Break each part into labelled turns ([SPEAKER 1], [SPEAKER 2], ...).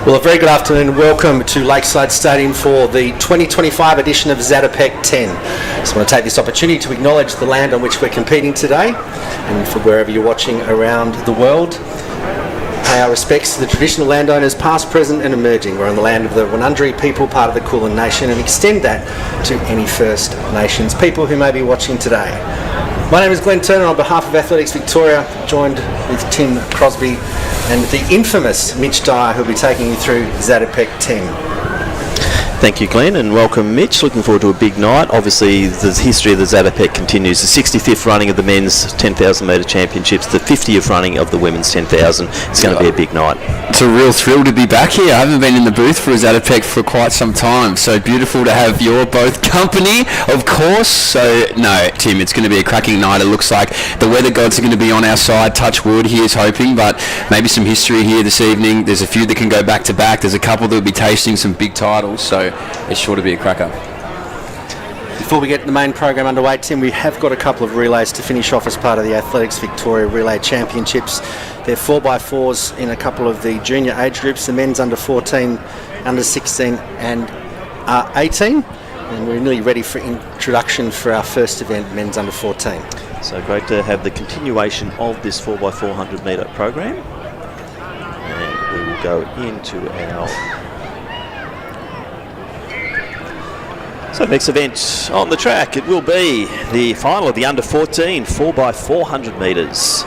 [SPEAKER 1] Well, a very good afternoon and welcome to Lakeside Stadium for the 2025 edition of Zatopek 10. I just want to take this opportunity to acknowledge the land on which we're competing today, and for wherever you're watching around the world, pay our respects to the traditional landowners past, present and emerging. We're on the land of the Wurundjeri people, part of the Kulin Nation, and extend that to any First Nations people who may be watching today. My name is Glenn Turner on behalf of Athletics Victoria, joined with Tim Crosby and the infamous Mitch Dyer, who'll be taking you through Zátopek 10.
[SPEAKER 2] Thank you, Glenn, and welcome, Mitch. Looking forward to a big night. Obviously, the history of the Zatopek continues. The 65th running of the men's 10,000 metre championships, the 50th running of the women's 10,000. It's going to be a big night.
[SPEAKER 3] It's a real thrill to be back here. I haven't been in the booth for a Zatopek for quite some time, so beautiful to have your both company, of course. So, no, Tim, it's going to be a cracking night. It looks like the weather gods are going to be on our side. Touch wood, here's hoping, but maybe some history here this evening. There's a few that can go back to back. There's a couple that will be tasting some big titles, so it's sure to be a cracker.
[SPEAKER 1] Before we get the main program underway, Tim, we have got a couple of relays to finish off as part of the Athletics Victoria Relay Championships. They're 4x4s in a couple of the junior age groups, the men's under 14, under 16 and 18. And we're nearly ready for introduction for our first event, men's under 14.
[SPEAKER 2] So great to have the continuation of this 4x400 metre program. And we will go into our... So next event on the track, it will be the final of the under 14 4x400 metres.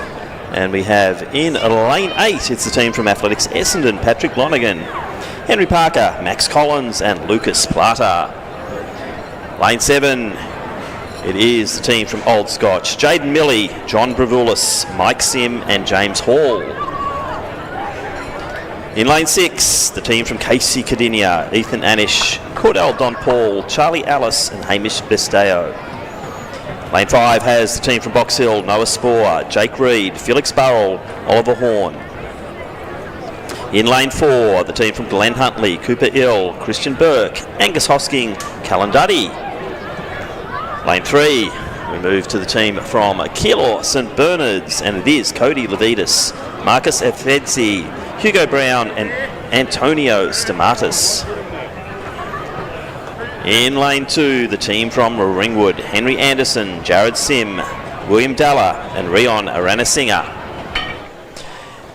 [SPEAKER 2] And we have in lane 8, it's the team from Athletics Essendon, Patrick Lonergan, Henry Parker, Max Collins and Lucas Plata. Lane 7, it is the team from Old Scotch, Jaden Milley, John Bravoulis, Mike Sim and James Hall. In lane 6, the team from Casey Cardinia, Ethan Anish, Cordell Don Paul, Charlie Alice and Hamish Besteo. Lane 5 has the team from Box Hill, Noah Spoor, Jake Reed, Felix Burrell, Oliver Horn. In lane 4, the team from Glen Huntley, Cooper Ill, Christian Burke, Angus Hosking, Callan Duddy. Lane 3, we move to the team from Keilor St Bernard's, and it is Cody Levitas, Marcus Efedzi, Hugo Brown and Antonio Stamatis. In lane 2, the team from Ringwood, Henry Anderson, Jared Sim, William Dalla and Rion Aranasinger.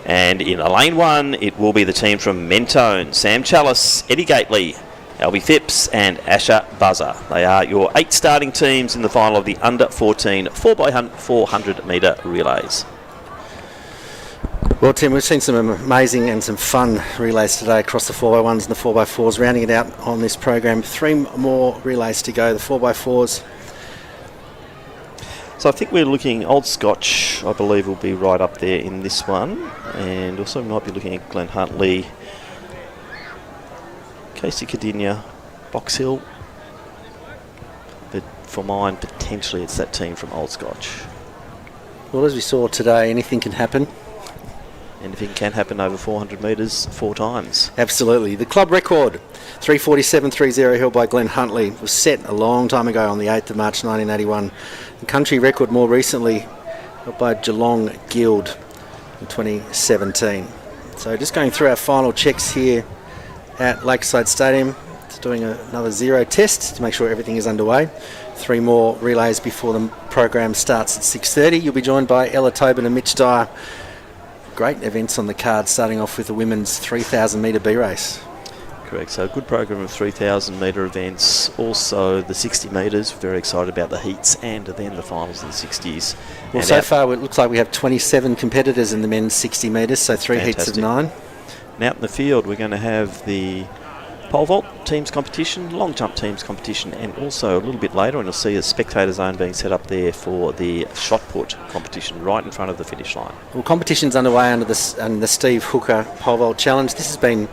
[SPEAKER 2] And in lane 1, it will be the team from Mentone, Sam Chalice, Eddie Gately, Albie Phipps and Asher Buzzer. They are your 8 starting teams in the final of the under 14 4x400 metre relays.
[SPEAKER 1] Well, Tim, we've seen some amazing and some fun relays today across the 4x1s and the 4x4s. Rounding it out on this program, 3 more relays to go. The 4x4s.
[SPEAKER 2] So I think we're looking, Old Scotch, I believe, will be right up there in this one. And also we might be looking at Glen Huntley, Casey Cardinia, Box Hill. But for mine, potentially it's that team from Old Scotch.
[SPEAKER 1] Well, as we saw today, anything can happen.
[SPEAKER 2] Anything can happen over 400 metres 4 times.
[SPEAKER 1] Absolutely. The club record, 3:47.30 held by Glen Huntley, was set a long time ago on the 8th of March 1981. The country record more recently held by Geelong Guild in 2017. So just going through our final checks here at Lakeside Stadium. Just doing another 0 test to make sure everything is underway. 3 more relays before the program starts at 6:30. You'll be joined by Ella Tobin and Mitch Dyer. Great events on the card, starting off with the women's 3,000 metre B race.
[SPEAKER 2] Correct, so a good program of 3,000 metre events. Also the 60 metres, very excited about the heats and then the finals of the 60s.
[SPEAKER 1] Well,
[SPEAKER 2] and
[SPEAKER 1] so far it looks like we have 27 competitors in the men's 60 metres, so 3 heats of 9.
[SPEAKER 2] And out in the field we're going to have the pole vault teams competition, long jump teams competition, and also a little bit later, and you'll see a spectator zone being set up there for the shot put competition right in front of the finish line.
[SPEAKER 1] Well, competition's underway under the Steve Hooker pole vault challenge. This has been,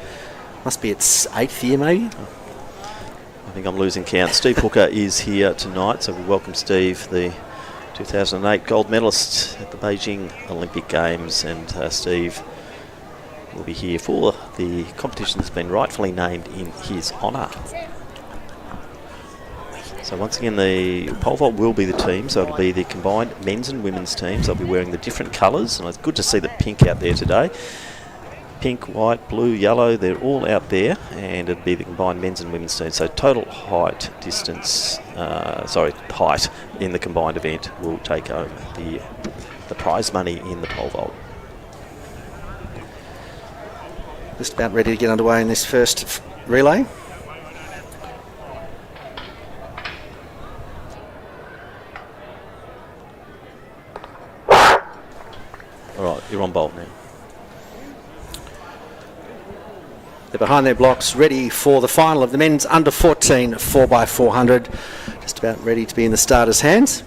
[SPEAKER 1] must be its 8th year maybe?
[SPEAKER 2] I think I'm losing count. Steve Hooker is here tonight, so we welcome Steve, the 2008 gold medalist at the Beijing Olympic Games, and Steve will be here for the competition that's been rightfully named in his honour. So once again, the pole vault will be the team, so it'll be the combined men's and women's teams. They'll be wearing the different colours, and it's good to see the pink out there today. pink, white, blue, yellow, they're all out there, and it'll be the combined men's and women's team. So total height in the combined event will take over the prize money in the pole vault.
[SPEAKER 1] Just about ready to get underway in this first relay.
[SPEAKER 2] All right, you're on bolt now.
[SPEAKER 1] They're behind their blocks, ready for the final of the men's under 14 4x400. Just about ready to be in the starters' hands.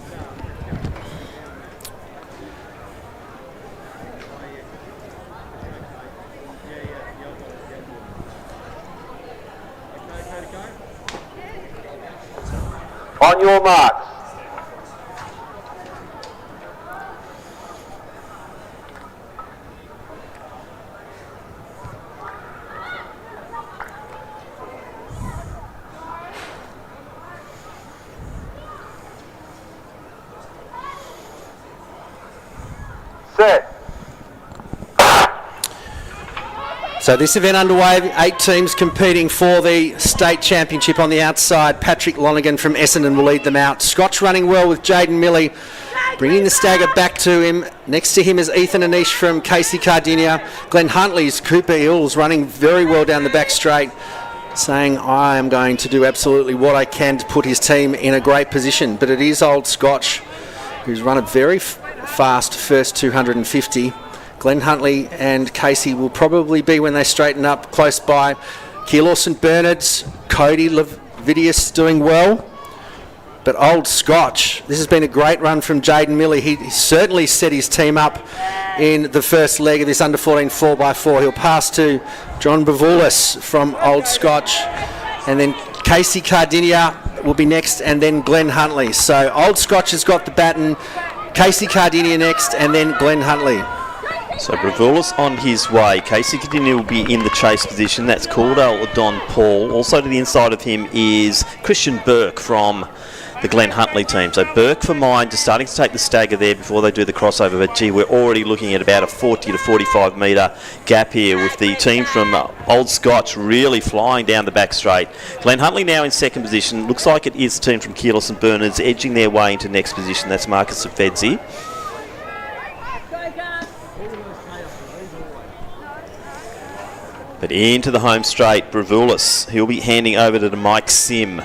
[SPEAKER 4] On your marks. Set.
[SPEAKER 1] So this event underway, 8 teams competing for the state championship on the outside. Patrick Lonergan from Essendon will lead them out. Scotch running well with Jaden Milley, bringing the stagger back to him. Next to him is Ethan Anish from Casey Cardinia. Glenn Huntley's Cooper Hills running very well down the back straight, saying, I am going to do absolutely what I can to put his team in a great position. But it is Old Scotch, who's run a very fast first 250. Glenn Huntley and Casey will probably be, when they straighten up, close by. Keilor St Bernard's, Cody Levidius doing well. But Old Scotch, this has been a great run from Jaden Milley. He certainly set his team up in the first leg of this under 14 4x4. He'll pass to John Bavoulis from Old Scotch. And then Casey Cardinia will be next, and then Glenn Huntley. So Old Scotch has got the baton. Casey Cardinia next, and then Glenn Huntley.
[SPEAKER 2] So Bravoulis on his way. Casey Cardinia will be in the chase position. That's Cordell Don Paul. Also to the inside of him is Christian Burke from the Glenn Huntley team. So Burke for mine, just starting to take the stagger there before they do the crossover. But gee, we're already looking at about a 40 to 45 metre gap here, with the team from Old Scotch really flying down the back straight. Glenn Huntley now in second position. Looks like it is the team from Keilor St Bernard's edging their way into next position. That's Marcus Fedzi. But into the home straight, Bravoulis. He'll be handing over to the Mike Sim.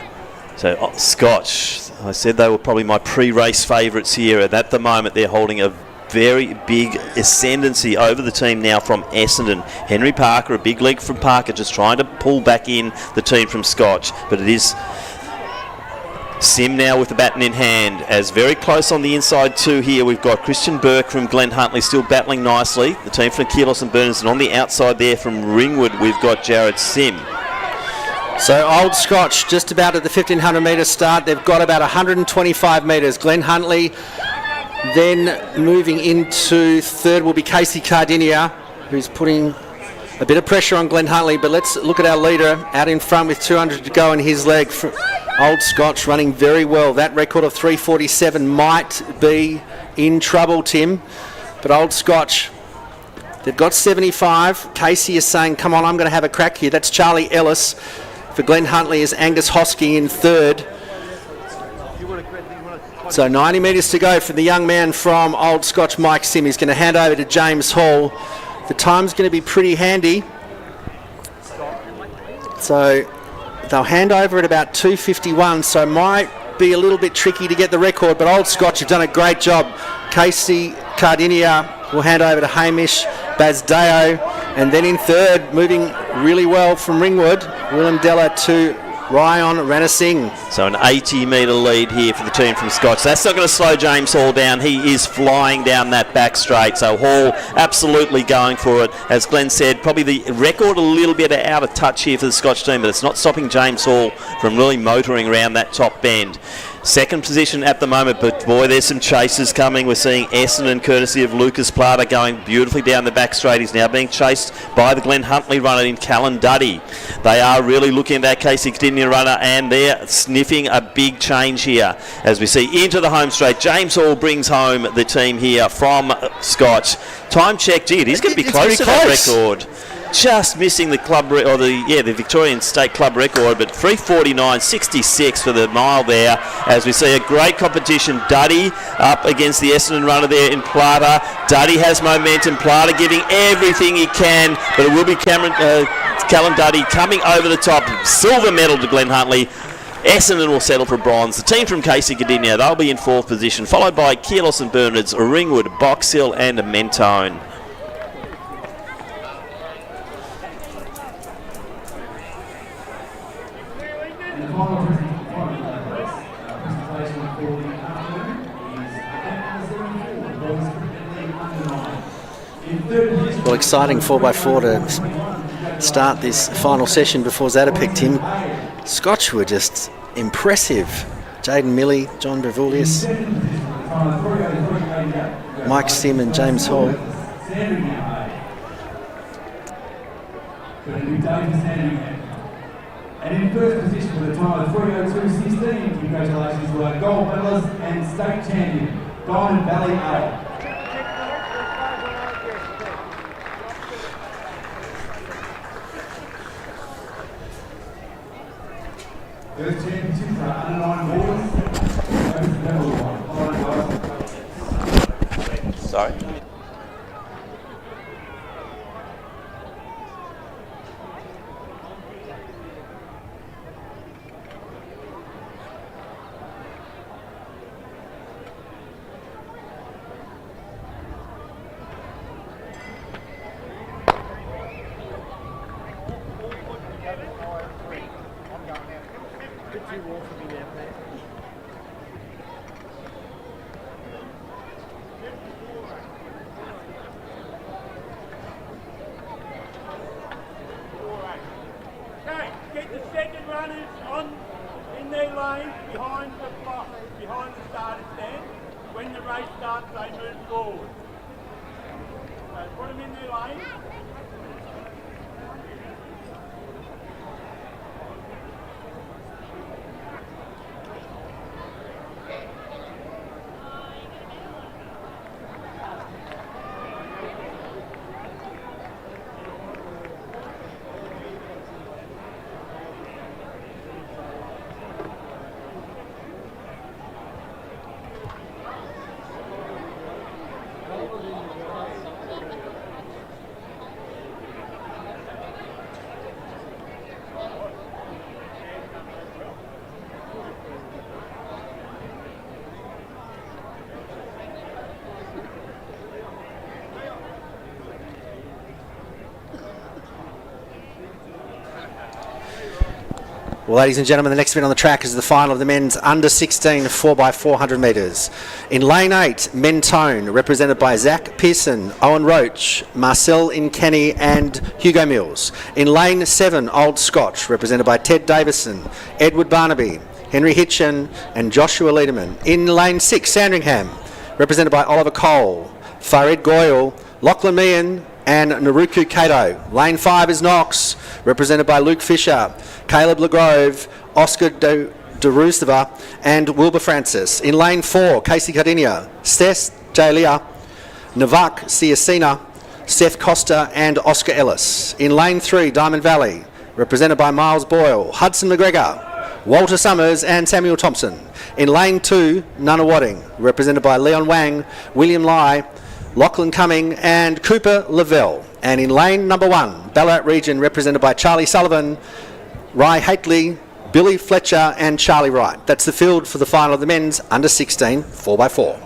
[SPEAKER 2] So Scotch, I said they were probably my pre-race favourites here, and at the moment they're holding a very big ascendancy over the team now from Essendon. Henry Parker, a big leg from Parker, just trying to pull back in the team from Scotch, but it is Sim now with the baton in hand, as very close on the inside too here. We've got Christian Burke from Glenn Huntley still battling nicely. The team from Keilor St Bernard's, and on the outside there from Ringwood we've got Jared Sim.
[SPEAKER 1] So Old Scotch just about at the 1500 metre start. They've got about 125 metres. Glenn Huntley, then moving into third will be Casey Cardinia, who's putting a bit of pressure on Glenn Huntley. But let's look at our leader out in front with 200 to go in his leg. Old Scotch running very well. That record of 3:47 might be in trouble, Tim. But Old Scotch, they've got 75. Casey is saying, come on, I'm going to have a crack here. That's Charlie Ellis. For Glenn Huntley is Angus Hosking in third. So 90 metres to go for the young man from Old Scotch, Mike Sim. He's going to hand over to James Hall. The time's going to be pretty handy. So they'll hand over at about 2:51, so might be a little bit tricky to get the record, but Old Scotch have done a great job. Casey Cardinia will hand over to Hamish Bazdeo, and then in third, moving really well from Ringwood, Willem Della to Ryan Ranasinghe.
[SPEAKER 2] So an 80 metre lead here for the team from Scotch. That's not going to slow James Hall down. He is flying down that back straight. So Hall absolutely going for it. As Glenn said, probably the record a little bit out of touch here for the Scotch team, but it's not stopping James Hall from really motoring around that top bend. Second position at the moment, but boy, there's some chases coming. We're seeing Essendon, courtesy of Lucas Plata, going beautifully down the back straight. He's now being chased by the Glenn Huntley runner in Callan Duddy. They are really looking at that Casey Cardinia runner, and they're sniffing a big change here. As we see into the home straight, James Hall brings home the team here from Scotch. Time check, gee, it is going to be close to that record. just missing the the Victorian State Club record, but 3:49.66 for the mile there, as we see a great competition. Duddy up against the Essendon runner there in Plata. Duddy has momentum. Plata giving everything he can, but it will be Callum Duddy coming over the top. Silver medal to Glenn Huntley. Essendon will settle for bronze. The team from Casey Cardinia, they'll be in 4th position, followed by Keelos and Bernards, Ringwood, Box Hill and Mentone.
[SPEAKER 1] Well, exciting 4x4 to start this final session before Zatopek, Tim. Scotch were just impressive. Jaden Milley, John Brevulius, Mike Sim and James Hall.
[SPEAKER 5] And in first position for the time of 3:02.16, congratulations to our gold medalist and state champion, Diamond Valley A. First championship for our under 9 boys.
[SPEAKER 2] Sorry.
[SPEAKER 6] Get the second runners in their lane behind the starter stand. When the race starts, they move forward. So put them in their lane.
[SPEAKER 1] Well, ladies and gentlemen, the next event on the track is the final of the men's under 16 4x400 metres. In lane 8, Mentone, represented by Zach Pearson, Owen Roach, Marcel Inkenny and Hugo Mills. In lane 7, Old Scotch, represented by Ted Davison, Edward Barnaby, Henry Hitchen and Joshua Liederman. In lane 6, Sandringham, represented by Oliver Cole, Farid Goyle, Lachlan Meehan and Naruku Kato. Lane 5 is Knox, represented by Luke Fisher, Caleb Legrove, Oscar de Rooseva and Wilbur Francis. In lane 4, Casey Cardinia, Seth Jalia, Navak Siasina, Seth Costa and Oscar Ellis. In lane 3, Diamond Valley, represented by Miles Boyle, Hudson McGregor, Walter Summers and Samuel Thompson. In lane 2, Nunawading, represented by Leon Wang, William Lai, Lachlan Cumming and Cooper Lavelle. And in lane number 1, Ballarat region, represented by Charlie Sullivan, Ry Haitley, Billy Fletcher and Charlie Wright. That's the field for the final of the men's under 16 4x4.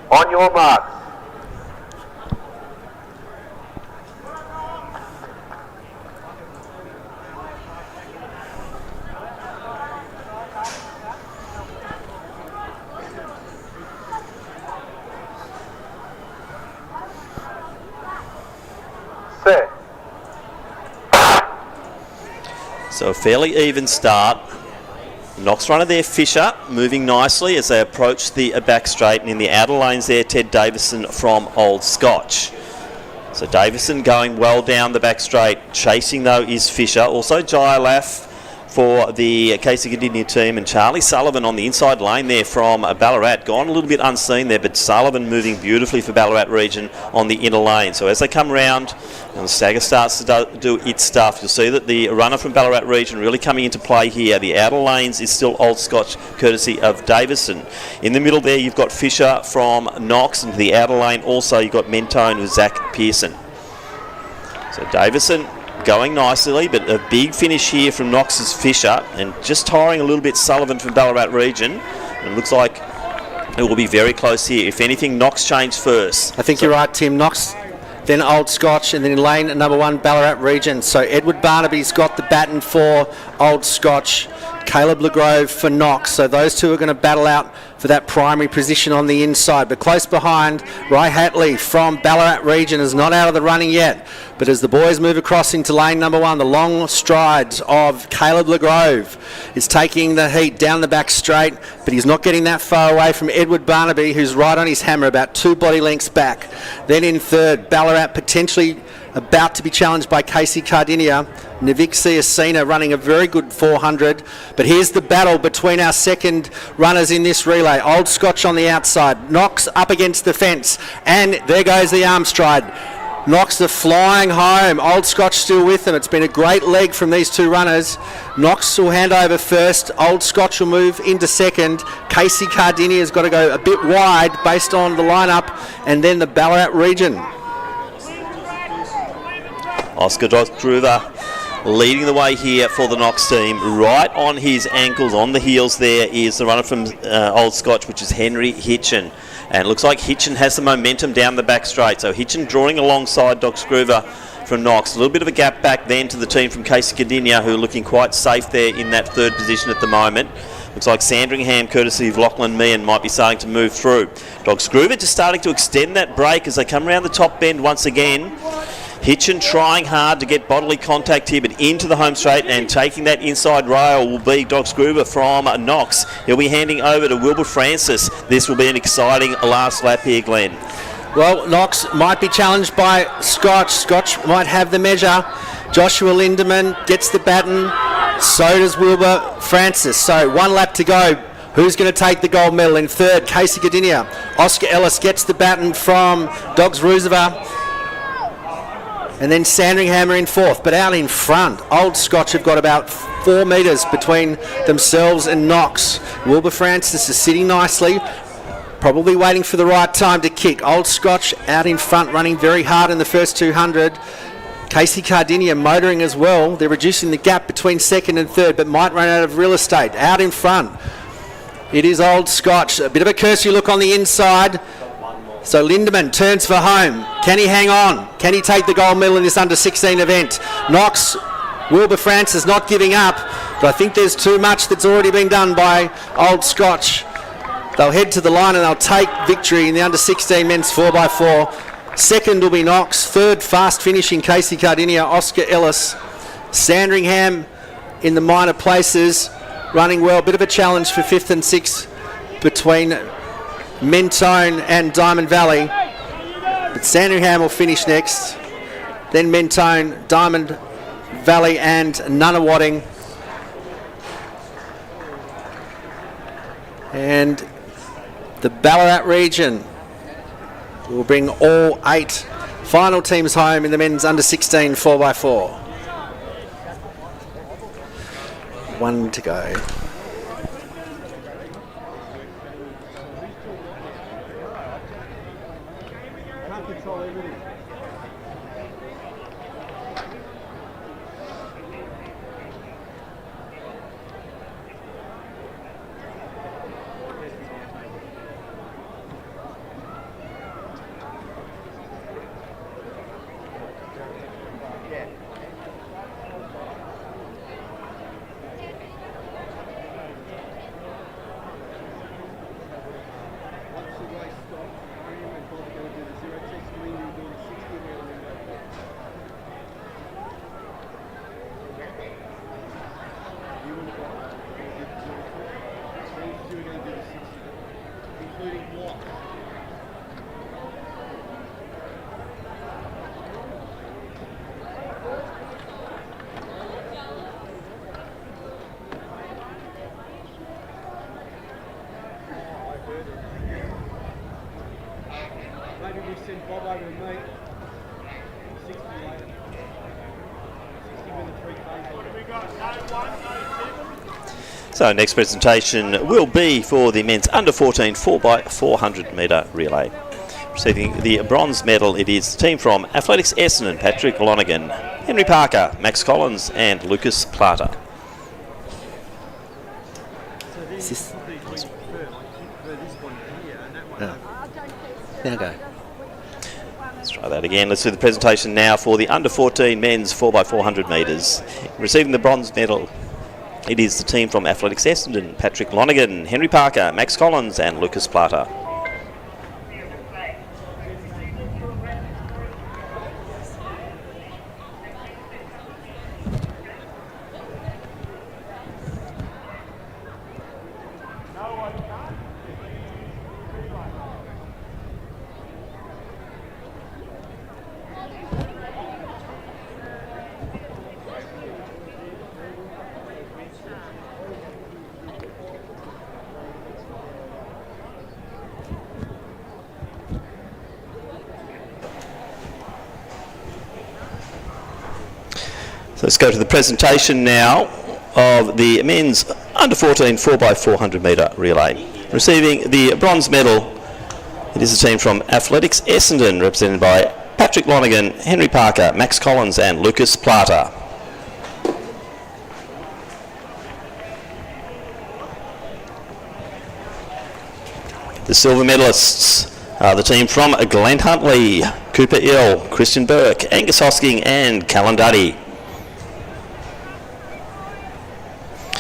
[SPEAKER 4] On your mark. Set.
[SPEAKER 2] So a fairly even start. Knox runner there, Fisher, moving nicely as they approach the back straight, and in the outer lanes there, Ted Davison from Old Scotch. So Davison going well down the back straight. Chasing though is Fisher. Also Jylaf, for the Casey Cardinia team, and Charlie Sullivan on the inside lane there from Ballarat. Gone a little bit unseen there, but Sullivan moving beautifully for Ballarat region on the inner lane. So as they come round and the stagger starts to do its stuff, you'll see that the runner from Ballarat region really coming into play here. The outer lanes is still Old Scotch, courtesy of Davison. In the middle there, you've got Fisher from Knox, and to the outer lane also you've got Mentone with Zach Pearson. So Davison going nicely, but a big finish here from Knox's Fisher, and just tiring a little bit Sullivan from Ballarat region. And it looks like it will be very close here. If anything, Knox changed first.
[SPEAKER 1] I think you're right, Tim. Knox, then Old Scotch, and then in lane number 1, Ballarat region. So Edward Barnaby's got the baton for Old Scotch, Caleb LeGrove for Knox. So those two are going to battle out for that primary position on the inside. But close behind, Ry Hatley from Ballarat region is not out of the running yet. But as the boys move across into lane number 1, the long strides of Caleb LeGrove is taking the heat down the back straight, but he's not getting that far away from Edward Barnaby, who's right on his hammer, about 2 body lengths back. Then in third, Ballarat potentially about to be challenged by Casey Cardinia. Navik Siasina running a very good 400. But here's the battle between our second runners in this relay. Old Scotch on the outside. Knox up against the fence. And there goes the arm stride. Knox are flying home. Old Scotch still with them. It's been a great leg from these two runners. Knox will hand over first. Old Scotch will move into second. Casey Cardinia has got to go a bit wide based on the lineup. And then the Ballarat region.
[SPEAKER 2] Oscar Druva leading the way here for the Knox team. Right on his ankles, on the heels there is the runner from Old Scotch, which is Henry Hitchin. And it looks like Hitchin has the momentum down the back straight. So Hitchin drawing alongside Doc Scruver from Knox. A little bit of a gap back then to the team from Casey Cardinia, who are looking quite safe there in that third position at the moment. Looks like Sandringham, courtesy of Lachlan Meehan, might be starting to move through. Doc Scruver just starting to extend that break as they come around the top bend once again. Hitchin trying hard to get bodily contact here, but into the home straight, and taking that inside rail will be Doc Scruver from Knox. He'll be handing over to Wilbur Francis. This will be an exciting last lap here, Glenn.
[SPEAKER 1] Well, Knox might be challenged by Scotch. Scotch might have the measure. Joshua Lindemann gets the baton. So does Wilbur Francis. So 1 lap to go. Who's going to take the gold medal? In third, Casey Cardinia. Oscar Ellis gets the baton from Dogs Roosevelt. And then Sandringham in fourth, but out in front, Old Scotch have got about 4 metres between themselves and Knox. Wilbur Francis is sitting nicely, probably waiting for the right time to kick. Old Scotch out in front, running very hard in the first 200. Casey Cardinia motoring as well. They're reducing the gap between second and third, but might run out of real estate. Out in front, it is Old Scotch. A bit of a cursory look on the inside. So Lindemann turns for home. Can he hang on? Can he take the gold medal in this under-16 event? Knox, Wilbur Francis not giving up, but I think there's too much that's already been done by Old Scotch. They'll head to the line and they'll take victory in the under-16 men's 4x4. Second will be Knox. Third, fast finishing Casey Cardinia, Oscar Ellis. Sandringham in the minor places, running well. Bit of a challenge for 5th and 6th between Mentone and Diamond Valley, but Sandringham will finish next, then Mentone, Diamond Valley and Nunawading. And the Ballarat region will bring all 8 final teams home in the men's under-16 4x4. 1 to go.
[SPEAKER 2] So next presentation will be for the men's under 14 4x400 metre relay. Receiving the bronze medal, it is the team from Athletics Essendon, Patrick Lonergan, Henry Parker, Max Collins and Lucas Plata.
[SPEAKER 1] Now go.
[SPEAKER 2] Let's try that again. Let's do the presentation now for the under 14 men's 4x400 metres. Receiving the bronze medal, it is the team from Athletics Essendon, Patrick Lonergan, Henry Parker, Max Collins and Lucas Plata. So let's go to the presentation now of the men's under 14 4x400 metre relay. Receiving the bronze medal, it is the team from Athletics Essendon, represented by Patrick Lonergan, Henry Parker, Max Collins and Lucas Plata. The silver medalists are the team from Glen Huntley, Cooper Ill, Christian Burke, Angus Hosking and Callan Duddy.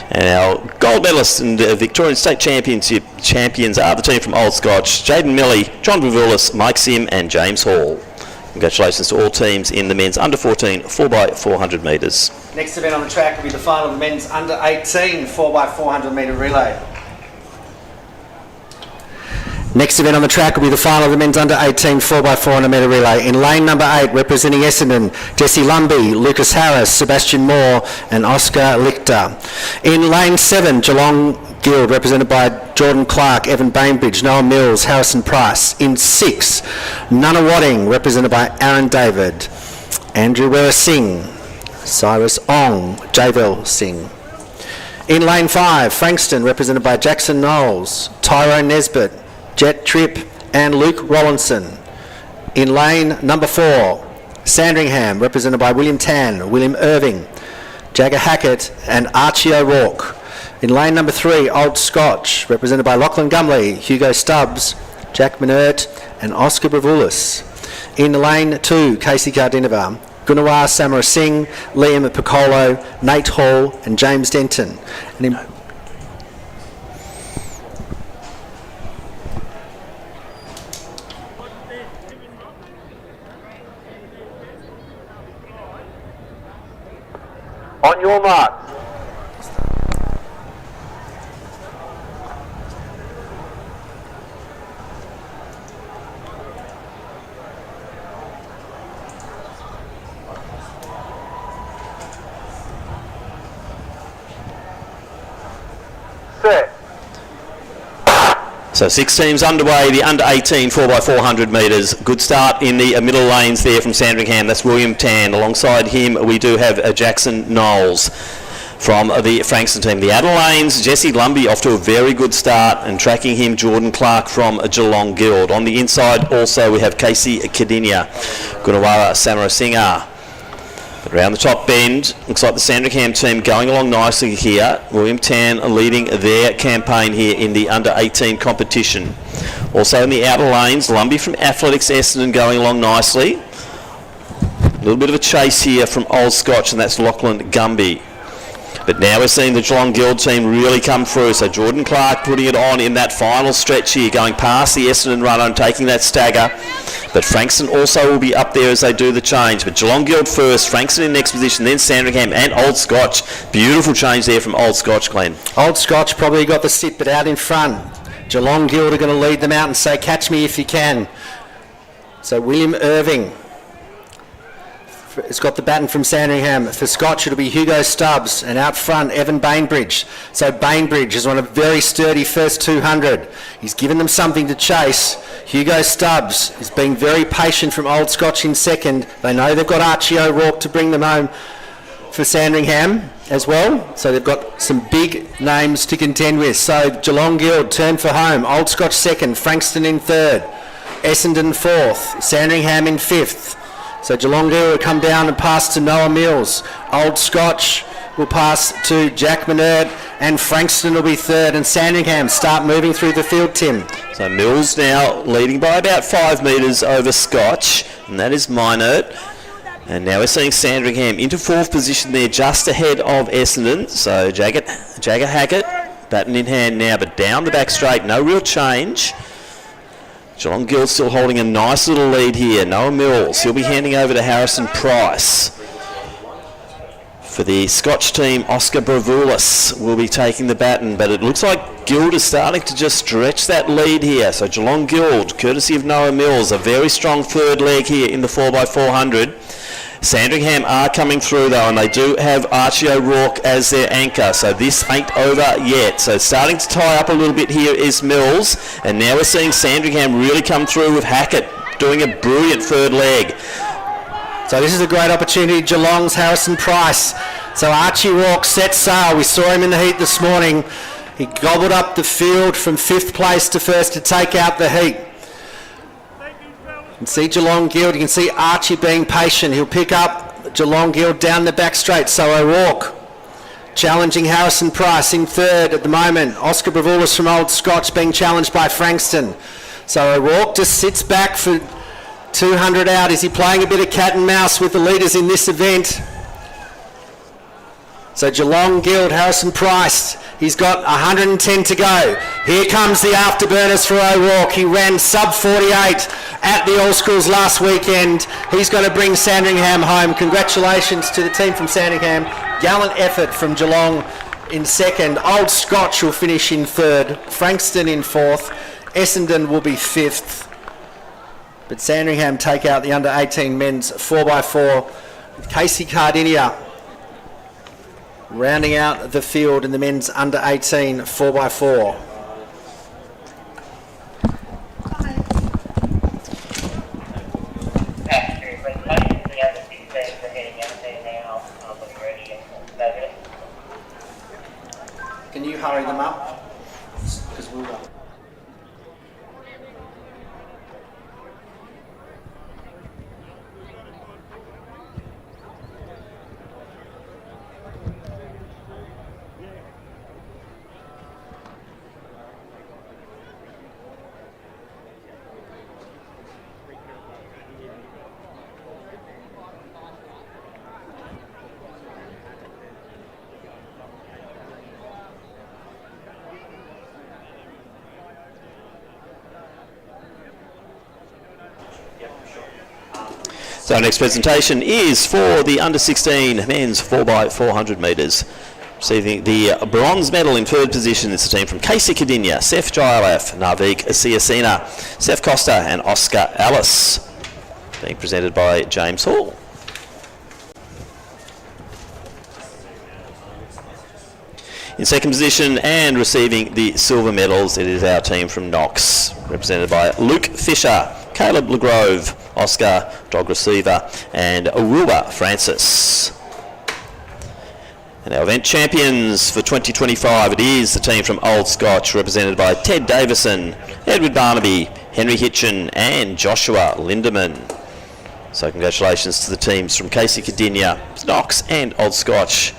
[SPEAKER 2] And our gold medalists and Victorian State Championship champions are the team from Old Scotch, Jaden Milley, John Bavoulis, Mike Sim and James Hall. Congratulations to all teams in the men's under 14 4x400 metres.
[SPEAKER 1] Next event on the track will be the final of the men's under 18 4x400 metre relay. Next event on the track will be the final of the men's under 18 4x400 metre relay. In lane number 8, representing Essendon, Jesse Lumby, Lucas Harris, Sebastian Moore and Oscar Lichter. In lane 7, Geelong Guild, represented by Jordan Clark, Evan Bainbridge, Noah Mills, Harrison Price. In 6, Nunawading, represented by Aaron David, Andrew Wera Singh, Cyrus Ong, Javel Singh. In lane 5, Frankston, represented by Jackson Knowles, Tyrone Nesbitt, Jet Tripp and Luke Rollinson. In lane number 4, Sandringham, represented by William Tan, William Irving, Jagger Hackett and Archie O'Rourke. In lane number 3, Old Scotch, represented by Lachlan Gumley, Hugo Stubbs, Jack Minert and Oscar Bravoulis. In lane 2, Casey Gardinova, Gunawar Samara Singh, Liam Piccolo, Nate Hall and James Denton. And in
[SPEAKER 4] On your marks. Set.
[SPEAKER 2] So 6 teams underway, the under 18 4x400 metres. Good start in the middle lanes there from Sandringham. That's William Tan. Alongside him we do have Jackson Knowles from the Frankston team. The outer lanes, Jesse Lumby off to a very good start, and tracking him Jordan Clark from Geelong Guild. On the inside also we have Casey Kadinia, Gunawara Samarasinghe. But around the top bend, looks like the Sandringham team going along nicely here. William Tan leading their campaign here in the under 18 competition. Also in the outer lanes, Lumby from Athletics Essendon going along nicely. A little bit of a chase here from Old Scotch, and that's Lachlan Gumby. But now we're seeing the Geelong Guild team really come through. So Jordan Clark putting it on in that final stretch here, going past the Essendon runner and taking that stagger. But Frankston also will be up there as they do the change. But Geelong Guild first, Frankston in next position, then Sandringham and Old Scotch. Beautiful change there from Old Scotch, Glenn.
[SPEAKER 1] Old Scotch probably got the sit, but out in front. Geelong Guild are going to lead them out and say, catch me if you can. So William Irving. It's got the baton from Sandringham. For Scotch, it'll be Hugo Stubbs, and out front, Evan Bainbridge. So Bainbridge has won a very sturdy first 200. He's given them something to chase. Hugo Stubbs is being very patient from Old Scotch in second. They know they've got Archie O'Rourke to bring them home for Sandringham as well. So they've got some big names to contend with. So Geelong Guild turn for home. Old Scotch second, Frankston in third, Essendon fourth, Sandringham in fifth. So Geelong Guild will come down and pass to Noah Mills. Old Scotch will pass to Jack Minerd, and Frankston will be third, and Sandringham start moving through the field, Tim.
[SPEAKER 2] So Mills now leading by about 5 metres over Scotch, and that is Minert. And now we're seeing Sandringham into fourth position there, just ahead of Essendon. So Jagger Hackett, baton in hand now, but down the back straight, no real change. Geelong Guild still holding a nice little lead here. Noah Mills, he'll be handing over to Harrison Price. For the Scotch team, Oscar Bravoulis will be taking the baton, but it looks like Guild is starting to just stretch that lead here. So Geelong Guild, courtesy of Noah Mills, a very strong third leg here in the 4x400. Sandringham are coming through though, and they do have Archie O'Rourke as their anchor, so this ain't over yet. So starting to tie up a little bit here is Mills, and now we're seeing Sandringham really come through with Hackett doing a brilliant third leg.
[SPEAKER 1] So this is a great opportunity. Geelong's Harrison Price. So Archie O'Rourke set sail. We saw him in the heat this morning. He gobbled up the field from 5th place to first to take out the heat. You can see Geelong Guild. You can see Archie being patient. He'll pick up Geelong Guild down the back straight. So O'Rourke challenging Harrison Price in third at the moment. Oscar Bravoulis from Old Scotch being challenged by Frankston. So O'Rourke just sits back for 200 out. Is he playing a bit of cat and mouse with the leaders in this event? So Geelong Guild, Harrison Price, he's got 110 to go. Here comes the afterburners for O'Rourke. He ran sub 48 at the All Schools last weekend. He's going to bring Sandringham home. Congratulations to the team from Sandringham. Gallant effort from Geelong in second. Old Scotch will finish in third. Frankston in fourth. Essendon will be fifth. But Sandringham take out the under-18 men's 4x4 with Casey Cardinia rounding out the field in the men's under-18 4x4. Can you hurry them up? Because we'll go.
[SPEAKER 2] So our next presentation is for the under-16 men's 4x400 metres. Receiving the bronze medal in third position is the team from Casey Cardinia, Seth Jilaf, Narvik Siasina, Seth Costa and Oscar Alice. Being presented by James Hall. In second position and receiving the silver medals, it is our team from Knox, represented by Luke Fisher, Caleb LeGrove, Oscar Dog Receiver and Awuwa Francis. And our event champions for 2025, it is the team from Old Scotch, represented by Ted Davison, Edward Barnaby, Henry Hitchin and Joshua Lindemann. So congratulations to the teams from Casey Cardinia, Knox and Old Scotch,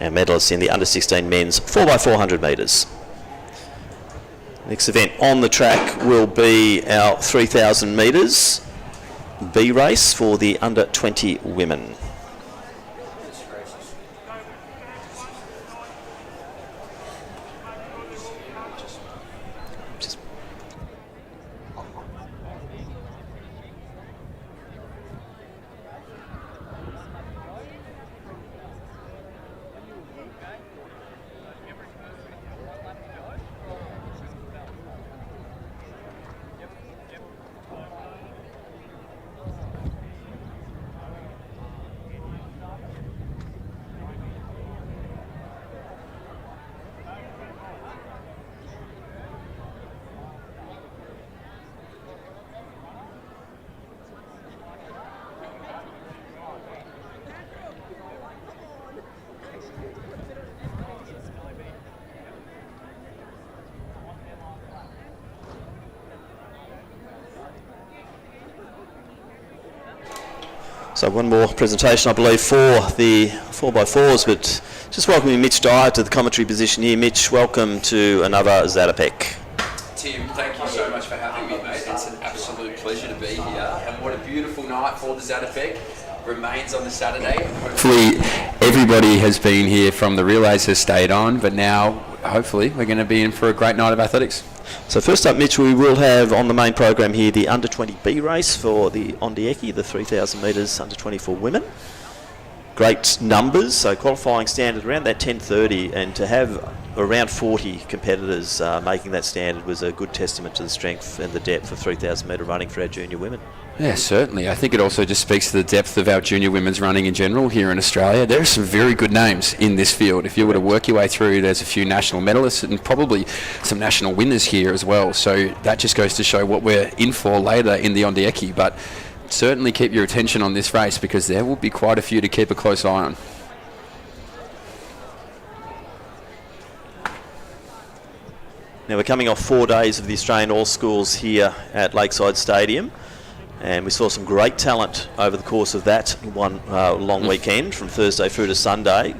[SPEAKER 2] and medalists in the under-16 men's 4x400 metres. Next event on the track will be our 3,000 metres B race for the under-20 women. So one more presentation, I believe, for the 4x4s, but just welcoming Mitch Dyer to the commentary position here. Mitch, welcome to another Zatopek.
[SPEAKER 7] Tim, thank you so much for having me, mate. It's an absolute pleasure to be here. And what a beautiful night for the Zatopek. Remains on the Saturday.
[SPEAKER 3] Hopefully everybody has been here from the relays has stayed on, but now hopefully we're going to be in for a great night of athletics.
[SPEAKER 2] So first up, Mitch, we will have on the main program here the under 20B race for the Ondieki, the 3,000 metres under 20 for women. Great numbers, so qualifying standard around that 10:30, and to have around 40 competitors making that standard was a good testament to the strength and the depth of 3,000 metre running for our junior women.
[SPEAKER 3] Yeah, certainly. I think it also just speaks to the depth of our junior women's running in general here in Australia. There are some very good names in this field. If you were to work your way through, there's a few national medalists and probably some national winners here as well. So that just goes to show what we're in for later in the Ondieki. But certainly keep your attention on this race because there will be quite a few to keep a close eye on.
[SPEAKER 2] Now we're coming off 4 days of the Australian All-Schools here at Lakeside Stadium. And we saw some great talent over the course of that one long weekend from Thursday through to Sunday.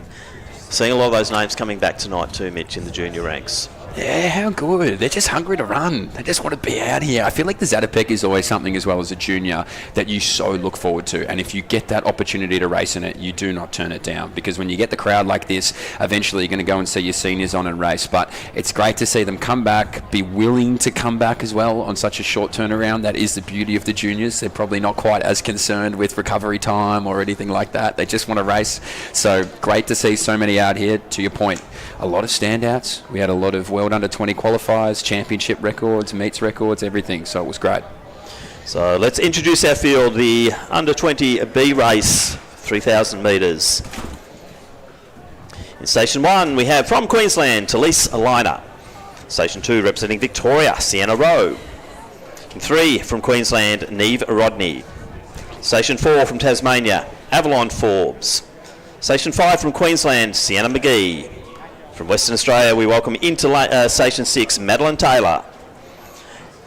[SPEAKER 2] Seeing a lot of those names coming back tonight too, Mitch, in the junior ranks.
[SPEAKER 3] Yeah, how good. They're just hungry to run. They just want to be out here. I feel like the Zatopek is always something as well as a junior that you so look forward to. And if you get that opportunity to race in it, you do not turn it down. Because when you get the crowd like this, eventually you're going to go and see your seniors on and race. But it's great to see them come back, be willing to come back as well on such a short turnaround. That is the beauty of the juniors. They're probably not quite as concerned with recovery time or anything like that. They just want to race. So great to see so many out here. To your point, a lot of standouts. We had a lot of World Under 20 qualifiers, championship records, meets records, everything. So it was great.
[SPEAKER 2] So let's introduce our field, the Under 20 B race, 3,000 metres. In Station 1, we have from Queensland, Talise Alina. Station 2, representing Victoria, Sienna Rowe. In 3, from Queensland, Neve Rodney. Station 4, from Tasmania, Avalon Forbes. Station 5, from Queensland, Sienna McGee. From Western Australia, we welcome into Station 6, Madeline Taylor.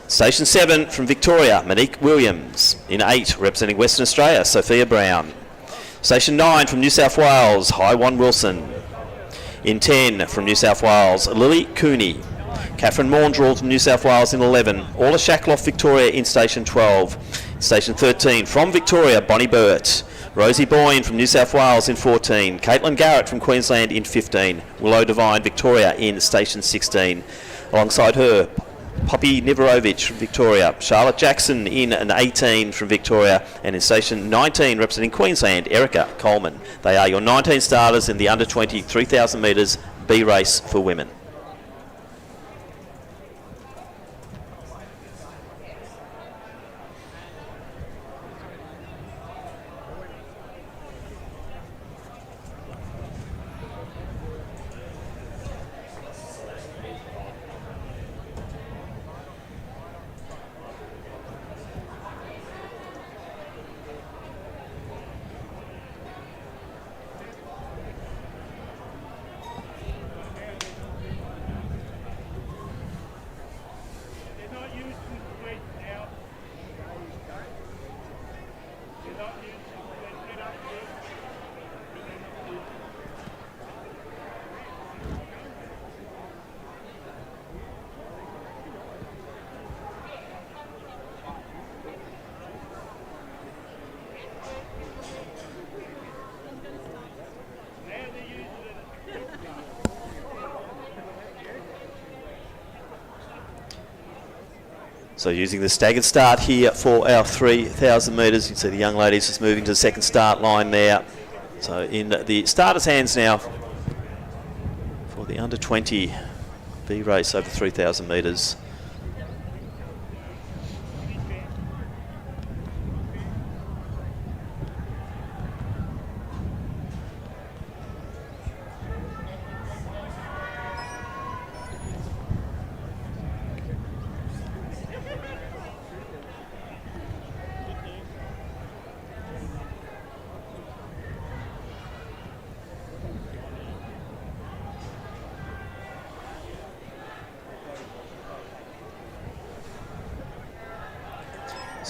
[SPEAKER 2] Station 7, from Victoria, Monique Williams. In 8, representing Western Australia, Sophia Brown. Station 9, from New South Wales, Haiwan Wilson. In 10, from New South Wales, Lily Cooney. Catherine Maundrell from New South Wales in 11. Orla Shackloff, Victoria in Station 12. Station 13, from Victoria, Bonnie Burt. Rosie Boyne from New South Wales in 14. Caitlin Garrett from Queensland in 15. Willow Devine, Victoria in Station 16. Alongside her, Poppy Niverovich from Victoria. Charlotte Jackson in an 18 from Victoria. And in Station 19, representing Queensland, Erica Coleman. They are your 19 starters in the under 20 3,000 metres B race for women. So using the staggered start here for our 3,000 metres. You can see the young ladies just moving to the second start line there. So in the starters' hands now for the under 20 B race over 3,000 metres.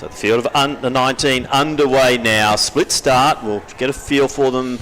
[SPEAKER 2] So the field of under 19 underway now. Split start. We'll get a feel for them,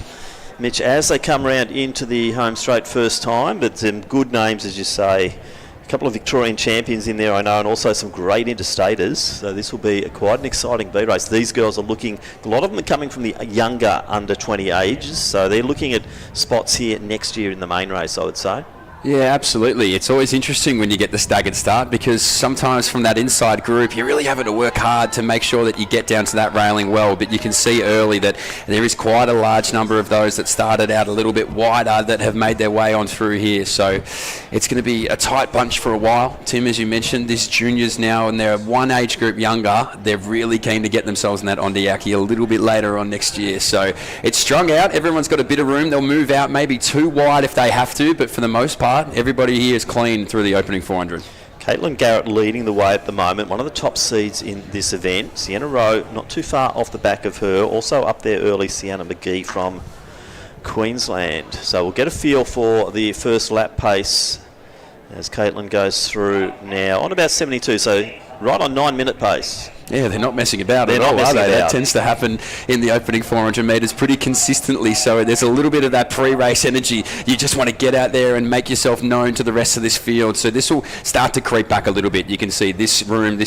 [SPEAKER 2] Mitch, as they come around into the home straight first time. But some good names, as you say. A couple of Victorian champions in there, I know, and also some great interstaters. So this will be quite an exciting B race. These girls are looking, a lot of them are coming from the younger under 20 ages. So they're looking at spots here next year in the main race, I would say.
[SPEAKER 3] Yeah, absolutely. It's always interesting when you get the staggered start, because sometimes from that inside group, you're really having to work hard to make sure that you get down to that railing well. But you can see early that there is quite a large number of those that started out a little bit wider that have made their way on through here. So it's going to be a tight bunch for a while. Tim, as you mentioned, these juniors now, and they're one age group younger, they're really keen to get themselves in that Ondiaki a little bit later on next year. So it's strung out. Everyone's got a bit of room. They'll move out maybe too wide if they have to, but for the most part, everybody here is clean through the opening 400.
[SPEAKER 2] Caitlin Garrett leading the way at the moment, one of the top seeds in this event. Sienna Rowe not too far off the back of her. Also up there early, Sienna McGee from Queensland. So we'll get a feel for the first lap pace as Caitlin goes through now on about 72. So right on 9-minute pace.
[SPEAKER 3] Yeah, they're not messing about at all, are they? That tends to happen in the opening 400 metres pretty consistently, so there's a little bit of that pre-race energy. You just want to get out there and make yourself known to the rest of this field. So this will start to creep back a little bit. You can see this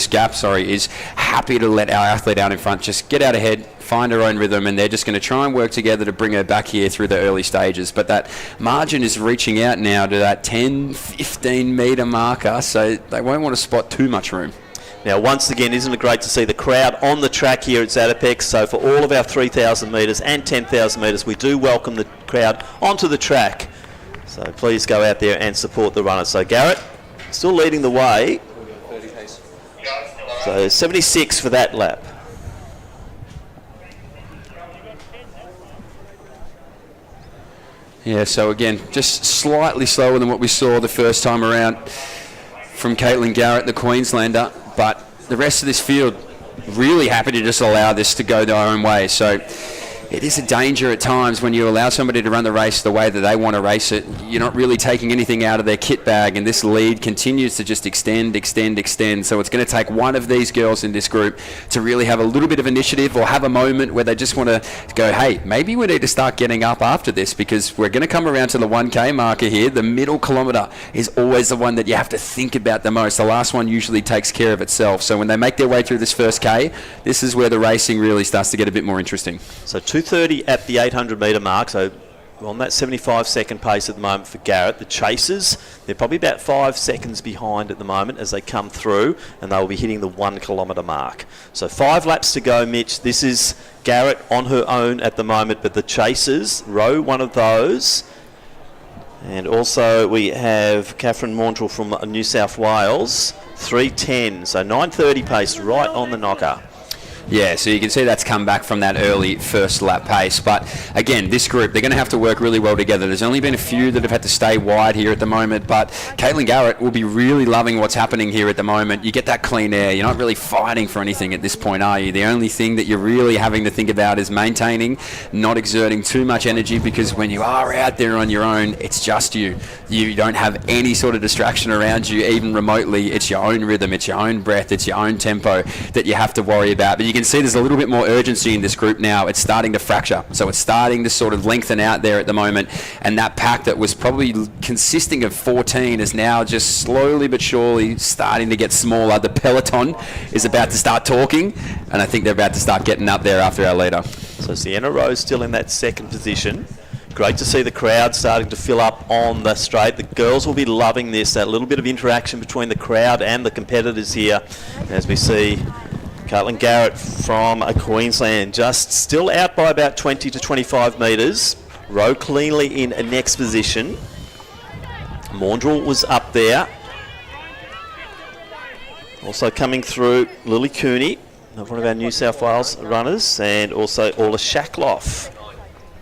[SPEAKER 3] gap, is happy to let our athlete out in front just get out ahead, find her own rhythm, and they're just going to try and work together to bring her back here through the early stages. But that margin is reaching out now to that 10-15 metre marker, so they won't want to spot too much room.
[SPEAKER 2] Now, once again, isn't it great to see the crowd on the track here at Zatopek? So for all of our 3,000 metres and 10,000 metres, we do welcome the crowd onto the track. So please go out there and support the runners. So Garrett still leading the way. So 76 for that lap.
[SPEAKER 3] Yeah, so again, just slightly slower than what we saw the first time around from Caitlin Garrett, the Queenslander. But the rest of this field really happy to just allow this to go their own way. So it is a danger at times when you allow somebody to run the race the way that they want to race it. You're not really taking anything out of their kit bag, and this lead continues to just extend. So it's going to take one of these girls in this group to really have a little bit of initiative or have a moment where they just want to go, hey, maybe we need to start getting up after this, because we're going to come around to the 1K marker here. The middle kilometre is always the one that you have to think about the most. The last one usually takes care of itself. So when they make their way through this first K, this is where the racing really starts to get a bit more interesting.
[SPEAKER 2] So 2:30 at the 800 metre mark, so on that 75-second pace at the moment for Garrett. The chasers, they're probably about 5 seconds behind at the moment as they come through, and they will be hitting the 1 kilometre mark. So 5 laps to go, Mitch. This is Garrett on her own at the moment, but the chasers, Rowe, one of those. And also we have Catherine Maundrell from New South Wales, 3:10, so 9:30 pace right on the knocker.
[SPEAKER 3] Yeah, so you can see that's come back from that early first lap pace. But again, this group, they're going to have to work really well together. There's only been a few that have had to stay wide here at the moment, but Caitlin Garrett will be really loving what's happening here at the moment. You get that clean air. You're not really fighting for anything at this point, are you? The only thing that you're really having to think about is maintaining, not exerting too much energy, because when you are out there on your own, it's just you. You don't have any sort of distraction around you, even remotely. It's your own rhythm, it's your own breath, it's your own tempo that you have to worry about. But you can see there's a little bit more urgency in this group now. It's starting to fracture, so it's starting to sort of lengthen out there at the moment, and that pack that was probably consisting of 14 is now just slowly but surely starting to get smaller. The peloton is about to start talking, and I think they're about to start getting up there after our leader.
[SPEAKER 2] So Sienna Rowe still in that second position. Great to see the crowd starting to fill up on the straight. The girls will be loving this, that little bit of interaction between the crowd and the competitors here, as we see Caitlin Garrett from Queensland just still out by about 20 to 25 metres. Rowe cleanly in a next position. Maundrell was up there. Also coming through, Lily Cooney, one of our New South Wales runners, and also Orla Shackloff.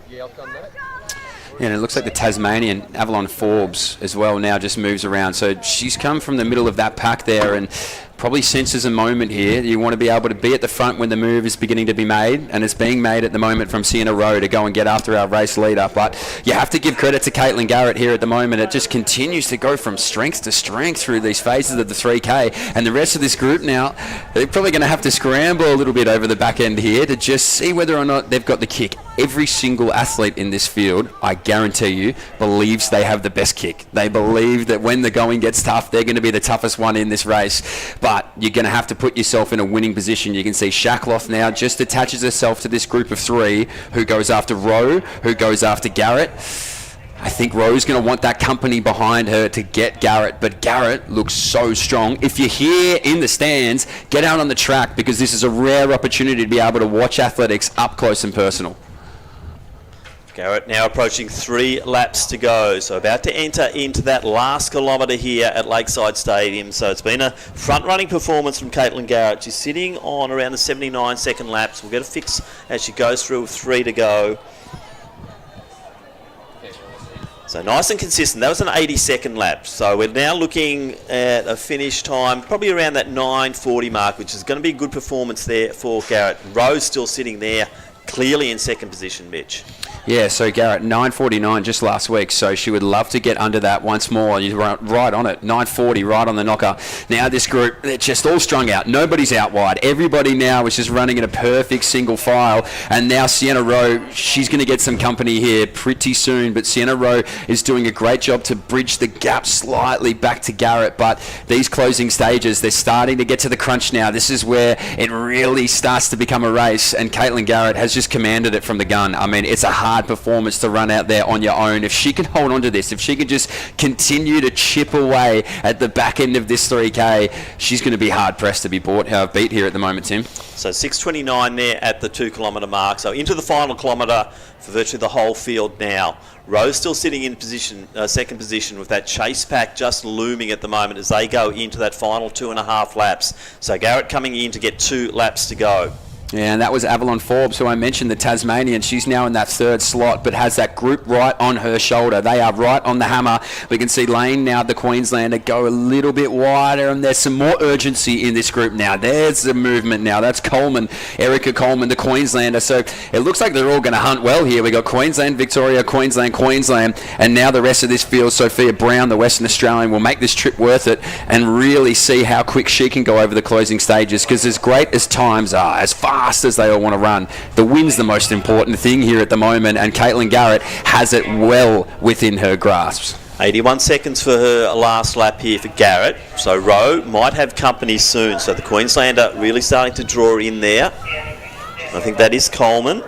[SPEAKER 3] Yeah, and it looks like the Tasmanian Avalon Forbes as well now just moves around. So she's come from the middle of that pack there, and probably senses a moment here. You want to be able to be at the front when the move is beginning to be made, and it's being made at the moment from Sienna Rowe to go and get after our race leader. But you have to give credit to Caitlin Garrett here at the moment. It just continues to go from strength to strength through these phases of the 3K, and the rest of this group now, they're probably going to have to scramble a little bit over the back end here to just see whether or not they've got the kick. Every single athlete in this field, I guarantee you, believes they have the best kick. They believe that when the going gets tough, they're going to be the toughest one in this race. But you're going to have to put yourself in a winning position. You can see Shackloff now just attaches herself to this group of three who goes after Rowe, who goes after Garrett. I think Rowe's going to want that company behind her to get Garrett, but Garrett looks so strong. If you're here in the stands, get out on the track, because this is a rare opportunity to be able to watch athletics up close and personal.
[SPEAKER 2] Garrett now approaching 3 laps to go, so about to enter into that last kilometre here at Lakeside Stadium. So it's been a front-running performance from Caitlin Garrett. She's sitting on around the 79-second laps. We'll get a fix as she goes through with 3 to go. So nice and consistent. That was an 80-second lap. So we're now looking at a finish time probably around that 9:40 mark, which is going to be a good performance there for Garrett. Rowe's still sitting there, clearly in second position, Mitch.
[SPEAKER 3] Yeah, so Garrett, 9:49 just last week, so she would love to get under that once more. You're right on it, 9:40, right on the knocker. Now this group, they're just all strung out. Nobody's out wide. Everybody now is just running in a perfect single file, and now Sienna Rowe, she's going to get some company here pretty soon, but Sienna Rowe is doing a great job to bridge the gap slightly back to Garrett, but these closing stages, they're starting to get to the crunch now. This is where it really starts to become a race, and Caitlin Garrett has just commanded it from the gun. I mean, it's a hard performance to run out there on your own. If she can hold on to this, if she can just continue to chip away at the back end of this 3K, she's going to be hard pressed to be beat here at the moment, Tim.
[SPEAKER 2] So 6:29 there at the 2 kilometre mark. So into the final kilometre for virtually the whole field now. Rowe's still sitting in position, second position, with that chase pack just looming at the moment as they go into that final 2.5 laps. So Garrett coming in to get 2 laps to go.
[SPEAKER 3] Yeah, and that was Avalon Forbes, who I mentioned, the Tasmanian. She's now in that 3rd slot, but has that group right on her shoulder. They are right on the hammer. We can see Lane now, the Queenslander, go a little bit wider, and there's some more urgency in this group now. There's the movement now. That's Coleman, Erica Coleman, the Queenslander. So it looks like they're all going to hunt well here. We got Queensland, Victoria, Queensland, and now the rest of this field, Sophia Brown, the Western Australian, will make this trip worth it and really see how quick she can go over the closing stages, because as great as times are, as fast as they all want to run, the win's the most important thing here at the moment, and Caitlin Garrett has it well within her grasp.
[SPEAKER 2] 81 seconds for her last lap here for Garrett. So Rowe might have company soon. So the Queenslander really starting to draw in there. I think that is Coleman.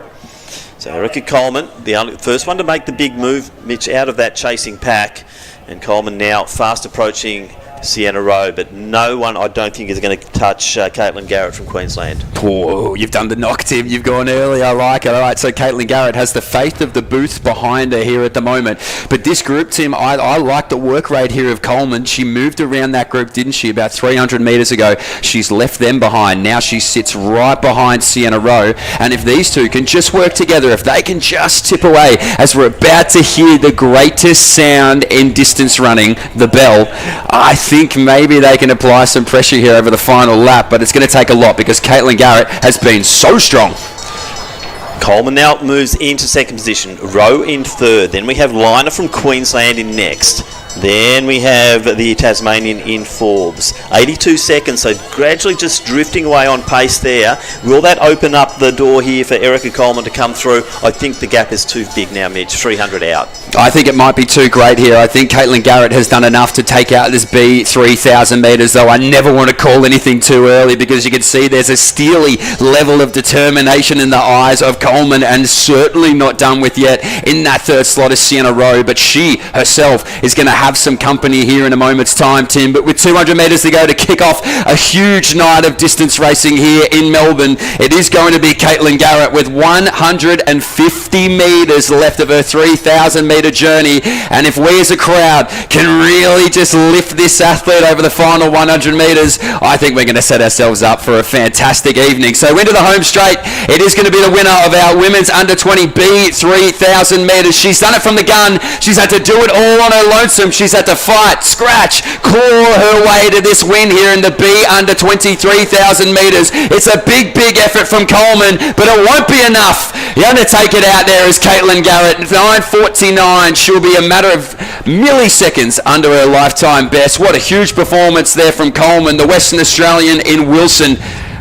[SPEAKER 2] So Erica Coleman, the first one to make the big move, Mitch, out of that chasing pack. And Coleman now fast approaching Sienna Rowe, but no one, I don't think, is going to touch Caitlin Garrett from Queensland.
[SPEAKER 3] Whoa, you've done the knock, Tim. You've gone early. I like it. All right, so Caitlin Garrett has the faith of the booth behind her here at the moment. But this group, Tim, I like the work rate here of Coleman. She moved around that group, didn't she, about 300 metres ago. She's left them behind. Now she sits right behind Sienna Rowe. And if these two can just work together, if they can just tip away, as we're about to hear the greatest sound in distance running, the bell, I think maybe they can apply some pressure here over the final lap, but it's going to take a lot because Caitlin Garrett has been so strong.
[SPEAKER 2] Coleman now moves into second position, Rowe in third. Then we have Liner from Queensland in next. Then we have the Tasmanian in Forbes. 82 seconds, so gradually just drifting away on pace there. Will that open up the door here for Erica Coleman to come through? I think the gap is too big now, Mitch. 300 out.
[SPEAKER 3] I think it might be too great here. I think Caitlin Garrett has done enough to take out this B 3,000 metres, though I never want to call anything too early because you can see there's a steely level of determination in the eyes of Coleman, and certainly not done with yet. In that third slot is Sienna Rowe, but she herself is going to have some company here in a moment's time, Tim. But with 200 metres to go to kick off a huge night of distance racing here in Melbourne, it is going to be Caitlin Garrett with 150 metres left of her 3,000 metre journey. And if we as a crowd can really just lift this athlete over the final 100 metres, I think we're going to set ourselves up for a fantastic evening. So into the home straight, it is going to be the winner of our women's under 20 B 3,000 metres. She's done it from the gun. She's had to do it all on her lonesome. She's had to fight, scratch, claw her way to this win here in the B under 23,000 metres. It's a big, big effort from Coleman, but it won't be enough. The only to take it out there is Caitlin Garrett. 9:49. She'll be a matter of milliseconds under her lifetime best. What a huge performance there from Coleman. The Western Australian in Wilson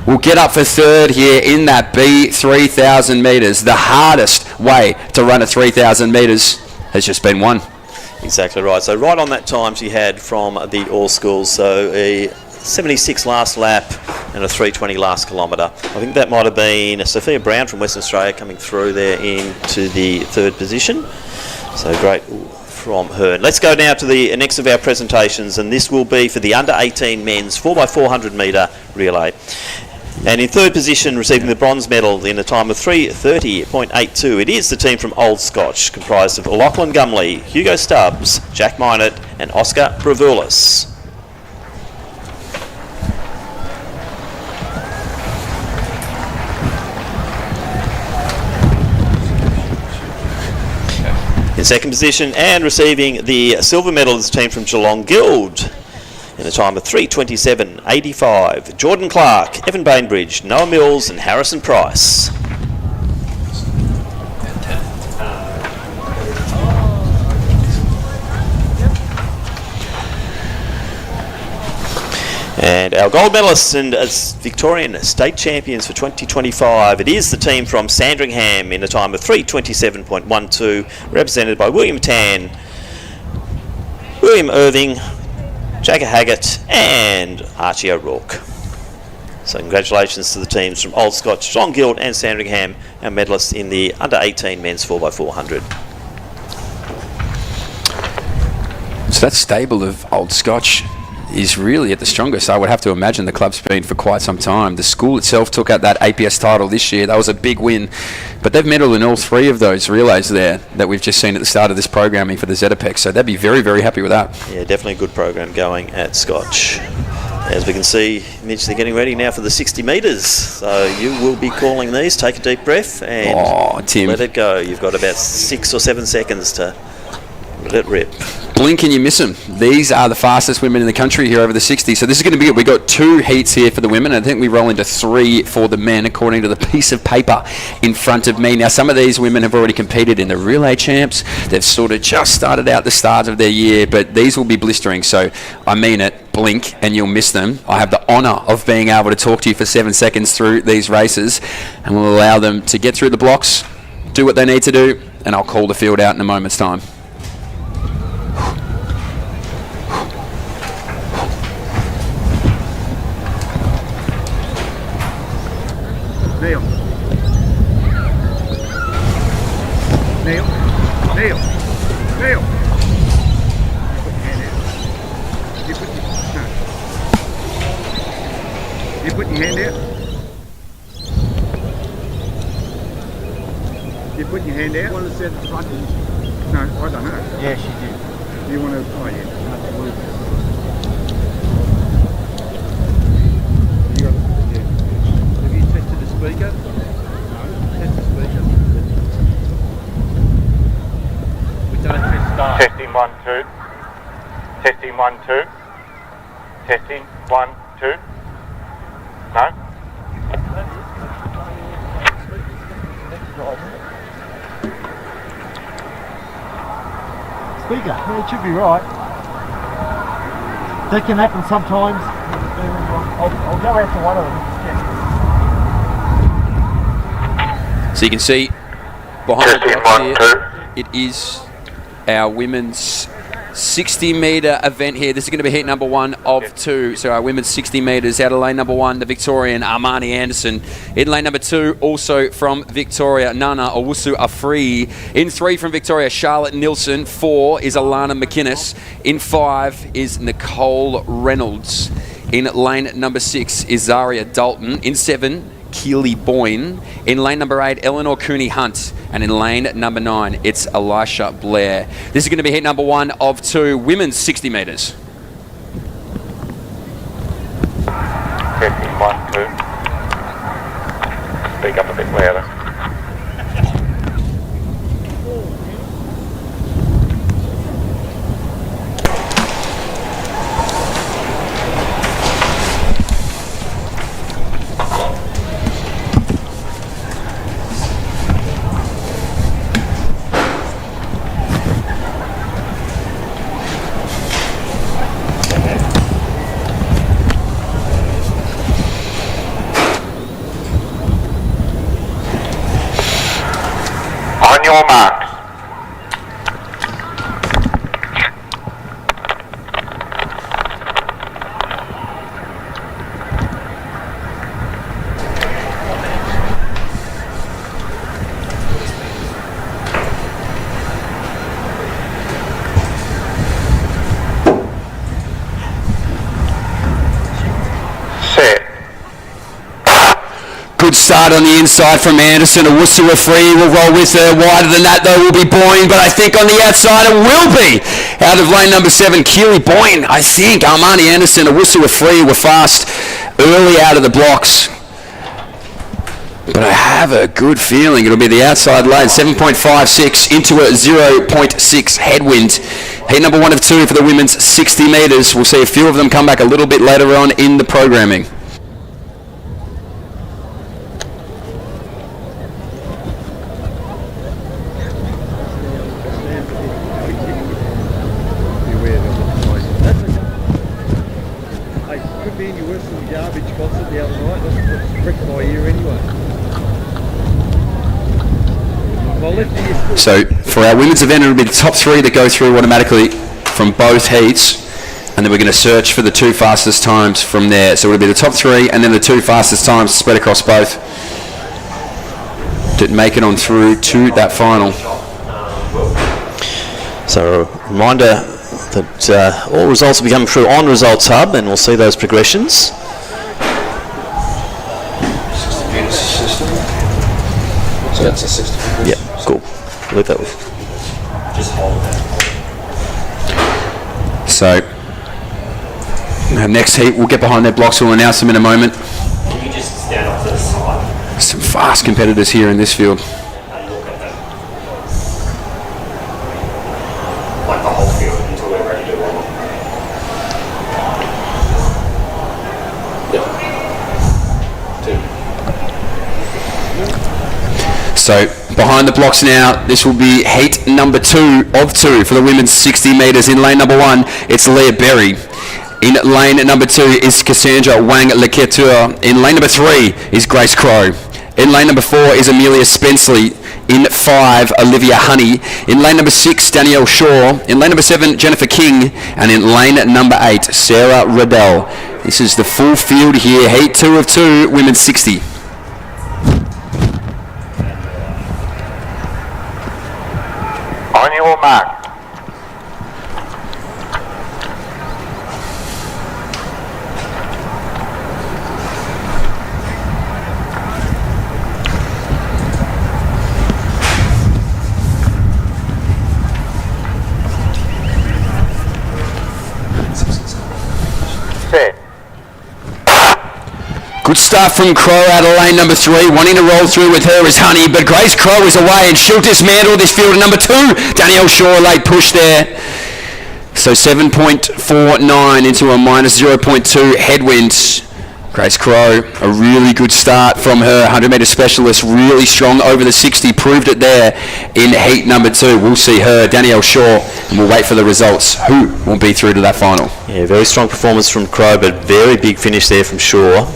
[SPEAKER 3] will get up for third here in that B 3,000 metres. The hardest way to run a 3,000 metres has just been won.
[SPEAKER 2] Exactly right. So right on that time she had from the All Schools. So a 76 last lap and a 3:20 last kilometre. I think that might have been Sophia Brown from Western Australia coming through there into the third position. So great from her. Let's go now to the next of our presentations, and this will be for the under 18 men's 4x400 metre relay. And in third position, receiving the bronze medal in a time of 3:30.82, it is the team from Old Scotch, comprised of Lachlan Gumley, Hugo Stubbs, Jack Minot and Oscar Bravoulis. In second position and receiving the silver medal is the team from Geelong Guild in a time of 3:27.85. Jordan Clark, Evan Bainbridge, Noah Mills and Harrison Price. And our gold medalists and Victorian state champions for 2025, it is the team from Sandringham in a time of 3:27.12, represented by William Tan, William Irving, Jagger Haggett and Archie O'Rourke. So congratulations to the teams from Old Scotch, Geelong Guild and Sandringham, our medalists in the under 18 men's 4x400.
[SPEAKER 3] So that stable of Old Scotch is really at the strongest. I would have to imagine the club's been for quite some time. The school itself took out that APS title this year. That was a big win. But they've medalled in all three of those relays there that we've just seen at the start of this programming for the Zatopek. So they'd be very, very happy with that.
[SPEAKER 2] Yeah, definitely a good program going at Scotch. As we can see, Mitch, they're getting ready now for the 60 metres. So you will be calling these. Take a deep breath and
[SPEAKER 3] Tim,
[SPEAKER 2] let it go. You've got about 6 or 7 seconds to let it rip.
[SPEAKER 3] Blink and you miss them. These are the fastest women in the country here over the 60. So this is going to be it. We've got 2 heats here for the women. I think we roll into 3 for the men, according to the piece of paper in front of me. Now, some of these women have already competed in the relay champs. They've sort of just started out the start of their year, but these will be blistering. So I mean it. Blink and you'll miss them. I have the honour of being able to talk to you for 7 seconds through these races, and we'll allow them to get through the blocks, do what they need to do, and I'll call the field out in a moment's time.
[SPEAKER 8] Neil. Neil. Neil. Neil. You put your hand out. You put your hand out. You want to set the front? No, I don't know.
[SPEAKER 9] Yeah, she did.
[SPEAKER 8] You want to? Oh yeah. Have you tested the speaker? No. Test the speaker. We don't test start.
[SPEAKER 4] Testing 1, 2. Testing 1, 2. Testing 1, 2. No?
[SPEAKER 9] Speaker, yeah, it should be right. That can happen sometimes. I'll go out to one of them. Yeah.
[SPEAKER 3] So you can see behind the
[SPEAKER 4] Testing
[SPEAKER 3] blocks
[SPEAKER 4] 1,
[SPEAKER 3] here,
[SPEAKER 4] 2.
[SPEAKER 3] it is our women's 60 metre event here. This is going to be heat number 1 of 2. So our women's 60 metres out of lane number 1, the Victorian Armani Anderson. In lane number 2, also from Victoria, Nana Owusu Afri. In 3 from Victoria, Charlotte Nilsson. 4 is Alana McInnes. In 5 is Nicole Reynolds. In lane number 6 is Zaria Dalton. In 7, Keely Boyne. In lane number 8, Eleanor Cooney Hunt. And in lane number 9, it's Elisha Blair. This is going to be heat number 1 of 2, women's 60 metres.
[SPEAKER 4] Testing 1, 2. Speak up a bit louder. On your marks.
[SPEAKER 3] Good start on the inside from Anderson. Owusu free will roll with her. Wider than that though will be Boyne, but I think on the outside it will be. Out of lane number 7, Keely Boyne. I think Armani Anderson, Owusu free were fast early out of the blocks. But I have a good feeling it'll be the outside lane. 7.56 into a 0.6 headwind. Heat number 1 of 2 for the women's 60 metres. We'll see a few of them come back a little bit later on in the programming. So for our women's event, it'll be the top 3 that go through automatically from both heats, and then we're going to search for the 2 fastest times from there. So it'll be the top 3 and then the 2 fastest times spread across both to make it on through to that final.
[SPEAKER 2] So a reminder that all results will be coming through on Results Hub, and we'll see those progressions.
[SPEAKER 1] So that's a 60 meters.
[SPEAKER 2] Yeah, cool. Leave that with.
[SPEAKER 1] Just hold that.
[SPEAKER 3] So our next heat, we'll get behind their blocks. We'll announce them in a moment.
[SPEAKER 10] Can you just stand up to the side
[SPEAKER 3] Some fast competitors here in this field.
[SPEAKER 10] and look at them? Like the whole field until we're ready to roll.
[SPEAKER 3] So behind the blocks now, this will be heat number 2 of 2 for the women's 60 metres. In lane number 1, it's Leah Berry. In lane number 2 is Cassandra Wang Leketur. In lane number 3 is Grace Crow. In lane number 4 is Amelia Spenceley. In 5, Olivia Honey. In lane number 6, Danielle Shaw. In lane number 7, Jennifer King. And in lane number 8, Sarah Riddell. This is the full field here. Heat 2 of 2, women's 60.
[SPEAKER 4] On your mark. Set.
[SPEAKER 3] Good start from Crow out of lane number 3. Wanting to roll through with her is Honey, but Grace Crow is away and she'll dismantle this field at number 2. Danielle Shaw, late push there. So 7.49 into a minus 0.2 headwinds. Grace Crow, a really good start from her 100 metre specialist, really strong over the 60, proved it there in heat number 2. We'll see her, Danielle Shaw, and we'll wait for the results. Who will be through to that final?
[SPEAKER 2] Yeah, very strong performance from Crow, but very big finish there from Shaw.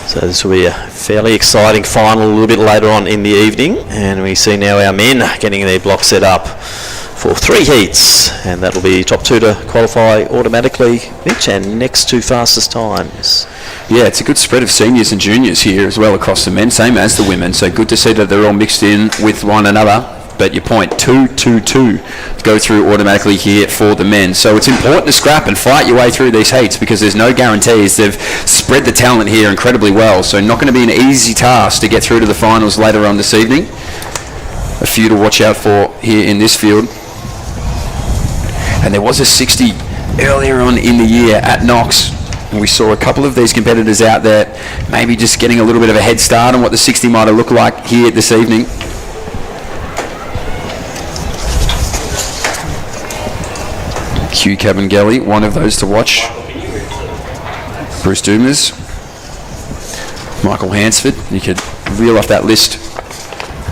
[SPEAKER 2] So this will be a fairly exciting final a little bit later on in the evening, and we see now our men getting their block set up for 3 heats, and that'll be top 2 to qualify automatically, Mitch, and next 2 fastest times.
[SPEAKER 3] Yeah, it's a good spread of seniors and juniors here as well across the men, same as the women, so good to see that they're all mixed in with one another. But your point, 2-2-2 go through automatically here for the men. So it's important to scrap and fight your way through these heats because there's no guarantees. They've spread the talent here incredibly well, so not going to be an easy task to get through to the finals later on this evening. A few to watch out for here in this field. And there was a 60 earlier on in the year at Knox, and we saw a couple of these competitors out there maybe just getting a little bit of a head start on what the 60 might have looked like here this evening. Q Cabangeli, one of those to watch. Bruce Dumas, Michael Hansford. You could reel off that list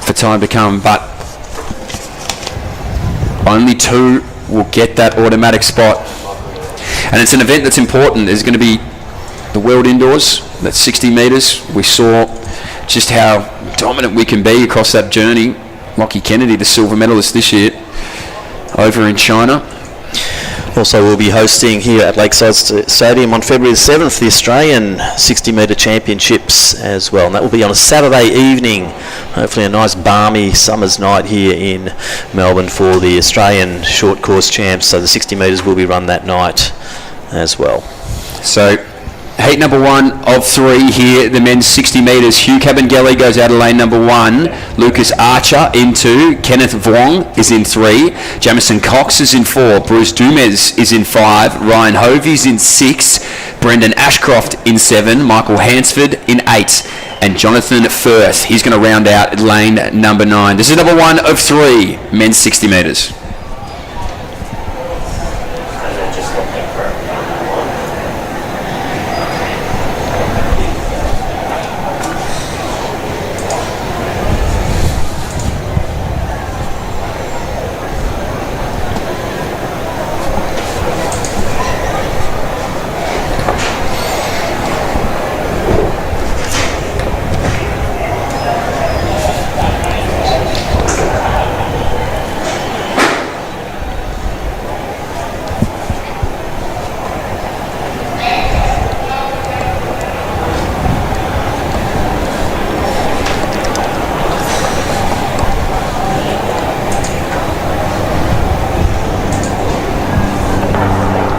[SPEAKER 3] for time to come, but only 2 will get that automatic spot. And it's an event that's important. There's going to be the World Indoors, that's 60 metres. We saw just how dominant we can be across that journey Lockie Kennedy, the silver medalist this year, over in China.
[SPEAKER 2] Also, we'll be hosting here at Lakeside Stadium on February the 7th the Australian 60-metre Championships as well. And that will be on a Saturday evening. Hopefully a nice balmy summer's night here in Melbourne for the Australian short course champs. So the 60 metres will be run that night as well.
[SPEAKER 3] So heat number 1 of 3 here, the men's 60 metres. Hugh Cabangeli goes out of lane number 1. Lucas Archer in 2. Kenneth Vuong is in 3. Jamison Cox is in 4. Bruce Dumez is in 5. Ryan Hovey's in 6. Brendan Ashcroft in 7. Michael Hansford in 8. And Jonathan Firth, he's going to round out lane number 9. This is number 1 of 3, men's 60 metres.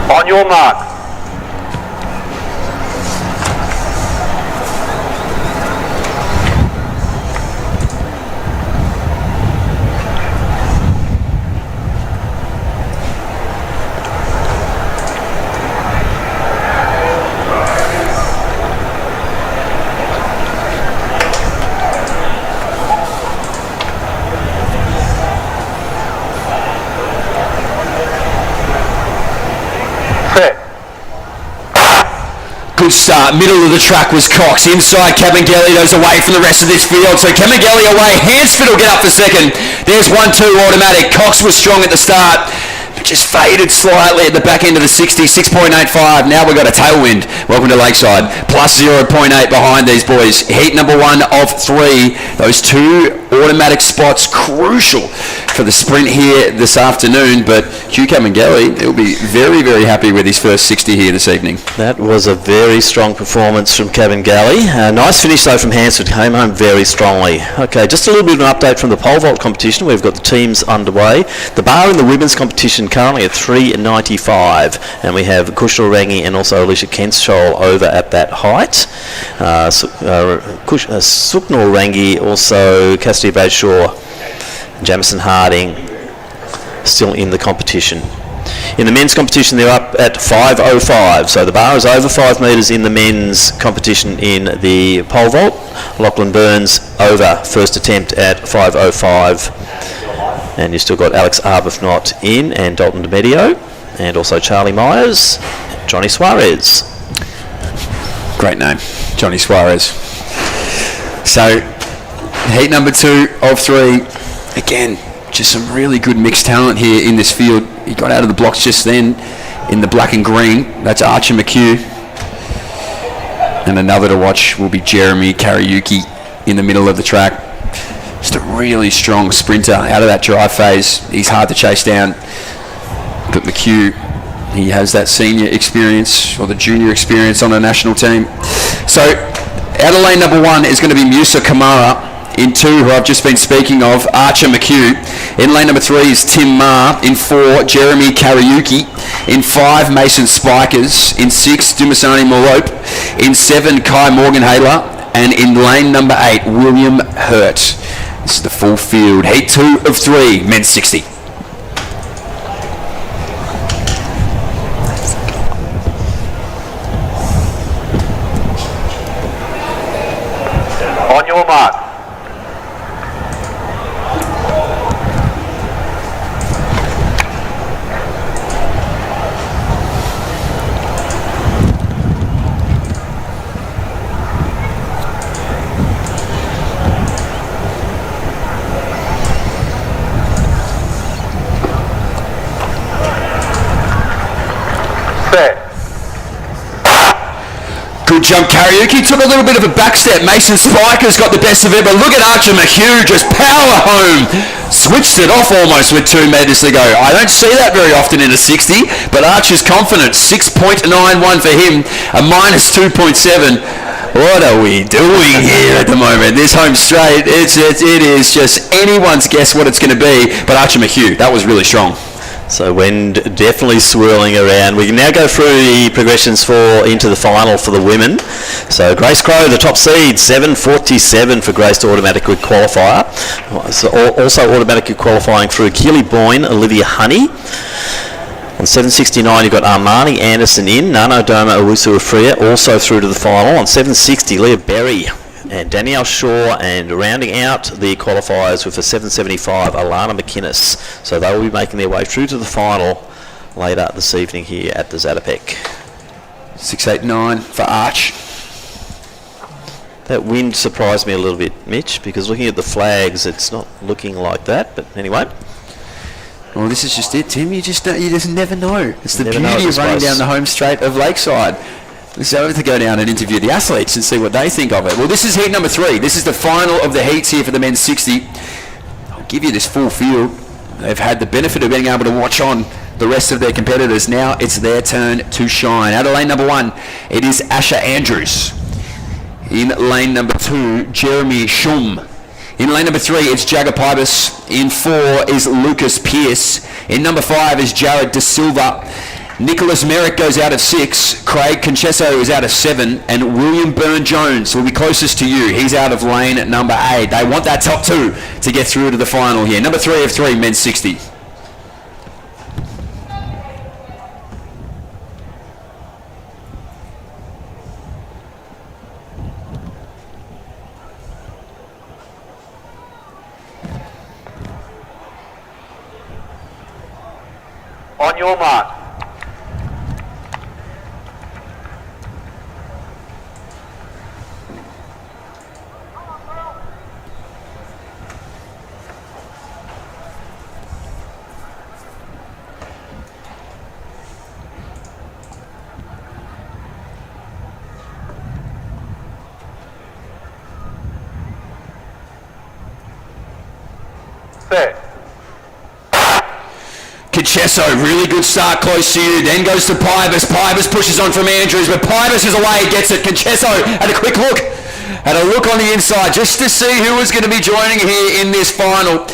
[SPEAKER 4] On your mark.
[SPEAKER 3] Good start. Middle of the track was Cox. Inside, Cabangeli goes away from the rest of this field. So Cabangeli away. Hansford will get up for second. There's 1-2 automatic. Cox was strong at the start. Just faded slightly at the back end of the 60, 6.85. Now we've got a tailwind. Welcome to Lakeside. Plus 0.8 behind these boys. Heat number 1 of 3. Those 2 automatic spots crucial for the sprint here this afternoon. But Hugh Cabangeli will be very, very happy with his first 60 here this evening.
[SPEAKER 2] That was a very strong performance from Cabangeli. Nice finish though from Hansford. Came home very strongly. Okay, just a little bit of an update from the pole vault competition. We've got the teams underway. The bar in the women's competition currently at 3.95, and we have Kushnal Rangi and also Alicia Kenschol over at that height. Suknal Rangi, also Cassidy Bradshaw, Jamison Harding still in the competition. In the men's competition they're up at 5.05, so the bar is over 5 metres in the men's competition in the pole vault. Lachlan Burns over first attempt at 5.05. And you've still got Alex Arbuthnot in, and Dalton DeMedio, and also Charlie Myers, Johnny Suarez.
[SPEAKER 3] Great name, Johnny Suarez. So, heat number 2 of 3. Again, just some really good mixed talent here in this field. He got out of the blocks just then in the black and green. That's Archer McHugh. And another to watch will be Jeremy Kariuki in the middle of the track. Just a really strong sprinter out of that drive phase. He's hard to chase down. But McHugh, he has that senior experience or the junior experience on a national team. So out of lane number 1 is going to be Musa Kamara. In 2, who I've just been speaking of, Archer McHugh. In lane number 3 is Tim Ma. In 4, Jeremy Kariuki. In 5, Mason Spikers. In 6, Dumasani Malope. In 7, Kai Morgan-Haler. And in lane number 8, William Hurt. This is the full field. Heat 2 of 3, men's 60.
[SPEAKER 4] On your mark.
[SPEAKER 3] good jump karaoke. Took a little bit of a back step. Mason Spiker's got the best of it, but look at Archer McHugh just power home. Switched it off almost with 2 metres to go. I don't see that very often in a 60, but Archer's confident. 6.91 for him, a minus 2.7. What are we doing here at the moment? This home straight, it is just anyone's guess what it's going to be, but Archer McHugh, that was really strong.
[SPEAKER 2] So wind definitely swirling around. We can now go through the progressions into the final for the women. So Grace Crowe, the top seed, 7.47 for Grace to automatically qualifier. So also automatically qualifying through Keely Boyne, Olivia Honey. On 7.69 you've got Armani Anderson in, Nano Doma Owusu Afria also through to the final. On 7.60 Leah Berry and Danielle Shaw, and rounding out the qualifiers with a 7.75 Alana McInnes. So they will be making their way through to the final later this evening here at the Zatopek.
[SPEAKER 3] 6.89 for Arch.
[SPEAKER 2] That wind surprised me a little bit, Mitch, because looking at the flags it's not looking like that, but anyway.
[SPEAKER 3] Well, this is just it, Tim. You just never know. It's the
[SPEAKER 2] Never
[SPEAKER 3] beauty
[SPEAKER 2] know
[SPEAKER 3] of running down the home straight of Lakeside. So to go down and interview the athletes and see what they think of it. Well, this is heat number 3. This is the final of the heats here for the men's 60. I'll give you this full field. They've had the benefit of being able to watch on the rest of their competitors. Now it's their turn to shine. Out of lane number 1, it is Asher Andrews. In lane number 2, Jeremy Shum. In lane number 3, it's Jagger Pybus. In 4 is Lucas Pearce. In number 5 is Jared De Silva. Nicholas Merrick goes out of 6. Craig Conchesso is out of 7. And William Byrne-Jones will be closest to you. He's out of lane number 8. They want that top 2 to get through to the final here. Number 3 of 3, men's 60.
[SPEAKER 4] On your mark. Set.
[SPEAKER 3] Conchesso, really good start close to you, then goes to Pybus. Pybus pushes on from Andrews, but Pybus is away, gets it. Conchesso had a quick look, had a look on the inside just to see who was going to be joining here in this final.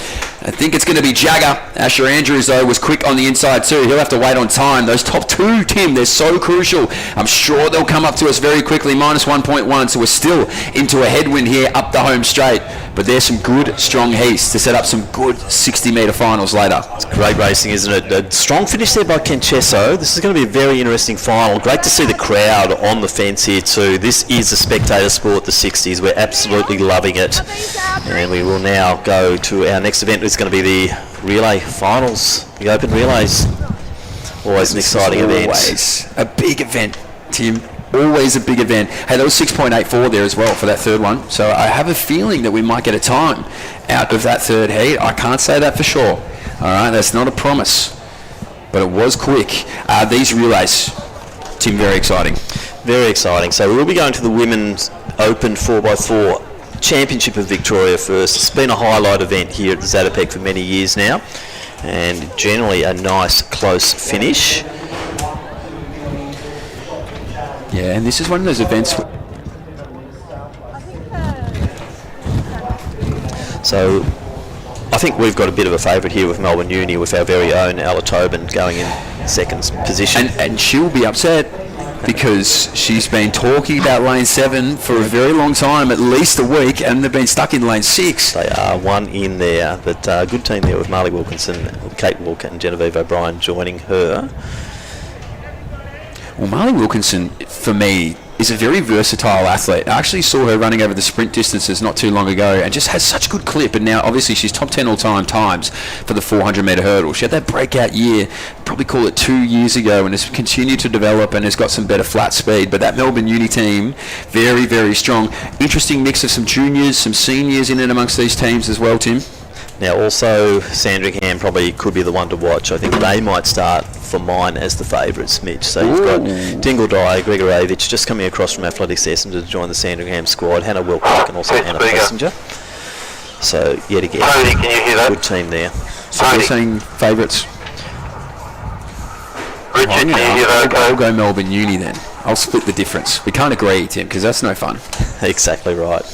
[SPEAKER 3] I think it's going to be Jagger. Asher Andrews, though, was quick on the inside too. He'll have to wait on time. Those top 2, Tim, they're so crucial. I'm sure they'll come up to us very quickly, minus 1.1, so we're still into a headwind here up the home straight. But there's some good, strong heats to set up some good 60-metre finals later.
[SPEAKER 2] It's great racing, isn't it? A strong finish there by Conchesso. This is going to be a very interesting final. Great to see the crowd on the fence here too. This is a spectator sport, the 60s. We're absolutely loving it. And we will now go to our next event. It's going to be the relay finals, the open relays. Always an exciting event.
[SPEAKER 3] Always a big event, Tim. Always a big event. Hey, that was 6.84 there as well for that third one. So I have a feeling that we might get a time out of that third heat. I can't say that for sure. All right, that's not a promise. But it was quick. These relays, Tim, very exciting.
[SPEAKER 2] Very exciting. So we'll be going to the Women's Open 4x4 Championship of Victoria first. It's been a highlight event here at the Zatopek for many years now. And generally a nice close finish.
[SPEAKER 3] Yeah, and this is one of those events.
[SPEAKER 2] So I think we've got a bit of a favourite here with Melbourne Uni, with our very own Ella Tobin going in second position.
[SPEAKER 3] And she'll be upset because she's been talking about lane 7 for a very long time, at least a week, and they've been stuck in lane 6.
[SPEAKER 2] They are one in there, but good team there with Marley Wilkinson, Kate Walker and Genevieve O'Brien joining her.
[SPEAKER 3] Well, Marley Wilkinson, for me, is a very versatile athlete. I actually saw her running over the sprint distances not too long ago and just has such good clip. And now, obviously, she's top 10 all-time times for the 400-metre hurdle. She had that breakout year, probably call it 2 years ago, and has continued to develop and has got some better flat speed. But that Melbourne Uni team, very, very strong. Interesting mix of some juniors, some seniors in and amongst these teams as well, Tim.
[SPEAKER 2] Now also Sandringham probably could be the one to watch. I think they might start for mine as the favourites, Mitch. So you've got Dingle-Dye, Gregorovich just coming across from Athletics Essendon to join the Sandringham squad. Hannah Wilcock and also Anna Plessinger. So yet again,
[SPEAKER 4] Tony, can you hear that?
[SPEAKER 2] good team there.
[SPEAKER 3] So we're saying favourites.
[SPEAKER 4] Richard, can you hear that?
[SPEAKER 3] I'll go Melbourne Uni then. I'll split the difference. We can't agree, Tim, because that's no fun.
[SPEAKER 2] Exactly right.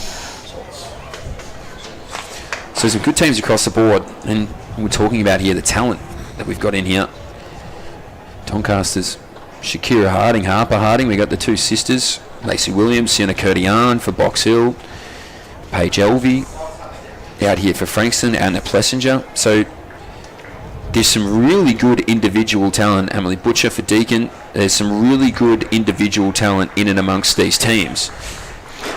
[SPEAKER 3] So some good teams across the board, and we're talking about here the talent that we've got in here. Doncaster's Shakira Harding, Harper Harding. We got the two sisters, Lacey Williams, Sienna Kurdian for Box Hill, Paige Elvey out here for Frankston, Anna Plessinger. So there's some really good individual talent. Emily Butcher for Deakin. There's some really good individual talent in and amongst these teams.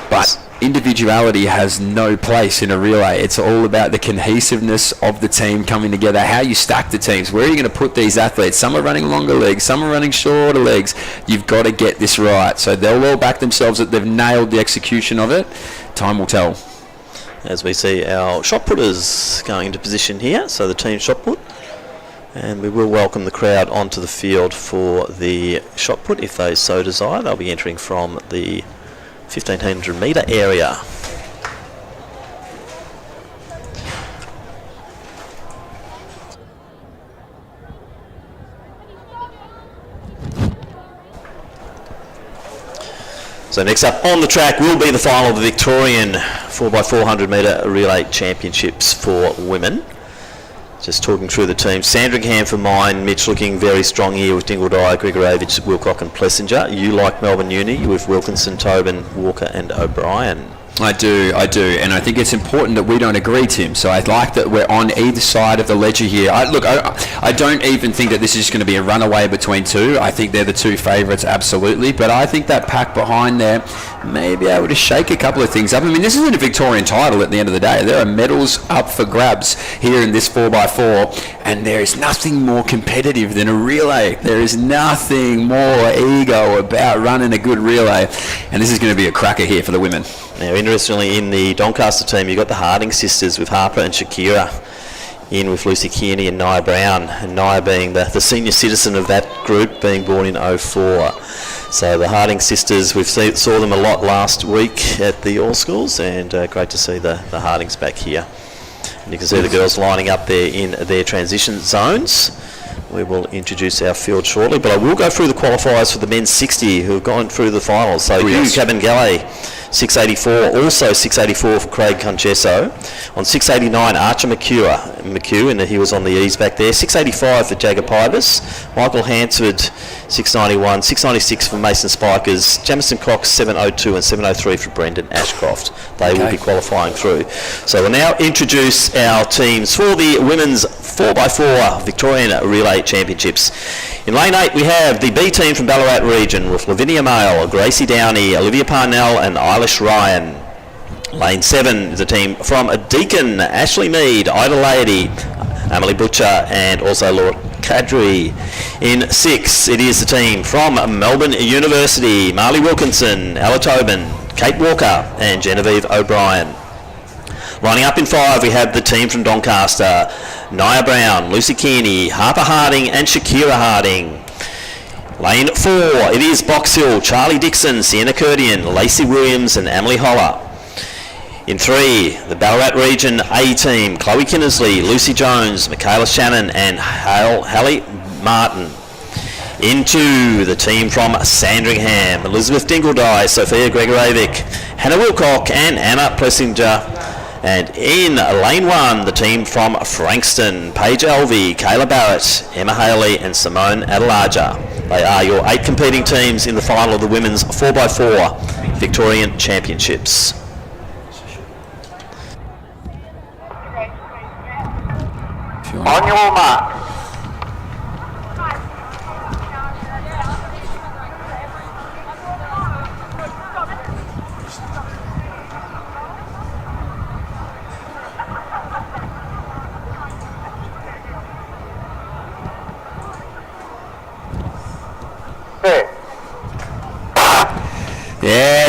[SPEAKER 3] But individuality has no place in a relay. It's all about the cohesiveness of the team coming together, how you stack the teams. Where are you going to put these athletes? Some are running longer legs, some are running shorter legs. You've got to get this right. So they'll all back themselves that they've nailed the execution of it. Time will tell.
[SPEAKER 2] As we see our shot putters going into position here, so the team shot put. And we will welcome the crowd onto the field for the shot put if they so desire. They'll be entering from the 1500 metre area. So next up on the track will be the final of the Victorian 4x400 metre relay championships for women. Just talking through the team. Sandringham for mine. Mitch looking very strong here with Dingle-Dye, Gregorovich, Wilcock and Plessinger. You like Melbourne Uni with Wilkinson, Tobin, Walker and O'Brien.
[SPEAKER 3] I do, and I think it's important that we don't agree, Tim. So I'd like that we're on either side of the ledger here. I don't even think that this is going to be a runaway between two. I think they're the two favourites, absolutely. But I think that pack behind there may be able to shake a couple of things up. I mean, this isn't a Victorian title at the end of the day. There are medals up for grabs here in this 4x4, and there is nothing more competitive than a relay. There is nothing more ego about running a good relay, and this is going to be a cracker here for the women.
[SPEAKER 2] Now, interestingly, in the Doncaster team, you've got the Harding sisters with Harper and Shakira in with Lucy Kearney and Nia Brown, and Nia being the senior citizen of that group, being born in 04. So the Harding sisters, we saw them a lot last week at the All Schools, and great to see the Hardings back here. And you can see the girls lining up there in their transition zones. We will introduce our field shortly, but I will go through the qualifiers for the men's 60 who have gone through the finals. So Hugh Cabangale, 684, also 684 for Craig Conchesso. On 689, Archer McHugh, and he was on the ease back there. 685 for Jagger Pybus. Michael Hansford, 691. 696 for Mason Spikers. Jamison Cox, 702 and 703 for Brendan Ashcroft. They will be qualifying through. So we'll now introduce our teams for the women's 4x4 Victorian Relay Championships. In lane 8 we have the B team from Ballarat region with Lavinia Mail, Gracie Downey, Olivia Parnell and Eilish Ryan. Lane 7 is a team from Deakin, Ashley Mead, Ida Lady, Emily Butcher and also Laura Kadri. In 6 it is the team from Melbourne University, Marley Wilkinson, Ella Tobin, Kate Walker and Genevieve O'Brien. Lining up in 5 we have the team from Doncaster, Nia Brown, Lucy Kearney, Harper Harding and Shakira Harding. Lane 4 it is Box Hill, Charlie Dixon, Sienna Kurdian, Lacey Williams and Emily Holler. In 3 the Ballarat region A team, Chloe Kinnersley, Lucy Jones, Michaela Shannon and Hallie Martin. In 2 the team from Sandringham, Elizabeth Dingle-Dye, Sophia Gregorovich, Hannah Wilcock and Anna Plessinger. And in lane 1, the team from Frankston, Paige Elvey, Kayla Barrett, Emma Haley and Simone Adelaja. They are your 8 competing teams in the final of the women's 4x4 Victorian Championships.
[SPEAKER 4] On your mark.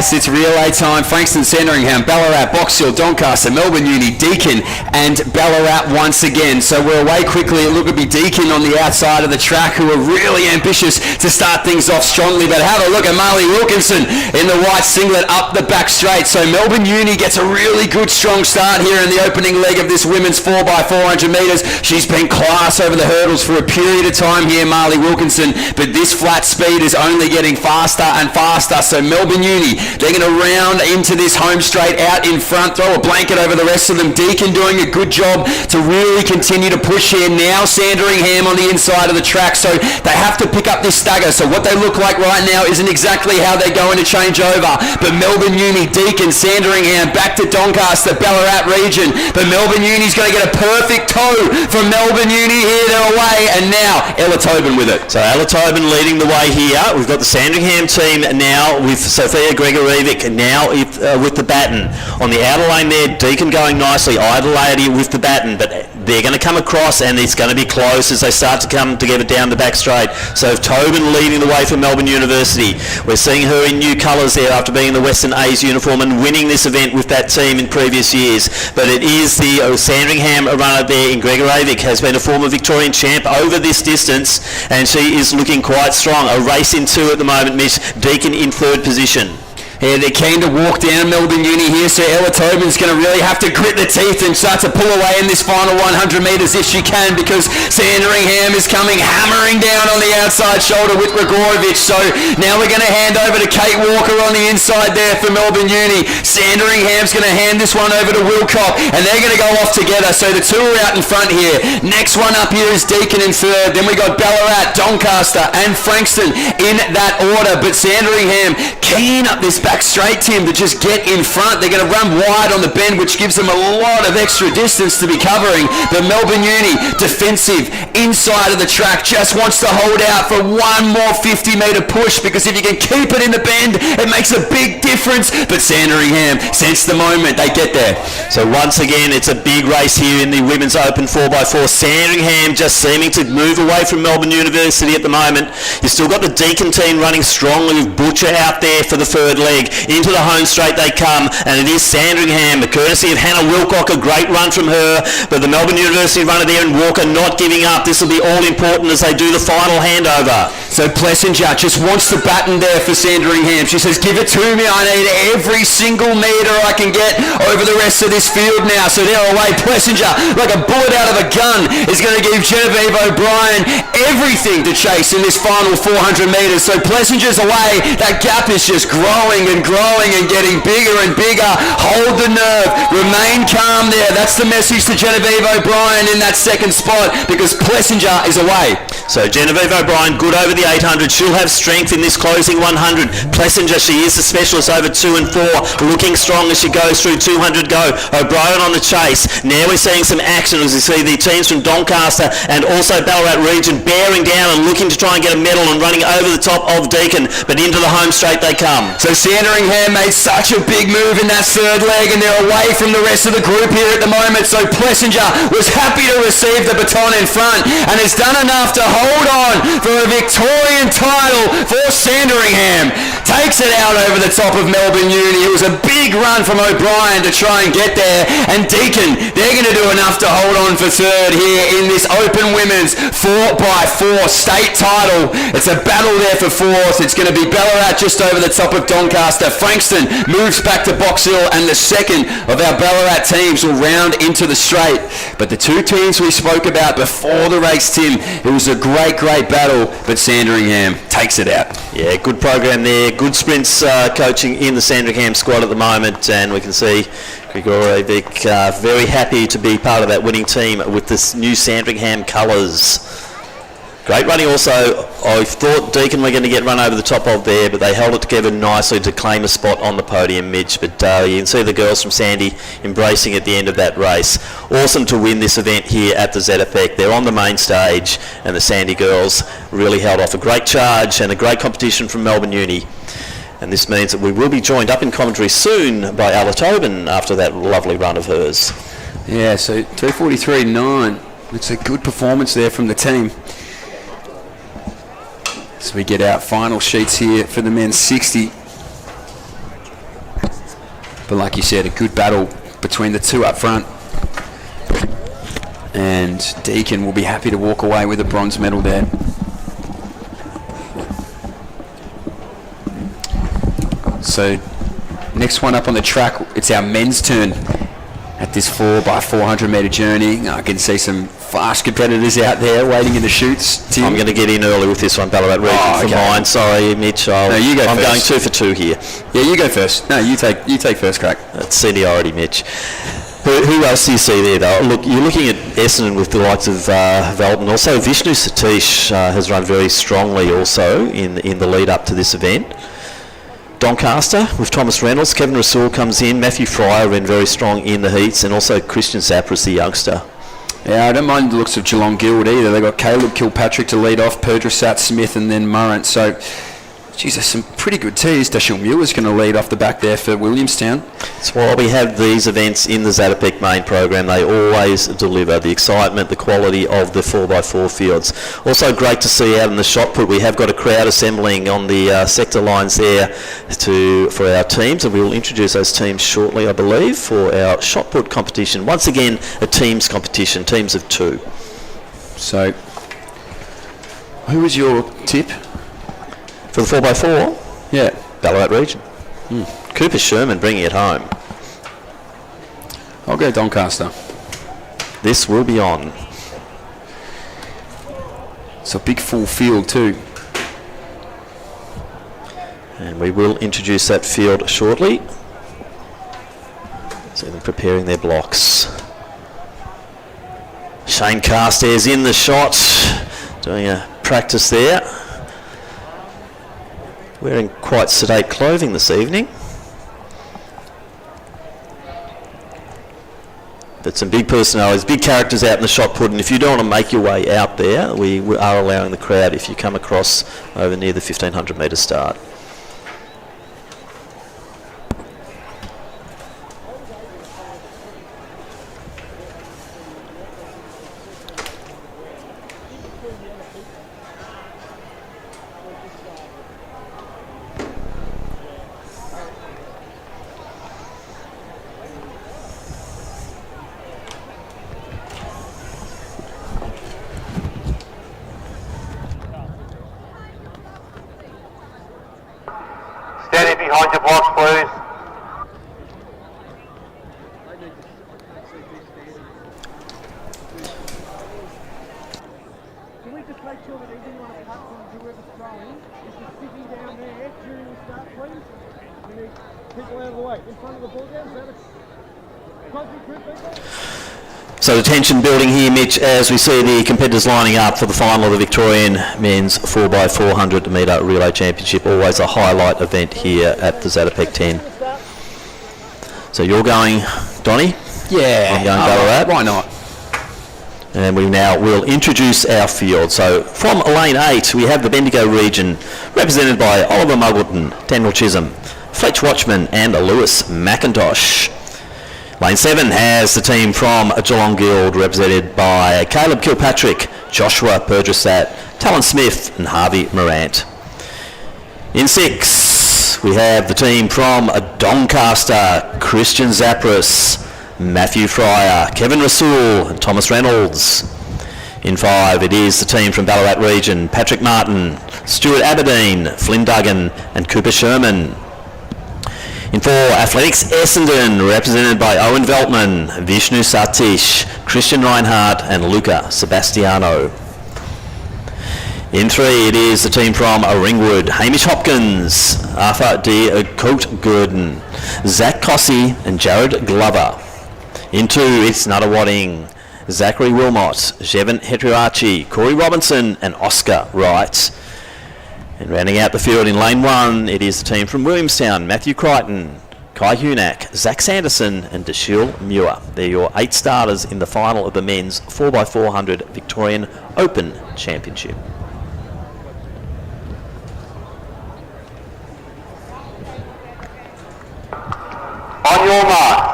[SPEAKER 3] Yes, it's relay time. Frankston, Sandringham, Ballarat, Box Hill, Doncaster, Melbourne Uni, Deakin and Ballarat once again. So we're away quickly. It look to be Deakin on the outside of the track, who are really ambitious to start things off strongly. But have a look at Marley Wilkinson in the white singlet up the back straight. So Melbourne Uni gets a really good strong start here in the opening leg of this women's 4x400 metres. She's been class over the hurdles for a period of time here, Marley Wilkinson, but this flat speed is only getting faster and faster. So Melbourne Uni, they're going to round into this home straight out in front, throw a blanket over the rest of them. Deakin doing a good job to really continue to push here. Now Sandringham on the inside of the track, so they have to pick up this stagger. So what they look like right now isn't exactly how they're going to change over, but Melbourne Uni, Deakin, Sandringham, back to Doncaster, Ballarat region, but Melbourne Uni's going to get a perfect toe from Melbourne Uni here. They're away, and now Ella Tobin with it.
[SPEAKER 2] So Ella Tobin leading the way here. We've got the Sandringham team now with Sophia Gregorovic now with the baton. On the outer lane there, Deakin going nicely, Idolady with the baton, but they're going to come across and it's going to be close as they start to come together down the back straight. So Tobin leading the way for Melbourne University. We're seeing her in new colours there after being in the Western A's uniform and winning this event with that team in previous years. But it is the Sandringham runner there in Gregorovic, has been a former Victorian champ over this distance, and she is looking quite strong. A race in two at the moment, Miss Deakin in third position.
[SPEAKER 3] Yeah, they're keen to walk down Melbourne Uni here, so Ella Tobin's going to really have to grit the teeth and start to pull away in this final 100 metres if she can, because Sandringham is coming hammering down on the outside shoulder with Gregorovic. So now we're going to hand over to Kate Walker on the inside there for Melbourne Uni. Sandringham's going to hand this one over to Wilcock, and they're going to go off together. So the two are out in front here. Next one up here is Deakin in third. Then we got Ballarat, Doncaster and Frankston in that order. But Sandringham keen up this back straight, Tim, to just get in front. They're going to run wide on the bend, which gives them a lot of extra distance to be covering. But Melbourne Uni, defensive, inside of the track, just wants to hold out for one more 50-metre push, because if you can keep it in the bend, it makes a big difference. But Sandringham, sense the moment, they get there.
[SPEAKER 2] So once again, it's a big race here in the Women's Open 4x4. Sandringham just seeming to move away from Melbourne University at the moment. You've still got the Deakin team running strongly with Butcher out there for the third leg. Into the home straight they come, and it is Sandringham, courtesy of Hannah Wilcock. A great run from her, but the Melbourne University runner there and Walker not giving up. This will be all important as they do the final handover.
[SPEAKER 3] So Plessinger just wants the baton there for Sandringham. She says, give it to me, I need every single metre I can get over the rest of this field now. So they're away. Plessinger, like a bullet out of a gun, is going to give Genevieve O'Brien everything to chase in this final 400 metres. So Plessinger's away. That gap is just growing and growing and getting bigger and bigger. Hold the nerve, remain calm there. That's the message to Genevieve O'Brien in that second spot, because Plessinger is away.
[SPEAKER 2] So Genevieve O'Brien good over the 800. She'll have strength in this closing 100. Plessinger, she is the specialist over 2 and 4, looking strong as she goes through 200 go. O'Brien on the chase. Now we're seeing some action as we see the teams from Doncaster and also Ballarat region bearing down and looking to try and get a medal and running over the top of Deakin, but into the home straight they come.
[SPEAKER 3] So Sandringham made such a big move in that third leg, and they're away from the rest of the group here at the moment. So Plessinger was happy to receive the baton in front and has done enough to hold on for a Victorian title for Sandringham. Takes it out over the top of Melbourne Uni. It was a big run from O'Brien to try and get there, and Deakin, they're going to do enough to hold on for third here in this Open Women's 4x4 state title. It's a battle there for fourth. It's going to be Ballarat just over the top of Doncaster. Frankston moves back to Box Hill, and the second of our Ballarat teams will round into the straight. But the two teams we spoke about before the race, Tim, it was a great battle, but Sandringham takes it out.
[SPEAKER 2] Yeah, good program there. Good sprints coaching in the Sandringham squad at the moment, and we can see Gregorovic very happy to be part of that winning team with this new Sandringham colours. Great running also. I thought Deakin were going to get run over the top of there, but they held it together nicely to claim a spot on the podium, Midge. But you can see the girls from Sandy embracing at the end of that race. Awesome to win this event here at the Zatopek. They're on the main stage, and the Sandy girls really held off a great charge and a great competition from Melbourne Uni. And this means that we will be joined up in commentary soon by Ella Tobin after that lovely run of hers.
[SPEAKER 3] Yeah, so 3:43.9. It's a good performance there from the team. So we get out final sheets here for the men's 60. But like you said, a good battle between the two up front. And Deacon will be happy to walk away with a bronze medal there. So next one up on the track, it's our men's turn at this 4x400 metre journey. I can see some fast competitors out there waiting in the chutes. Tim?
[SPEAKER 2] I'm going to get in early with this one, Ballarat region for mine. Sorry, Mitch.
[SPEAKER 3] No, you go
[SPEAKER 2] I'm
[SPEAKER 3] first.
[SPEAKER 2] going 2 for 2 here.
[SPEAKER 3] Yeah, you go first. No, you take first crack.
[SPEAKER 2] That's seniority, Mitch. Who else do you see there, though? Look, you're looking at Essendon with the likes of Velton. Also, Vishnu Satish has run very strongly also in the lead up to this event. Doncaster with Thomas Reynolds. Kevin Rasool comes in. Matthew Fryer ran very strong in the heats. And also Christian Zapras, the youngster.
[SPEAKER 3] Yeah, I don't mind the looks of Geelong Guild either. They've got Caleb Kilpatrick to lead off, Perdrasat, Smith and then Murrant. So, geez, there's some pretty good tees. Dashiell Muir's going to lead off the back there for Williamstown.
[SPEAKER 2] That's why we have these events in the Zatopek main program. They always deliver the excitement, the quality of the 4x4 fields. Also great to see out in the shot put. We have got a crowd assembling on the sector lines there for our teams, and we will introduce those teams shortly, I believe, for our shot put competition. Once again, a teams competition, teams of 2.
[SPEAKER 3] So, who was your tip?
[SPEAKER 2] For the 4x4?
[SPEAKER 3] Yeah.
[SPEAKER 2] Ballarat region. Cooper Sherman bringing it home.
[SPEAKER 3] I'll go Doncaster.
[SPEAKER 2] This will be on.
[SPEAKER 3] It's a big full field too.
[SPEAKER 2] And we will introduce that field shortly. See them preparing their blocks. Shane Carstairs in the shot, doing a practice there. Wearing quite sedate clothing this evening. But some big personalities, big characters out in the shot put, and if you don't want to make your way out there, we are allowing the crowd if you come across over near the 1500 metre start.
[SPEAKER 4] Steady behind your blocks, please.
[SPEAKER 9] Can we just make sure that anyone apart from whoever's throwing is just sitting down there during the start, please? We need people out of the way. In front of the ball down, is that a concrete group, people?
[SPEAKER 2] So the tension building here, Mitch, as we see the competitors lining up for the final of the Victorian Men's 4x400 metre relay championship. Always a highlight event here at the Zatopek 10. So you're going, Donnie?
[SPEAKER 3] Yeah.
[SPEAKER 2] I'm going Ballarat.
[SPEAKER 3] Why not?
[SPEAKER 2] And we now will introduce our field. So from lane 8, we have the Bendigo region, represented by Oliver Muggleton, Daniel Chisholm, Fletch Watchman and Lewis McIntosh. Lane 7 has the team from Geelong Guild, represented by Caleb Kilpatrick, Joshua Perdrasat, Talon Smith and Harvey Morant. In 6, we have the team from Doncaster, Christian Zapras, Matthew Fryer, Kevin Rasool and Thomas Reynolds. In 5, it is the team from Ballarat region, Patrick Martin, Stuart Aberdeen, Flynn Duggan and Cooper Sherman. In 4, Athletics Essendon, represented by Owen Veltman, Vishnu Satish, Christian Reinhardt and Luca Sebastiano. In 3, it is the team from Ringwood, Hamish Hopkins, Arthur D. Coate-Gurdon, Zach Cossey and Jared Glover. In 2, it's Nuttawading, Zachary Wilmot, Jevon Hetriarchi, Corey Robinson and Oscar Wright. And rounding out the field in lane 1, it is the team from Williamstown, Matthew Crichton, Kai Hunak, Zach Sanderson and Dashiell Muir. They're your 8 starters in the final of the men's 4x400 Victorian Open Championship.
[SPEAKER 4] On your mark.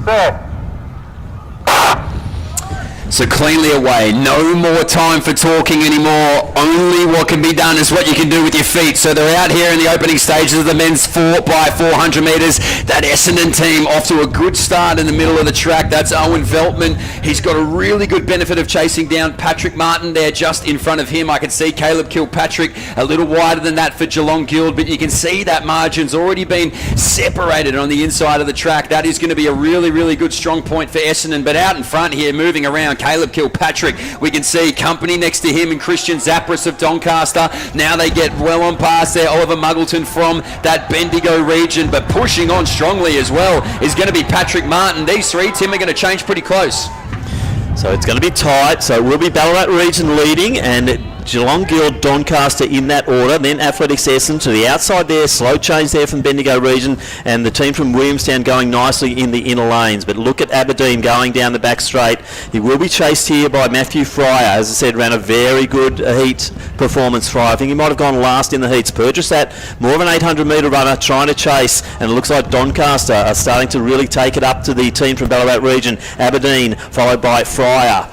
[SPEAKER 4] Set.
[SPEAKER 3] So cleanly away, no more time for talking anymore, only what can be done is what you can do with your feet. So they're out here in the opening stages of the men's 4x400 metres. That Essendon team off to a good start in the middle of the track. That's Owen Veltman. He's got a really good benefit of chasing down Patrick Martin there just in front of him. I can see Caleb Kilpatrick a little wider than that for Geelong Guild, but you can see that margin's already been separated on the inside of the track. That is going to be a really, really good strong point for Essendon. But out in front here, moving around, Caleb Kilpatrick, we can see company next to him and Christian Zapris of Doncaster. Now they get well on past there. Oliver Muggleton from that Bendigo region, but pushing on strongly as well is going to be Patrick Martin. These three, Tim, are going to change pretty close.
[SPEAKER 2] So it's going to be tight. So it will be Ballarat region leading and Geelong Guild, Doncaster in that order. Then Athletics Essendon to the outside there. Slow change there from Bendigo region. And the team from Williamstown going nicely in the inner lanes. But look at Aberdeen going down the back straight. He will be chased here by Matthew Fryer. As I said, ran a very good heat performance, Fryer. I think he might have gone last in the heats. Purchased more of an 800 metre runner trying to chase. And it looks like Doncaster are starting to really take it up to the team from Ballarat region. Aberdeen followed by Fryer.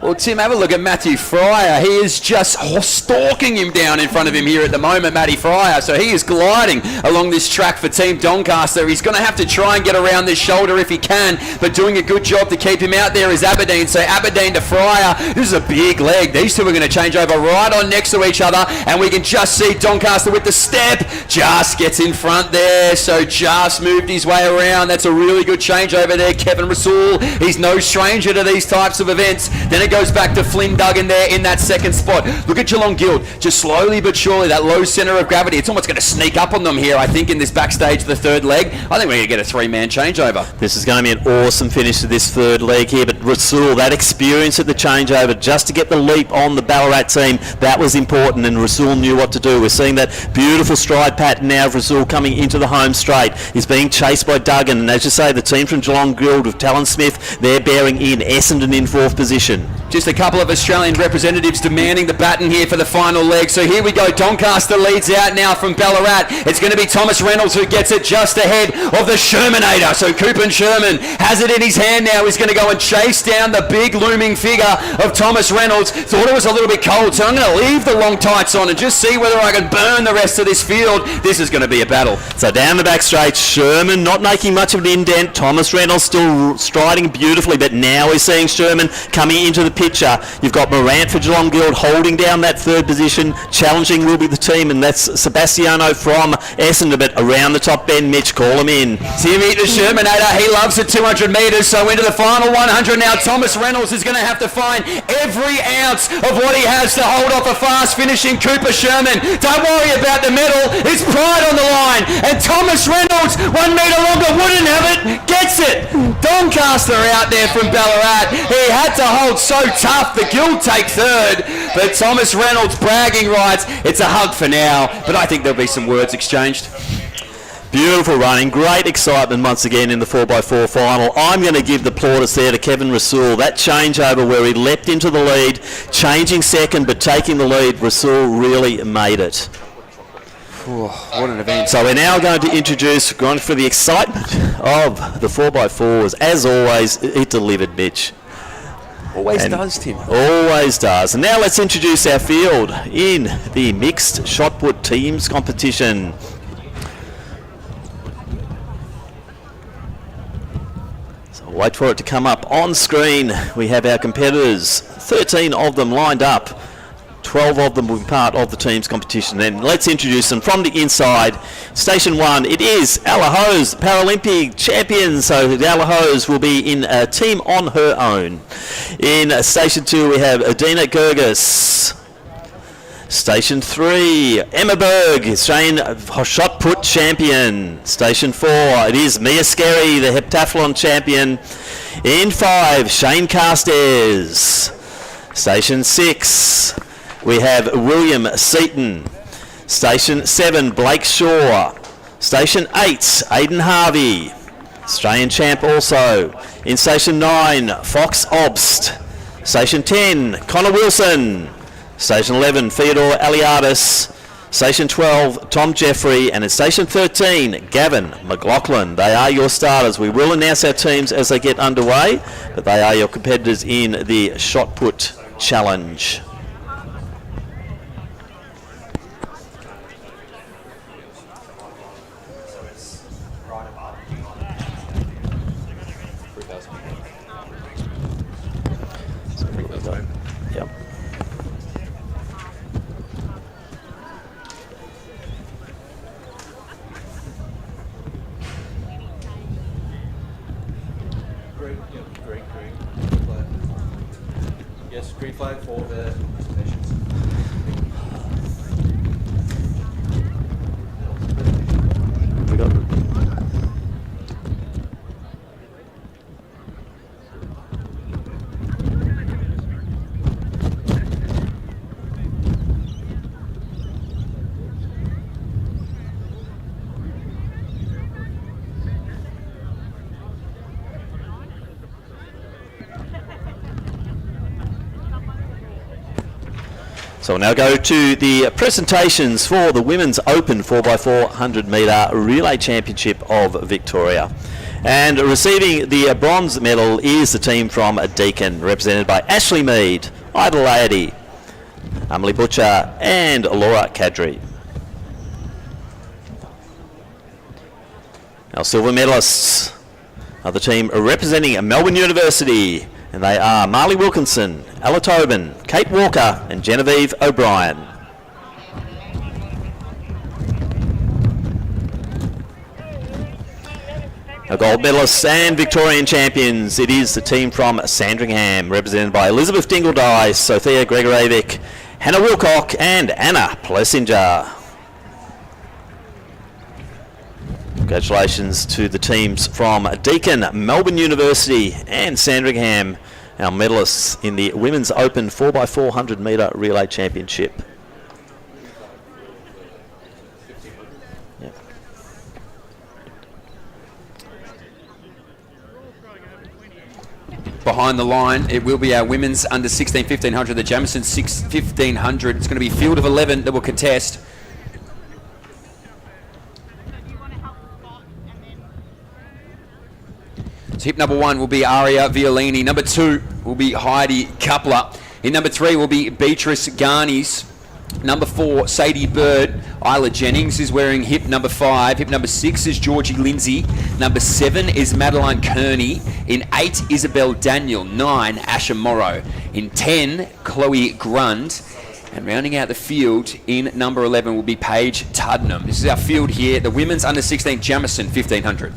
[SPEAKER 3] Well, Tim, have a look at Matthew Fryer. He is just stalking him down in front of him here at the moment, Matty Fryer. So he is gliding along this track for Team Doncaster. He's going to have to try and get around this shoulder if he can, but doing a good job to keep him out there is Aberdeen. So Aberdeen to Fryer. This is a big leg. These two are going to change over right on next to each other, and we can just see Doncaster with the step. Just gets in front there, so just moved his way around. That's a really good change over there. Kevin Rasool, he's no stranger to these types of events. Then it goes back to Flynn Duggan there in that second spot. Look at Geelong Guild, just slowly but surely, that low centre of gravity. It's almost going to sneak up on them here, I think, in this backstage, the third leg. I think we're going to get a three-man changeover.
[SPEAKER 2] This is going to be an awesome finish to this third leg here, but Rasool, that experience at the changeover, just to get the leap on the Ballarat team, that was important, and Rasool knew what to do. We're seeing that beautiful stride pattern now of Rasool coming into the home straight. He's being chased by Duggan, and as you say, the team from Geelong Guild with Talon Smith, they're bearing in. Essendon in fourth position.
[SPEAKER 3] Just a couple of Australian representatives demanding the baton here for the final leg. So here we go. Doncaster leads out now from Ballarat. It's going to be Thomas Reynolds who gets it just ahead of the Shermanator. So Cooper Sherman has it in his hand now. He's going to go and chase down the big looming figure of Thomas Reynolds. Thought it was a little bit cold, so I'm going to leave the long tights on and just see whether I can burn the rest of this field. This is going to be a battle.
[SPEAKER 2] So down the back straight, Sherman not making much of an indent. Thomas Reynolds still striding beautifully, but now we're seeing Sherman coming into the picture. You've got Morant for Geelong Guild holding down that third position. Challenging will be the team, and that's Sebastiano from Essendon, but around the top bend, Mitch, call him in.
[SPEAKER 3] Timmy the Shermanator, he loves the 200 metres, so into the final 100 now. Thomas Reynolds is going to have to find every ounce of what he has to hold off a fast finishing Cooper Sherman. Don't worry about the medal, it's pride on the line, and Thomas Reynolds, 1 metre longer, wouldn't have it, gets it. Doncaster out there from Ballarat. He had to hold so tough. The Guild take third, but Thomas Reynolds bragging rights. It's a hug for now, but I think there'll be some words exchanged.
[SPEAKER 2] Beautiful running, great excitement once again in the 4x4 final. I'm going to give the plaudits there to Kevin Rasool. That changeover where he leapt into the lead, changing second but taking the lead, Rasool really made it.
[SPEAKER 3] What an event.
[SPEAKER 2] So we're now going to introduce, going for the excitement of the 4x4s. As always, it delivered, Mitch.
[SPEAKER 3] Always does, Tim.
[SPEAKER 2] Always does. And now let's introduce our field in the mixed shot put teams competition. So wait for it to come up on screen. We have our competitors, 13 of them lined up. 12 of them will be part of the team's competition. Then let's introduce them from the inside. Station 1, it is Allahose, Paralympic champion. So Allahose will be in a team on her own. In Station 2, we have Adina Gerges. Station 3, Emma Berg, Australian shot put champion. Station 4, it is Mia Skerry, the heptathlon champion. In 5, Shane Carstairs. Station 6, we have William Seaton. Station 7, Blake Shaw. Station 8, Aidan Harvey, Australian champ also. In Station 9, Fox Obst. Station 10, Connor Wilson. Station 11, Theodore Aliadis. Station 12, Tom Jeffrey, and in Station 13, Gavin McLaughlin. They are your starters. We will announce our teams as they get underway, but they are your competitors in the shot put challenge. Yep.
[SPEAKER 1] Yes, green flag for the nations.
[SPEAKER 2] We got So we'll now go to the presentations for the Women's Open 4x400 metre Relay Championship of Victoria. And receiving the bronze medal is the team from Deakin, represented by Ashley Mead, Ida Laity, Emily Butcher and Laura Kadri. Our silver medalists are the team representing Melbourne University, and they are Marley Wilkinson, Ella Tobin, Kate Walker and Genevieve O'Brien. Our gold medalists and Victorian champions, it is the team from Sandringham, represented by Elizabeth Dingledye, Sophia Gregorevic, Hannah Wilcock and Anna Plessinger. Congratulations to the teams from Deakin, Melbourne University and Sandringham, our medalists in the Women's Open 4x400 metre Relay Championship. Yep.
[SPEAKER 3] Behind the line, it will be our women's under 16 1500, the Jamison 1500. It's going to be field of 11 that will contest. So hip number 1 will be Aria Violini. Number 2 will be Heidi Kappler. In number 3 will be Beatrice Garnies. Number 4, Sadie Bird. Isla Jennings is wearing hip number 5. Hip number 6 is Georgie Lindsay. Number 7 is Madeline Kearney. In 8, Isabel Daniel. 9, Asha Morrow. In 10, Chloe Grund. And rounding out the field in number 11 will be Paige Tuddenham. This is our field here, the women's under 16 Jamison 1500.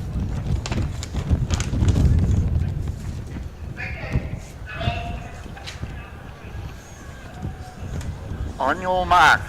[SPEAKER 4] On your mark.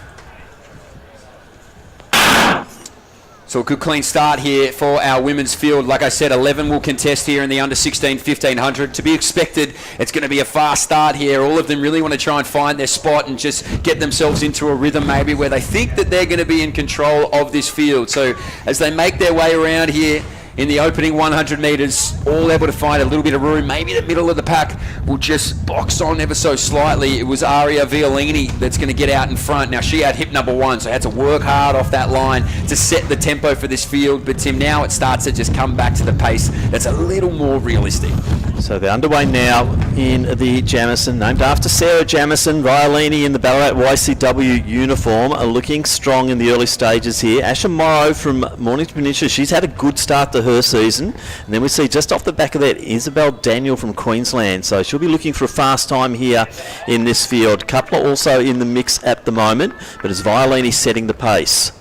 [SPEAKER 3] So a good clean start here for our women's field. Like I said, 11 will contest here in the under 16 1500. To be expected, it's going to be a fast start here. All of them really want to try and find their spot and just get themselves into a rhythm maybe where they think that they're going to be in control of this field. So as they make their way around here in the opening 100 metres, all able to find a little bit of room. Maybe the middle of the pack will just box on ever so slightly. It was Aria Violini that's going to get out in front. Now, she had hip number 1, so had to work hard off that line to set the tempo for this field. But, Tim, now it starts to just come back to the pace that's a little more realistic.
[SPEAKER 2] So they're underway now in the Jamison, named after Sarah Jamison. Violini in the Ballarat YCW uniform are looking strong in the early stages here. Asha Morrow from Mornington Peninsula, she's had a good start to her season. And then we see just off the back of that Isabel Daniel from Queensland. So she'll be looking for a fast time here in this field. Coupler also in the mix at the moment, but it's Violini setting the pace.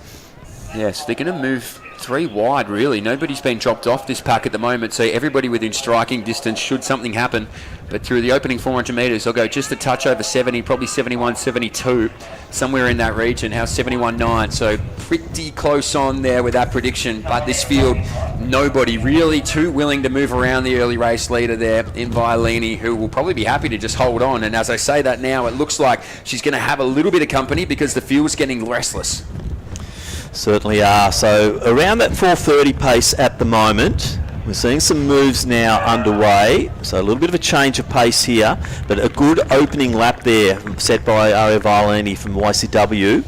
[SPEAKER 3] Yes, they're going to move 3 wide, really. Nobody's been dropped off this pack at the moment, so everybody within striking distance should something happen. But through the opening 400 metres, they'll go just a touch over 70, probably 71, 72, somewhere in that region. How's 71.9? So pretty close on there with that prediction. But this field, nobody really too willing to move around the early race leader there in Violini, who will probably be happy to just hold on. And as I say that now, it looks like she's going to have a little bit of company because the field's getting restless.
[SPEAKER 2] Certainly are. So around that 4:30 pace at the moment. We're seeing some moves now underway. So a little bit of a change of pace here, but a good opening lap there set by Aria Violini from YCW.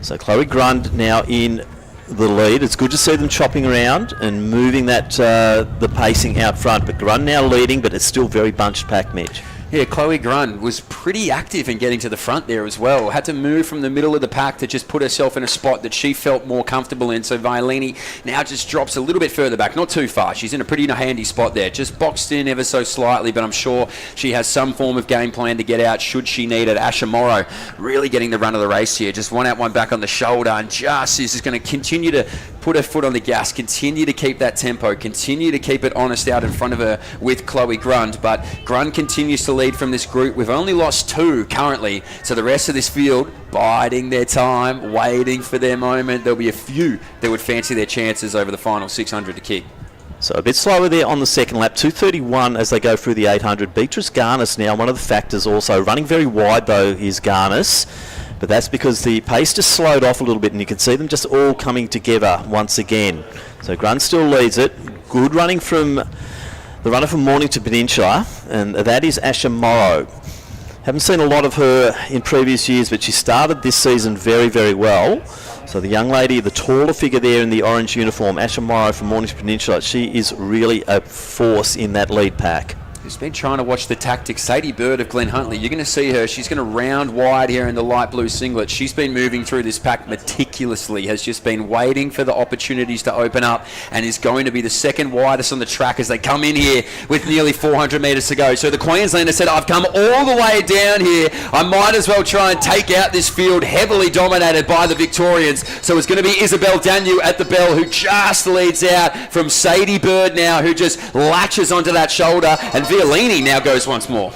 [SPEAKER 2] So Chloe Grund now in the lead. It's good to see them chopping around and moving that the pacing out front. But Grund now leading, but it's still very bunched pack, Mitch.
[SPEAKER 3] Yeah, Chloe Grund was pretty active in getting to the front there as well. Had to move from the middle of the pack to just put herself in a spot that she felt more comfortable in. So Violini now just drops a little bit further back, not too far. She's in a pretty handy spot there, just boxed in ever so slightly, but I'm sure she has some form of game plan to get out should she need it. Asha Morrow really getting the run of the race here. Just one out, one back on the shoulder, and just is just going to continue to put her foot on the gas, continue to keep that tempo, continue to keep it honest out in front of her with Chloe Grund. But Grund continues to lead from this group. We've only lost 2 currently, so the rest of this field biding their time, waiting for their moment. There'll be a few that would fancy their chances over the final 600 to kick.
[SPEAKER 2] So a bit slower there on the second lap, 2:31 as they go through the 800. Beatrice Garnis now, one of the factors also. Running very wide though is Garnis, but that's because the pace just slowed off a little bit, and you can see them just all coming together once again. So Grund still leads it. Good running from the runner from Mornington Peninsula, and that is Asha Morrow. Haven't seen a lot of her in previous years, but she started this season very, very well. So the young lady, the taller figure there in the orange uniform, Asha Morrow from Mornington Peninsula, she is really a force in that lead pack.
[SPEAKER 3] Who's been trying to watch the tactics. Sadie Bird of Glen Huntly. You're going to see her. She's going to round wide here in the light blue singlet. She's been moving through this pack meticulously, has just been waiting for the opportunities to open up, and is going to be the second widest on the track as they come in here with nearly 400 metres to go. So the Queenslander said, I've come all the way down here. I might as well try and take out this field heavily dominated by the Victorians. So it's going to be Isabel Daniel at the bell, who just leads out from Sadie Bird now, who just latches onto that shoulder, and Violini now goes once more.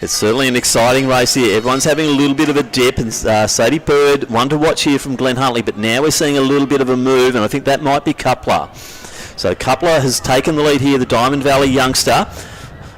[SPEAKER 2] It's certainly an exciting race here. Everyone's having a little bit of a dip, and Sadie Bird, one to watch here from Glen Huntly, but now we're seeing a little bit of a move, and I think that might be Coupler. So Coupler has taken the lead here, the Diamond Valley youngster.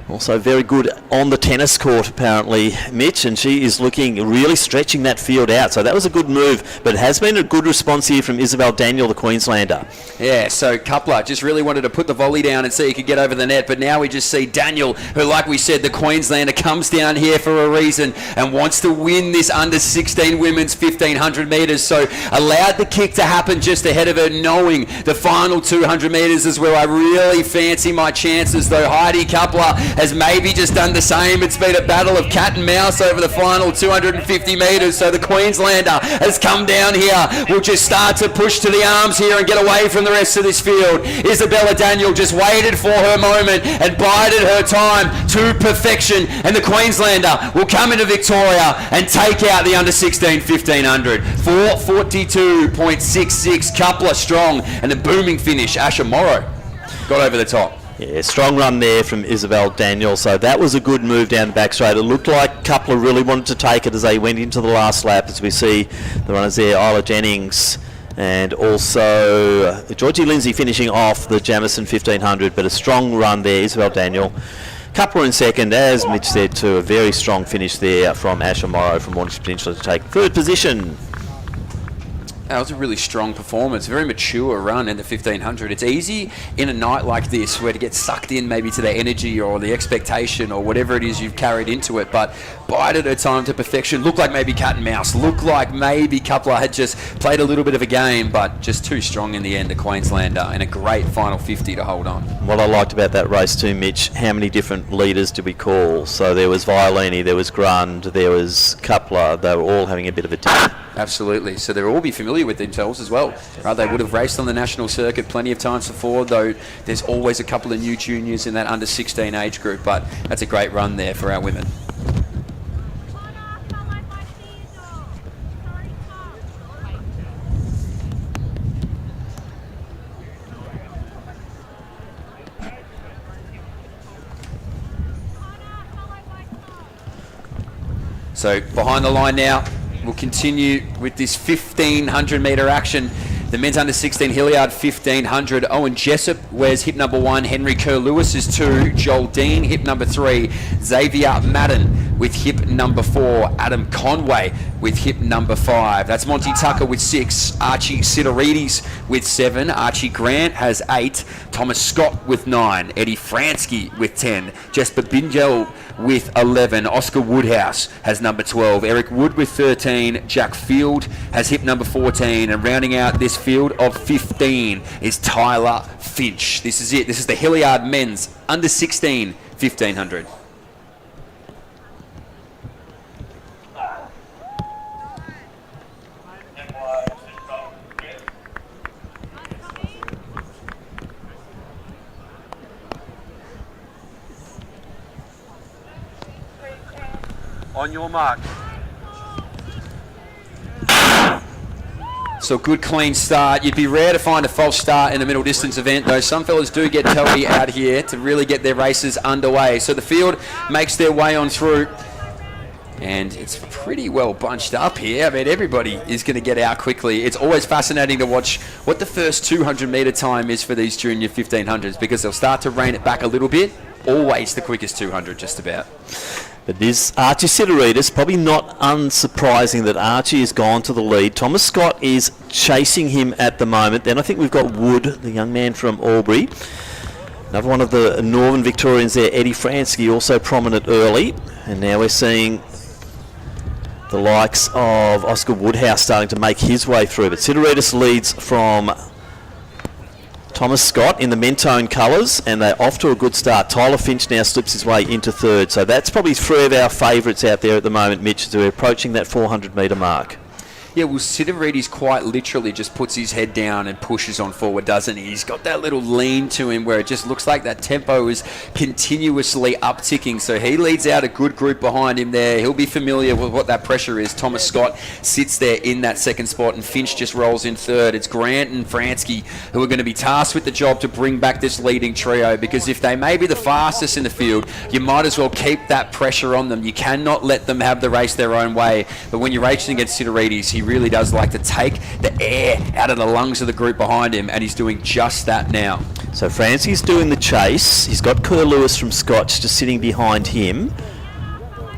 [SPEAKER 2] Also very good on the tennis court, apparently, Mitch, and she is looking, really stretching that field out. So that was a good move, but it has been a good response here from Isabel Daniel, the Queenslander.
[SPEAKER 3] Yeah, so Coupler just really wanted to put the volley down and see he could get over the net, but now we just see Daniel, who, like we said, the Queenslander, comes down here for a reason and wants to win this under 16 women's 1500 metres. So allowed the kick to happen just ahead of her, knowing the final 200 metres is where I really fancy my chances, though Heidi Coupler has maybe just done the same. It's been a battle of cat and mouse over the final 250 metres. So the Queenslander has come down here. Will just start to push to the arms here and get away from the rest of this field. Isabella Daniel just waited for her moment and bided her time to perfection. And the Queenslander will come into Victoria and take out the under 16 1500. 4:42.66. Coupler strong, and a booming finish. Asha Morrow got over the top.
[SPEAKER 2] Yeah, strong run there from Isabel Daniel. So that was a good move down the back straight. It looked like Coupler really wanted to take it as they went into the last lap, as we see the runners there, Isla Jennings and also Georgie Lindsay finishing off the Jamison 1500, but a strong run there, Isabel Daniel. Coupler in second, as Mitch said too, a very strong finish there from Asha Morrow from Mornington Peninsula to take third position.
[SPEAKER 3] That was a really strong performance, very mature run in the 1500. It's easy in a night like this where to get sucked in maybe to the energy or the expectation or whatever it is you've carried into it, but bided her time to perfection. Looked like maybe cat and mouse, looked like maybe Coupler had just played a little bit of a game, but just too strong in the end, the Queenslander, and a great final 50 to hold on.
[SPEAKER 2] What I liked about that race too, Mitch, how many different leaders did we call? So there was Violini, there was Grund, there was Coupler. They were all having a bit of a dip.
[SPEAKER 3] Absolutely. So they'll all be familiar with themselves as well. Right? They would have raced on the national circuit plenty of times before, though there's always a couple of new juniors in that under 16 age group, but that's a great run there for our women. So behind the line now, we'll continue with this 1500 metre action. The men's under 16 Hilliard 1500. Owen Jessup wears hip number 1. Henry Kerr-Lewis is 2. Joel Dean hip number 3. Xavier Madden with hip number 4. Adam Conway with hip number 5. That's Monty Tucker with 6. Archie Sidorides with 7. Archie Grant has 8. Thomas Scott with 9. Eddie Fransky with 10. Jesper Bingel with 11. Oscar Woodhouse has number 12. Eric Wood with 13. Jack Field has hip number 14. And rounding out this field of 15 is Tyler Finch. This is it. This is the Hilliard men's under 16 1500.
[SPEAKER 8] On your mark.
[SPEAKER 3] So good clean start. You'd be rare to find a false start in a middle distance event, though some fellas do get Toby out here to really get their races underway. So the field makes their way on through, and it's pretty well bunched up here. I mean, everybody is going to get out quickly. It's always fascinating to watch what the first 200 metre time is for these junior 1500s, because they'll start to rein it back a little bit. Always the quickest 200, just about.
[SPEAKER 2] It is Archie Sidorides. Probably not unsurprising that Archie has gone to the lead. Thomas Scott is chasing him at the moment. Then I think we've got Wood, the young man from Albury. Another one of the Northern Victorians there, Eddie Fransky, also prominent early. And now we're seeing the likes of Oscar Woodhouse starting to make his way through. But Sidorides leads from Thomas Scott in the Mentone colours, and they're off to a good start. Tyler Finch now slips his way into third. So that's probably 3 of our favourites out there at the moment, Mitch, as we're approaching that 400 metre mark.
[SPEAKER 3] Yeah, well, Sidorides quite literally just puts his head down and pushes on forward, doesn't he? He's got that little lean to him where it just looks like that tempo is continuously upticking. So he leads out a good group behind him there. He'll be familiar with what that pressure is. Thomas Scott sits there in that second spot, and Finch just rolls in third. It's Grant and Fransky who are going to be tasked with the job to bring back this leading trio, because if they may be the fastest in the field, you might as well keep that pressure on them. You cannot let them have the race their own way. But when you're racing against Sidorides, he really does like to take the air out of the lungs of the group behind him, and he's doing just that now.
[SPEAKER 2] So Fransky's doing the chase. He's got Kerr-Lewis from Scotch just sitting behind him,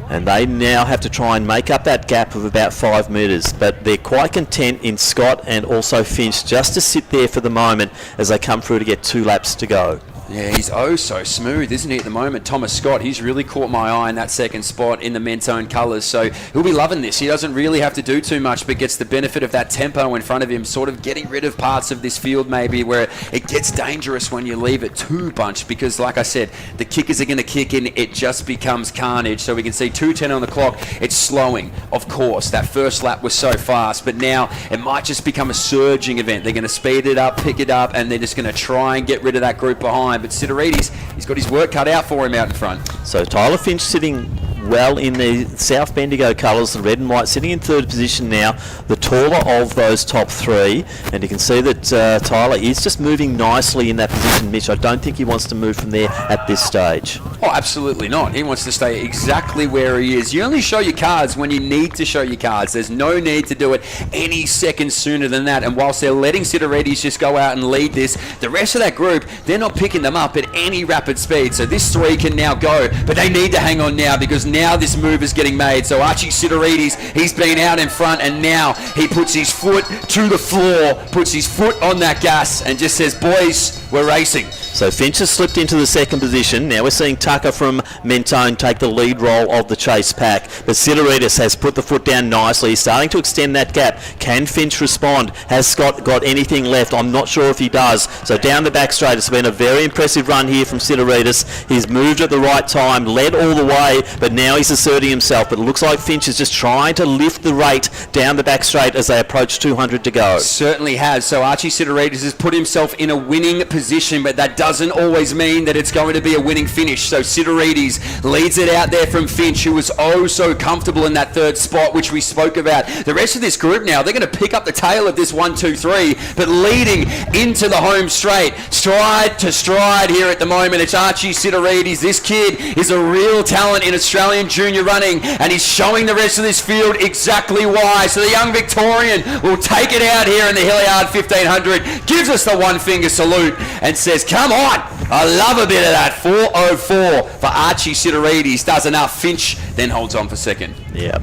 [SPEAKER 2] and they now have to try and make up that gap of about 5 metres, but they're quite content in Scott and also Finch just to sit there for the moment as they come through to get 2 laps to go.
[SPEAKER 3] Yeah, he's oh so smooth, isn't he, at the moment? Thomas Scott, he's really caught my eye in that second spot in the Mentone colours, so he'll be loving this. He doesn't really have to do too much, but gets the benefit of that tempo in front of him, sort of getting rid of parts of this field maybe where it gets dangerous when you leave it too bunched, because like I said, the kickers are going to kick in, it just becomes carnage. So we can see 2:10 on the clock, it's slowing, of course. That first lap was so fast, but now it might just become a surging event. They're going to speed it up, pick it up, and they're just going to try and get rid of that group behind. But Sidorides, he's got his work cut out for him out in front.
[SPEAKER 2] So Tyler Finch sitting well in the South Bendigo colours, the red and white, sitting in third position now, the taller of those top 3, and you can see that Tyler is just moving nicely in that position, Mitch. I don't think he wants to move from there at this stage.
[SPEAKER 3] Oh, absolutely not. He wants to stay exactly where he is. You only show your cards when you need to show your cards. There's no need to do it any second sooner than that, and whilst they're letting Sidorides just go out and lead this, the rest of that group, they're not picking them up at any rapid speed. So this 3 can now go, but they need to hang on now, because now this move is getting made. So Archie Sidorides, he's been out in front, and now he puts his foot to the floor, puts his foot on that gas, and just says, boys, we're racing.
[SPEAKER 2] So Finch has slipped into the second position. Now we're seeing Tucker from Mentone take the lead role of the chase pack. But Sidorides has put the foot down nicely. He's starting to extend that gap. Can Finch respond? Has Scott got anything left? I'm not sure if he does. So down the back straight, it's been a very impressive run here from Sidorides. He's moved at the right time, led all the way, but now he's asserting himself. But it looks like Finch is just trying to lift the rate down the back straight as they approach 200 to go.
[SPEAKER 3] Certainly has. So Archie Sidorides has put himself in a winning position, but that doesn't always mean that it's going to be a winning finish. So Sidorides leads it out there from Finch, who was oh so comfortable in that third spot, which we spoke about. The rest of this group now, they're going to pick up the tail of this 1, 2, 3, but leading into the home straight, stride to stride here at the moment. It's Archie Sidorides. This kid is a real talent in Australian Australian junior running, and he's showing the rest of this field exactly why. So the young Victorian will take it out here in the Hilliard 1500, gives us the one finger salute and says, come on, I love a bit of that. 4:04 for Archie Sidorides, does enough. Finch then holds on for second.
[SPEAKER 2] Yeah.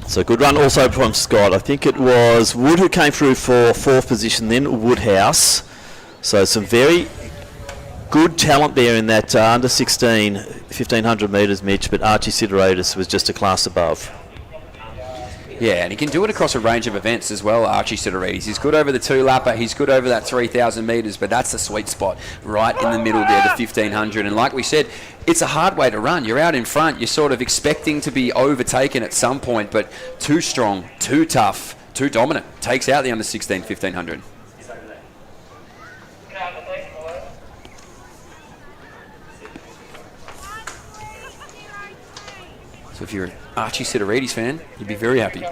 [SPEAKER 2] So good run also from Scott. I think it was Wood who came through for fourth position, then Woodhouse. So some very good talent there in that under 16, 1500 metres, Mitch, but Archie Sidorides was just a class above.
[SPEAKER 3] Yeah, and he can do it across a range of events as well, Archie Sidorides. He's good over the two-lapper, he's good over that 3,000 metres, but that's the sweet spot right in the middle there, the 1,500. And like we said, it's a hard way to run. You're out in front, you're sort of expecting to be overtaken at some point, but too strong, too tough, too dominant. Takes out the under 16, 1,500. So if you're an Archie Sidorides fan, you'd be very happy.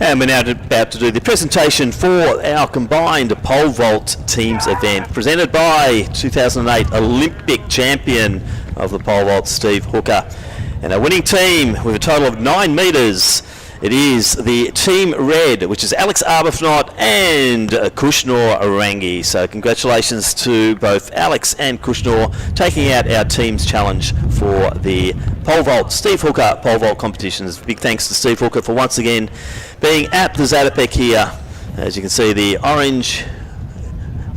[SPEAKER 2] And we're now about to do the presentation for our combined pole vault teams event, presented by 2008 Olympic champion of the pole vault, Steve Hooker. And our winning team with a total of 9 metres, it is the Team Red, which is Alex Arbuthnot and Kushnor Rangi. So congratulations to both Alex and Kushnor taking out our team's challenge for the pole vault, Steve Hooker pole vault competitions. Big thanks to Steve Hooker for once again being at the Zatopek here. As you can see, the orange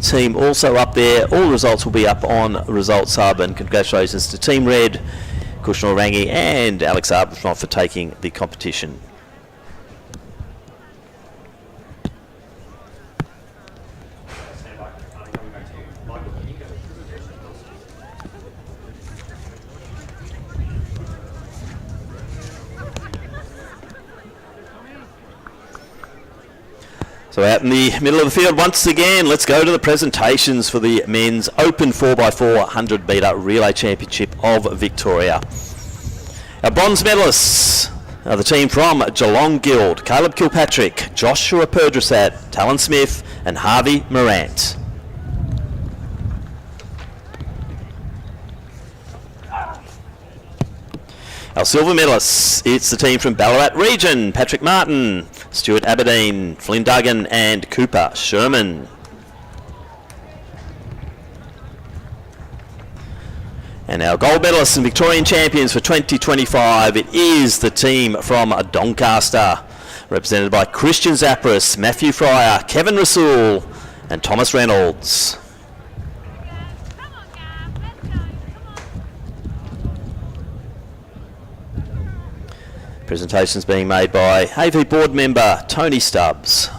[SPEAKER 2] team also up there. All results will be up on Results Hub, and congratulations to Team Red, Kushnor Rangi and Alex Arbuthnot for taking the competition. So out in the middle of the field once again, let's go to the presentations for the men's open 4x4 100 metre relay championship of Victoria. Our bronze medalists are the team from Geelong Guild: Caleb Kilpatrick, Joshua Perdrasat, Talon Smith and Harvey Morant. Our silver medalists, it's the team from Ballarat Region: Patrick Martin, Stuart Aberdeen, Flynn Duggan and Cooper Sherman. And our gold medalists and Victorian champions for 2025, it is the team from Doncaster, represented by Christian Zapris, Matthew Fryer, Kevin Rasool and Thomas Reynolds. Presentations being made by AV board member Tony Stubbs.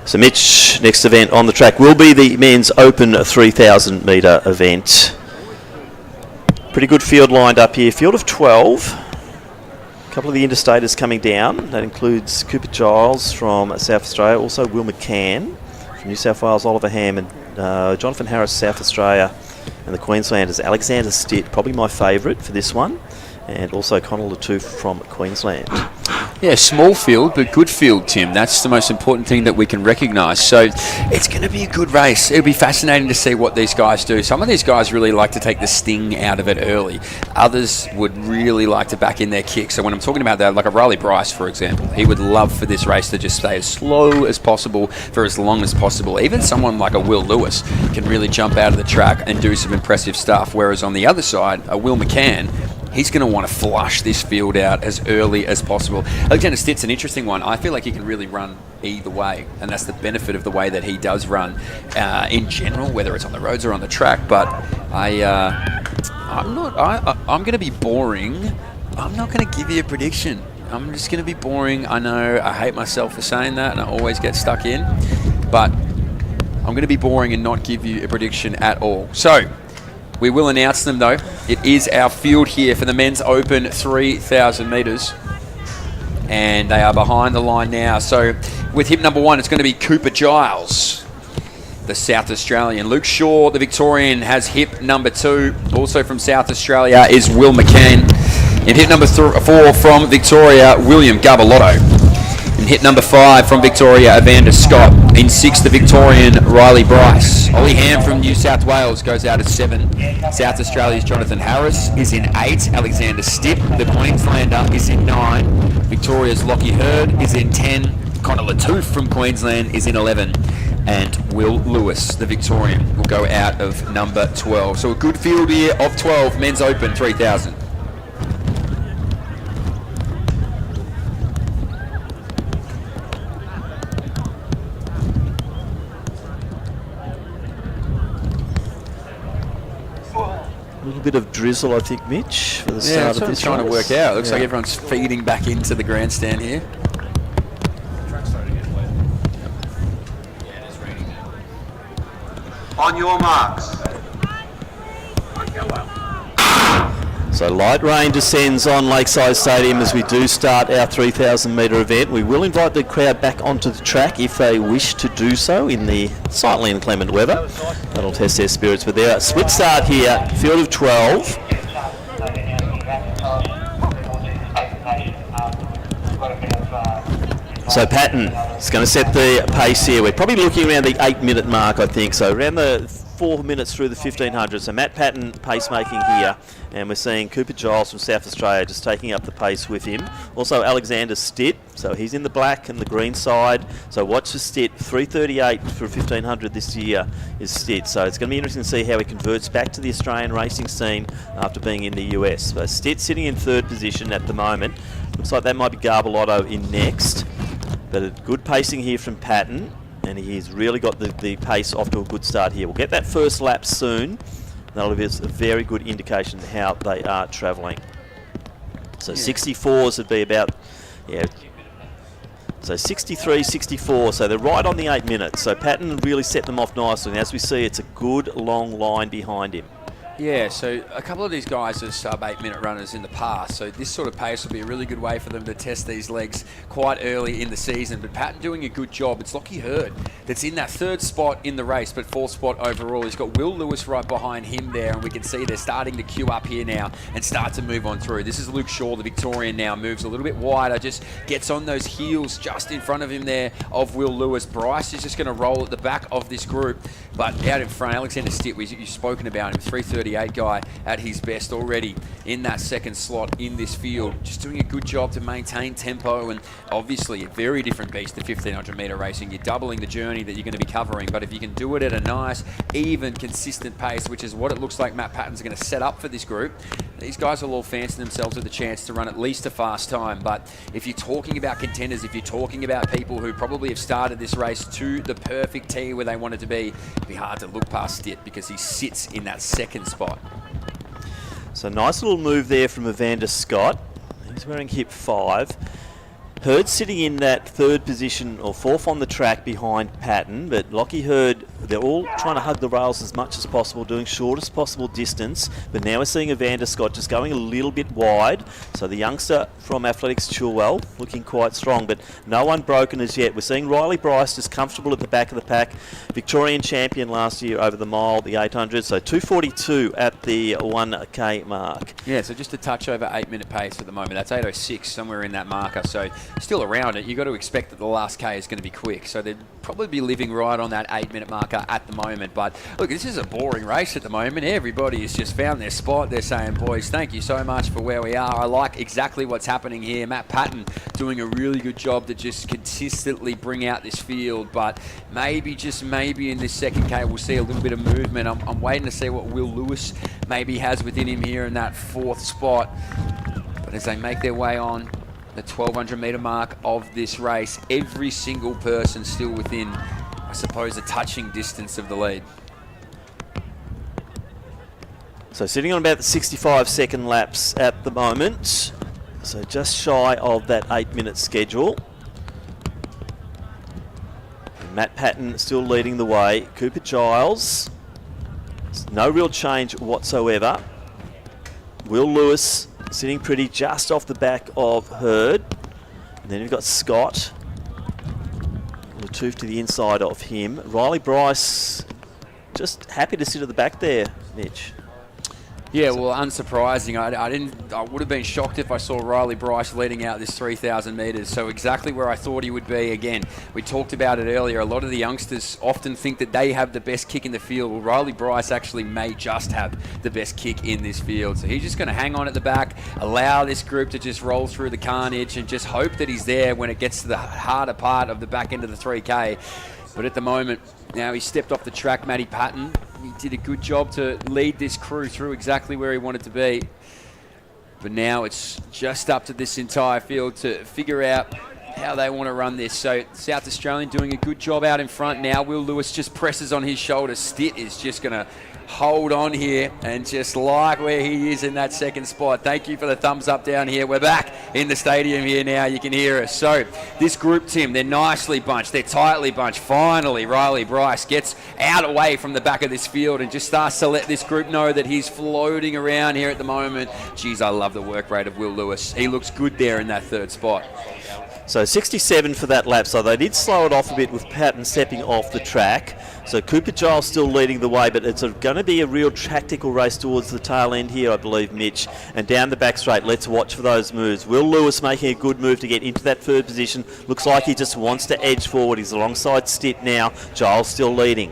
[SPEAKER 2] So Mitch, next event on the track will be the men's open 3,000 metre event. Pretty good field lined up here. Field of 12. A couple of the interstaters coming down. That includes Cooper Giles from South Australia, also Will McCann from New South Wales, Oliver Hammond, Jonathan Harris, South Australia, and the Queenslanders, Alexander Stitt, probably my favourite for this one, and also Connell Latouche from Queensland.
[SPEAKER 3] Yeah, small field, but good field, Tim. That's the most important thing that we can recognise. So it's going to be a good race. It'll be fascinating to see what these guys do. Some of these guys really like to take the sting out of it early. Others would really like to back in their kick. So when I'm talking about that, like a Riley Bryce, for example, he would love for this race to just stay as slow as possible for as long as possible. Even someone like a Will Lewis can really jump out of the track and do some impressive stuff. Whereas on the other side, a Will McCann, he's going to want to flush this field out as early as possible. Alexander Stitt's an interesting one. I feel like he can really run either way, and that's the benefit of the way that he does run in general, whether it's on the roads or on the track. But I'm going to be boring. I'm not going to give you a prediction. I'm just going to be boring. I know I hate myself for saying that, and I always get stuck in. But I'm going to be boring and not give you a prediction at all. So we will announce them though. It is our field here for the men's open 3,000 metres. And they are behind the line now. So with hip number 1, it's going to be Cooper Giles, the South Australian. Luke Shaw, the Victorian, has hip number 2. Also from South Australia is Will McCann. In hip number 4 from Victoria, William Garbelotto. In hit number 5 from Victoria, Evander Scott. In 6, the Victorian, Riley Bryce. Ollie Ham from New South Wales goes out at 7. South Australia's Jonathan Harris is in 8. Alexander Stitt, the Queenslander, is in 9. Victoria's Lockie Hurd is in 10. Connor Latouche from Queensland is in 11. And Will Lewis, the Victorian, will go out of number 12. So a good field here of 12, men's open 3,000.
[SPEAKER 2] A little bit of drizzle, I think, Mitch, for the start of this
[SPEAKER 3] trying to work out. Looks
[SPEAKER 2] Yeah.
[SPEAKER 3] like everyone's feeding back into the grandstand here.
[SPEAKER 4] On your marks.
[SPEAKER 2] So light rain descends on Lakeside Stadium as we do start our 3,000 metre event. We will invite the crowd back onto the track if they wish to do so in the slightly inclement weather. That'll test their spirits. But there, split start here, field of 12. So Patton is going to set the pace here. We're probably looking around the 8-minute mark, I think. So around the 4 minutes through the 1500. So Matt Patton pacemaking here, and we're seeing Cooper Giles from South Australia just taking up the pace with him. Also Alexander Stitt, so he's in the black and the green side. So watch for Stitt. 3:38 for 1500 this year is Stitt. So it's going to be interesting to see how he converts back to the Australian racing scene after being in the US. So Stitt sitting in 3rd position at the moment. Looks like that might be Garbelotto in next. But a good pacing here from Patton, and he's really got the pace off to a good start here. We'll get that first lap soon. That'll give us a very good indication of how they are travelling. So 64s would be about, so 63, 64, so they're right on the 8 minutes. So Patton really set them off nicely, and as we see, it's a good long line behind him.
[SPEAKER 3] Yeah, so a couple of these guys are sub 8-minute runners in the past, so this sort of pace will be a really good way for them to test these legs quite early in the season. But Patton doing a good job. It's Lockie Hurd that's in that 3rd spot in the race, but 4th spot overall. He's got Will Lewis right behind him there, and we can see they're starting to queue up here now and start to move on through. This is Luke Shaw, the Victorian, now moves a little bit wider, just gets on those heels just in front of him there of Will Lewis. Bryce is just going to roll at the back of this group, but out in front, Alexander Stitt, you've spoken about him, 3:38 guy at his best already in that 2nd slot in this field. Just doing a good job to maintain tempo, and obviously a very different beast to 1500 metre racing. You're doubling the journey that you're going to be covering, but if you can do it at a nice, even, consistent pace, which is what it looks like Matt Patton's going to set up for this group, these guys will all fancy themselves with the chance to run at least a fast time. But if you're talking about contenders, if you're talking about people who probably have started this race to the perfect tee where they wanted to be, it'd be hard to look past Stitt because he sits in that 2nd spot.
[SPEAKER 2] So nice little move there from Evander Scott. He's wearing hip 5. Hurd sitting in that third position or fourth on the track behind Patton, but Lockie Hurd, they're all trying to hug the rails as much as possible, doing shortest possible distance, but now we're seeing Evander Scott just going a little bit wide, so the youngster from Athletics Chilwell looking quite strong, but no one broken as yet. We're seeing Riley Bryce just comfortable at the back of the pack, Victorian champion last year over the mile, the 800, so 2:42 at the 1k mark.
[SPEAKER 11] Yeah, so just a touch over 8-minute pace at the moment. That's 8:06, somewhere in that marker, so still around it. You've got to expect that the last K is going to be quick, so they'd probably be living right on that 8-minute marker at the moment. But look, this is a boring race at the moment. Everybody has just found their spot. They're saying, boys, thank you so much for where we are. I like exactly what's happening here. Matt Patton doing a really good job to just consistently bring out this field, but maybe, just maybe in this second K we'll see a little bit of movement. I'm waiting to see what Will Lewis maybe has within him here in that fourth spot. But as they make their way on the 1,200 metre mark of this race, every single person still within, I suppose, a touching distance of the lead.
[SPEAKER 2] So sitting on about the 65-second laps at the moment, so just shy of that 8-minute schedule. And Matt Patton still leading the way. Cooper Giles, no real change whatsoever. Will Lewis sitting pretty just off the back of Hurd. And then you've got Scott, Latoof to the inside of him. Riley Bryce just happy to sit at the back there, Mitch.
[SPEAKER 11] Yeah, well, unsurprising. I would have been shocked if I saw Riley Bryce leading out this 3,000 metres. So exactly where I thought he would be. Again, we talked about it earlier. A lot of the youngsters often think that they have the best kick in the field. Well, Riley Bryce actually may just have the best kick in this field. So he's just going to hang on at the back, allow this group to just roll through the carnage and just hope that he's there when it gets to the harder part of the back end of the 3K. But at the moment, now he stepped off the track, Matty Patton. He did a good job to lead this crew through exactly where he wanted to be. But now it's just up to this entire field to figure out how they want to run this. So South Australian doing a good job out in front now. Will Lewis just presses on his shoulder. Stitt is just going to hold on here and just like where he is in that second spot. Thank you for the thumbs up down here. We're back in the stadium here now. You can hear us. So this group, Tim, they're nicely bunched. They're tightly bunched. Finally, Riley Bryce gets out away from the back of this field and just starts to let this group know that he's floating around here at the moment. Geez, I love the work rate of Will Lewis. He looks good there in that third spot.
[SPEAKER 2] So 67 for that lap, so they did slow it off a bit with Patton stepping off the track. So Cooper Giles still leading the way, but it's going to be a real tactical race towards the tail end here, I believe, Mitch. And down the back straight, let's watch for those moves. Will Lewis making a good move to get into that third position. Looks like he just wants to edge forward. He's alongside Stitt now. Giles still leading.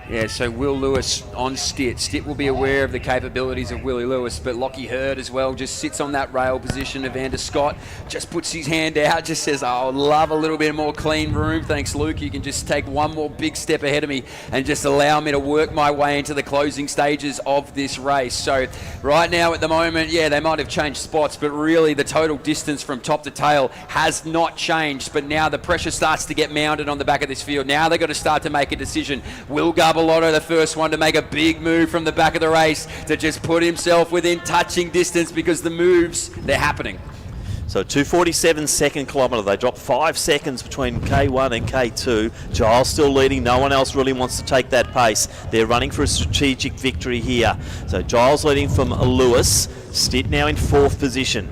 [SPEAKER 11] Yeah, so Will Lewis on Stitt. Stitt will be aware of the capabilities of Willie Lewis, but Lockie Hurd as well just sits on that rail position. Evander Scott just puts his hand out, just says, oh, I'd love a little bit more clean room. Thanks, Luke. You can just take one more big step ahead of me and just allow me to work my way into the closing stages of this race. So right now at the moment, yeah, they might have changed spots, but really the total distance from top to tail has not changed. But now the pressure starts to get mounted on the back of this field. Now they've got to start to make a decision. Will Garbellotto, the first one to make a big move from the back of the race to just put himself within touching distance because the moves, they're happening.
[SPEAKER 2] So 2:47 second kilometre. They dropped 5 seconds between K1 and K2. Giles still leading. No one else really wants to take that pace. They're running for a strategic victory here. So Giles leading from Lewis. Stitt now in fourth position.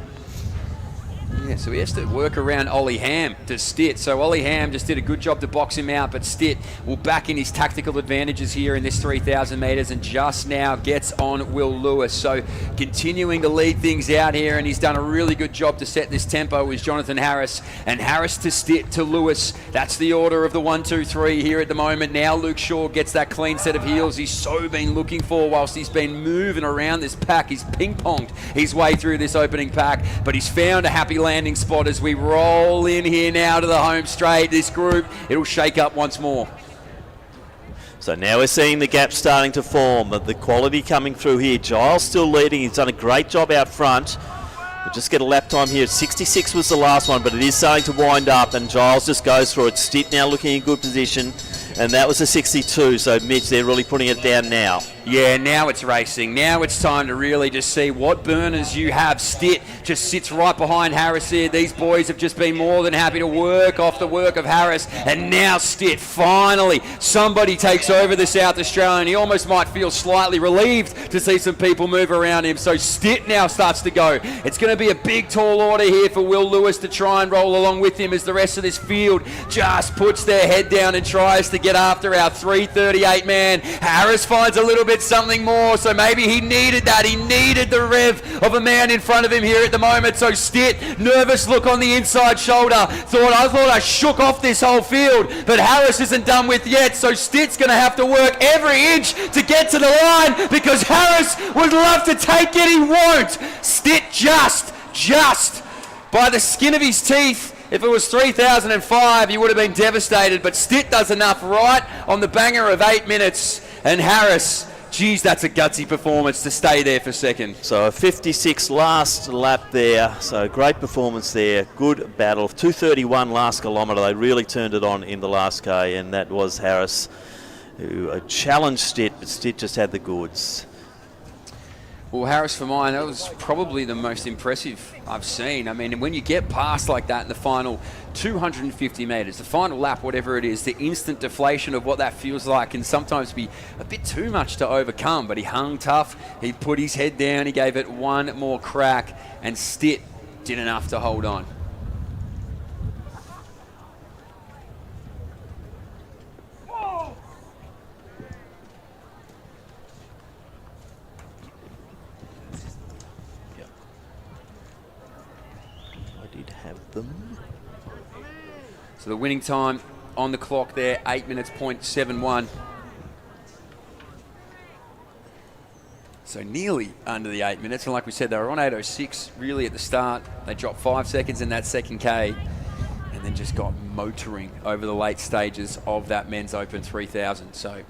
[SPEAKER 11] Yeah, so he has to work around Ollie Ham to Stitt. So Ollie Ham just did a good job to box him out, but Stitt will back in his tactical advantages here in this 3,000 metres and just now gets on Will Lewis. So continuing to lead things out here, and he's done a really good job to set this tempo is Jonathan Harris. And Harris to Stitt to Lewis. That's the order of the 1, 2, 3 here at the moment. Now Luke Shaw gets that clean set of heels he's so been looking for whilst he's been moving around this pack. He's ping-ponged his way through this opening pack, but he's found a happy landing spot as we roll in here now to the home straight. This group, it'll shake up once more.
[SPEAKER 2] So now we're seeing the gap starting to form, but the quality coming through here. Giles still leading. He's done a great job out front. We'll just get a lap time here. 66 was the last one, but it is starting to wind up, and Giles just goes through it. Stitt now looking in good position, and that was a 62. So Mitch, they're really putting it down now.
[SPEAKER 11] Yeah, now it's racing. Now it's time to really just see what burners you have. Stitt just sits right behind Harris here. These boys have just been more than happy to work off the work of Harris. And now Stitt, finally, somebody takes over the South Australian. He almost might feel slightly relieved to see some people move around him. So Stitt now starts to go. It's going to be a big, tall order here for Will Lewis to try and roll along with him as the rest of this field just puts their head down and tries to get after our 338 man. Harris finds a little bit something more, so maybe he needed that. He needed the rev of a man in front of him here at the moment. So Stitt, nervous look on the inside shoulder. I thought I shook off this whole field, but Harris isn't done with yet. So Stitt's going to have to work every inch to get to the line because Harris would love to take it. He won't. Stitt just by the skin of his teeth. If it was 3005, he would have been devastated, but Stitt does enough right on the banger of 8 minutes. And Harris, geez, that's a gutsy performance to stay there for second.
[SPEAKER 2] So a 56 last lap there. So great performance there. Good battle. 2:31 last kilometre. They really turned it on in the last K, and that was Harris who challenged Stitt, but Stitt just had the goods.
[SPEAKER 11] Well, Harris, for mine, that was probably the most impressive I've seen. I mean, when you get past like that in the final 250 metres, the final lap, whatever it is, the instant deflation of what that feels like can sometimes be a bit too much to overcome. But he hung tough, he put his head down, he gave it one more crack, and Stitt did enough to hold on. So the winning time on the clock there, 8 minutes, 0.71. So nearly under the 8 minutes. And like we said, they were on 8:06 really at the start. They dropped 5 seconds in that second K and then just got motoring over the late stages of that men's Open 3000. So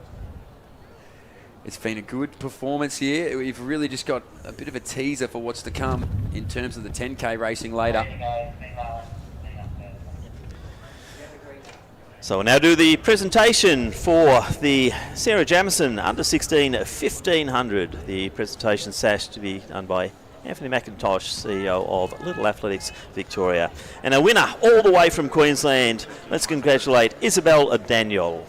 [SPEAKER 11] it's been a good performance here. We've really just got a bit of a teaser for what's to come in terms of the 10K racing later.
[SPEAKER 2] So we'll now do the presentation for the Sarah Jamieson under 16 1500. The presentation sash to be done by Anthony McIntosh, CEO of Little Athletics Victoria. And a winner all the way from Queensland. Let's congratulate Isabel Daniel.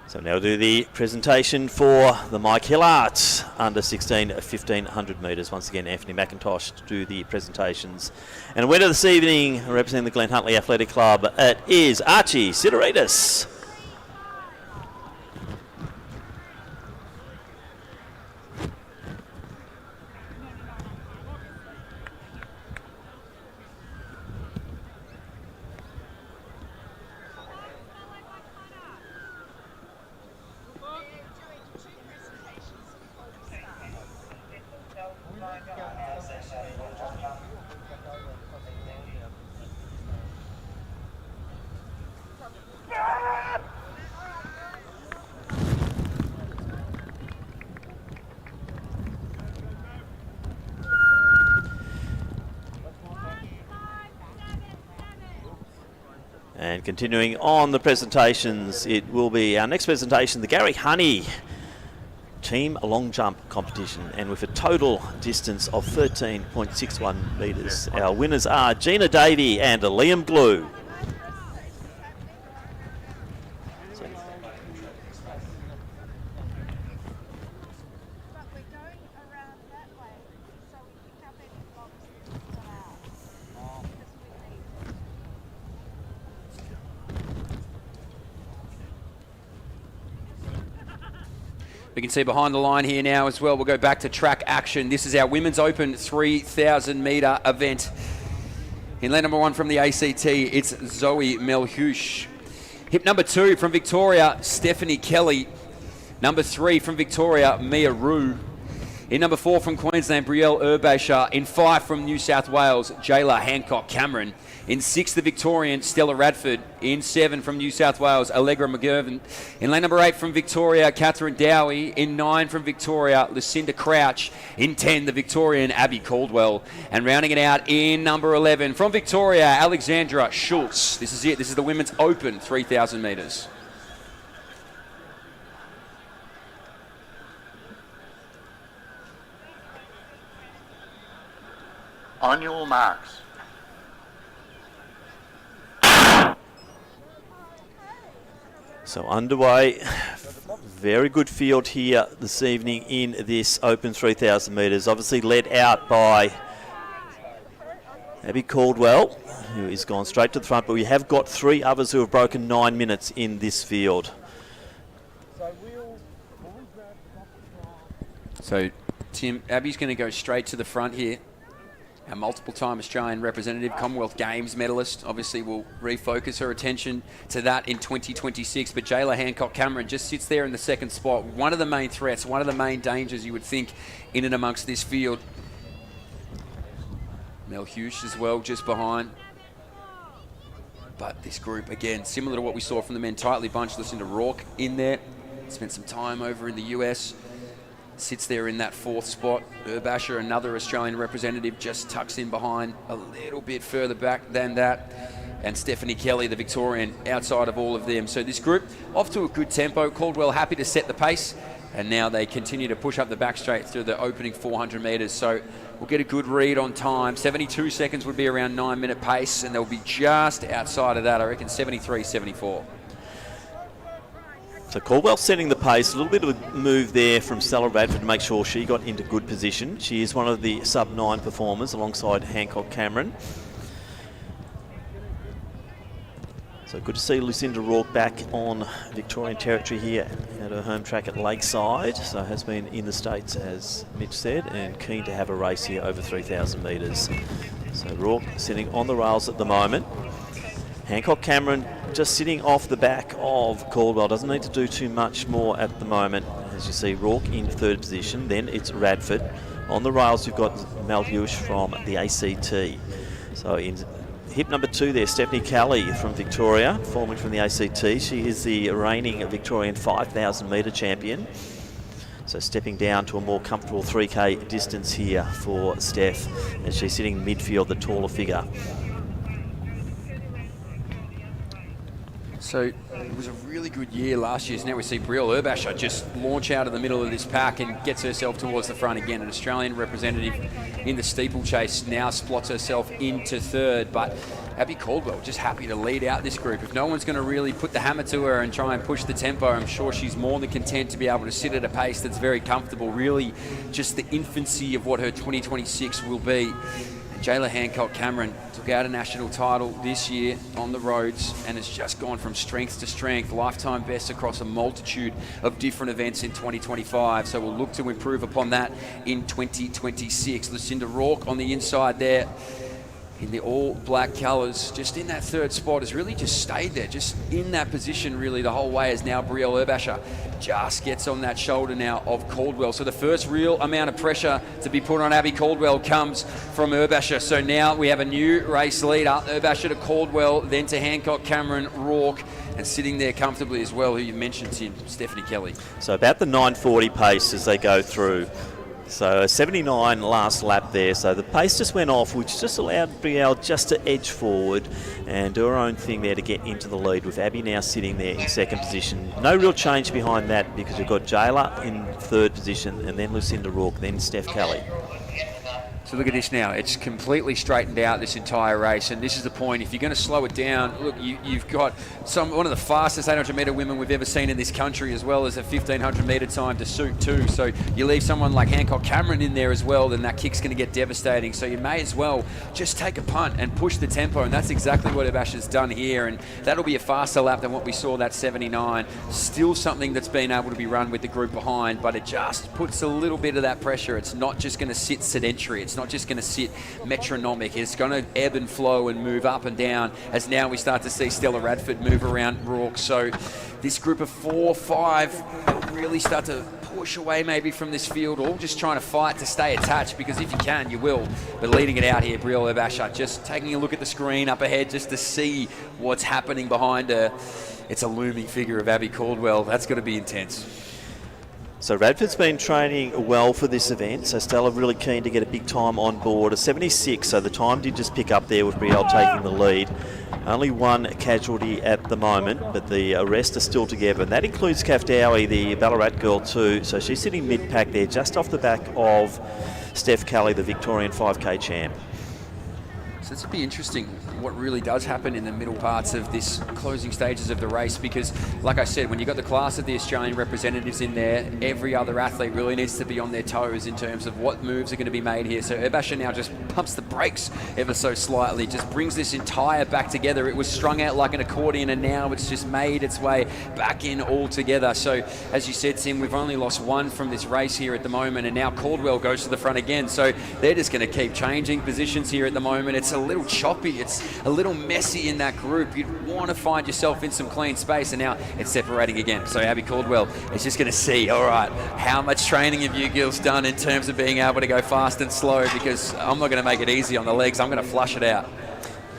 [SPEAKER 2] So now do the presentation for the Mike Hillart under 16 1500 metres. Once again, Anthony McIntosh to do the presentations. And a winner this evening, representing the Glen Huntly Athletic Club, it is Archie Sidoritis. And continuing on the presentations, it will be our next presentation, the Gary Honey Team Long Jump Competition, and with a total distance of 13.61 metres. Our winners are Gina Davey and Liam Glue.
[SPEAKER 11] We can see behind the line here now as well. We'll go back to track action. This is our Women's Open 3,000 metre event. In lane number 1 from the ACT, it's Zoe Melhush. Hip number 2 from Victoria, Stephanie Kelly. Number 3 from Victoria, Mia Rue. In number 4 from Queensland, Brielle Urbasher. In 5 from New South Wales, Jayla Hancock Cameron. In 6, the Victorian, Stella Radford. In 7 from New South Wales, Allegra McGurven. In lane number 8 from Victoria, Catherine Dowie. In 9 from Victoria, Lucinda Crouch. In 10, the Victorian, Abby Caldwell. And rounding it out in number 11 from Victoria, Alexandra Schultz. This is it. This is the Women's Open 3,000 metres.
[SPEAKER 4] On your marks.
[SPEAKER 2] So underway, very good field here this evening in this Open 3,000 metres. Obviously led out by Abby Caldwell, who has gone straight to the front, but we have got 3 others who have broken 9 minutes in this field.
[SPEAKER 11] So, Tim, Abby's going to go straight to the front here. Our multiple-time Australian representative, Commonwealth Games medalist, obviously will refocus her attention to that in 2026. But Jayla Hancock Cameron just sits there in the second spot. One of the main threats, one of the main dangers you would think in and amongst this field. Mel Hughes as well, just behind. But this group, again, similar to what we saw from the men, tightly bunched. Lucinda Rourke in there. Spent some time over in the US. Sits there in that 4th spot. Urbasher, another Australian representative, just tucks in behind a little bit further back than that. And Stephanie Kelly, the Victorian, outside of all of them. So this group off to a good tempo. Caldwell happy to set the pace. And now they continue to push up the back straight through the opening 400 metres. So we'll get a good read on time. 72 seconds would be around 9-minute pace. And they'll be just outside of that, I reckon, 73, 74.
[SPEAKER 2] So Caldwell setting the pace, a little bit of a move there from Stella Radford to make sure she got into good position. She is one of the sub-9 performers alongside Hancock Cameron. So good to see Lucinda Rourke back on Victorian territory here at her home track at Lakeside. So has been in the States, as Mitch said, and keen to have a race here over 3,000 metres. So Rourke sitting on the rails at the moment. Hancock Cameron just sitting off the back of Caldwell, doesn't need to do too much more at the moment. As you see, Rourke in 3rd position, then it's Radford. On the rails you've got Malhuish from the ACT. So in hip number 2 there, Stephanie Kelly from Victoria, forming from the ACT. She is the reigning Victorian 5,000 metre champion. So stepping down to a more comfortable 3K distance here for Steph, as she's sitting midfield, the taller figure. So it was a really good year last year. So now we see Brielle Urbasher just launch out of the middle of this pack and gets herself towards the front again. An Australian representative in the steeplechase now splots herself into 3rd. But Abby Caldwell just happy to lead out this group. If no one's going to really put the hammer to her and try and push the tempo, I'm sure she's more than content to be able to sit at a pace that's very comfortable. Really just the infancy of what her 2026 will be. Jayla Hancock Cameron took out a national title this year on the roads and has just gone from strength to strength, lifetime best across a multitude of different events in 2025. So we'll look to improve upon that in 2026. Lucinda Rourke on the inside there in the all-black colours, just in that 3rd spot, has really just stayed there, just in that position really the whole way, as now Brielle Urbasher just gets on that shoulder now of Caldwell. So the first real amount of pressure to be put on Abby Caldwell comes from Urbasher. So now we have a new race leader, Urbasher to Caldwell, then to Hancock Cameron, Rourke, and sitting there comfortably as well, who you mentioned, Tim, Stephanie Kelly. So about the 9:40 pace as they go through. So 79 last lap there, so the pace just went off, which just allowed Brielle just to edge forward and do her own thing there to get into the lead, with Abby now sitting there in 2nd position. No real change behind that, because you've got Jayla in 3rd position, and then Lucinda Rourke, then Steph Kelly.
[SPEAKER 11] So So look at this now. It's completely straightened out this entire race, and this is the point. If you're going to slow it down, look, you've got one of the fastest 800-metre women we've ever seen in this country, as well as a 1,500-metre time to suit too. So you leave someone like Hancock Cameron in there as well, then that kick's going to get devastating. So you may as well just take a punt and push the tempo, and that's exactly what Abash has done here, and that'll be a faster lap than what we saw, that 79. Still something that's been able to be run with the group behind, but it just puts a little bit of that pressure. It's not just going to sit sedentary. It's not just going to sit metronomic. It's going to ebb and flow and move up and down as now we start to see Stella Radford move around Rourke. So this group of 4, 5 really start to push away maybe from this field, all just trying to fight to stay attached, because if you can, you will. But leading it out here, Brielle Herbasher, just taking a look at the screen up ahead just to see what's happening behind her. It's a looming figure of Abby Caldwell. That's got to be intense.
[SPEAKER 2] So Radford's been training well for this event, so Stella really keen to get a big time on board. A 76, so the time did just pick up there with Brielle taking the lead. Only one casualty at the moment, but the rest are still together, and that includes Kafdawi, the Ballarat girl too. So she's sitting mid-pack there, just off the back of Steph Kelly, the Victorian 5K champ.
[SPEAKER 11] So this will be interesting what really does happen in the middle parts of this closing stages of the race, because like I said, when you've got the class of the Australian representatives in there, every other athlete really needs to be on their toes in terms of what moves are going to be made here. So Herbasher now just pumps the brakes ever so slightly, just brings this entire back together. It was strung out like an accordion, and now it's just made its way back in all together. So as you said, Tim, we've only lost one from this race here at the moment, and now Caldwell goes to the front again. So they're just going to keep changing positions here at the moment. It's a little choppy, it's a little messy in that group. You'd want to find yourself in some clean space, and now it's separating again. So Abby Caldwell is just going to see, all right, how much training have you girls done in terms of being able to go fast and slow, because I'm not going to make it easy on the legs. I'm going to flush it out.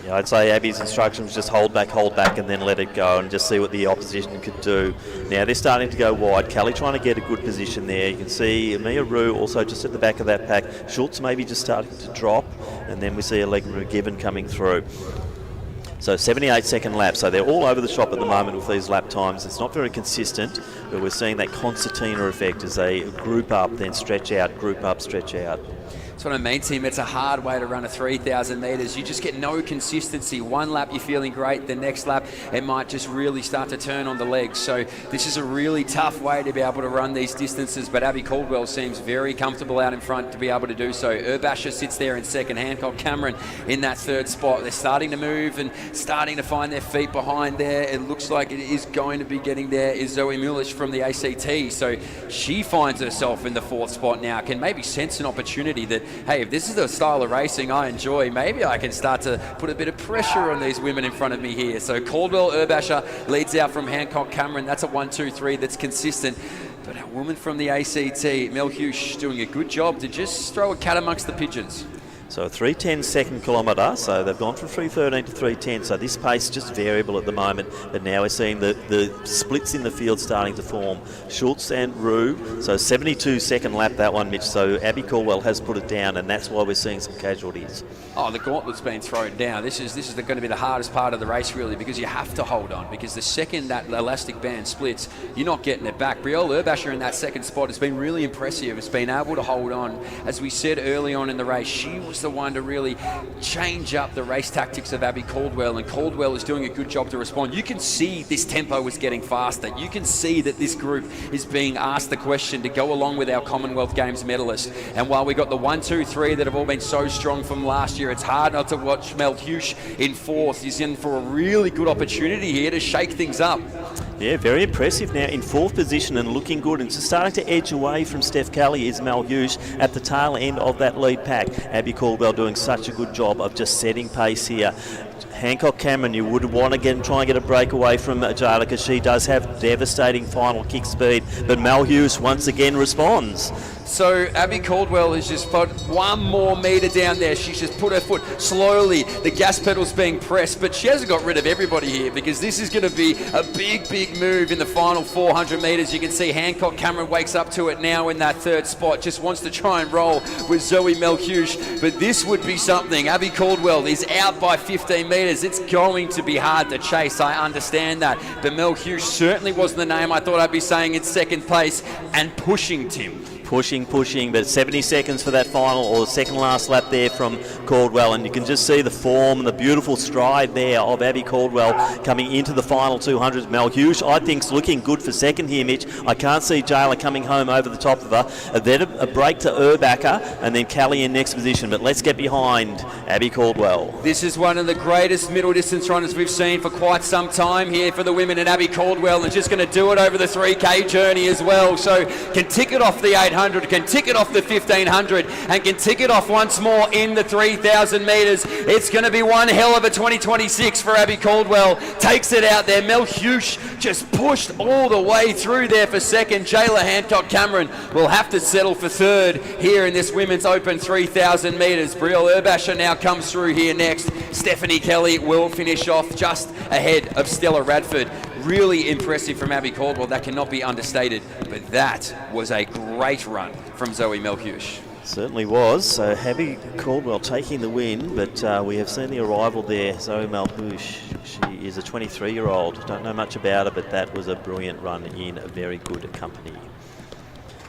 [SPEAKER 2] Yeah, I'd say Abby's instruction was just hold back, and then let it go and just see what the opposition could do. Now they're starting to go wide. Kelly trying to get a good position there. You can see Mia Rue also just at the back of that pack. Schultz maybe just starting to drop, and then we see Allegra Given coming through. So 78-second lap. So they're all over the shop at the moment with these lap times. It's not very consistent, but we're seeing that concertina effect as they group up, then stretch out, group up, stretch out.
[SPEAKER 11] That's what I mean, Tim. It's a hard way to run a 3,000 metres. You just get no consistency. One lap you're feeling great, the next lap it might just really start to turn on the legs. So this is a really tough way to be able to run these distances, but Abby Caldwell seems very comfortable out in front to be able to do so. Herbasher sits there in second, Hancock Cameron in that third spot. They're starting to move and starting to find their feet behind there. It looks like it is going to be getting there is Zoe Mulish from the ACT. So she finds herself in the fourth spot now, can maybe sense an opportunity that, hey, if this is the style of racing I enjoy, maybe I can start to put a bit of pressure on these women in front of me here. So Caldwell Herbasher leads out from Hancock Cameron. That's a 1-2-3 that's consistent. But a woman from the ACT, Mel Hughes, doing a good job to just throw a cat amongst the pigeons.
[SPEAKER 2] So a 3:10 second kilometre, so they've gone from 3:13 to 3:10, so this pace is just variable at the moment, but now we're seeing the splits in the field starting to form. Schultz and Rue, so 72-second lap that one, Mitch, so Abby Caldwell has put it down, and that's why we're seeing some casualties.
[SPEAKER 11] Oh, the gauntlet's been thrown down. This is going to be the hardest part of the race, really, because you have to hold on, because the second that elastic band splits, you're not getting it back. Brielle Herbasher in that second spot has been really impressive. It's been able to hold on. As we said early on in the race, she was the one to really change up the race tactics of Abby Caldwell, and Caldwell is doing a good job to respond. You can see this tempo is getting faster. You can see that this group is being asked the question to go along with our Commonwealth Games medalists. And while we got the 1-2-3 that have all been so strong from last year, it's hard not to watch Mel Hughes in fourth. He's in for a really good opportunity here to shake things up.
[SPEAKER 2] Yeah, very impressive now in fourth position and looking good, and just starting to edge away from Steph Kelly is Mel Hughes at the tail end of that lead pack. Abby Caldwell doing such a good job of just setting pace here. Hancock Cameron, you would want to try and get a break away from Jayla, because she does have devastating final kick speed, but Mel Hughes once again responds.
[SPEAKER 11] So Abby Caldwell has just put one more metre down there. She's just put her foot slowly. The gas pedal's being pressed, but she hasn't got rid of everybody here, because this is going to be a big, big move in the final 400 metres. You can see Hancock Cameron wakes up to it now in that third spot, just wants to try and roll with Zoe Mel Hughes, but this would be something. Abby Caldwell is out by 15 metres. It's going to be hard to chase, I understand that, but Mel Hughes certainly wasn't the name I thought I'd be saying in second place, and pushing, Tim.
[SPEAKER 2] pushing, but 70 seconds for that final, or the second last lap there from Caldwell, and you can just see the form and the beautiful stride there of Abby Caldwell coming into the final 200. Mel Hughes, I think, is looking good for second here, Mitch. I can't see Jayla coming home over the top of her. Then a break to Urbacher, and then Callie in next position, but let's get behind Abby Caldwell.
[SPEAKER 11] This is one of the greatest middle distance runners we've seen for quite some time here for the women, and Abby Caldwell is just going to do it over the 3K journey as well. So can tick it off the 800, can tick it off the 1500, and can tick it off once more in the 3000 metres. It's going to be one hell of a 2026 for Abby Caldwell. Takes it out there. Mel Hughes just pushed all the way through there for second. Jayla Hancock-Cameron will have to settle for third here in this women's open 3000 metres. Brielle Urbasher now comes through here next. Stephanie Kelly will finish off just ahead of Stella Radford. Really impressive from Abby Caldwell. That cannot be understated, but that was a great run from Zoe Melhuish.
[SPEAKER 2] Certainly was. So Abby Caldwell taking the win, but we have seen the arrival there, Zoe Melhuish. She is a 23-year-old. Don't know much about her, but that was a brilliant run in a very good company.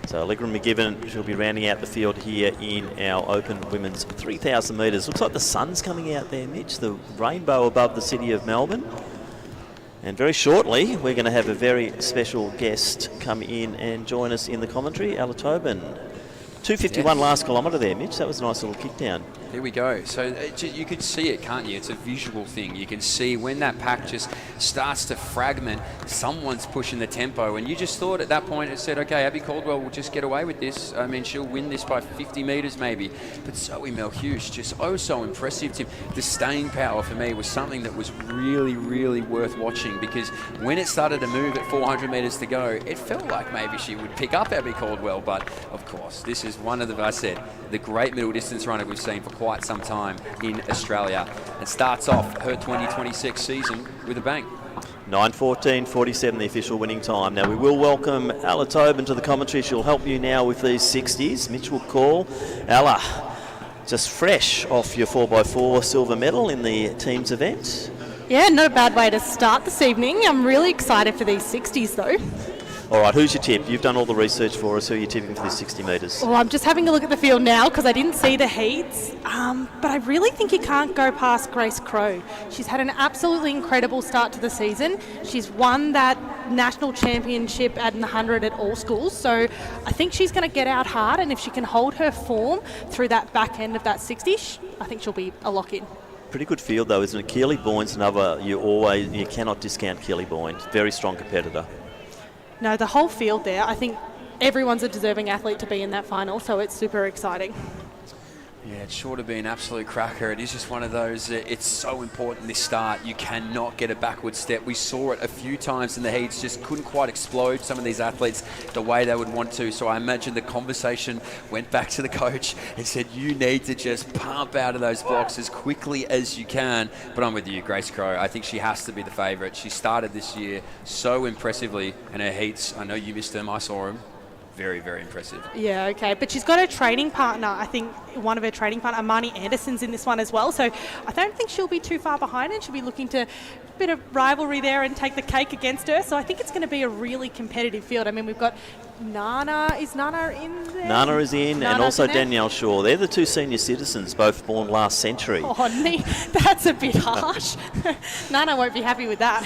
[SPEAKER 2] So Allegra McGibbon, she'll be rounding out the field here in our open women's 3,000 metres. Looks like the sun's coming out there, Mitch. The rainbow above the city of Melbourne. And very shortly, we're going to have a very special guest come in and join us in the commentary, Ella Tobin. 2:51 last kilometre there, Mitch. That was a nice little kick down.
[SPEAKER 11] There we go. So you could see it, can't you? It's a visual thing. You can see when that pack just starts to fragment, someone's pushing the tempo. And you just thought at that point, it said, okay, Abby Caldwell will just get away with this. I mean, she'll win this by 50 metres maybe. But Zoe Melhuish, just so impressive. The staying power for me was something that was really, really worth watching, because when it started to move at 400 metres to go, it felt like maybe she would pick up Abby Caldwell. But of course, this is one of the great middle distance runner we've seen for quite some time in Australia, and starts off her 2026 season with a bang.
[SPEAKER 2] 9:14:47 the official winning time. Now we will welcome Ella Tobin to the commentary. She'll help you now with these 60s. Mitch will call. Ella, just fresh off your 4x4 silver medal in the teams event.
[SPEAKER 12] Yeah, not a bad way to start this evening. I'm really excited for these 60s though.
[SPEAKER 2] All right, who's your tip? You've done all the research for us. Who are you tipping for the 60 metres?
[SPEAKER 12] Well, I'm just having a look at the field now because I didn't see the heats. But I really think you can't go past Grace Crowe. She's had an absolutely incredible start to the season. She's won that national championship at the 100 at all schools. So I think she's going to get out hard, and if she can hold her form through that back end of that 60, I think she'll be a lock-in.
[SPEAKER 2] Pretty good field though, isn't it? Keely Boyne's another, you cannot discount Keely Boyne. Very strong competitor.
[SPEAKER 12] No, the whole field there, I think everyone's a deserving athlete to be in that final, so it's super exciting.
[SPEAKER 11] Yeah, it's sure to be an absolute cracker. It is just one of those, it's so important this start. You cannot get a backward step. We saw it a few times in the heats, just couldn't quite explode some of these athletes the way they would want to. So I imagine the conversation went back to the coach and said, you need to just pump out of those blocks as quickly as you can. But I'm with you, Grace Crowe. I think she has to be the favourite. She started this year so impressively, and her heats, I know you missed them, I saw them. Very, very impressive.
[SPEAKER 12] Yeah, okay. But she's got a training partner. I think one of her training partner, Armani Anderson's in this one as well. So I don't think she'll be too far behind, and she'll be looking to a bit of rivalry there and take the cake against her. So I think it's going to be a really competitive field. I mean, we've got Nana. Is Nana in there?
[SPEAKER 2] Nana is in,
[SPEAKER 12] Nana's
[SPEAKER 2] and also
[SPEAKER 12] in there?
[SPEAKER 2] Danielle Shaw. They're the two senior citizens, both born last century.
[SPEAKER 12] Oh, that's a bit harsh. Nana won't be happy with that.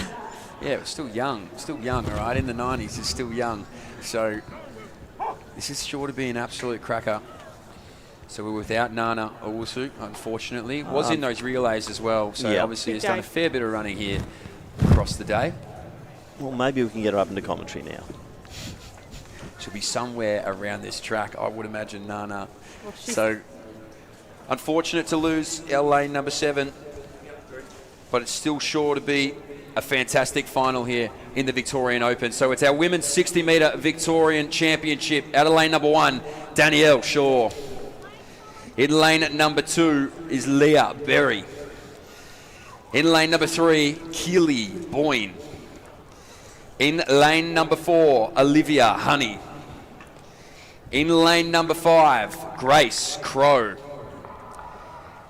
[SPEAKER 11] Yeah, but still young, all right? In the 90s, it's still young. So this is sure to be an absolute cracker. So we're without Nana Owusu, unfortunately. Was in those relays as well, so obviously has done a fair bit of running here across the day.
[SPEAKER 2] Well, maybe we can get her up into commentary now.
[SPEAKER 11] She'll be somewhere around this track, I would imagine, Nana. Well, so unfortunate to lose our lane number 7, but it's still sure to be a fantastic final here in the Victorian Open. So it's our women's 60-metre Victorian Championship. Out of lane number 1, Danielle Shaw. In lane number 2 is Leah Berry. In lane number 3, Keely Boyne. In lane number 4, Olivia Honey. In lane number 5, Grace Crowe.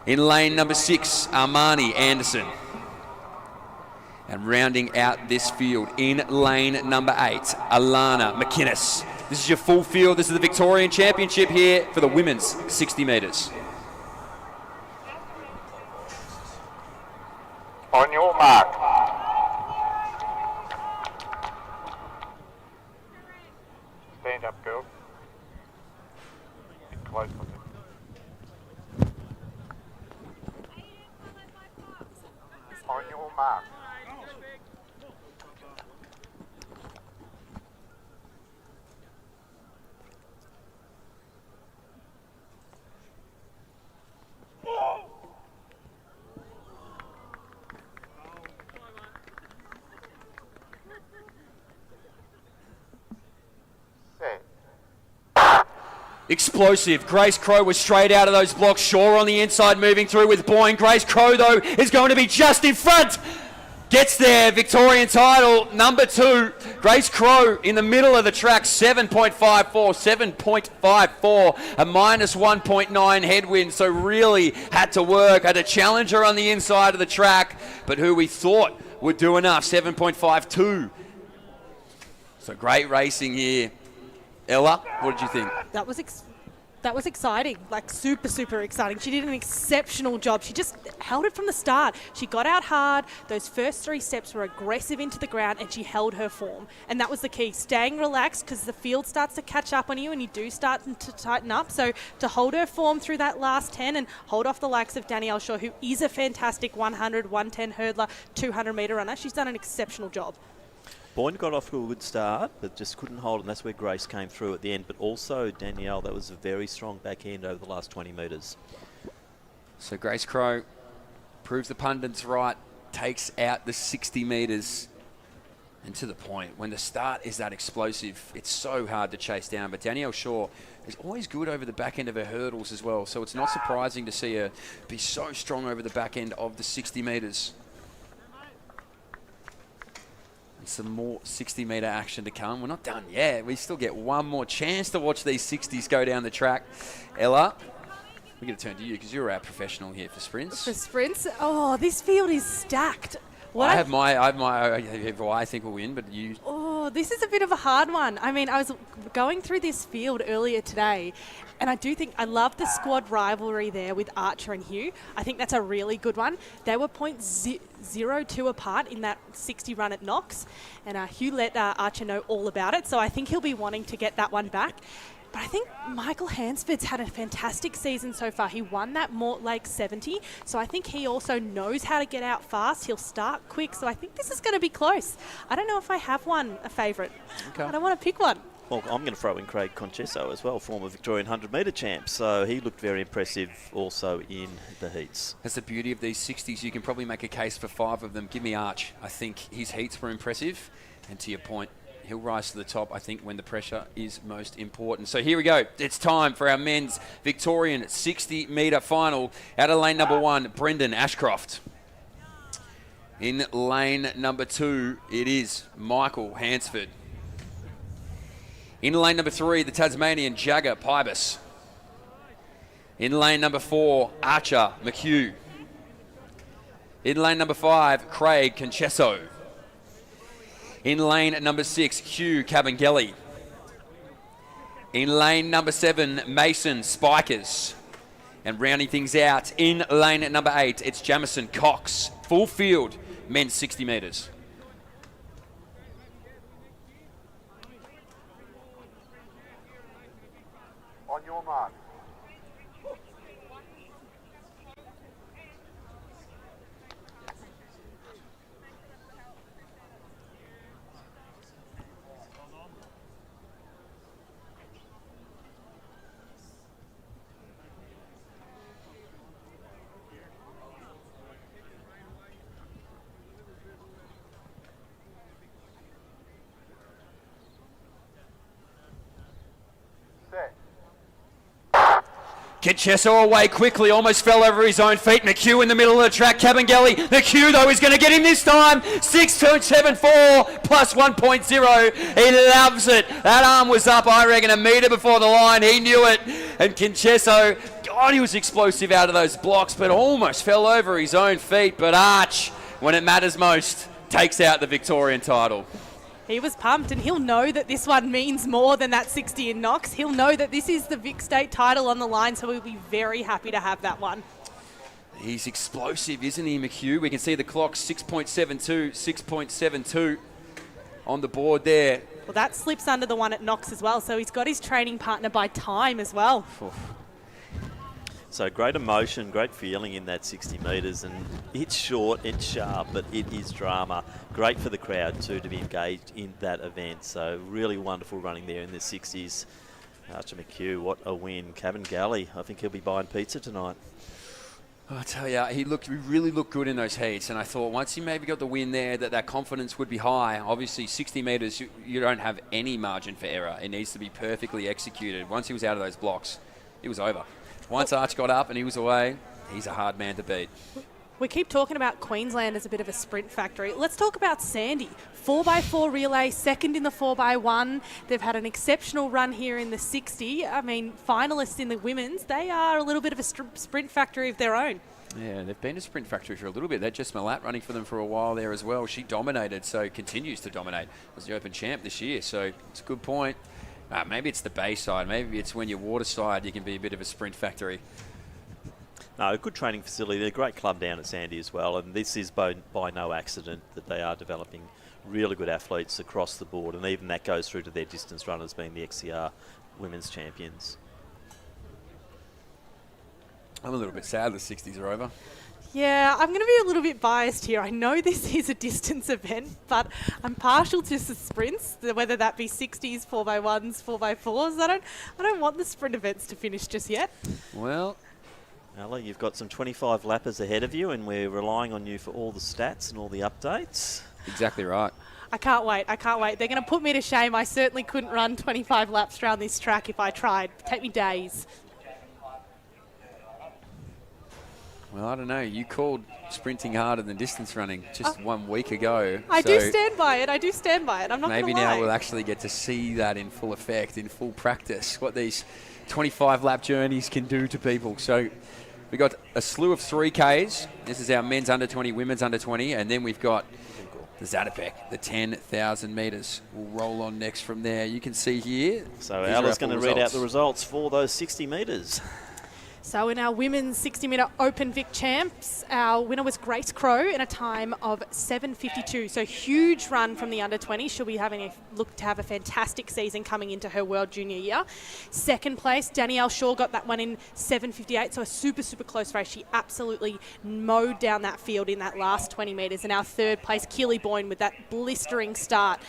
[SPEAKER 11] In lane number 6, Armani Anderson. And rounding out this field in lane number 8, Alana McInnes This is your full field. This is the Victorian Championship here for the women's 60 metres.
[SPEAKER 10] On your mark. Stand up, girls. Get close with it. On your mark.
[SPEAKER 11] Explosive. Grace Crow was straight out of those blocks. Shaw on the inside moving through with Boyne. Grace Crow, though, is going to be just in front. Gets there. Victorian title, number 2. Grace Crow in the middle of the track, 7.54. A minus 1.9 headwind, so really had to work. Had a challenger on the inside of the track, but who we thought would do enough, 7.52. So great racing here. Ella, what did you think?
[SPEAKER 12] That was exciting, like super exciting. She did an exceptional job. She just held it from the start. She got out hard. Those first 3 steps were aggressive into the ground, and she held her form. And that was the key, staying relaxed, because the field starts to catch up on you and you do start to tighten up. So to hold her form through that last 10 and hold off the likes of Danielle Shaw, who is a fantastic 100, 110 hurdler, 200 metre runner, she's done an exceptional job.
[SPEAKER 2] Boyne got off to a good start, but just couldn't hold, and that's where Grace came through at the end. But also, Danielle, that was a very strong backhand over the last 20 metres.
[SPEAKER 11] So Grace Crow proves the pundits right, takes out the 60 metres. And to the point, when the start is that explosive, it's so hard to chase down. But Danielle Shaw is always good over the back end of her hurdles as well. So it's not surprising to see her be so strong over the back end of the 60 metres. And some more 60 metre action to come. We're not done yet. We still get one more chance to watch these 60s go down the track. Ella, we're going to turn to you because you're our professional here for sprints.
[SPEAKER 12] For sprints? Oh, this field is stacked.
[SPEAKER 11] I have my who I think will win, but you...
[SPEAKER 12] Oh, this is a bit of a hard one. I mean, I was going through this field earlier today, and I do think I love the squad rivalry there with Archer and Hugh. I think that's a really good one. They were 0.02 apart in that 60 run at Knox, and Hugh let Archer know all about it, so I think he'll be wanting to get that one back. But I think Michael Hansford's had a fantastic season so far. He won that Mortlake 70, so I think he also knows how to get out fast. He'll start quick, so I think this is going to be close. I don't know if I have a favourite. Okay. I don't want to pick one.
[SPEAKER 2] Well, I'm going to throw in Craig Concesso as well, former Victorian 100 metre champ. So he looked very impressive also in the heats.
[SPEAKER 11] That's the beauty of these 60s. You can probably make a case for 5 of them. Give me Arch. I think his heats were impressive. And to your point, he'll rise to the top, I think, when the pressure is most important. So here we go. It's time for our men's Victorian 60 metre final. Out of lane number 1, Brendan Ashcroft. In lane number 2, it is Michael Hansford. In lane number 3, the Tasmanian Jagger Pybus. In lane number 4, Archer McHugh. In lane number 5, Craig Concesso. In lane number 6, Hugh Cabangeli. In lane number 7, Mason Spikers. And rounding things out, in lane number 8, it's Jamison Cox. Full field, men's 60 metres.
[SPEAKER 10] On your mark.
[SPEAKER 11] Concesso away quickly, almost fell over his own feet. McHugh in the middle of the track. Cabangeli. McHugh, though, is going to get him this time. 6.74 plus 1.0. He loves it. That arm was up, I reckon, a metre before the line. He knew it. And Concesso, God, he was explosive out of those blocks, but almost fell over his own feet. But Arch, when it matters most, takes out the Victorian title.
[SPEAKER 12] He was pumped, and he'll know that this one means more than that 60 in Knox. He'll know that this is the Vic State title on the line, so he'll be very happy to have that one.
[SPEAKER 11] He's explosive, isn't he, McHugh? We can see the clock, 6.72 on the board there.
[SPEAKER 12] Well, that slips under the one at Knox as well, so he's got his training partner by time as well.
[SPEAKER 2] So great emotion, great feeling in that 60 metres, and it's short, it's sharp, but it is drama. Great for the crowd too to be engaged in that event. So really wonderful running there in the 60s. Archer McHugh, what a win. Cabin Galley, I think he'll be buying pizza tonight.
[SPEAKER 11] I tell you, he really looked good in those heats, and I thought once he maybe got the win there, that confidence would be high. Obviously, 60 metres, you don't have any margin for error. It needs to be perfectly executed. Once he was out of those blocks, it was over. Once Arch got up and he was away, he's a hard man to beat.
[SPEAKER 12] We keep talking about Queensland as a bit of a sprint factory. Let's talk about Sandy. 4x4 relay, second in the 4x1. They've had an exceptional run here in the 60. I mean, finalists in the women's, they are a little bit of a sprint factory of their own.
[SPEAKER 11] Yeah, they've been a sprint factory for a little bit. They're Jess Malat running for them for a while there as well. She dominated, so continues to dominate. Was the Open champ this year, so it's a good point. Maybe it's the Bayside. Maybe it's when you're Waterside, you can be a bit of a sprint factory.
[SPEAKER 2] No, a good training facility. They're a great club down at Sandy as well, and this is by no accident that they are developing really good athletes across the board, and even that goes through to their distance runners being the XCR women's champions.
[SPEAKER 11] I'm a little bit sad the 60s are over.
[SPEAKER 12] Yeah, I'm going to be a little bit biased here. I know this is a distance event, but I'm partial to the sprints, whether that be 60s, 4x1s, 4x4s. I don't want the sprint events to finish just yet.
[SPEAKER 11] Well,
[SPEAKER 2] Ella, you've got some 25 lappers ahead of you, and we're relying on you for all the stats and all the updates.
[SPEAKER 11] Exactly right.
[SPEAKER 12] I can't wait. They're going to put me to shame. I certainly couldn't run 25 laps around this track if I tried. It'd take me days.
[SPEAKER 11] Well, I don't know. You called sprinting harder than distance running just 1 week ago.
[SPEAKER 12] I do stand by it. I'm not going to lie.
[SPEAKER 11] Maybe now we'll actually get to see that in full effect, in full practice, what these 25-lap journeys can do to people. So we've got a slew of 3Ks. This is our men's under 20, women's under 20, and then we've got the Zatopek, the 10,000 metres. We'll roll on next from there. You can see here.
[SPEAKER 2] So Ella's going to read out the results for those 60 metres.
[SPEAKER 12] So in our women's 60-metre Open Vic champs, our winner was Grace Crow in a time of 7:52. So huge run from the under-20. She'll be having a look to have a fantastic season coming into her World Junior year. Second place, Danielle Shaw got that one in 7:58. So a super, super close race. She absolutely mowed down that field in that last 20 metres. And our third place, Keely Boyne, with that blistering start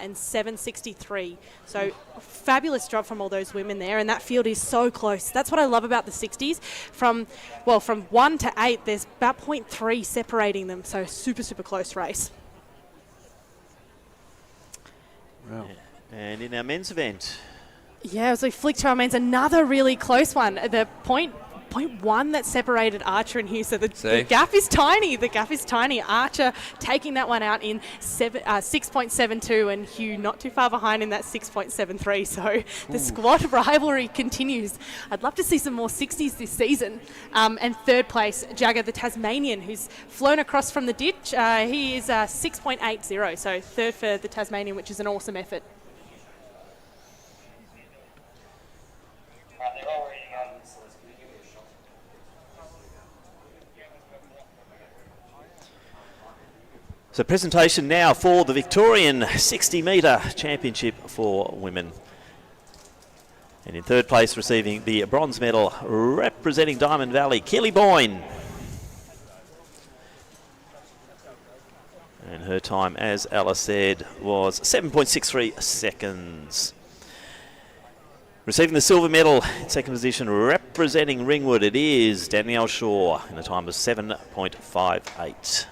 [SPEAKER 12] in 7:63. So fabulous job from all those women there. And that field is so close. That's what I love about the 60s. From 1 to 8, there's about 0.3 separating them, so super, super close race.
[SPEAKER 11] Wow.
[SPEAKER 2] And in our men's event.
[SPEAKER 12] Yeah, as we flick to our men's, another really close one. The 0.1 that separated Archer and Hugh, so the gap is tiny. The gap is tiny. Archer taking that one out in 6.72, and Hugh not too far behind in that 6.73. So the squad rivalry continues. I'd love to see some more 60s this season. And third place, Jagger the Tasmanian, who's flown across from the ditch. He is 6.80, so third for the Tasmanian, which is an awesome effort.
[SPEAKER 2] So presentation now for the Victorian 60 metre championship for women. And in third place, receiving the bronze medal, representing Diamond Valley, Keely Boyne. And her time, as Ella said, was 7.63 seconds. Receiving the silver medal in second position, representing Ringwood, it is Danielle Shaw in a time of 7.58.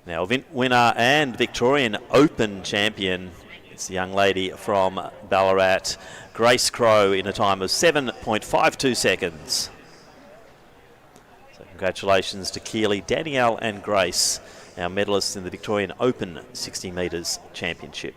[SPEAKER 2] Now, event winner and Victorian Open champion, it's the young lady from Ballarat, Grace Crow, in a time of 7.52 seconds. So congratulations to Keely, Danielle and Grace, our medalists in the Victorian Open 60 metres championship.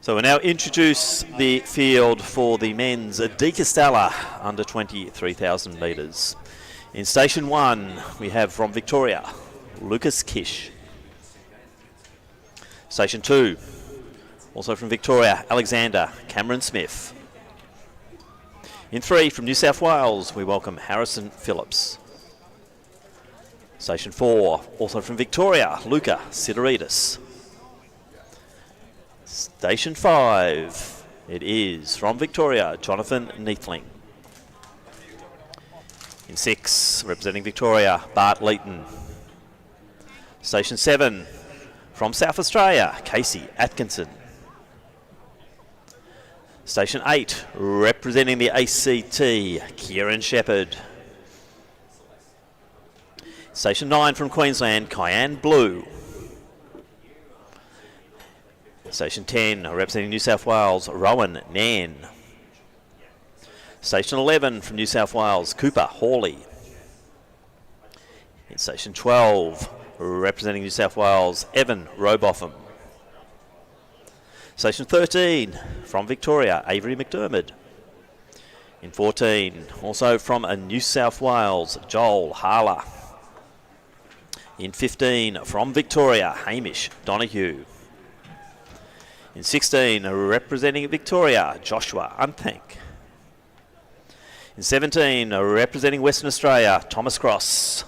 [SPEAKER 2] So we now introduce the field for the men's De Castella under 23,000 metres. In station 1, we have from Victoria, Lucas Kish. Station 2, also from Victoria, Alexander Cameron Smith. In 3, from New South Wales, we welcome Harrison Phillips. Station 4, also from Victoria, Luca Sideridis. Station 5, it is from Victoria, Jonathan Neathling. In 6, representing Victoria, Bart Leeton. Station 7, from South Australia, Casey Atkinson. Station 8, representing the ACT, Kieran Shepherd. Station 9, from Queensland, Kyan Blue. Station 10, representing New South Wales, Rowan Nan. Station 11, from New South Wales, Cooper Hawley. In Station 12, representing New South Wales, Evan Robotham. Station 13, from Victoria, Avery McDermott. In 14, also from New South Wales, Joel Harler. In 15, from Victoria, Hamish Donahue. In 16, representing Victoria, Joshua Unthank. In 17, representing Western Australia, Thomas Cross.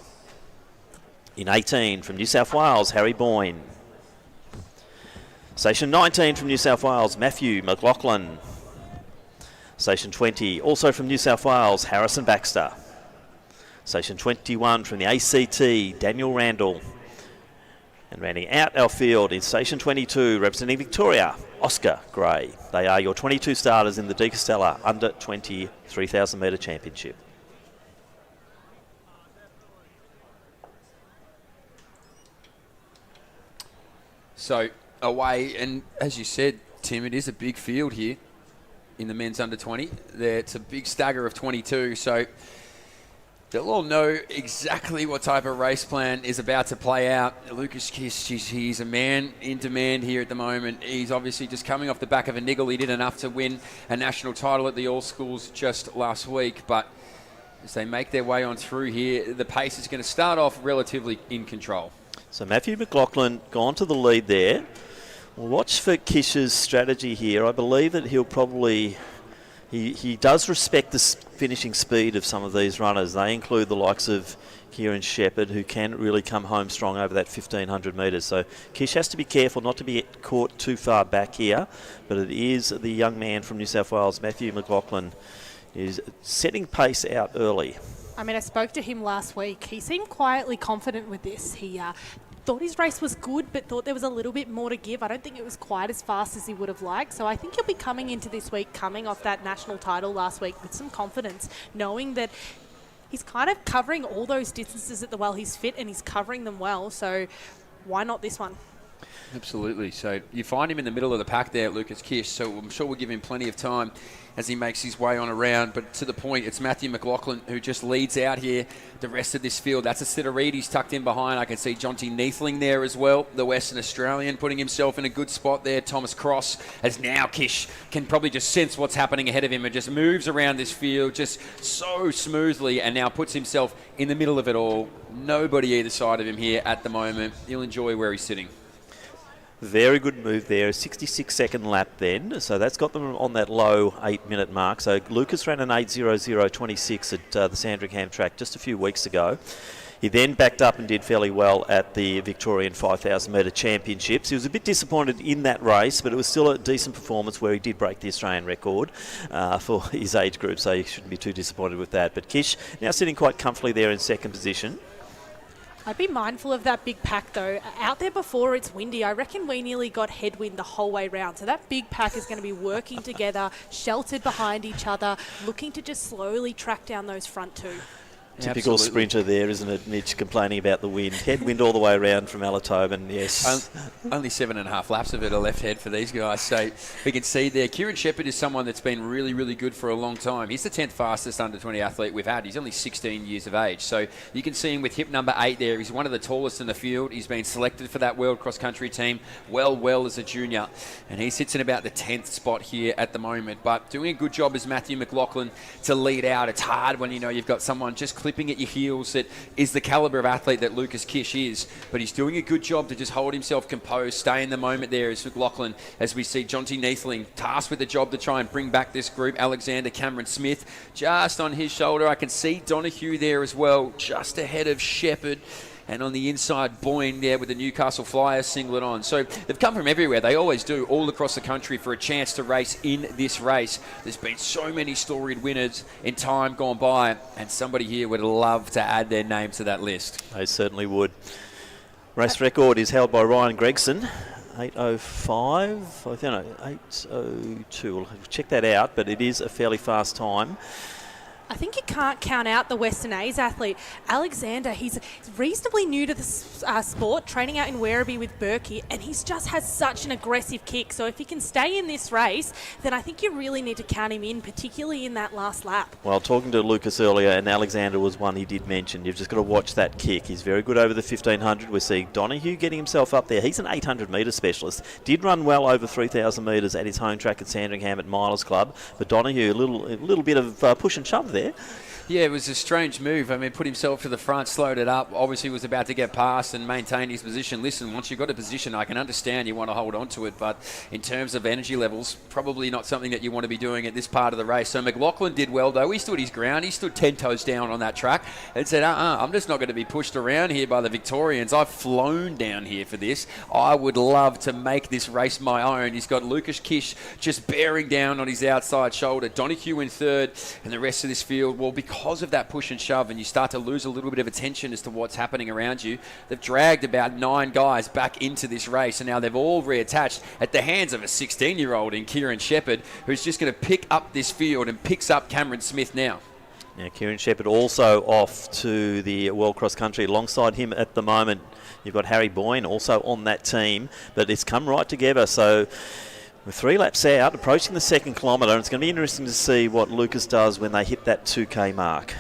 [SPEAKER 2] In 18, from New South Wales, Harry Boyne. Station 19, from New South Wales, Matthew McLaughlin. Station 20, also from New South Wales, Harrison Baxter. Station 21, from the ACT, Daniel Randall. And rounding out our field in Station 22, representing Victoria, Oscar Gray. They are your 22 starters in the De Castella under 23,000 metre championship.
[SPEAKER 11] So away, and as you said, Tim, it is a big field here in the men's under 20. It's a big stagger of 22, so they'll all know exactly what type of race plan is about to play out. Lucas Kiss, he's a man in demand here at the moment. He's obviously just coming off the back of a niggle. He did enough to win a national title at the All Schools just last week, but as they make their way on through here, the pace is going to start off relatively in control.
[SPEAKER 2] So Matthew McLaughlin gone to the lead there. We'll watch for Kish's strategy here. I believe that he'll probably... He does respect the finishing speed of some of these runners. They include the likes of Kieran Shepherd, who can really come home strong over that 1,500 metres. So Kish has to be careful not to be caught too far back here, but it is the young man from New South Wales, Matthew McLaughlin, is setting pace out early.
[SPEAKER 12] I mean, I spoke to him last week. He seemed quietly confident with this. He thought his race was good, but thought there was a little bit more to give. I don't think it was quite as fast as he would have liked. So I think he'll be coming into this week, coming off that national title last week with some confidence, knowing that he's kind of covering all those distances while he's fit, and he's covering them well. So why not this one?
[SPEAKER 11] Absolutely. So you find him in the middle of the pack there, Lucas Kish. So I'm sure we'll give him plenty of time as he makes his way on around. But to the point, it's Matthew McLaughlin who just leads out here the rest of this field. That's a Sideridis tucked in behind. I can see Jonty Neathling there as well, the Western Australian, putting himself in a good spot there. Thomas Cross, as now Kish can probably just sense what's happening ahead of him and just moves around this field just so smoothly, and now puts himself in the middle of it all. Nobody either side of him here at the moment. He'll enjoy where he's sitting.
[SPEAKER 2] Very good move there, 66-second lap then. So that's got them on that low 8-minute mark. So Lucas ran an 8:00:26 at the Sandringham track just a few weeks ago. He then backed up and did fairly well at the Victorian 5,000 metre championships. He was a bit disappointed in that race, but it was still a decent performance where he did break the Australian record for his age group, so he shouldn't be too disappointed with that. But Kish now sitting quite comfortably there in second position.
[SPEAKER 12] I'd be mindful of that big pack though. Out there before it's windy, I reckon we nearly got headwind the whole way round. So that big pack is going to be working together, sheltered behind each other, looking to just slowly track down those front two.
[SPEAKER 2] Typical sprinter there, isn't it, Mitch, complaining about the wind. Headwind all the way around from Alatoban, yes.
[SPEAKER 11] Only 7.5 laps of it are left head for these guys. So we can see there, Kieran Shepherd is someone that's been really, really good for a long time. He's the 10th fastest under-20 athlete we've had. He's only 16 years of age. So you can see him with hip number 8 there. He's one of the tallest in the field. He's been selected for that World Cross Country team well as a junior. And he sits in about the 10th spot here at the moment. But doing a good job is Matthew McLaughlin to lead out. It's hard when you know you've got someone just clipping at your heels that is the calibre of athlete that Lucas Kish is, but he's doing a good job to just hold himself composed, stay in the moment there as McLaughlin, as we see Jonty Neathling tasked with the job to try and bring back this group. Alexander Cameron Smith just on his shoulder. I can see Donahue there as well, just ahead of Shepherd. And on the inside, Boyne there with the Newcastle Flyers singlet on. So they've come from everywhere. They always do, all across the country for a chance to race in this race. There's been so many storied winners in time gone by, and somebody here would love to add their name to that list.
[SPEAKER 2] They certainly would. Race record is held by Ryan Gregson. 8:05, I don't know, 8:02. We'll check that out, but it is a fairly fast time.
[SPEAKER 12] I think you can't count out the Western A's athlete. Alexander, he's reasonably new to the sport, training out in Werribee with Berkey, and he's just has such an aggressive kick. So if he can stay in this race, then I think you really need to count him in, particularly in that last lap.
[SPEAKER 2] Well, talking to Lucas earlier, and Alexander was one he did mention, you've just got to watch that kick. He's very good over the 1500. We're seeing Donahue getting himself up there. He's an 800-metre specialist. Did run well over 3,000 metres at his home track at Sandringham at Milers Club, but Donahue, a little bit of push and shove there.
[SPEAKER 11] Yeah, it was a strange move. I mean, put himself to the front, slowed it up. Obviously was about to get past and maintain his position. Listen, once you've got a position, I can understand you want to hold on to it, but in terms of energy levels, probably not something that you want to be doing at this part of the race. So McLaughlin did well, though. He stood his ground. He stood 10 toes down on that track and said, I'm just not going to be pushed around here by the Victorians. I've flown down here for this. I would love to make this race my own. He's got Lucas Kish just bearing down on his outside shoulder. Donahue in third, and the rest of this field, well, because of that push and shove, and you start to lose a little bit of attention as to what's happening around you, they've dragged about 9 guys back into this race, and now they've all reattached at the hands of a 16-year-old in Kieran Shepherd, who's just going to pick up this field and picks up Cameron Smith now.
[SPEAKER 2] Now, Kieran Shepherd also off to the World Cross Country. Alongside him at the moment, you've got Harry Boyne also on that team, but it's come right together. So we're 3 laps out, approaching the second kilometre, and it's going to be interesting to see what Lucas does when they hit that 2K mark.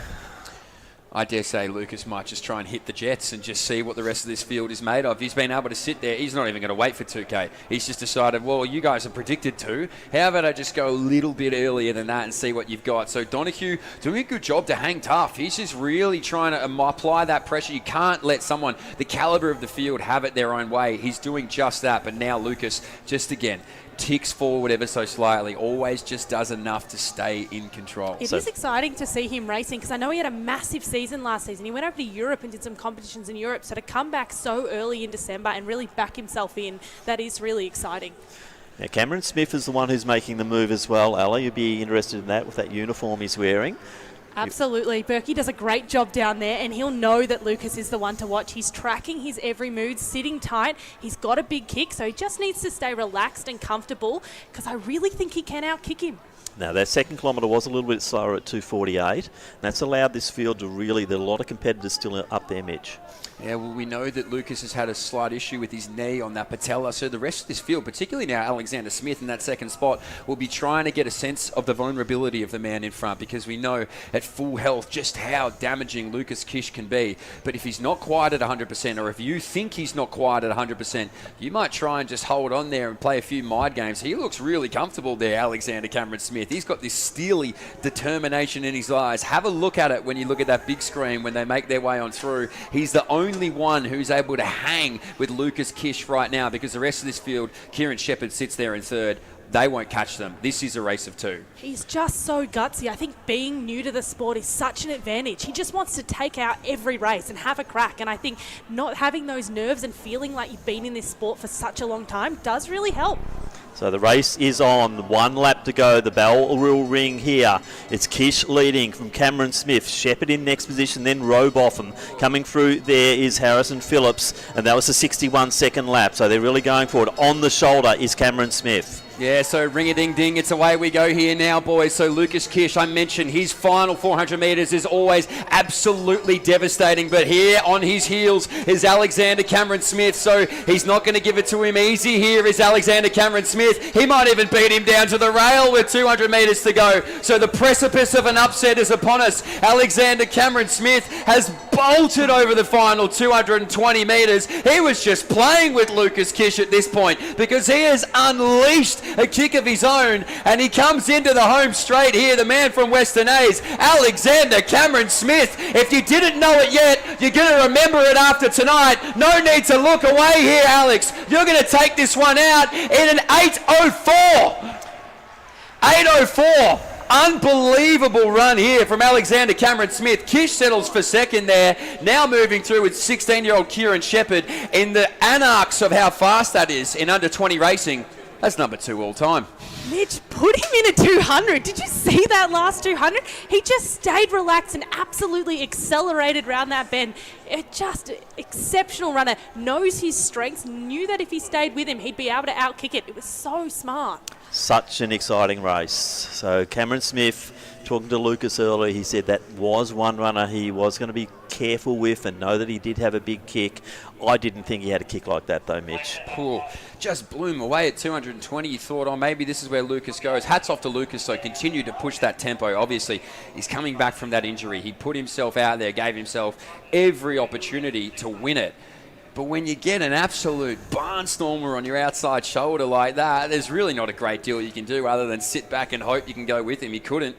[SPEAKER 11] I dare say Lucas might just try and hit the jets and just see what the rest of this field is made of. He's been able to sit there. He's not even going to wait for 2K. He's just decided, well, you guys are predicted to. How about I just go a little bit earlier than that and see what you've got? So Donahue doing a good job to hang tough. He's just really trying to apply that pressure. You can't let someone, the calibre of the field, have it their own way. He's doing just that. But now Lucas, just again, ticks forward ever so slightly, always just does enough to stay in control.
[SPEAKER 12] It is exciting to see him racing, because I know he had a massive season last season. He went over to Europe and did some competitions in Europe, so to come back so early in December and really back himself in, that is really exciting.
[SPEAKER 2] Now, Cameron Smith is the one who's making the move as well, Ella. You'd be interested in that with that uniform he's wearing.
[SPEAKER 12] Absolutely. Berkey does a great job down there, and he'll know that Lucas is the one to watch. He's tracking his every move, sitting tight. He's got a big kick, so he just needs to stay relaxed and comfortable, because I really think he can outkick him.
[SPEAKER 2] Now, that second kilometre was a little bit slower at 2:48. And that's allowed this field to really, there are a lot of competitors still up there, Mitch.
[SPEAKER 11] Yeah, well, we know that Lucas has had a slight issue with his knee on that patella, so the rest of this field, particularly now Alexander Smith in that second spot, will be trying to get a sense of the vulnerability of the man in front, because we know at full health just how damaging Lucas Kish can be. But if he's not quite at 100%, or if you think he's not quite at 100%, you might try and just hold on there and play a few mind games. He looks really comfortable there, Alexander Cameron Smith. He's got this steely determination in his eyes. Have a look at it when you look at that big screen when they make their way on through. He's the only one who's able to hang with Lucas Kish right now, because the rest of this field, Kieran Shepherd sits there in third. They won't catch them. This is a race of 2.
[SPEAKER 12] He's just so gutsy. I think being new to the sport is such an advantage. He just wants to take out every race and have a crack. And I think not having those nerves and feeling like you've been in this sport for such a long time does really help.
[SPEAKER 2] So the race is on. 1 lap to go. The bell will ring here. It's Kish leading from Cameron Smith. Shepherd in next position, then Robotham. Coming through there is Harrison Phillips, and that was a 61-second lap. So they're really going forward. On the shoulder is Cameron Smith.
[SPEAKER 11] Yeah, so ring-a-ding-ding, it's away we go here now, boys. So Lucas Kish, I mentioned his final 400 metres is always absolutely devastating, but here on his heels is Alexander Cameron Smith, so he's not going to give it to him easy. Here is Alexander Cameron Smith. He might even beat him down to the rail with 200 metres to go. So the precipice of an upset is upon us. Alexander Cameron Smith has bolted over the final 220 metres. He was just playing with Lucas Kish at this point because he has unleashed a kick of his own, and he comes into the home straight here, the man from Western A's, Alexander Cameron Smith. If you didn't know it yet, you're going to remember it after tonight. No need to look away here, Alex. You're going to take this one out in an 8:04. 8:04. Unbelievable run here from Alexander Cameron Smith. Kish settles for second there. Now moving through with 16-year-old Kieran Shepherd in the anarchs of how fast that is in under 20 racing. That's number 2 all time.
[SPEAKER 12] Mitch put him in a 200. Did you see that last 200? He just stayed relaxed and absolutely accelerated around that bend. Just exceptional runner. Knows his strengths. Knew that if he stayed with him, he'd be able to outkick it. It was so smart.
[SPEAKER 2] Such an exciting race. So Cameron Smith, talking to Lucas earlier, he said that was one runner he was going to be careful with and know that he did have a big kick. I didn't think he had a kick like that though, Mitch.
[SPEAKER 11] Cool. Just blew him away at 220. You thought, oh, maybe this is where Lucas goes. Hats off to Lucas, so continue to push that tempo. Obviously, he's coming back from that injury. He put himself out there, gave himself every opportunity to win it. But when you get an absolute barnstormer on your outside shoulder like that, there's really not a great deal you can do other than sit back and hope you can go with him. He couldn't.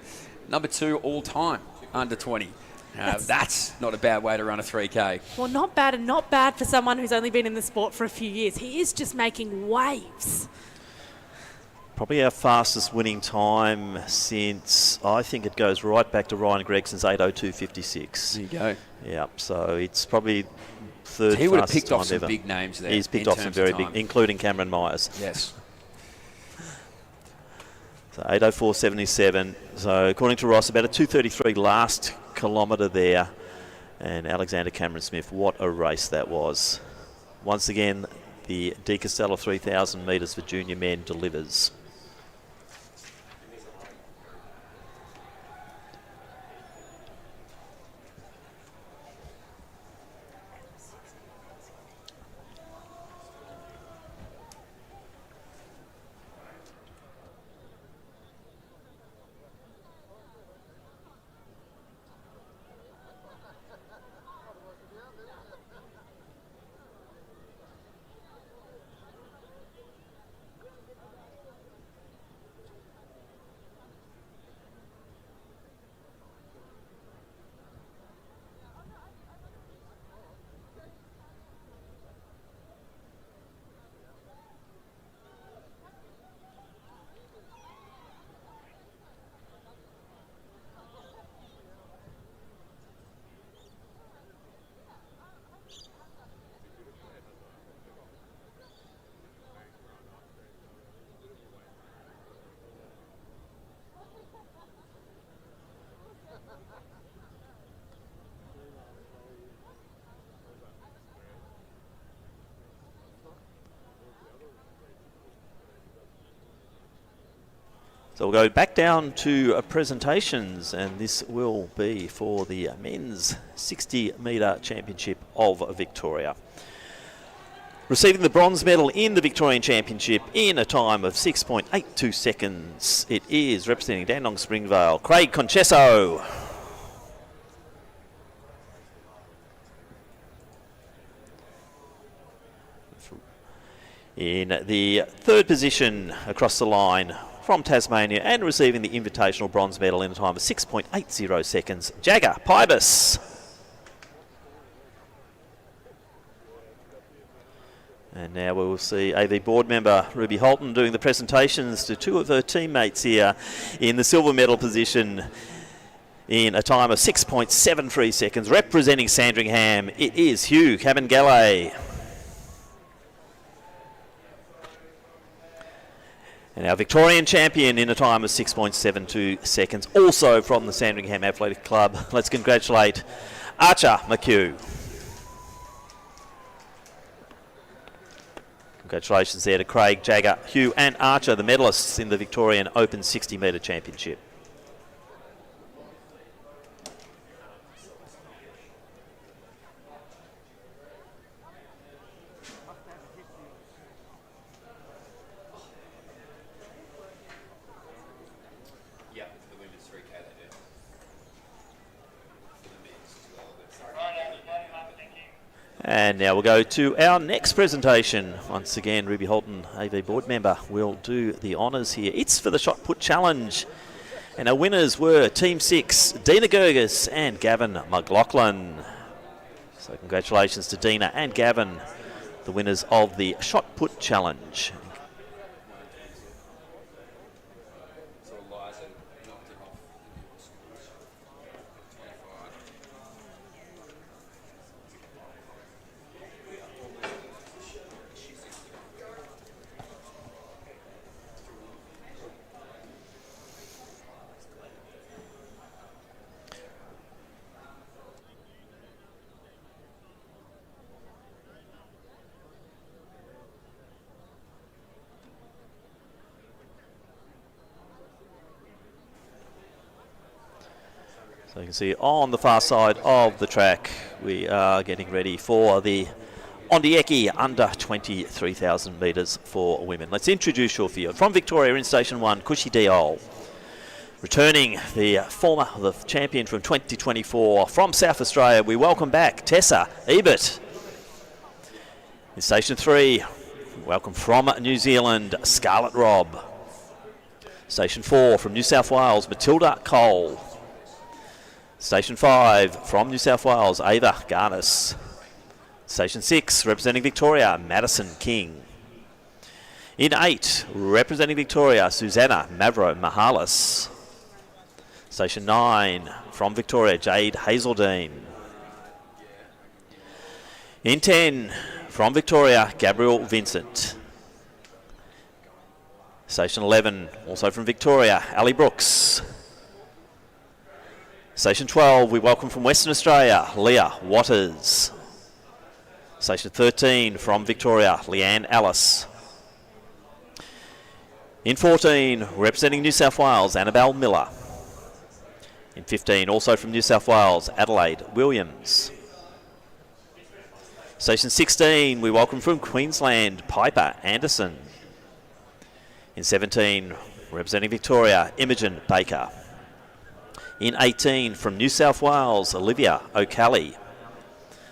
[SPEAKER 11] Number 2 all time, under 20. That's not a bad way to run a 3K.
[SPEAKER 12] Well, not bad, and not bad for someone who's only been in the sport for a few years. He is just making waves.
[SPEAKER 2] Probably our fastest winning time since, I think it goes right back to Ryan Gregson's 8:02.56.
[SPEAKER 11] There you go.
[SPEAKER 2] Yeah, so it's probably third
[SPEAKER 11] He would have
[SPEAKER 2] fastest
[SPEAKER 11] picked off
[SPEAKER 2] time
[SPEAKER 11] some
[SPEAKER 2] ever.
[SPEAKER 11] big names there.
[SPEAKER 2] He's picked off some very big, including Cameron Myers.
[SPEAKER 11] Yes.
[SPEAKER 2] So 8:04.77. So according to Ross, about a 2:33 last kilometre there. And Alexander Cameron Smith, what a race that was. Once again, the De Castella 3,000 metres for junior men delivers. So we'll go back down to presentations, and this will be for the men's 60-metre championship of Victoria. Receiving the bronze medal in the Victorian Championship in a time of 6.82 seconds, it is representing Dandenong Springvale, Craig Concesso. In the third position across the line from Tasmania and receiving the invitational bronze medal in a time of 6.80 seconds, Jagger Pybus. And now we will see AV board member Ruby Holton doing the presentations to two of her teammates here in the silver medal position in a time of 6.73 seconds. Representing Sandringham, it is Hugh Cabangale. And our Victorian champion in a time of 6.72 seconds, also from the Sandringham Athletic Club. Let's congratulate Archer McHugh. Congratulations there to Craig, Jagger, Hugh and Archer, the medalists in the Victorian Open 60 metre championship. And now we'll go to our next presentation. Once again, Ruby Holton, AV board member, will do the honours here. It's for the Shot Put Challenge. And our winners were Team 6, Dina Gerges and Gavin McLaughlin. So congratulations to Dina and Gavin, the winners of the Shot Put Challenge. So you can see on the far side of the track, we are getting ready for the Ondieki under 23,000 metres for women. Let's introduce your field. From Victoria in Station 1, Cushy Diol. Returning the the champion from 2024. From South Australia, we welcome back Tessa Ebert. In Station 3, welcome from New Zealand, Scarlett Robb. Station 4, from New South Wales, Matilda Cole. Station 5, from New South Wales, Ava Garnis. Station 6, representing Victoria, Madison King. In 8, representing Victoria, Susanna Mavro Mahalis. Station 9, from Victoria, Jade Hazeldine. In 10, from Victoria, Gabriel Vincent. Station 11, also from Victoria, Ali Brooks. Station 12, we welcome from Western Australia, Leah Waters. Station 13, from Victoria, Leanne Ellis. In 14, representing New South Wales, Annabelle Miller. In 15, also from New South Wales, Adelaide Williams. Station 16, we welcome from Queensland, Piper Anderson. In 17, representing Victoria, Imogen Baker. In 18, from New South Wales, Olivia O'Calley.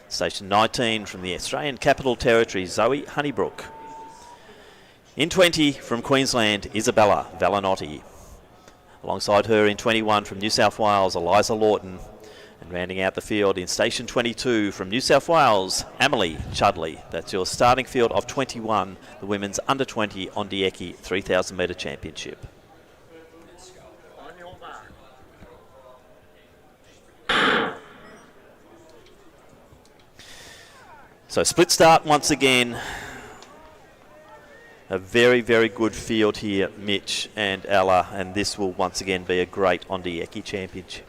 [SPEAKER 2] Station 19, from the Australian Capital Territory, Zoe Honeybrook. In 20, from Queensland, Isabella Valanotti. Alongside her in 21, from New South Wales, Eliza Lawton. And rounding out the field in Station 22, from New South Wales, Amelie Chudley. That's your starting field of 21, the women's under 20 Ondieki 3,000 metre championship. So split start once again. A very, very good field here, Mitch and Ella, and this will once again be a great Ondieki championship.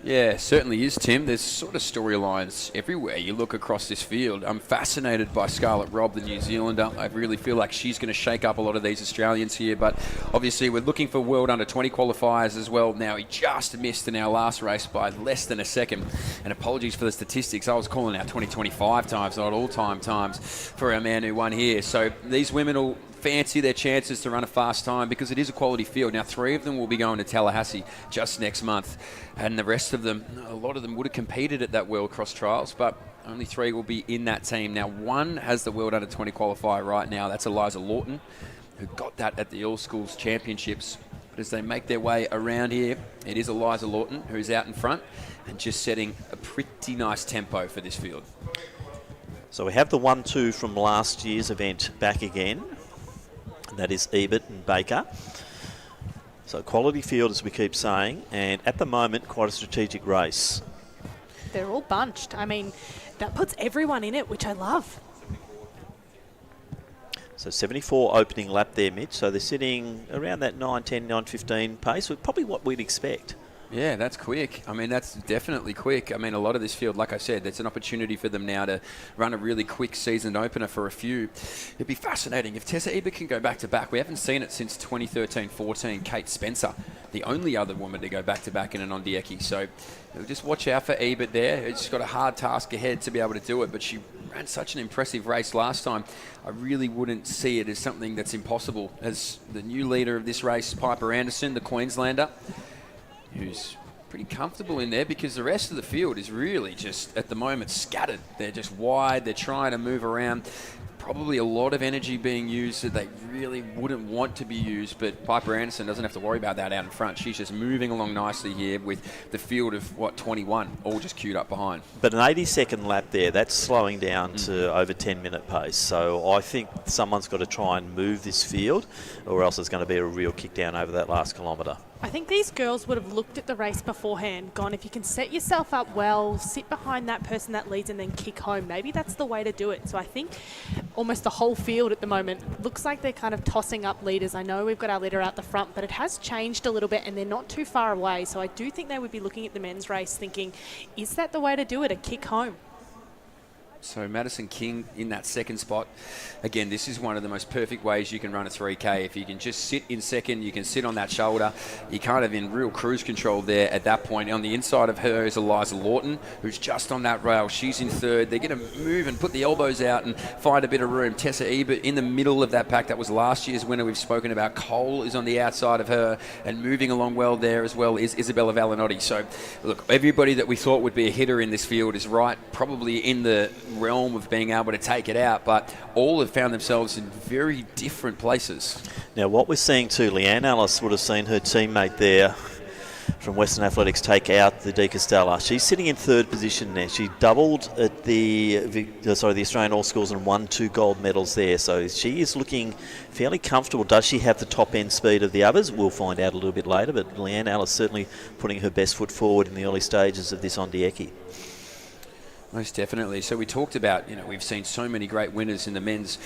[SPEAKER 11] Yeah, certainly is, Tim. There's sort of storylines everywhere. You look across this field. I'm fascinated by Scarlett Robb, the New Zealander. I really feel like she's going to shake up a lot of these Australians here, but obviously we're looking for World Under-20 qualifiers as well. Now, he just missed in our last race by less than a second, and apologies for the statistics. I was calling out 2025 times, not all-time times, for our man who won here. So these women will fancy their chances to run a fast time because it is a quality field. Now, 3 of them will be going to Tallahassee just next month, and the rest of them, a lot of them would have competed at that World Cross Trials, but only 3 will be in that team. Now, 1 has the World Under-20 qualifier right now. That's Eliza Lawton, who got that at the All Schools Championships. But as they make their way around here, it is Eliza Lawton who's out in front and just setting a pretty nice tempo for this field.
[SPEAKER 2] So we have the 1-2 from last year's event back again. That is Ebert and Baker. So quality field, as we keep saying, and at the moment, quite a strategic race.
[SPEAKER 12] They're all bunched. I mean, that puts everyone in it, which I love.
[SPEAKER 2] So 74 opening lap there, Mitch. So they're sitting around that 9:10, 9:15 pace, probably what we'd expect.
[SPEAKER 11] Yeah, that's quick. I mean, that's definitely quick. I mean, a lot of this field, like I said, it's an opportunity for them now to run a really quick season opener for a few. It'd be fascinating if Tessa Ebert can go back-to-back. We haven't seen it since 2013-14, Kate Spencer, the only other woman to go back-to-back in an Ondieki. So just watch out for Ebert there. It's got a hard task ahead to be able to do it, but she ran such an impressive race last time. I really wouldn't see it as something that's impossible. As the new leader of this race, Piper Anderson, the Queenslander, who's pretty comfortable in there because the rest of the field is really just, at the moment, scattered. They're just wide. They're trying to move around. Probably a lot of energy being used that they really wouldn't want to be used, but Piper Anderson doesn't have to worry about that out in front. She's just moving along nicely here with the field of, 21, all just queued up behind.
[SPEAKER 2] But an 80-second lap there, that's slowing down to over 10-minute pace. So I think someone's got to try and move this field, or else it's going to be a real kick down over that last kilometre.
[SPEAKER 12] I think these girls would have looked at the race beforehand, gone, if you can set yourself up well, sit behind that person that leads and then kick home, maybe that's the way to do it. So I think almost the whole field at the moment looks like they're kind of tossing up leaders. I know we've got our leader out the front, but it has changed a little bit and they're not too far away. So I do think they would be looking at the men's race thinking, is that the way to do it, a kick home?
[SPEAKER 11] So Madison King in that second spot. Again, this is one of the most perfect ways you can run a 3K. If you can just sit in second, you can sit on that shoulder. You're kind of in real cruise control there at that point. On the inside of her is Eliza Lawton, who's just on that rail. She's in third. They're going to move and put the elbows out and find a bit of room. Tessa Ebert in the middle of that pack. That was last year's winner we've spoken about. Cole is on the outside of her, and moving along well there as well is Isabella Valenotti. So, look, everybody that we thought would be a hitter in this field is right, probably in the realm of being able to take it out, but all have found themselves in very different places.
[SPEAKER 2] Now what we're seeing too, Leanne Ellis would have seen her teammate there from Western Athletics take out the De Castella. She's sitting in third position there. She doubled at the Australian All Schools and won 2 gold medals there. So she is looking fairly comfortable. Does she have the top end speed of the others? We'll find out a little bit later, but Leanne Ellis certainly putting her best foot forward in the early stages of this Ondieki.
[SPEAKER 11] Most definitely. So we talked about, we've seen so many great winners in the men's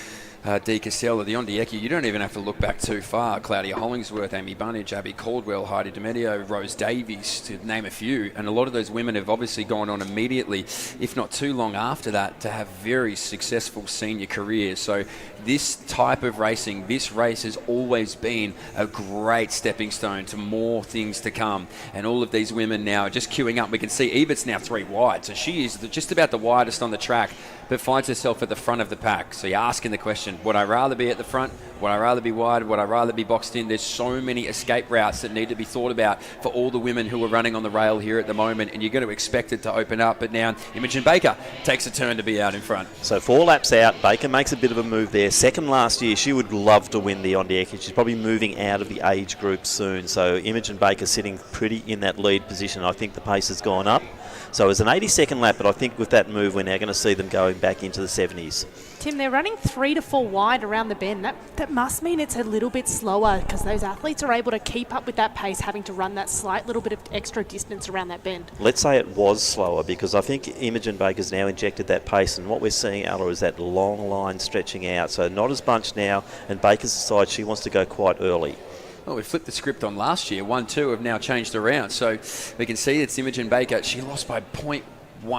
[SPEAKER 11] De Castella, the Ondieki. You don't even have to look back too far. Claudia Hollingsworth, Amy Bunnage, Abby Caldwell, Heidi DiMedio, Rose Davies, to name a few. And a lot of those women have obviously gone on immediately, if not too long after that, to have very successful senior careers. So this type of racing, this race has always been a great stepping stone to more things to come. And all of these women now are just queuing up. We can see Ebert's now 3 wide. So she is just about the widest on the track, but finds herself at the front of the pack. So you're asking the question, would I rather be at the front? Would I rather be wide? Would I rather be boxed in? There's so many escape routes that need to be thought about for all the women who are running on the rail here at the moment, and you're going to expect it to open up. But now Imogen Baker takes a turn to be out in front.
[SPEAKER 2] So 4 laps out, Baker makes a bit of a move there. Second last year, she would love to win the Ondieki. She's probably moving out of the age group soon. So Imogen Baker sitting pretty in that lead position. I think the pace has gone up. So it's an 80-second lap, but I think with that move, we're now going to see them going back into the 70s.
[SPEAKER 12] Tim, they're running 3 to 4 wide around the bend. That must mean it's a little bit slower because those athletes are able to keep up with that pace, having to run that slight little bit of extra distance around that bend.
[SPEAKER 2] Let's say it was slower, because I think Imogen Baker's now injected that pace, and what we're seeing, Ella, is that long line stretching out. So not as bunched now, and Baker's decided she wants to go quite early.
[SPEAKER 11] Well, we flipped the script on last year. 1-2 have now changed around. So we can see it's Imogen Baker. She lost by 0.1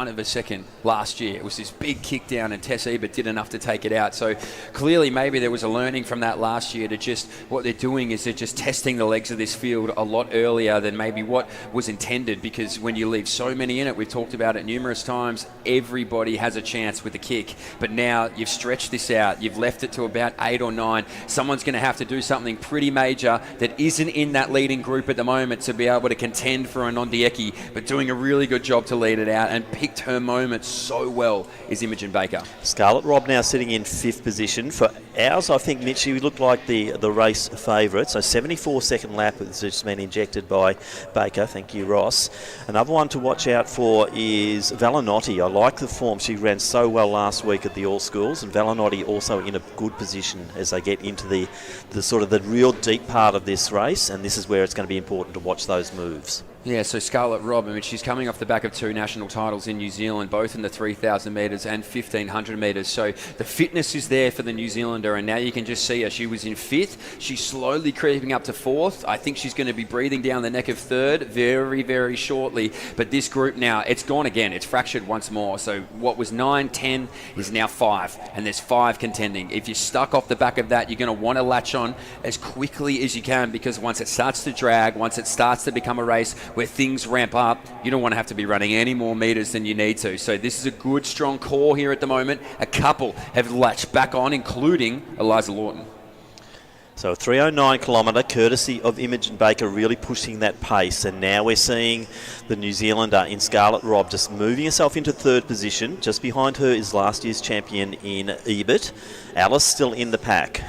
[SPEAKER 11] of a second last year. It was this big kick down, and Tess Ebert did enough to take it out. So clearly maybe there was a learning from that last year to just, what they're doing is they're just testing the legs of this field a lot earlier than maybe what was intended, because when you leave so many in it, we've talked about it numerous times, everybody has a chance with the kick. But now you've stretched this out. You've left it to about 8 or 9. Someone's going to have to do something pretty major that isn't in that leading group at the moment to be able to contend for an Ondieki, but doing a really good job to lead it out and picked her moment so well is Imogen Baker.
[SPEAKER 2] Scarlett Robb now sitting in 5th position. For ours, I think, Mitch, she looked like the race favourite. So 74-second lap has just been injected by Baker. Thank you, Ross. Another one to watch out for is Valenotti. I like the form. She ran so well last week at the All Schools, and Valenotti also in a good position as they get into the sort of the real deep part of this race, and this is where it's going to be important to watch those moves.
[SPEAKER 11] Yeah, so Scarlett Robb, I mean, she's coming off the back of 2 national titles in New Zealand, both in the 3,000 metres and 1,500 metres. So the fitness is there for the New Zealander, and now you can just see her. She was in 5th. She's slowly creeping up to 4th. I think she's going to be breathing down the neck of 3rd very, very shortly. But this group now, it's gone again. It's fractured once more. So what was 9, 10 is now 5, and there's 5 contending. If you're stuck off the back of that, you're going to want to latch on as quickly as you can, because once it starts to drag, once it starts to become a race where things ramp up, you don't want to have to be running any more metres than you need to. So this is a good, strong core here at the moment. A couple have latched back on, including Eliza Lawton.
[SPEAKER 2] So a 3:09 kilometre, courtesy of Imogen Baker, really pushing that pace. And now we're seeing the New Zealander in Scarlett Robb just moving herself into 3rd position. Just behind her is last year's champion in Ebert. Alice still in the pack.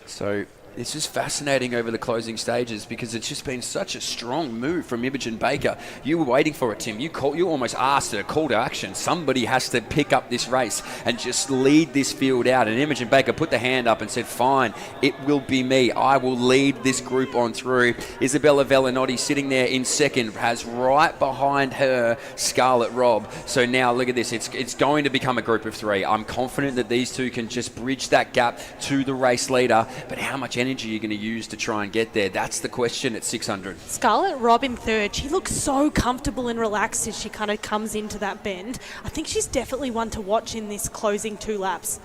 [SPEAKER 11] So it's just fascinating over the closing stages, because it's just been such a strong move from Imogen Baker. You were waiting for it, Tim. You almost asked her, call to action. Somebody has to pick up this race and just lead this field out. And Imogen Baker put the hand up and said, fine, it will be me. I will lead this group on through. Isabella Velinotti sitting there in 2nd, has right behind her Scarlett Robb. So now look at this. It's going to become a group of 3. I'm confident that these two can just bridge that gap to the race leader. But how much energy are you going to use to try and get there? That's the question at 600.
[SPEAKER 12] Scarlett Robb in 3rd. She looks so comfortable and relaxed as she kind of comes into that bend. I think she's definitely one to watch in this closing 2 laps.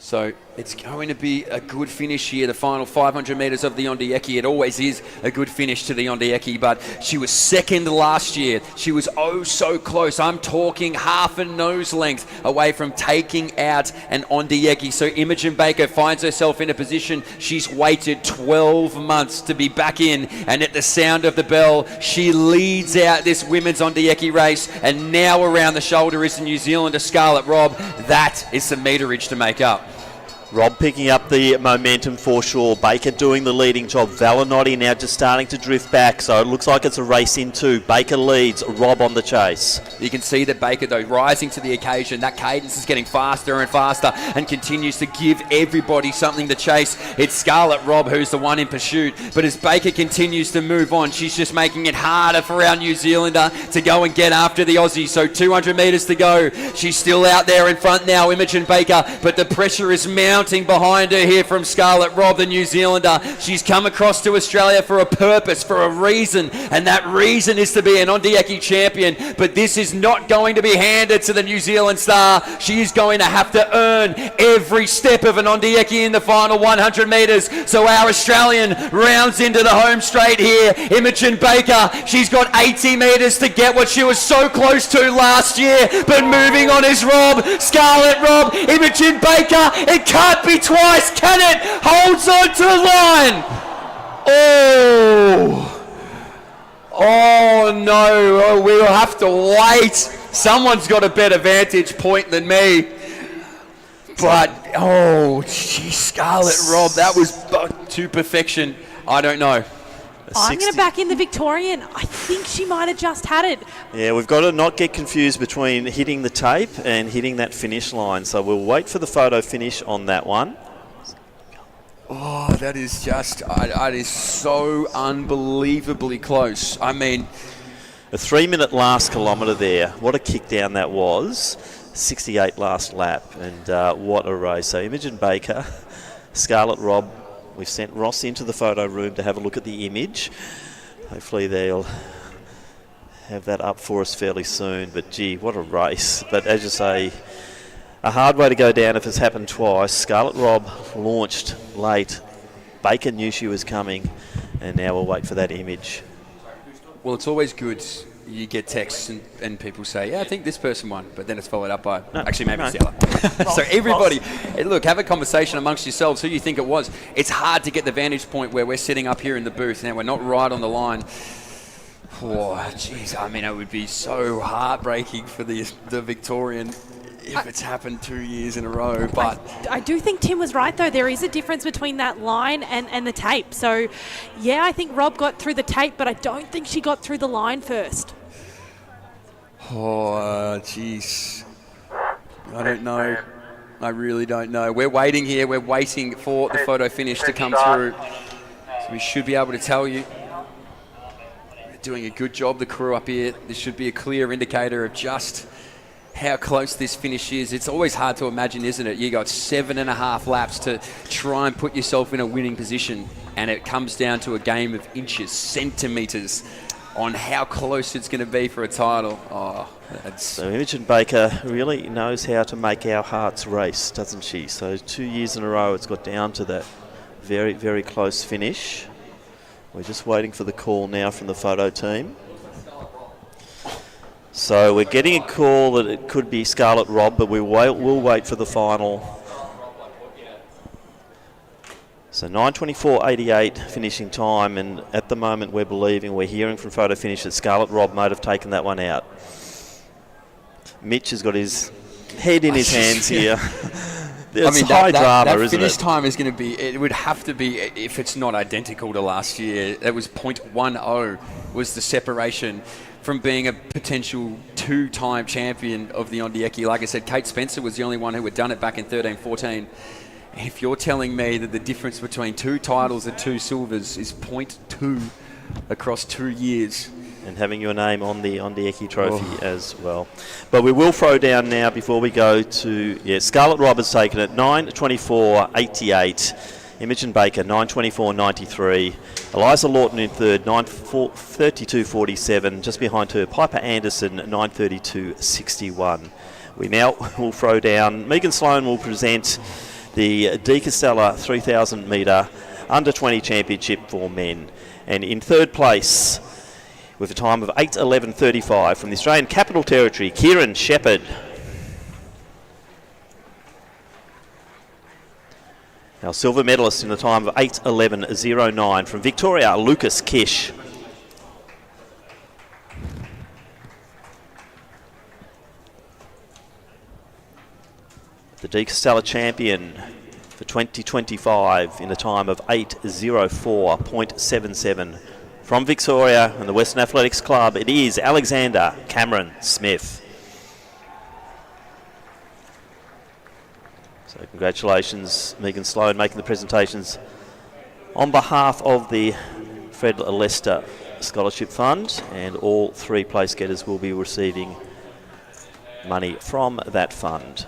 [SPEAKER 11] So it's going to be a good finish here, the final 500 metres of the Ondieki. It always is a good finish to the Ondieki, but she was 2nd last year. She was oh so close. I'm talking half a nose length away from taking out an Ondieki. So Imogen Baker finds herself in a position she's waited 12 months to be back in, and at the sound of the bell, she leads out this women's Ondieki race, and now around the shoulder is the New Zealander Scarlett Robb. That is some meterage to make up.
[SPEAKER 2] Robb picking up the momentum for sure. Baker doing the leading job. Velinotti now just starting to drift back, so it looks like it's a race in 2. Baker leads, Robb on the chase.
[SPEAKER 11] You can see that Baker, though, rising to the occasion. That cadence is getting faster and faster and continues to give everybody something to chase. It's Scarlett Robb who's the one in pursuit, but as Baker continues to move on, she's just making it harder for our New Zealander to go and get after the Aussie. So 200 metres to go. She's still out there in front now, Imogen Baker, but the pressure is mounting behind her here from Scarlett Robb, the New Zealander. She's come across to Australia for a purpose, for a reason, and that reason is to be an Ondieki champion. But this is not going to be handed to the New Zealand star. She is going to have to earn every step of an Ondieki in the final 100 metres. So our Australian rounds into the home straight here. Imogen Baker, she's got 80 metres to get what she was so close to last year, but moving on is Robb. Scarlett Robb, Imogen Baker, it can't be twice, can it? Holds on to the line. Oh no, oh, we'll have to wait. Someone's got a better vantage point than me. But, oh, gee, Scarlett Robb, that was to perfection. I don't know.
[SPEAKER 12] I'm going to back in the Victorian. I think she might have just had it.
[SPEAKER 2] Yeah, we've got to not get confused between hitting the tape and hitting that finish line. So we'll wait for the photo finish on that one.
[SPEAKER 11] Oh, that is just, it is so unbelievably close. I mean,
[SPEAKER 2] a 3-minute last kilometre there. What a kick down that was. 68 last lap, and what a race. So Imogen Baker, Scarlett Robb. We've sent Ross into the photo room to have a look at the image. Hopefully they'll have that up for us fairly soon. But gee, what a race. But as you say, a hard way to go down if it's happened twice. Scarlett Robb launched late. Baker knew she was coming, and now we'll wait for that image.
[SPEAKER 11] Well, it's always good. You get texts and people say, yeah, I think this person won, but then it's followed up by, actually, maybe it's the other. So everybody, look, have a conversation amongst yourselves who you think it was. It's hard to get the vantage point where we're sitting up here in the booth and we're not right on the line. Oh, jeez, I mean, it would be so heartbreaking for the Victorian if it's happened 2 years in a row, but
[SPEAKER 12] I do think Tim was right, though. There is a difference between that line and the tape. So, yeah, I think Robb got through the tape, but I don't think she got through the line first.
[SPEAKER 11] Oh, jeez. I don't know. I really don't know. We're waiting here. We're waiting for the photo finish to come through. So we should be able to tell you. doing a good job, the crew up here. This should be a clear indicator of just how close this finish is. It's always hard to imagine, isn't it? You got 7.5 laps to try and put yourself in a winning position, and it comes down to a game of inches, centimetres, on how close it's going to be for a title.
[SPEAKER 2] So Imogen Baker really knows how to make our hearts race, doesn't she? So 2 years in a row it's got down to that very, very close finish. We're just waiting for the call now from the photo team. So we're getting a call that it could be Scarlett Robb, but we'll wait for the final. So 9:24.88 finishing time, and at the moment we're hearing from photo finish that Scarlett Robb might have taken that one out. Mitch has got his head in his hands here. It's high drama,
[SPEAKER 11] that
[SPEAKER 2] isn't
[SPEAKER 11] finish
[SPEAKER 2] it?
[SPEAKER 11] time is going to be, it would have to be, if it's not identical to last year, it was 0.10 was the separation from being a potential 2-time champion of the Ondieki. Like I said, Kate Spencer was the only one who had done it back in 13-14. If you're telling me that the difference between 2 titles and 2 silvers is 0.2 across 2 years,
[SPEAKER 2] and having your name on the Ondieki trophy as well. But we will throw down now before we go to, Scarlett Robb has taken it, 9:24.88. Imogen Baker, 9:24.93. Eliza Lawton in third, 9:32.47. Just behind her, Piper Anderson, 9:32.61. We now will throw down, Megan Sloan will present the De Castella 3,000 metre under 20 championship for men. And in third place, with a time of 8:11.35 from the Australian Capital Territory, Kieran Shepherd. Our silver medalist in the time of 8:11.09 from Victoria, Lucas Kish. The De Castella champion for 2025 in a time of 8:04.77. From Victoria and the Western Athletics Club, it is Alexander Cameron Smith. So congratulations, Megan Sloan, making the presentations on behalf of the Fred Lester Scholarship Fund, and all 3 place getters will be receiving money from that fund.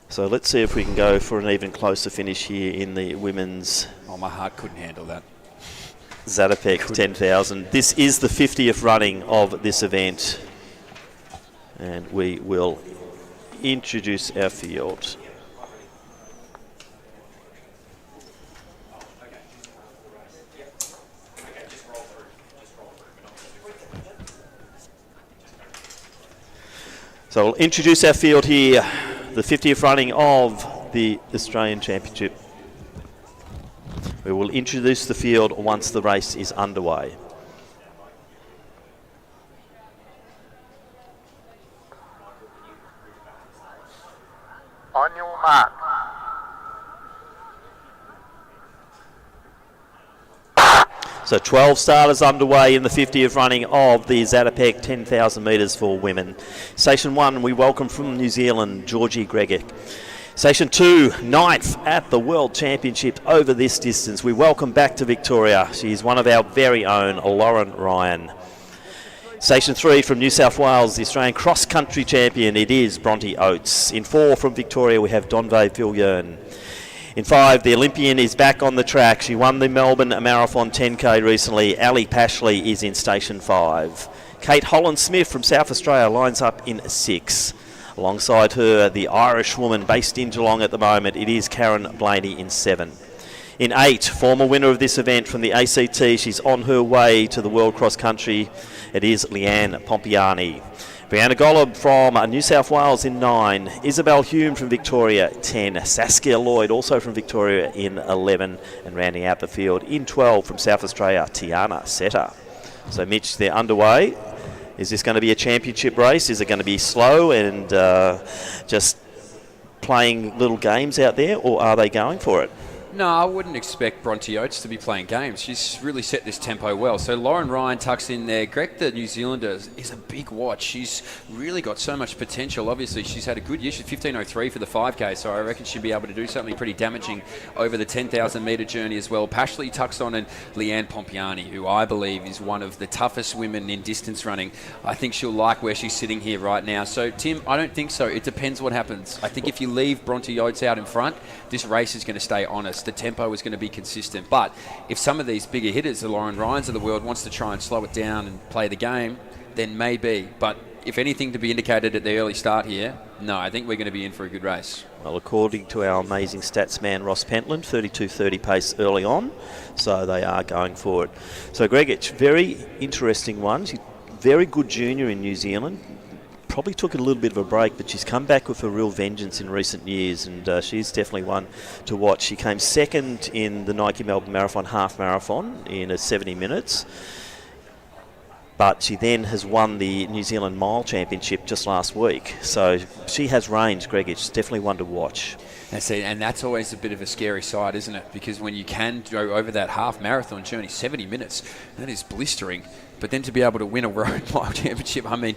[SPEAKER 2] So let's see if we can go for an even closer finish here in the women's.
[SPEAKER 11] Oh, my heart couldn't handle that.
[SPEAKER 2] Zatopek 10,000. This is the 50th running of this event, and we will introduce our field. So we'll introduce our field here, the 50th running of the Australian Championship. We will introduce the field once the race is underway.
[SPEAKER 4] On your mark.
[SPEAKER 2] So 12 starters underway in the 50th running of the Zatopek 10,000 metres for women. Station 1, we welcome from New Zealand, Georgie Gregic. Station 2, 9th at the World Championship over this distance. We welcome back to Victoria. She's one of our very own, Lauren Ryan. Station 3 from New South Wales, the Australian cross-country champion, it is Bronte Oates. In 4 from Victoria, we have Donve Villiern. In 5, the Olympian is back on the track. She won the Melbourne Marathon 10K recently. Ali Pashley is in Station 5. Kate Holland-Smith from South Australia lines up in 6. Alongside her, the Irish woman based in Geelong at the moment, it is Karen Blaney in 7. In 8, former winner of this event from the ACT, she's on her way to the World Cross Country, it is Leanne Pompiani. Brianna Golub from New South Wales in 9. Isabel Hume from Victoria, 10. Saskia Lloyd, also from Victoria, in 11. And rounding out the field in 12 from South Australia, Tiana Setter. So, Mitch, they're underway. Is this going to be a championship race? Is it going to be slow and just playing little games out there, or are they going for it?
[SPEAKER 11] No, I wouldn't expect Bronte Oates to be playing games. She's really set this tempo well. So Lauren Ryan tucks in there. Greg, the New Zealander, is a big watch. She's really got so much potential. Obviously, she's had a good year. She's 15.03 for the 5K, so I reckon she'll be able to do something pretty damaging over the 10,000 metre journey as well. Pashley tucks on and Leanne Pompiani, who I believe is one of the toughest women in distance running. I think she'll like where she's sitting here right now. So, Tim, I don't think so. It depends what happens. I think if you leave Bronte Oates out in front, this race is going to stay honest. The tempo is going to be consistent. But if some of these bigger hitters, the Lauren Ryans of the world, wants to try and slow it down and play the game, then maybe. But if anything to be indicated at the early start here, no, I think we're going to be in for a good race.
[SPEAKER 2] Well, according to our amazing stats man, Ross Pentland, 32.30 pace early on, so they are going for it. So Gregich, very interesting one. She's very good junior in New Zealand. Probably took a little bit of a break, but she's come back with a real vengeance in recent years, and she's definitely one to watch. She came second in the Nike Melbourne Marathon half marathon in a 70 minutes, but she then has won the New Zealand Mile Championship just last week. So she has range, Greg. It's definitely one to watch.
[SPEAKER 11] And that's always a bit of a scary side, isn't it? Because when you can go over that half marathon journey, 70 minutes, that is blistering. But then to be able to win a road mile championship, I mean,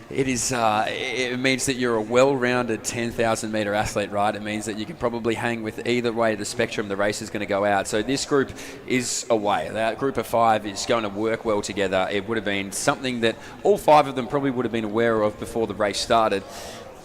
[SPEAKER 11] it is. It means that you're a well-rounded 10,000 metre athlete, right? It means that you can probably hang with either way of the spectrum the race is going to go out. So this group is away. That group of 5 is going to work well together. It would have been something that all 5 of them probably would have been aware of before the race started.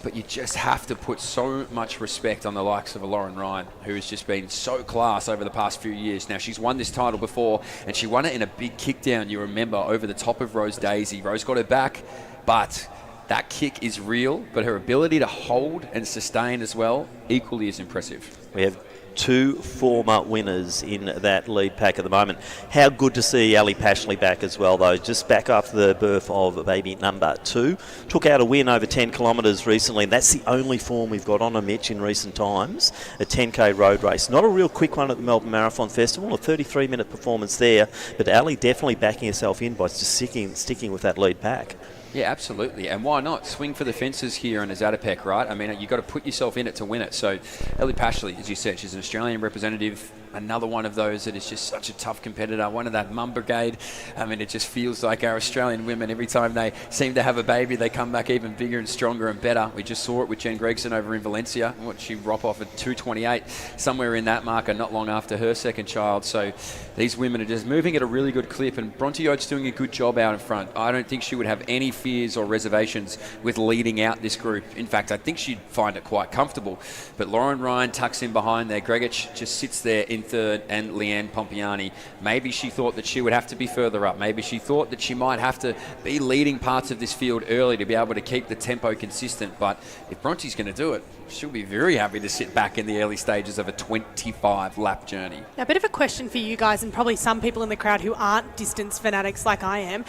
[SPEAKER 11] But you just have to put so much respect on the likes of a Lauren Ryan, who has just been so class over the past few years. Now, she's won this title before, and she won it in a big kick down, you remember, over the top of Rose Daisy. Rose got her back, but that kick is real, but her ability to hold and sustain as well, equally as impressive.
[SPEAKER 2] We have 2 former winners in that lead pack at the moment. How good to see Ali Pashley back as well, though. Just back after the birth of baby number 2. Took out a win over 10 kilometres recently, and that's the only form we've got on her, Mitch, in recent times. A 10K road race. Not a real quick one at the Melbourne Marathon Festival, a 33-minute performance there, but Ali definitely backing herself in by just sticking with that lead pack.
[SPEAKER 11] Yeah, absolutely. And why not? Swing for the fences here in a Zatopek, right? I mean, you've got to put yourself in it to win it. So Ellie Pashley, as you said, she's an Australian representative. Another one of those that is just such a tough competitor. One of that mum brigade. I mean, it just feels like our Australian women, every time they seem to have a baby, they come back even bigger and stronger and better. We just saw it with Jen Gregson over in Valencia. What she rop off at 2:28, somewhere in that marker, not long after her second child. So these women are just moving at a really good clip, and Bronte Oates doing a good job out in front. I don't think she would have any fears or reservations with leading out this group. In fact, I think she'd find it quite comfortable. But Lauren Ryan tucks in behind there. Gregich just sits there in third, and Leanne Pompiani. Maybe she thought that she would have to be further up. Maybe she thought that she might have to be leading parts of this field early to be able to keep the tempo consistent. But if Bronte's going to do it, she'll be very happy to sit back in the early stages of a 25-lap journey.
[SPEAKER 12] Now, a bit of a question for you guys, and probably some people in the crowd who aren't distance fanatics like I am.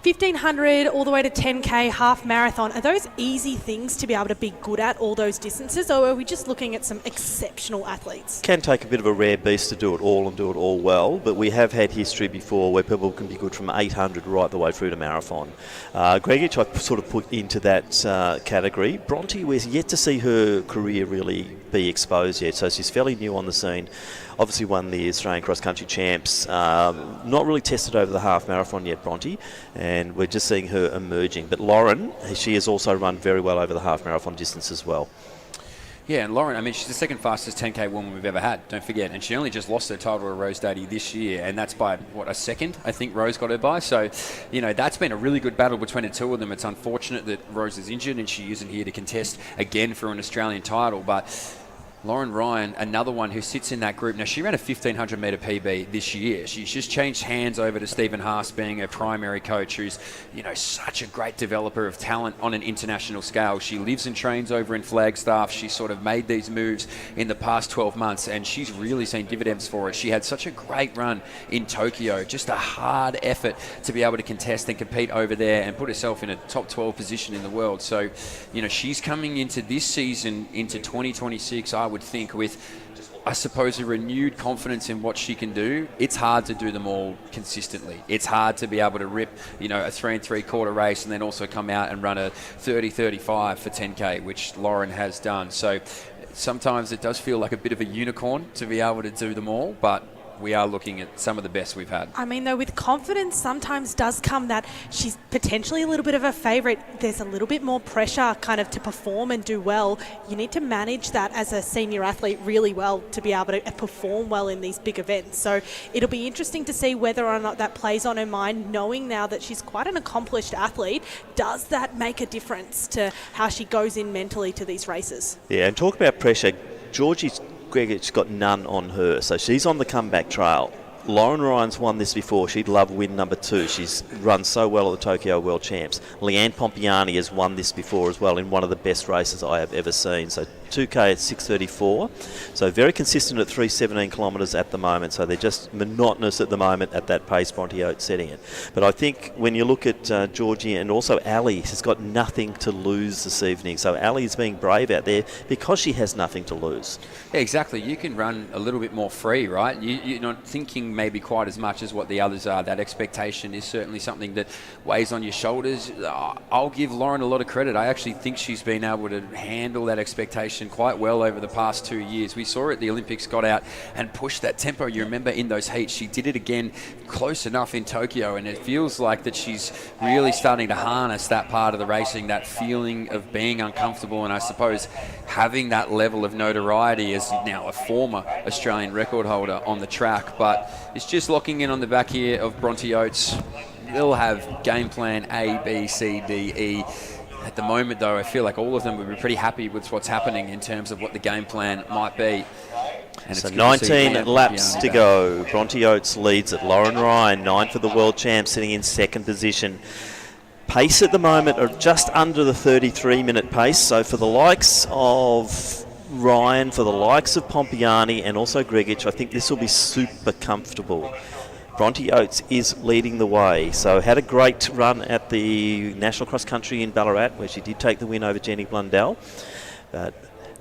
[SPEAKER 12] 1,500 all the way to 10K half marathon, are those easy things to be able to be good at, all those distances, or are we just looking at some exceptional athletes?
[SPEAKER 2] Can take a bit of a rare beast to do it all and do it all well, but we have had history before where people can be good from 800 right the way through to marathon. Gregich, I sort of put into that category. Bronte, we're yet to see her career really be exposed yet, so she's fairly new on the scene. Obviously won the Australian cross-country champs. Not really tested over the half marathon yet, Bronte, and we're just seeing her emerging. But Lauren, she has also run very well over the half marathon distance as well.
[SPEAKER 11] Yeah, and Lauren, I mean, she's the second fastest 10K woman we've ever had, don't forget. And she only just lost her title to Rose Daisy this year, and that's by, what, a second, I think Rose got her by. So, you know, that's been a really good battle between the two of them. It's unfortunate that Rose is injured and she isn't here to contest again for an Australian title, but Lauren Ryan, another one who sits in that group. Now, she ran a 1,500 metre PB this year. She's just changed hands over to Stephen Haas being her primary coach, who's, you know, such a great developer of talent on an international scale. She lives and trains over in Flagstaff. She's sort of made these moves in the past 12 months, and she's really seen dividends for it. She had such a great run in Tokyo, just a hard effort to be able to contest and compete over there and put herself in a top 12 position in the world. So, you know, she's coming into this season, into 2026, I would think, with, I suppose, a renewed confidence in what she can do. It's hard to do them all consistently. It's hard to be able to rip, you know, a 3 3/4 race and then also come out and run a 30-35 for 10K, which Lauren has done. So sometimes it does feel like a bit of a unicorn to be able to do them all, but we are looking at some of the best we've had.
[SPEAKER 12] I mean, though, with confidence sometimes does come that she's potentially a little bit of a favourite. There's a little bit more pressure kind of to perform and do well. You need to manage that as a senior athlete really well to be able to perform well in these big events. So it'll be interesting to see whether or not that plays on her mind, knowing now that she's quite an accomplished athlete. Does that make a difference to how she goes in mentally to these races?
[SPEAKER 2] Yeah, and talk about pressure. Georgie Gregic's got none on her, so she's on the comeback trail. Lauren Ryan's won this before. She'd love win number 2. She's run so well at the Tokyo World Champs. Leanne Pompiani has won this before as well in one of the best races I have ever seen. So 2K at 6:34. So very consistent at 3:17 kilometres at the moment. So they're just monotonous at the moment at that pace Bronte Oates setting it. But I think when you look at Georgie and also Ali, has got nothing to lose this evening. So Ali is being brave out there because she has nothing to lose.
[SPEAKER 11] Yeah, exactly. You can run a little bit more free, right? You're not thinking maybe quite as much as what the others are. That expectation is certainly something that weighs on your shoulders. I'll give Lauren a lot of credit. I actually think she's been able to handle that expectation quite well over the past 2 years. We saw her at the Olympics, got out and pushed that tempo. You remember in those heats, she did it again close enough in Tokyo, and it feels like that she's really starting to harness that part of the racing, that feeling of being uncomfortable, and I suppose having that level of notoriety as now a former Australian record holder on the track. But it's just locking in on the back here of Bronte Oates. They'll have game plan A, B, C, D, E. At the moment, though, I feel like all of them would be pretty happy with what's happening in terms of what the game plan might be. And
[SPEAKER 2] so 19 laps to go. Bronte Oates leads it. Lauren Ryan, 9 for the world champ, sitting in second position. Pace at the moment are just under the 33-minute pace. So for the likes of Ryan, for the likes of Pompiani and also Gregic, I think this will be super comfortable. Bronte Oates is leading the way. So had a great run at the National Cross Country in Ballarat, where she did take the win over Jenny Blundell. But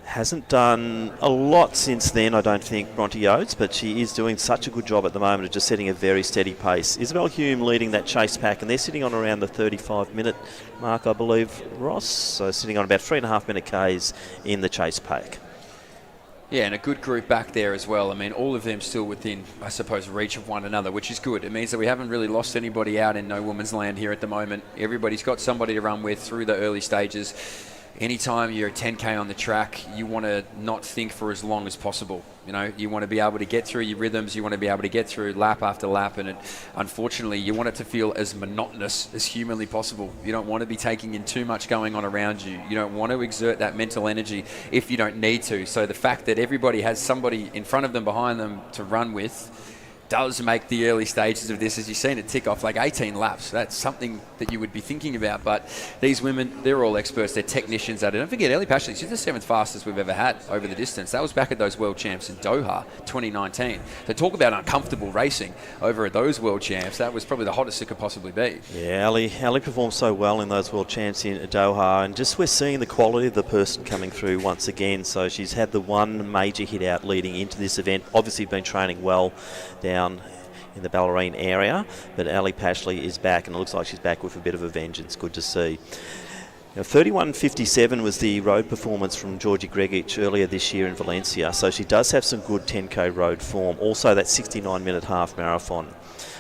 [SPEAKER 2] hasn't done a lot since then, I don't think, Bronte Oates, but she is doing such a good job at the moment of just setting a very steady pace. Isabel Hume leading that chase pack, and they're sitting on around the 35-minute mark, I believe, Ross. So sitting on about 3.5-minute Ks in the chase pack.
[SPEAKER 11] Yeah, and a good group back there as well. I mean, all of them still within, I suppose, reach of one another, which is good. It means that we haven't really lost anybody out in no woman's land here at the moment. Everybody's got somebody to run with through the early stages. Anytime you're a 10K on the track, you want to not think for as long as possible. You know, you want to be able to get through your rhythms. You want to be able to get through lap after lap. And unfortunately, you want it to feel as monotonous as humanly possible. You don't want to be taking in too much going on around you. You don't want to exert that mental energy if you don't need to. So the fact that everybody has somebody in front of them, behind them to run with, does make the early stages of this, as you've seen it tick off, like 18 laps. That's something that you would be thinking about. But these women, they're all experts. They're technicians at it. Don't forget, Ellie Pashley, she's the 7th fastest we've ever had over the distance. That was back at those World Champs in Doha 2019. So talk about uncomfortable racing over at those World Champs. That was probably the hottest it could possibly be.
[SPEAKER 2] Yeah, Ali performed so well in those World Champs in Doha, and just we're seeing the quality of the person coming through once again. So she's had the one major hit out leading into this event. Obviously been training well down in the Ballerine area, but Ali Pashley is back, and it looks like she's back with a bit of a vengeance. Good to see. Now, 31.57 was the road performance from Georgie Gregic earlier this year in Valencia, so she does have some good 10K road form. Also that 69-minute half marathon.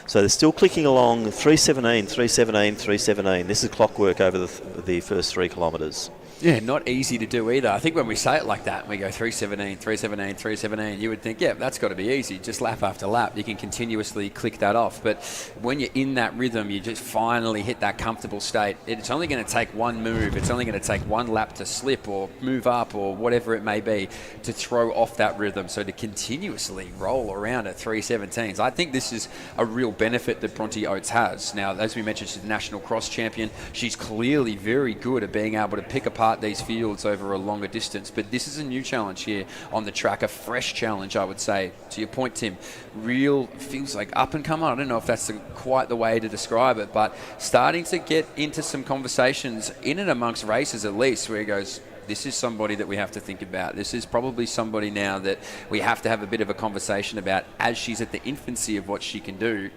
[SPEAKER 2] So they're still clicking along 3:17, 3:17, 3:17. This is clockwork over the first 3 kilometres.
[SPEAKER 11] Yeah, not easy to do either. I think when we say it like that, and we go 3:17, 3:17, 3:17, you would think, yeah, that's got to be easy. Just lap after lap, you can continuously click that off. But when you're in that rhythm, you just finally hit that comfortable state. It's only going to take one move. It's only going to take one lap to slip or move up or whatever it may be to throw off that rhythm. So to continuously roll around at 3:17s, I think this is a real benefit that Bronte Oates has. Now, as we mentioned, she's the national cross champion. She's clearly very good at being able to pick apart these fields over a longer distance, but this is a new challenge here on the track, a fresh challenge, I would say. To your point, Tim, real feels like up and coming. I don't know if that's quite the way to describe it, but starting to get into some conversations in and amongst races at least, where he goes, this is somebody that we have to think about. This is probably somebody now that we have to have a bit of a conversation about. As she's at the infancy of what she can do,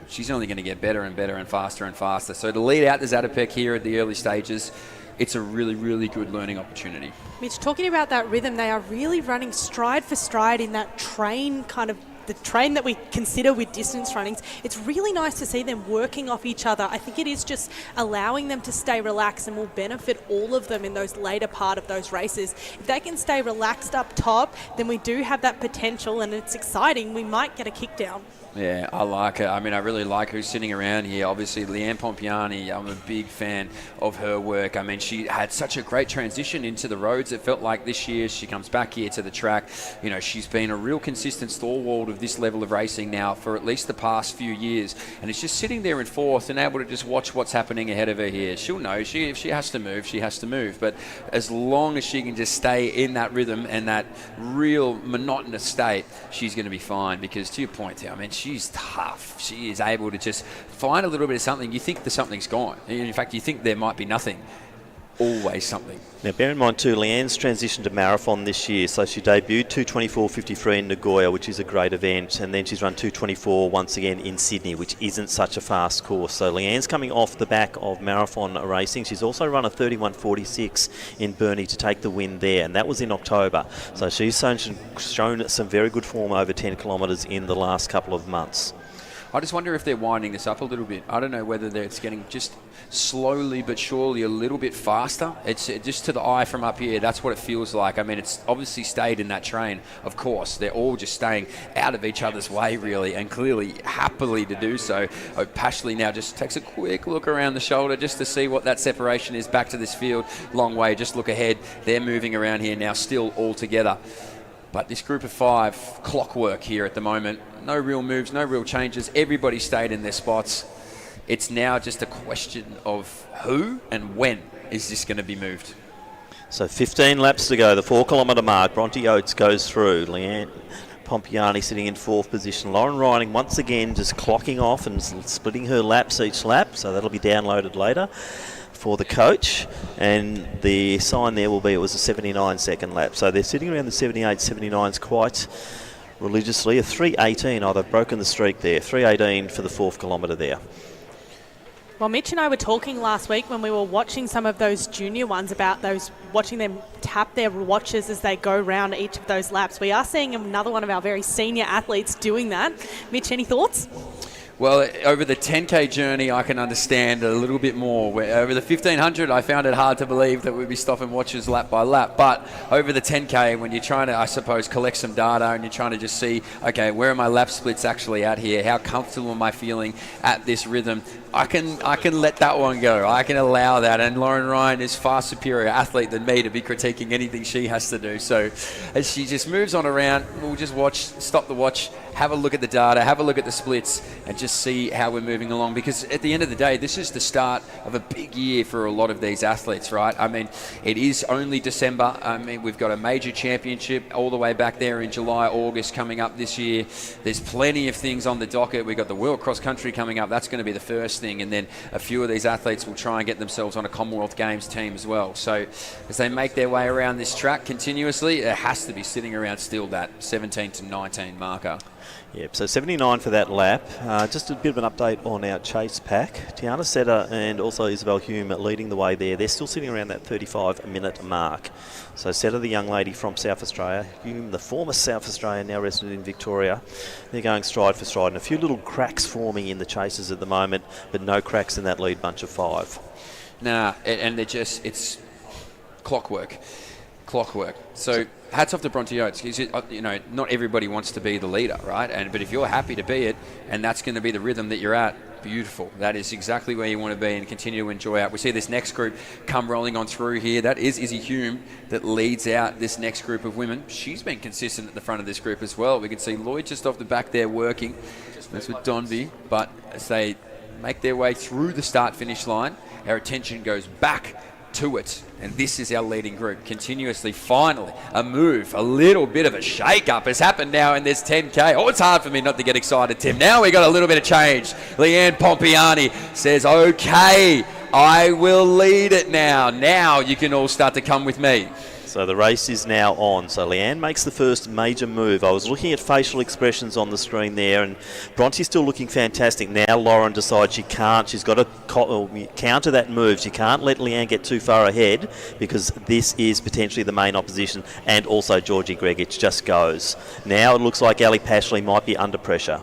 [SPEAKER 11] she's only going to get better and better and faster and faster. So to lead out the Zatopek here at the early stages, it's a really, really good learning opportunity.
[SPEAKER 12] Mitch, talking about that rhythm, they are really running stride for stride in that train the train that we consider with distance runnings. It's really nice to see them working off each other. I think it is just allowing them to stay relaxed and will benefit all of them in those later part of those races. If they can stay relaxed up top, then we do have that potential, and it's exciting. We might get a kick down.
[SPEAKER 11] Yeah, I like her. I mean, I really like who's sitting around here. Obviously, Leanne Pompiani, I'm a big fan of her work. I mean, she had such a great transition into the roads, it felt like this year. She comes back here to the track. You know, she's been a real consistent stalwart of this level of racing now for at least the past few years. And it's just sitting there in fourth and able to just watch what's happening ahead of her here. She'll know if she has to move, she has to move. But as long as she can just stay in that rhythm and that real monotonous state, she's going to be fine. Because to your point, Theo, I mean, she's tough. She is able to just find a little bit of something. You think something's gone. In fact, you think there might be nothing. Always something.
[SPEAKER 2] Now, bear in mind too, Leanne's transitioned to marathon this year, so she debuted 2:24.53 in Nagoya, which is a great event, and then she's run 2:24 once again in Sydney, which isn't such a fast course. So Leanne's coming off the back of marathon racing. She's also run a 31:46 in Burnie to take the win there, and that was in October. So she's shown some very good form over 10 kilometres in the last couple of months.
[SPEAKER 11] I just wonder if they're winding this up a little bit. I don't know whether it's getting just slowly but surely a little bit faster. It's just to the eye from up here, that's what it feels like. I mean, it's obviously stayed in that train. Of course, they're all just staying out of each other's way, really, and clearly happily to do so. Pashley now just takes a quick look around the shoulder just to see what that separation is back to this field. Long way, just look ahead. They're moving around here now, still all together. But this group of five, clockwork here at the moment. No real moves, no real changes. Everybody stayed in their spots. It's now just a question of who and when is this going to be moved.
[SPEAKER 2] So 15 laps to go, the 4 kilometre mark. Bronte Oates goes through. Leanne Pompiani sitting in fourth position. Lauren Riding once again just clocking off and splitting her laps each lap. So that'll be downloaded later for the coach, and the sign there will be it was a 79-second lap. So they're sitting around the 78, 79s quite religiously. A 3:18, oh, they've broken the streak there. 3:18 for the 4th kilometre there.
[SPEAKER 12] Well, Mitch and I were talking last week when we were watching some of those junior ones about those, watching them tap their watches as they go round each of those laps. We are seeing another one of our very senior athletes doing that. Mitch, any thoughts?
[SPEAKER 11] Well, over the 10K journey, I can understand a little bit more. Over the 1500, I found it hard to believe that we'd be stopping watches lap by lap. But over the 10K, when you're trying to, I suppose, collect some data and you're trying to just see, okay, where are my lap splits actually at here? How comfortable am I feeling at this rhythm? I can let that one go. I can allow that. And Lauren Ryan is far superior athlete than me to be critiquing anything she has to do. So as she just moves on around, we'll just watch, stop the watch, have a look at the data, have a look at the splits, and just see how we're moving along. Because at the end of the day, this is the start of a big year for a lot of these athletes, right? I mean, it is only December. I mean, we've got a major championship all the way back there in July, August coming up this year. There's plenty of things on the docket. We've got the World Cross Country coming up. That's going to be the first thing. And then a few of these athletes will try and get themselves on a Commonwealth Games team as well. So as they make their way around this track continuously, it has to be sitting around still that 17 to 19 marker.
[SPEAKER 2] Yep, so 79 for that lap. Just a bit of an update on our chase pack. Tiana Setter and also Isabel Hume leading the way there. They're still sitting around that 35-minute mark. So Setter, the young lady from South Australia, Hume, the former South Australian, now resident in Victoria. They're going stride for stride, and a few little cracks forming in the chases at the moment, but no cracks in that lead bunch of five.
[SPEAKER 11] Nah, and they're just, it's clockwork. So hats off to Bronte Oates. You know, not everybody wants to be the leader, right? But if you're happy to be it, and that's going to be the rhythm that you're at, beautiful. That is exactly where you want to be and continue to enjoy out. We see this next group come rolling on through here. That is Izzy Hume that leads out this next group of women. She's been consistent at the front of this group as well. We can see Lloyd just off the back there working. That's with Donby. But as they make their way through the start-finish line, our attention goes back to it, and this is our leading group continuously. Finally a move, a little bit of a shake-up has happened now in this 10K. Oh, it's hard for me not to get excited, Tim. Now we got a little bit of change. Leanne Pompiani says, okay, I will lead it now. Now you can all start to come with me.
[SPEAKER 2] So the race is now on. So Leanne makes the first major move. I was looking at facial expressions on the screen there, and Bronte's still looking fantastic. Now Lauren decides she can't. She's got to counter that move. She can't let Leanne get too far ahead because this is potentially the main opposition, and also Georgie Gregic just goes. Now it looks like Ali Pashley might be under pressure.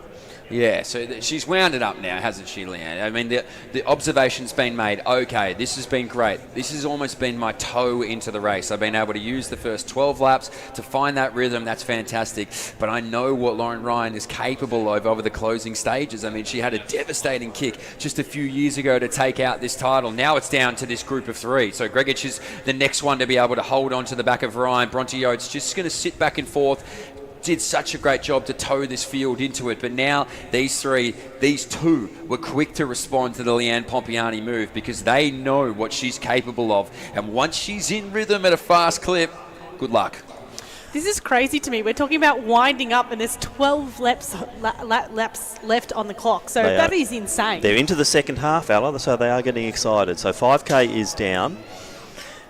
[SPEAKER 11] Yeah, so she's wound it up now, hasn't she, Leanne? I mean, the observation's been made. Okay, this has been great. This has almost been my toe into the race. I've been able to use the first 12 laps to find that rhythm. That's fantastic. But I know what Lauren Ryan is capable of over the closing stages. I mean, she had a devastating kick just a few years ago to take out this title. Now it's down to this group of three. So Gregic is the next one to be able to hold on to the back of Ryan. Bronte Oates just going to sit back and forth. Did such a great job to tow this field into it, but now these two were quick to respond to the Leanne Pompiani move because they know what she's capable of, and once she's in rhythm at a fast clip, good luck.
[SPEAKER 12] This is crazy to me. We're talking about winding up and there's 12 laps left on the clock, so that is insane.
[SPEAKER 2] They're into the second half, Ella, so they are getting excited. So 5K is down,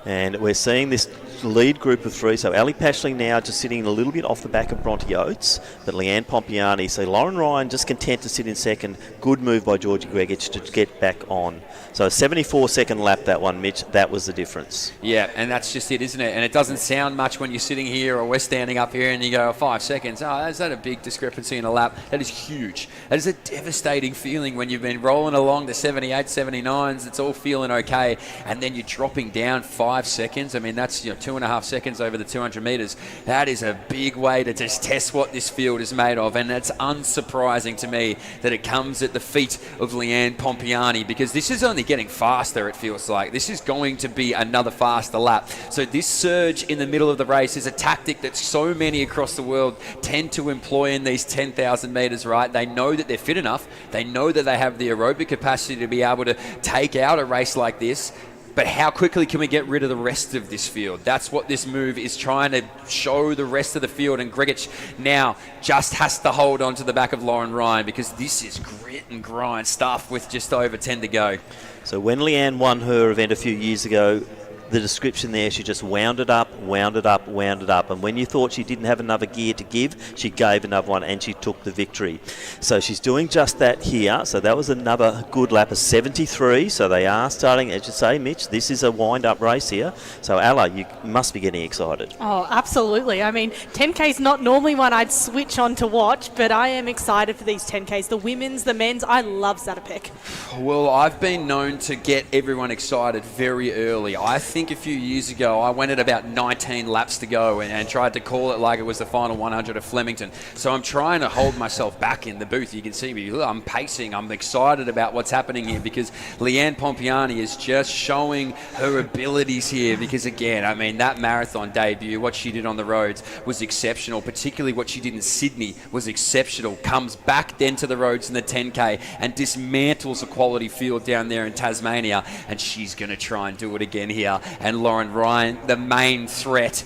[SPEAKER 2] and we're seeing this lead group of three. So Ali Pashley now just sitting a little bit off the back of Bronte Oates, but Leanne Pompiani. So Lauren Ryan just content to sit in second. Good move by Georgie Gregic to get back on. So a 74-second lap, that one, Mitch. That was the difference.
[SPEAKER 11] Yeah, and that's just it, isn't it? And it doesn't sound much when you're sitting here or we're standing up here and you go, 5 seconds. Oh, is that a big discrepancy in a lap? That is huge. That is a devastating feeling when you've been rolling along the 78, 79s. It's all feeling okay. And then you're dropping down 5 seconds. I mean, that's 2.5 seconds over the 200 metres. That is a big way to just test what this field is made of. And it's unsurprising to me that it comes at the feet of Leanne Pompiani because this is only getting faster, it feels like. This is going to be another faster lap. So this surge in the middle of the race is a tactic that so many across the world tend to employ in these 10,000 metres, right? They know that they're fit enough. They know that they have the aerobic capacity to be able to take out a race like this. But how quickly can we get rid of the rest of this field? That's what this move is trying to show the rest of the field. And Gregic now just has to hold on to the back of Lauren Ryan because this is grit and grind stuff with just over 10 to go.
[SPEAKER 2] So when Leanne won her event a few years ago, the description there, she just wound it up, wound it up, wound it up. And when you thought she didn't have another gear to give, she gave another one and she took the victory. So she's doing just that here. So that was another good lap of 73. So they are starting, as you say, Mitch, this is a wind-up race here. So Ella, you must be getting excited.
[SPEAKER 12] Oh, absolutely. I mean, 10K is not normally one I'd switch on to watch, but I am excited for these 10Ks. The women's, the men's, I love Zatopek.
[SPEAKER 11] Well, I've been known to get everyone excited very early. I think a few years ago, I went at about 19 laps to go and tried to call it like it was the final 100 of Flemington. So I'm trying to hold myself back in the booth. You can see me. I'm pacing. I'm excited about what's happening here because Leanne Pompiani is just showing her abilities here because, again, I mean, that marathon debut, what she did on the roads was exceptional, particularly what she did in Sydney was exceptional. Comes back then to the roads in the 10K and dismantles a quality field down there in Tasmania, and she's going to try and do it again here. And Lauren Ryan, the main threat,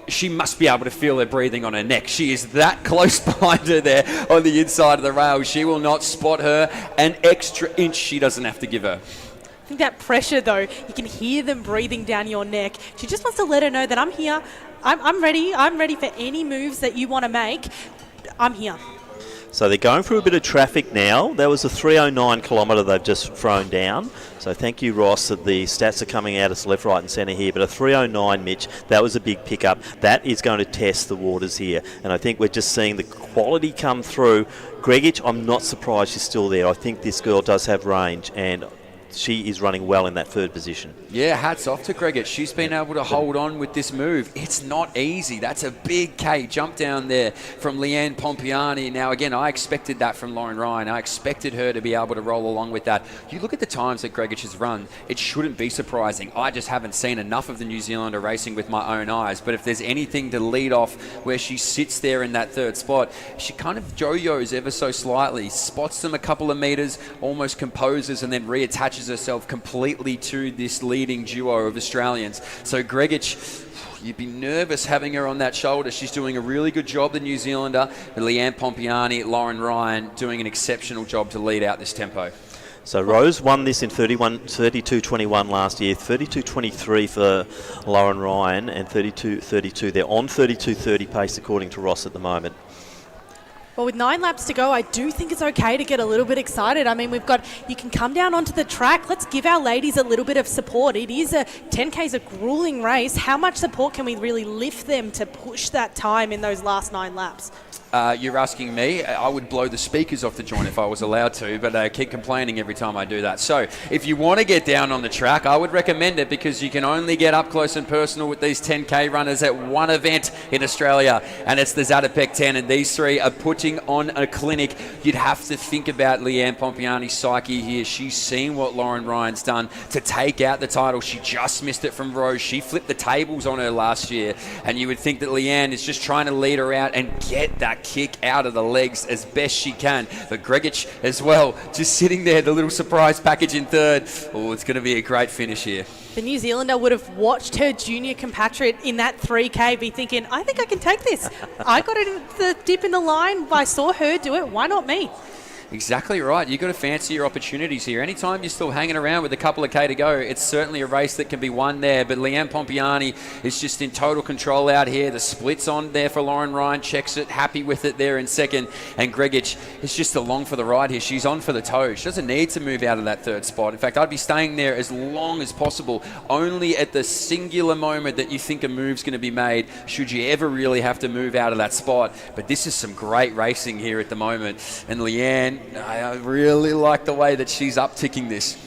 [SPEAKER 11] she must be able to feel her breathing on her neck. She is that close behind her there on the inside of the rail. She will not spot her an extra inch she doesn't have to give her.
[SPEAKER 12] I think that pressure, though, you can hear them breathing down your neck. She just wants to let her know that I'm here. I'm ready. I'm ready for any moves that you want to make. I'm here.
[SPEAKER 2] So they're going through a bit of traffic now. That was a 309 kilometre they've just thrown down. So thank you, Ross, that the stats are coming out us left, right and centre here. But a 309, Mitch, that was a big pickup. That is going to test the waters here. And I think we're just seeing the quality come through. Gregic, I'm not surprised she's still there. I think this girl does have range, and she is running well in that third position.
[SPEAKER 11] Yeah, hats off to Gregic. She's been able to hold on with this move. It's not easy. That's a big K jump down there from Leanne Pompiani. Now, again, I expected that from Lauren Ryan. I expected her to be able to roll along with that. You look at the times that Gregic has run, it shouldn't be surprising. I just haven't seen enough of the New Zealander racing with my own eyes. But if there's anything to lead off where she sits there in that third spot, she kind of yo-yos ever so slightly, spots them a couple of metres, almost composes, and then reattaches herself completely to this leading duo of Australians. So Gregic, you'd be nervous having her on that shoulder. She's doing a really good job, the New Zealander. Leanne Pompiani, Lauren Ryan doing an exceptional job to lead out this tempo.
[SPEAKER 2] So Rose won this in 32.21 last year, 32.23 for Lauren Ryan, and 32.32. They're on 32.30 pace according to Ross at the moment.
[SPEAKER 12] Well, with 9 laps to go, I do think it's okay to get a little bit excited. I mean, you can come down onto the track. Let's give our ladies a little bit of support. It is 10K is a grueling race. How much support can we really lift them to push that time in those last 9 laps?
[SPEAKER 11] You're asking me. I would blow the speakers off the joint if I was allowed to, but I keep complaining every time I do that. So if you want to get down on the track, I would recommend it because you can only get up close and personal with these 10K runners at one event in Australia, and it's the Zatopek 10, and these three are putting on a clinic. You'd have to think about Leanne Pompiani's psyche here. She's seen what Lauren Ryan's done to take out the title. She just missed it from Rose. She flipped the tables on her last year, and you would think that Leanne is just trying to lead her out and get that kick out of the legs as best she can. But Gregic as well, just sitting there, the little surprise package in third. Oh, it's going to be a great finish here.
[SPEAKER 12] The New Zealander would have watched her junior compatriot in that 3K be thinking, I think I can take this. I got it in the dip in the line. I saw her do it. Why not me?
[SPEAKER 11] Exactly right. You've got to fancy your opportunities here. Anytime you're still hanging around with a couple of K to go, it's certainly a race that can be won there. But Leanne Pompiani is just in total control out here. The split's on there for Lauren Ryan. Checks it. Happy with it there in second. And Gregic is just along for the ride here. She's on for the toe. She doesn't need to move out of that third spot. In fact, I'd be staying there as long as possible. Only at the singular moment that you think a move's going to be made should you ever really have to move out of that spot. But this is some great racing here at the moment. And Leanne, I really like the way that she's upticking this.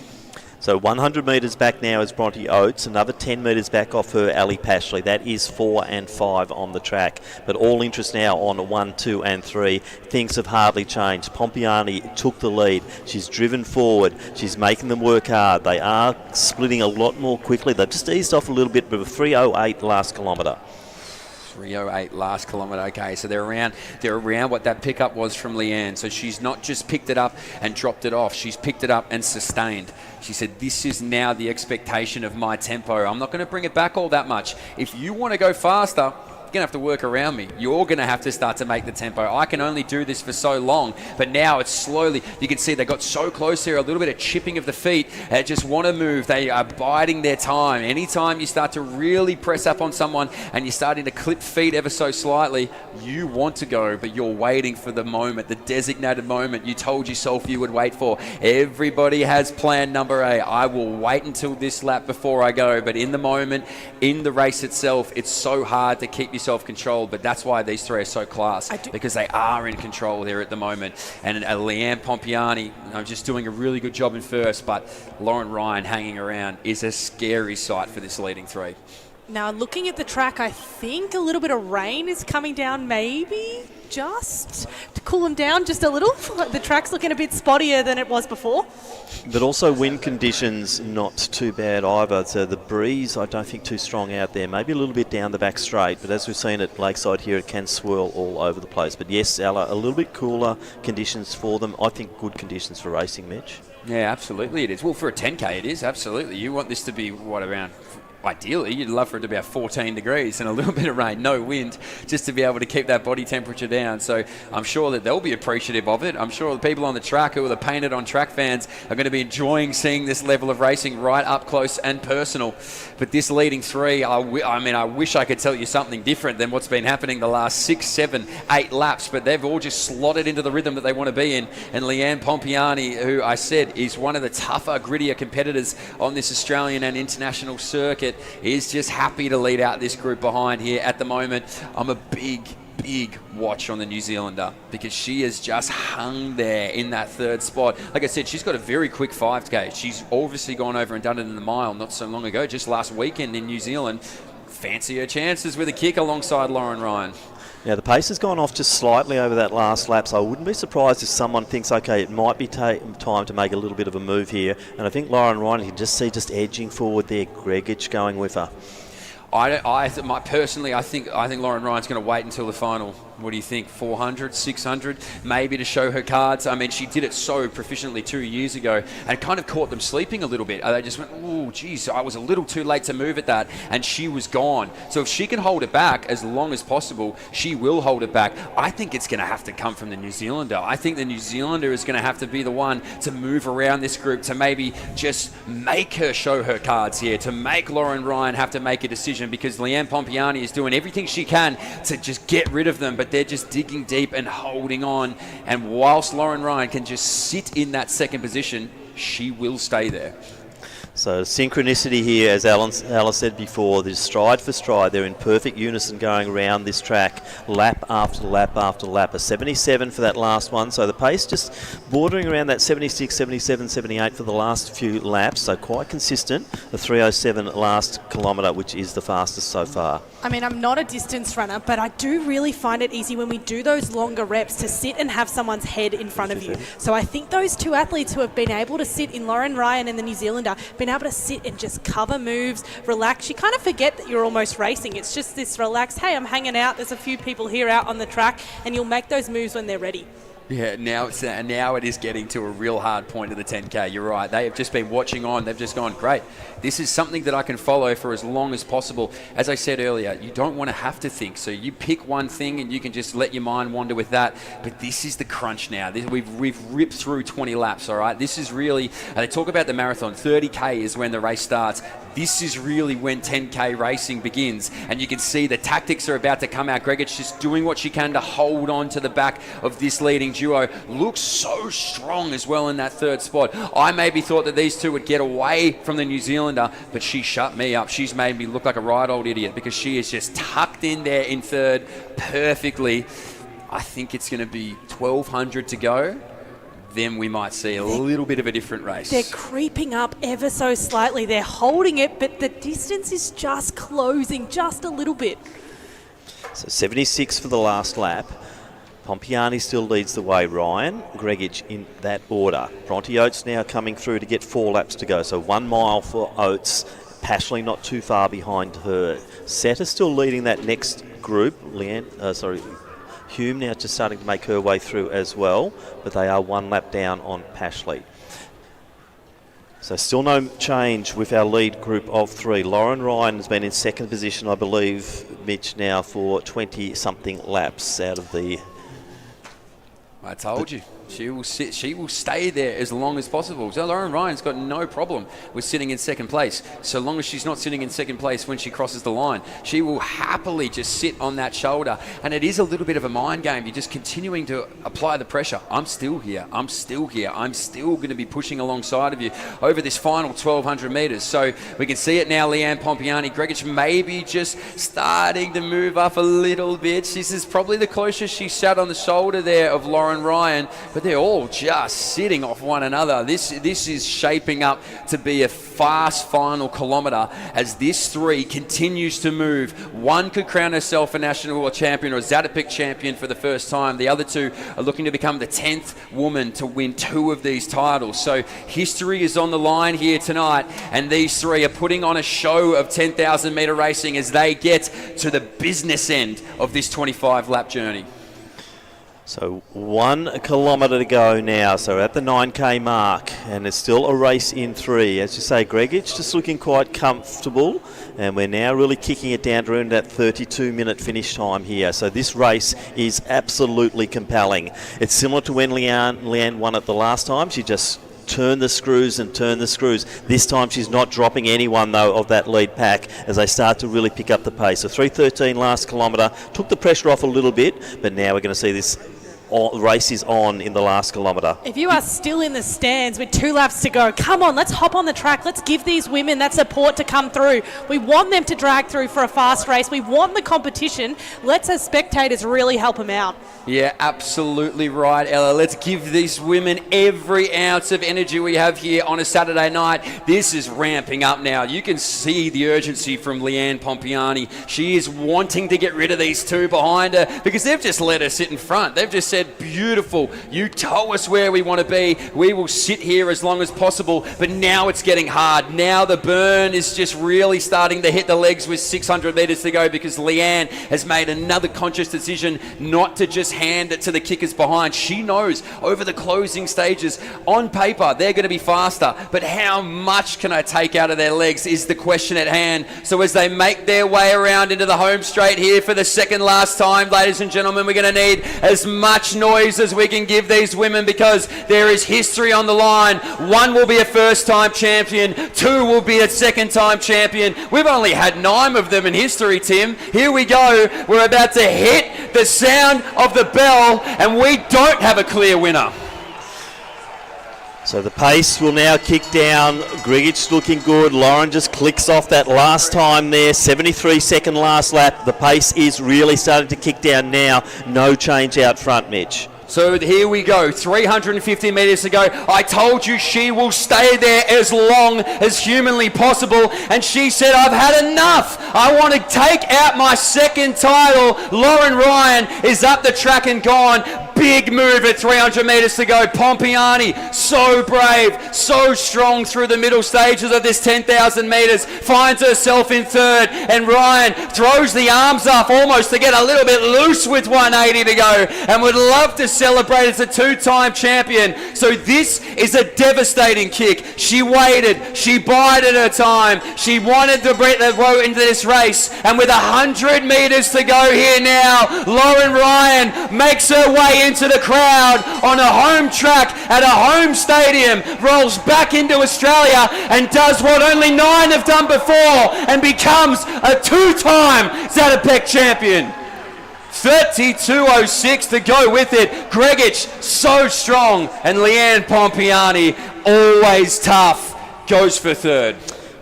[SPEAKER 2] So 100 metres back now is Bronte Oates. Another 10 metres back off her, Ali Pashley. That is 4 and 5 on the track. But all interest now on 1, 2 and 3. Things have hardly changed. Pompiani took the lead. She's driven forward. She's making them work hard. They are splitting a lot more quickly. They've just eased off a little bit, but a 3:08 last kilometre.
[SPEAKER 11] 3:08 last kilometre. Okay, so they're around what that pickup was from Leanne. So she's not just picked it up and dropped it off. She's picked it up and sustained. She said, this is now the expectation of my tempo. I'm not going to bring it back all that much. If you want to go faster, you're going to have to work around me. You're going to have to start to make the tempo. I can only do this for so long, but now it's slowly. You can see they got so close here, a little bit of chipping of the feet. They just want to move. They are biding their time. Anytime you start to really press up on someone and you're starting to clip feet ever so slightly, you want to go, but you're waiting for the moment, the designated moment you told yourself you would wait for. Everybody has plan number A. I will wait until this lap before I go, but in the moment, in the race itself, it's so hard to keep yourself controlled, but that's why these three are so class, because they are in control there at the moment. And Leanne Pompiani, just doing a really good job in first, but Lauren Ryan hanging around is a scary sight for this leading three.
[SPEAKER 12] Now, looking at the track, I think a little bit of rain is coming down, maybe just to cool them down just a little. The track's looking a bit spottier than it was before.
[SPEAKER 2] But also wind conditions not too bad either. So the breeze, I don't think too strong out there. Maybe a little bit down the back straight, but as we've seen at Lakeside here, it can swirl all over the place. But yes, Ella, a little bit cooler conditions for them. I think good conditions for racing, Mitch.
[SPEAKER 11] Yeah, absolutely it is. Well, for a 10K it is, absolutely. You want this to be, around... Ideally, you'd love for it to be about 14 degrees and a little bit of rain, no wind, just to be able to keep that body temperature down. So I'm sure that they'll be appreciative of it. I'm sure the people on the track who are the painted on track fans are going to be enjoying seeing this level of racing right up close and personal. But this leading three, I wish I could tell you something different than what's been happening the last 6, 7, 8 laps, but they've all just slotted into the rhythm that they want to be in. And Leanne Pompiani, who I said is one of the tougher, grittier competitors on this Australian and international circuit, is just happy to lead out this group behind here at the moment. I'm a big watch on the New Zealander because she has just hung there in that third spot. Like I said, she's got a very quick 5K. She's obviously gone over and done it in the mile not so long ago, just last weekend in New Zealand. Fancy her chances with a kick alongside Lauren Ryan.
[SPEAKER 2] Now, the pace has gone off just slightly over that last lap, so I wouldn't be surprised if someone thinks, okay, it might be time to make a little bit of a move here. And I think Lauren Ryan, you can just see just edging forward there, Gregic going with her.
[SPEAKER 11] I think Lauren Ryan's going to wait until the final What do you think? 400, 600, maybe to show her cards? I mean, she did it so proficiently 2 years ago and kind of caught them sleeping a little bit. They just went, oh, geez, I was a little too late to move at that, and she was gone. So if she can hold it back as long as possible, she will hold it back. I think it's going to have to come from the New Zealander. I think the New Zealander is going to have to be the one to move around this group, to maybe just make her show her cards here, to make Lauren Ryan have to make a decision, because Leanne Pompiani is doing everything she can to just get rid of them, but they're just digging deep and holding on. And whilst Lauren Ryan can just sit in that second position, she will stay there.
[SPEAKER 2] So synchronicity here, as Alice said before, there's stride for stride. They're in perfect unison going around this track, lap after lap after lap. A 77 for that last one. So the pace just bordering around that 76, 77, 78 for the last few laps. So quite consistent. The 3:07 last kilometre, which is the fastest so far.
[SPEAKER 12] I mean, I'm not a distance runner, but I do really find it easy when we do those longer reps to sit and have someone's head in front of you. So I think those two athletes who have been able to sit in Lauren Ryan and the New Zealander, been able to sit and just cover moves, relax. You kind of forget that you're almost racing. It's just this relaxed, hey, I'm hanging out. There's a few people here out on the track, and you'll make those moves when they're ready.
[SPEAKER 11] Yeah, now it is getting to a real hard point of the 10K. You're right. They have just been watching on. They've just gone, great. This is something that I can follow for as long as possible. As I said earlier, you don't want to have to think. So you pick one thing and you can just let your mind wander with that. But this is the crunch now. We've ripped through 20 laps, all right? This is really, they talk about the marathon. 30K is when the race starts. This is really when 10K racing begins. And you can see the tactics are about to come out. Gregich just doing what she can to hold on to the back of this leading duo. Looks so strong as well in that third spot. I maybe thought that these two would get away from the New Zealander, but she shut me up. She's made me look like a right old idiot because she is just tucked in there in third perfectly. I think it's going to be 1,200 to go. Then we might see a little bit of a different race.
[SPEAKER 12] They're creeping up ever so slightly. They're holding it, but the distance is just closing just a little bit.
[SPEAKER 2] So 76 for the last lap. Pompiani still leads the way. Ryan, Gregich in that order. Bronte Oates now coming through to get 4 laps to go. So 1 mile for Oates. Pashley not too far behind her. Seta still leading that next group. Hume now just starting to make her way through as well, but they are 1 lap down on Pashley. So still no change with our lead group of 3. Lauren Ryan has been in second position, I believe, Mitch, now for 20-something laps out of the...
[SPEAKER 11] I told you. She will sit. She will stay there as long as possible. So Lauren Ryan's got no problem with sitting in second place, so long as she's not sitting in second place when she crosses the line. She will happily just sit on that shoulder, and it is a little bit of a mind game. You're just continuing to apply the pressure. I'm still here. I'm still here. I'm still going to be pushing alongside of you over this final 1,200 metres. So we can see it now. Leanne Pompiani, Gregich maybe just starting to move up a little bit. This is probably the closest she sat on the shoulder there of Lauren Ryan. But they're all just sitting off one another. This is shaping up to be a fast final kilometre as this 3 continues to move. One could crown herself a national champion or a Zatopek champion for the first time. The other 2 are looking to become the 10th woman to win 2 of these titles. So history is on the line here tonight, and these 3 are putting on a show of 10,000 metre racing as they get to the business end of this 25-lap journey.
[SPEAKER 2] So 1 kilometre to go now, so at the 9K mark, and it's still a race in 3. As you say, Gregich just looking quite comfortable, and we're now really kicking it down to around that 32-minute finish time here. So this race is absolutely compelling. It's similar to when Leanne won it the last time. She just turn the screws and turn the screws. This time she's not dropping anyone, though, of that lead pack as they start to really pick up the pace. So 3:13 last kilometre, took the pressure off a little bit, but now we're going to see this race is on in the last kilometre.
[SPEAKER 12] If you are still in the stands with 2 laps to go, come on, let's hop on the track. Let's give these women that support to come through. We want them to drag through for a fast race. We want the competition. Let's, as spectators, really help them out.
[SPEAKER 11] Yeah, absolutely right, Ella. Let's give these women every ounce of energy we have here on a Saturday night. This is ramping up now. You can see the urgency from Leanne Pompiani. She is wanting to get rid of these 2 behind her because they've just let her sit in front. They've just said, said, beautiful. You tell us where we want to be. We will sit here as long as possible. But now it's getting hard. Now the burn is just really starting to hit the legs with 600 metres to go because Leanne has made another conscious decision not to just hand it to the kickers behind. She knows over the closing stages, on paper, they're going to be faster. But how much can I take out of their legs is the question at hand. So as they make their way around into the home straight here for the second last time, ladies and gentlemen, we're going to need as much noise as we can give these women because there is history on the line. One will be a first-time champion. Two will be a second-time champion. We've only had 9 of them in history, Tim. Here we go. We're about to hit the sound of the bell, and we don't have a clear winner.
[SPEAKER 2] So the pace will now kick down. Grigic looking good. Lauren just clicks off that last time there. 73-second last lap. The pace is really starting to kick down now. No change out front, Mitch.
[SPEAKER 11] So here we go, 350 metres to go. I told you she will stay there as long as humanly possible. And she said, I've had enough. I want to take out my second title. Lauren Ryan is up the track and gone. Big move at 300 metres to go. Pompiani, so brave, so strong through the middle stages of this 10,000 metres. Finds herself in third. And Ryan throws the arms up almost to get a little bit loose with 180 to go. And would love to celebrate as a 2-time champion. So this is a devastating kick. She waited. She bided her time. She wanted to bring the road into this race. And with 100 metres to go here now, Lauren Ryan makes her way into the crowd on a home track at a home stadium, rolls back into Australia and does what only 9 have done before and becomes a 2-time Zatopek champion. 32.06 to go with it. Grigic, so strong. And Leanne Pompiani, always tough, goes for third.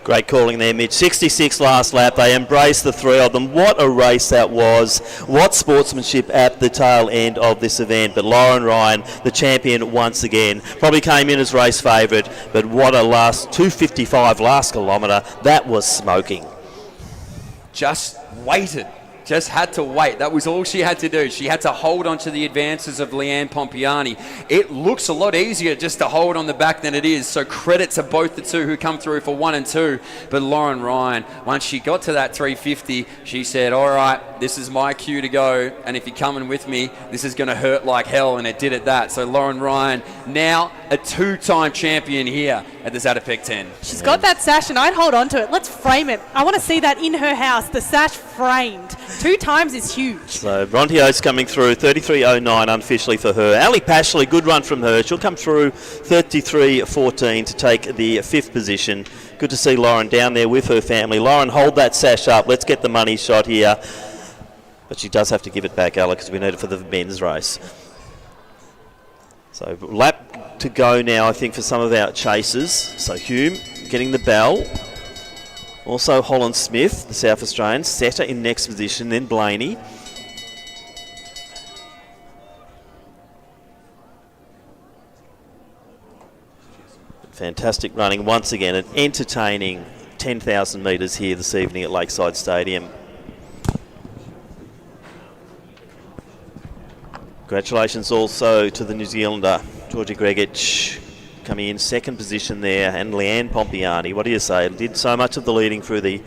[SPEAKER 2] Great calling there, Mitch. 66 last lap. They embraced the 3 of them. What a race that was. What sportsmanship at the tail end of this event. But Lauren Ryan, the champion once again, probably came in as race favourite. But what a last 2:55 last kilometre. That was smoking.
[SPEAKER 11] Just waited. Just had to wait. That was all she had to do. She had to hold on to the advances of Leanne Pompiani. It looks a lot easier just to hold on the back than it is. So credit to both the two who come through for 1 and 2. But Lauren Ryan, once she got to that 350, she said, all right, this is my cue to go. And if you're coming with me, this is going to hurt like hell. And it did at that. So Lauren Ryan, now a 2-time champion here at the Zatopek 10.
[SPEAKER 12] She's got that sash and I'd hold on to it. Let's frame it. I want to see that in her house, the sash framed. 2 times is huge.
[SPEAKER 2] So Bronte Oates coming through, 33.09 unofficially for her. Ali Pashley, good run from her. She'll come through 33.14 to take the 5th position. Good to see Lauren down there with her family. Lauren, hold that sash up. Let's get the money shot here. But she does have to give it back, Ella, because we need it for the men's race. So lap to go now, I think, for some of our chasers. So Hume getting the bell. Also Holland Smith, the South Australian, Setter in next position, then Blaney. Fantastic running once again, an entertaining 10,000 metres here this evening at Lakeside Stadium. Congratulations also to the New Zealander, Georgia Grigic, coming in 2nd position there, and Leanne Pompiani. What do you say? Did so much of the leading through the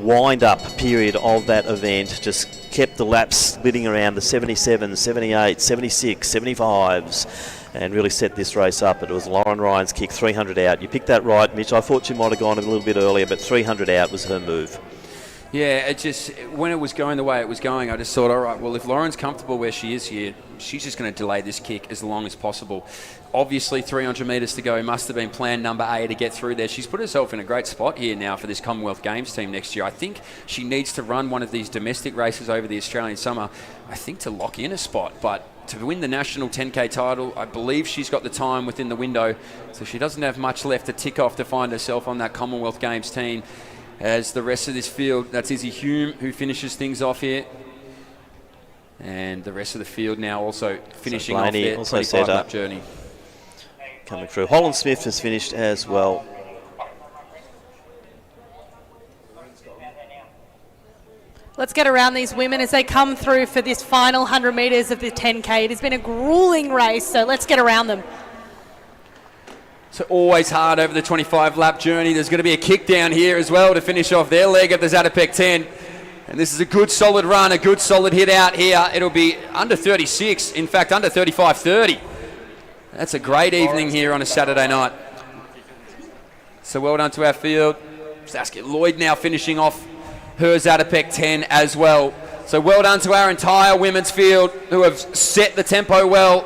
[SPEAKER 2] wind-up period of that event. Just kept the laps splitting around the 77, 78, 76, 75s, and really set this race up. It was Lauren Ryan's kick, 300 out. You picked that right, Mitch. I thought she might have gone a little bit earlier, but 300 out was her move.
[SPEAKER 11] Yeah, it just, when it was going the way it was going, I just thought, all right, well, if Lauren's comfortable where she is here, she's just going to delay this kick as long as possible. Obviously, 300 metres to go must have been plan number A to get through there. She's put herself in a great spot here now for this Commonwealth Games team next year. I think she needs to run one of these domestic races over the Australian summer, I think, to lock in a spot. But to win the national 10K title, I believe she's got the time within the window, so she doesn't have much left to tick off to find herself on that Commonwealth Games team. As the rest of this field, that's Izzy Hume who finishes things off here. And the rest of the field now also finishing off their 25-lap journey.
[SPEAKER 2] Coming through. Holland Smith has finished as well.
[SPEAKER 12] Let's get around these women as they come through for this final 100 metres of the 10K. It has been a grueling race, so let's get around them.
[SPEAKER 11] So always hard over the 25-lap journey. There's going to be a kick down here as well to finish off their leg of the Zatopek 10. And this is a good solid run, a good solid hit out here. It'll be under 36, in fact under 35.30. That's a great evening here on a Saturday night. So well done to our field. Saskia Lloyd now finishing off her Zatopek 10 as well. So well done to our entire women's field who have set the tempo well.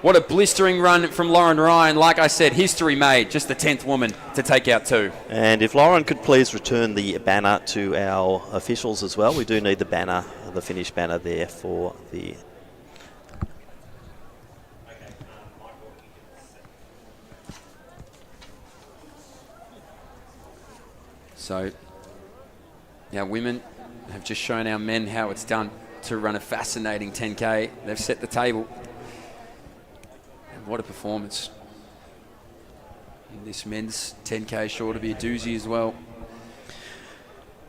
[SPEAKER 11] What a blistering run from Lauren Ryan. Like I said, history made. Just the 10th woman to take out 2.
[SPEAKER 2] And if Lauren could please return the banner to our officials as well. We do need the banner, the finish banner there for the...
[SPEAKER 11] So, our women have just shown our men how it's done to run a fascinating 10K. They've set the table. And what a performance. And this men's 10K sure to be a doozy as well.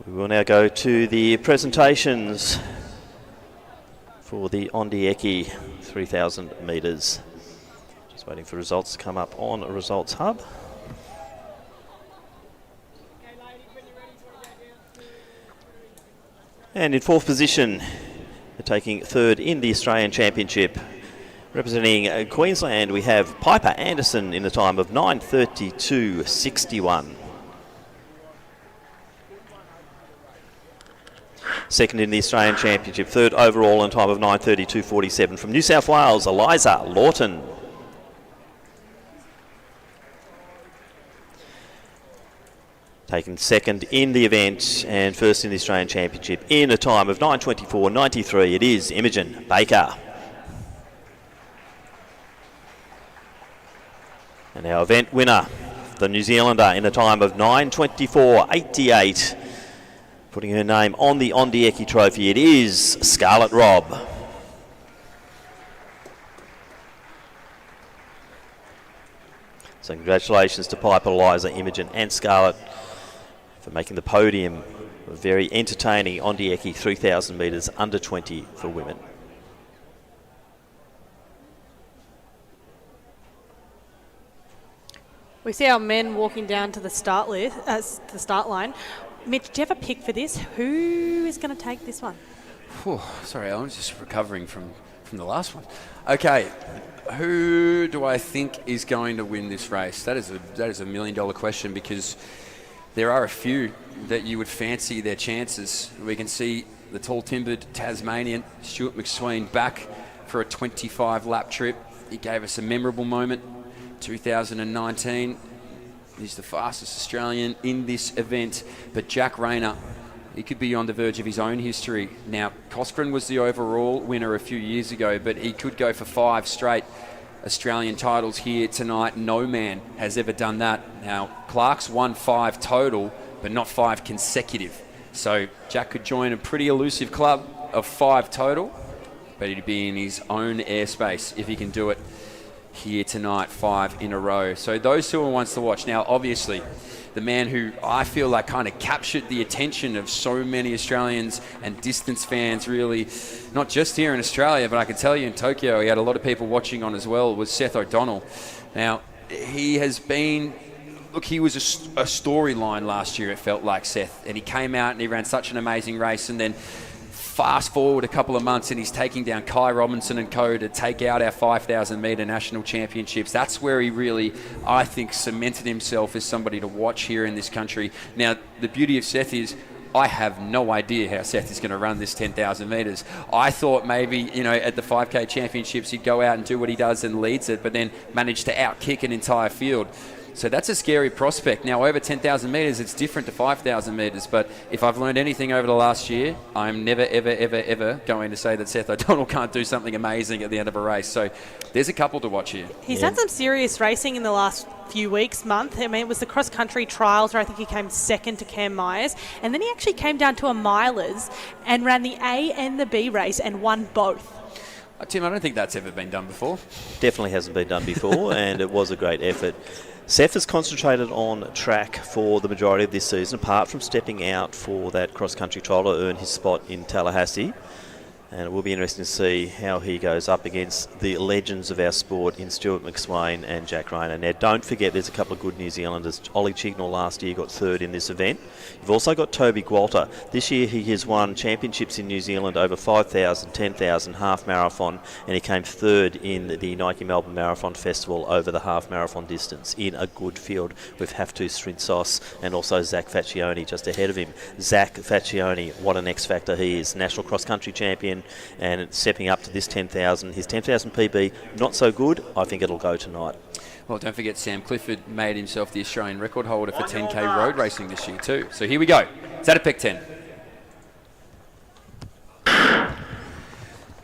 [SPEAKER 2] We will now go to the presentations for the Ondieki 3,000 metres. Just waiting for results to come up on a Results Hub. And in 4th position, taking 3rd in the Australian Championship, representing Queensland, we have Piper Anderson in a time of 9:32.61. Second in the Australian Championship, 3rd overall in time of 9:32.47 from New South Wales, Eliza Lawton. Taken 2nd in the event and 1st in the Australian Championship in a time of 9:24.93. It is Imogen Baker. And our event winner, the New Zealander, in a time of 9:24.88. Putting her name on the Ondieki trophy, it is Scarlett Robb. So congratulations to Piper, Eliza, Imogen and Scarlett for making the podium. A very entertaining Ondieki 3,000 metres under 20 for women.
[SPEAKER 12] We see our men walking down to the start line. Mitch, do you have a pick for this? Who is going to take this one?
[SPEAKER 11] Whew, sorry, Alan, just recovering from the last one. Okay, who do I think is going to win this race? That is a $1 million question, because there are a few that you would fancy their chances. We can see the tall-timbered Tasmanian, Stuart McSween, back for a 25-lap trip. He gave us a memorable moment, 2019. He's the fastest Australian in this event. But Jack Rayner, he could be on the verge of his own history. Now, Cosgren was the overall winner a few years ago, but he could go for 5 straight Australian titles here tonight. No man has ever done that. Now, Clark's won 5 total, but not 5 consecutive. So Jack could join a pretty elusive club of 5 total, but he'd be in his own airspace if he can do it here tonight, 5 in a row. So those 2 are ones to watch. Now, obviously, the man who I feel like kind of captured the attention of so many Australians and distance fans, really, not just here in Australia, but I can tell you in Tokyo, he had a lot of people watching on as well, was Seth O'Donnell. Now, he has been... Look, he was a storyline last year, it felt like, Seth, and he came out and he ran such an amazing race, and then fast forward a couple of months and he's taking down Kai Robinson and co to take out our 5,000 metre national championships. That's where he really, I think, cemented himself as somebody to watch here in this country. Now, the beauty of Seth is I have no idea how Seth is going to run this 10,000 metres. I thought maybe, at the 5K championships he'd go out and do what he does and leads it, but then managed to outkick an entire field. So that's a scary prospect. Now, over 10,000 metres, it's different to 5,000 metres. But if I've learned anything over the last year, I'm never, ever, ever, ever going to say that Seth O'Donnell can't do something amazing at the end of a race. So there's a couple to watch here.
[SPEAKER 12] He's done some serious racing in the last few weeks, month. I mean, it was the cross-country trials where I think he came 2nd to Cam Myers. And then he actually came down to a milers and ran the A and the B race and won both.
[SPEAKER 11] Tim, I don't think that's ever been done before.
[SPEAKER 2] Definitely hasn't been done before, and it was a great effort. Seth has concentrated on track for the majority of this season, apart from stepping out for that cross-country trial to earn his spot in Tallahassee. And it will be interesting to see how he goes up against the legends of our sport in Stuart McSwain and Jack Rayner. Now, don't forget there's a couple of good New Zealanders. Ollie Chignall last year got third in this event. You've also got Toby Gualter. This year he has won championships in New Zealand over 5,000, 10,000, half marathon, and he came third in the Nike Melbourne Marathon Festival over the half marathon distance in a good field with Haftu Strinsos and also Zach Faccioni just ahead of him. Zach Faccioni, what an X factor he is. National cross-country champion, and stepping up to this 10,000. His 10,000 PB, not so good. I think it'll go tonight.
[SPEAKER 11] Well, don't forget Sam Clifford made himself the Australian record holder for 10K road racing this year too. So here we go. Zatopek 10.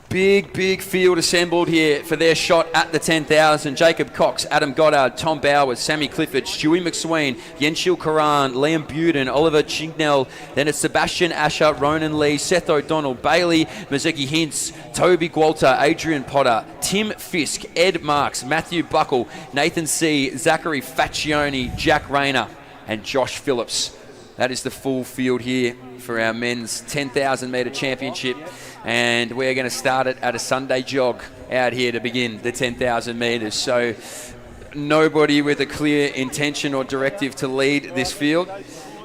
[SPEAKER 11] Big field assembled here for their shot at the 10,000. Jacob Cox, Adam Goddard, Tom Bowers, Sammy Clifford, Stewie McSween, Yenshil Karan, Liam Buden, Oliver Chignell. Then it's Sebastian Asher, Ronan Lee, Seth O'Donnell, Bailey, Mazeki Hintz, Toby Gualter, Adrian Potter, Tim Fisk, Ed Marks, Matthew Buckle, Nathan C., Zachary Faccioni, Jack Rayner, and Josh Phillips. That is the full field here for our men's 10,000 metre championship. And we're going to start it at a Sunday jog out here to begin the 10,000 metres. So nobody with a clear intention or directive to lead this field,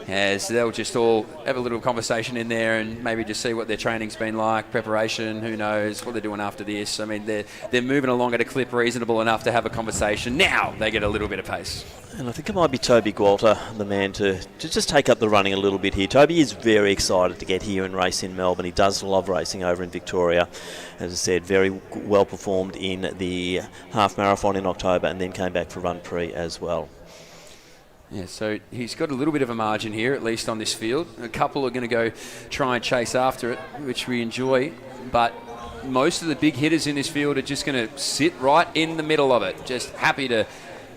[SPEAKER 11] as they'll just all have a little conversation in there and maybe just see what their training's been like, preparation, who knows, what they're doing after this. I mean, they're moving along at a clip reasonable enough to have a conversation. Now they get a little bit of pace.
[SPEAKER 2] And I think it might be Toby Gualter, the man to just take up the running a little bit here. Toby is very excited to get here and race in Melbourne. He does love racing over in Victoria. As I said, very well performed in the half marathon in October and then came back for Run Prix as well.
[SPEAKER 11] Yeah, so he's got a little bit of a margin here, at least on this field. A couple are going to go try and chase after it, which we enjoy, but most of the big hitters in this field are just going to sit right in the middle of it, just happy to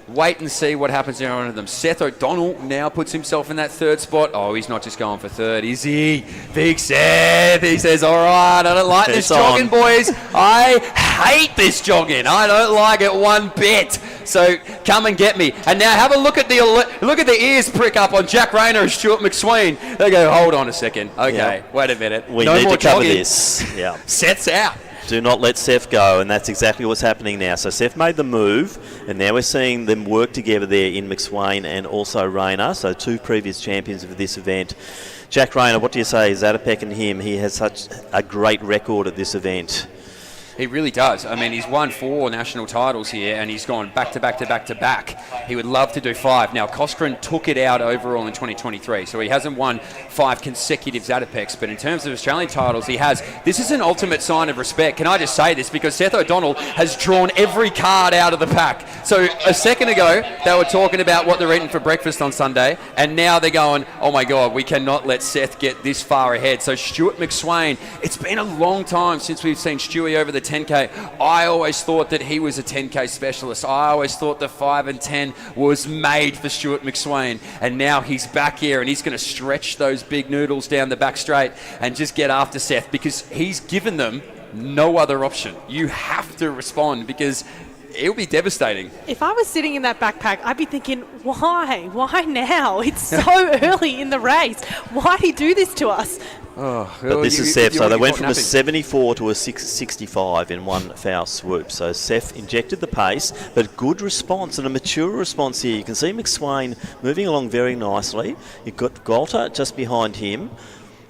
[SPEAKER 11] wait and see what happens there on them. Seth O'Donnell now puts himself in that third spot. Oh, he's not just going for third, is he? Big Seth, he says, all right, I don't like this jogging, boys. I hate this jogging. I don't like it one bit. So come and get me. And now have a look at the ears prick up on Jack Rayner and Stuart McSween. They go, hold on a second. Okay, wait a minute.
[SPEAKER 2] We
[SPEAKER 11] no
[SPEAKER 2] need
[SPEAKER 11] more
[SPEAKER 2] to cover
[SPEAKER 11] jogging.
[SPEAKER 2] this. Yeah.
[SPEAKER 11] Seth's out.
[SPEAKER 2] Do not let Seth go, and that's exactly what's happening now. So Seth made the move, and now we're seeing them work together there in McSwain and also Rayner, so two previous champions of this event. Jack Rayner, what do you say? Zatopek and him, he has such a great record at this event.
[SPEAKER 11] He really does. I mean, he's won 4 national titles here, and he's gone back to back to back to back. He would love to do 5. Now, Cochrane took it out overall in 2023, so he hasn't won 5 consecutive Zatopeks, but in terms of Australian titles, he has. This is an ultimate sign of respect. Can I just say this? Because Seth O'Donnell has drawn every card out of the pack. So a second ago, they were talking about what they're eating for breakfast on Sunday, and now they're going, oh my God, we cannot let Seth get this far ahead. So Stuart McSwain, it's been a long time since we've seen Stewie over the 10K. I always thought that he was a 10K specialist. I always thought the 5 and 10 was made for Stuart McSwain. And now he's back here and he's going to stretch those big noodles down the back straight and just get after Seth, because he's given them no other option. You have to respond, because it'll be devastating.
[SPEAKER 12] If I was sitting in that backpack, I'd be thinking, why? Why now? It's so early in the race. Why do you do this to us?
[SPEAKER 2] Oh, but this is Seth, so they went from a 74 to a 65 in one foul swoop. So Seth injected the pace, but good response and a mature response here. You can see McSwain moving along very nicely. You've got Gualter just behind him.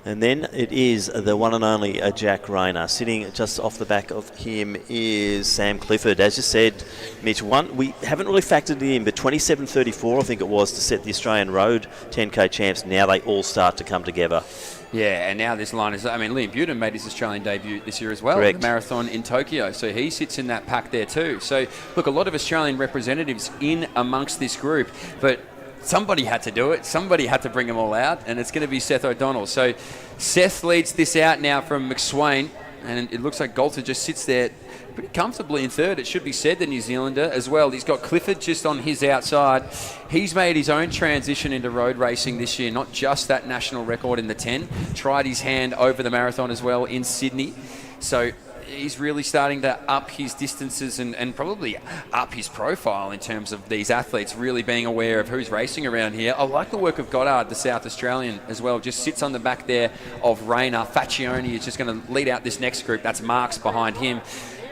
[SPEAKER 2] And then it is the one and only Jack Rayner. Sitting just off the back of him is Sam Clifford. As you said, Mitch, we haven't really factored it in, but 27.34 I think it was to set the Australian Road 10K champs. Now they all start to come together.
[SPEAKER 11] Yeah, and now this line is, I mean, Liam Buden made his Australian debut this year as well.
[SPEAKER 2] Correct.
[SPEAKER 11] The marathon in Tokyo, so he sits in that pack there too. So, look, a lot of Australian representatives in amongst this group, but somebody had to do it. Somebody had to bring them all out, and it's going to be Seth O'Donnell. So Seth leads this out now from McSwain, and it looks like Gualter just sits there pretty comfortably in third. It should be said, the New Zealander as well. He's got Clifford just on his outside. He's made his own transition into road racing this year, not just that national record in the 10. Tried his hand over the marathon as well in Sydney. So he's really starting to up his distances and probably up his profile in terms of these athletes really being aware of who's racing around here. I like the work of Goddard, the South Australian, as well. Just sits on the back there of Rayner. Faccioni is just going to lead out this next group. That's Marks behind him.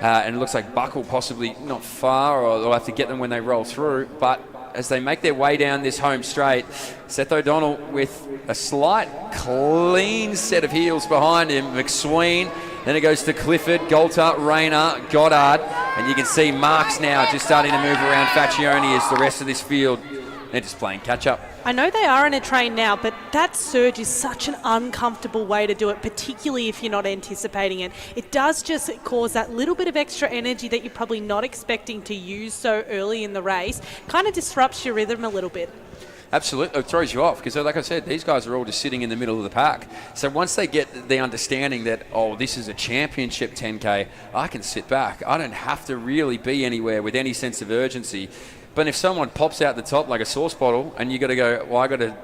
[SPEAKER 11] And it looks like Buckle possibly not far, or they'll have to get them when they roll through. But as they make their way down this home straight, Seth O'Donnell with a slight clean set of heels behind him. McSween, then it goes to Clifford, Golter, Rayner, Goddard, and you can see Marks now just starting to move around Faccioni as the rest of this field, they're just playing catch-up.
[SPEAKER 12] I know they are in a train now, but that surge is such an uncomfortable way to do it, particularly if you're not anticipating it. It does just cause that little bit of extra energy that you're probably not expecting to use so early in the race. Kind of disrupts your rhythm a little bit.
[SPEAKER 11] Absolutely, it throws you off because, like I said, these guys are all just sitting in the middle of the pack. So once they get the understanding that, oh, this is a championship 10K, I can sit back. I don't have to really be anywhere with any sense of urgency. But if someone pops out the top like a sauce bottle and you got to go, well, I got to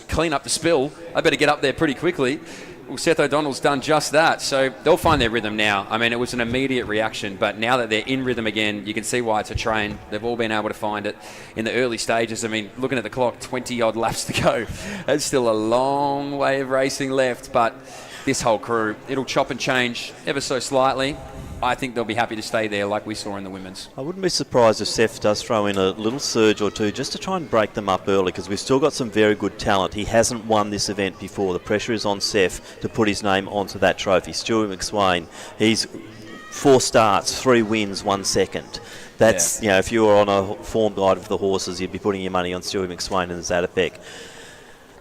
[SPEAKER 11] clean up the spill, I better get up there pretty quickly. Well, Seth O'Donnell's done just that, so they'll find their rhythm now. I mean, it was an immediate reaction, but now that they're in rhythm again, you can see why it's a train. They've all been able to find it in the early stages. I mean, looking at the clock, 20-odd laps to go. That's still a long way of racing left, but this whole crew, it'll chop and change ever so slightly. I think they'll be happy to stay there like we saw in the women's.
[SPEAKER 2] I wouldn't be surprised if Seth does throw in a little surge or two just to try and break them up early, because we've still got some very good talent. He hasn't won this event before. The pressure is on Seth to put his name onto that trophy. Stuart McSwain, he's 4 starts, 3 wins, 1 second. That's, you know, if you were on a form guide of the horses, you'd be putting your money on Stuart McSwain and the Zatopek.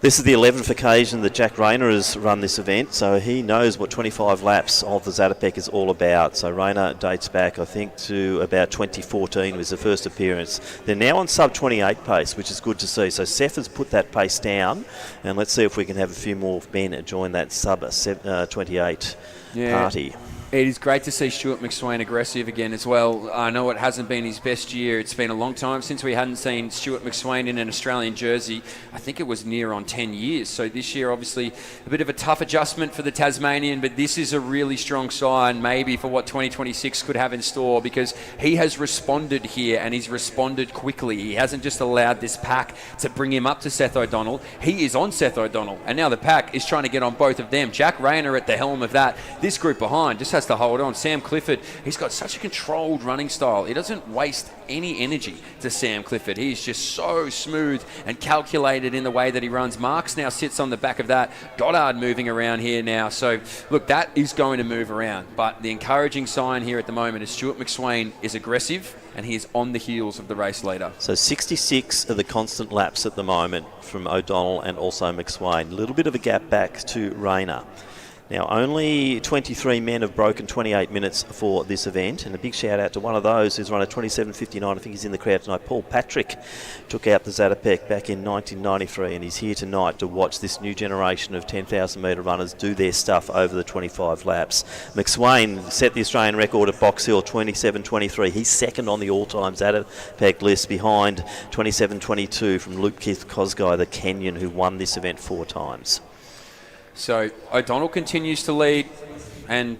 [SPEAKER 2] This is the 11th occasion that Jack Rayner has run this event, so he knows what 25 laps of the Zatopek is all about. So Rayner dates back, I think, to about 2014 was the first appearance. They're now on sub-28 pace, which is good to see. So Seth has put that pace down, and let's see if we can have a few more men join that sub-28 party.
[SPEAKER 11] It is great to see Stuart McSwain aggressive again as well. I know it hasn't been his best year. It's been a long time since we hadn't seen Stuart McSwain in an Australian jersey. I think it was near on 10 years. So this year, obviously, a bit of a tough adjustment for the Tasmanian, but this is a really strong sign maybe for what 2026 could have in store, because he has responded here and he's responded quickly. He hasn't just allowed this pack to bring him up to Seth O'Donnell. He is on Seth O'Donnell, and now the pack is trying to get on both of them. Jack Rayner at the helm of that. This group behind just has to hold on. Sam Clifford, he's got such a controlled running style. He doesn't waste any energy to Sam Clifford. He's just so smooth and calculated in the way that he runs. Marks now sits on the back of that. Goddard moving around here now. So, look, that is going to move around. But the encouraging sign here at the moment is Stuart McSwain is aggressive and he is on the heels of the race leader.
[SPEAKER 2] So 66 are the constant laps at the moment from O'Donnell and also McSwain. A little bit of a gap back to Rayner. Now, only 23 men have broken 28 minutes for this event, and a big shout out to one of those who's run a 27.59. I think he's in the crowd tonight. Paul Patrick took out the Zatopek back in 1993, and he's here tonight to watch this new generation of 10,000 metre runners do their stuff over the 25 laps. McSwain set the Australian record at Box Hill, 27.23. He's second on the all-time Zatopek list, behind 27.22 from Luke Keith Kosgei, the Kenyan, who won this event 4 times.
[SPEAKER 11] So O'Donnell continues to lead, and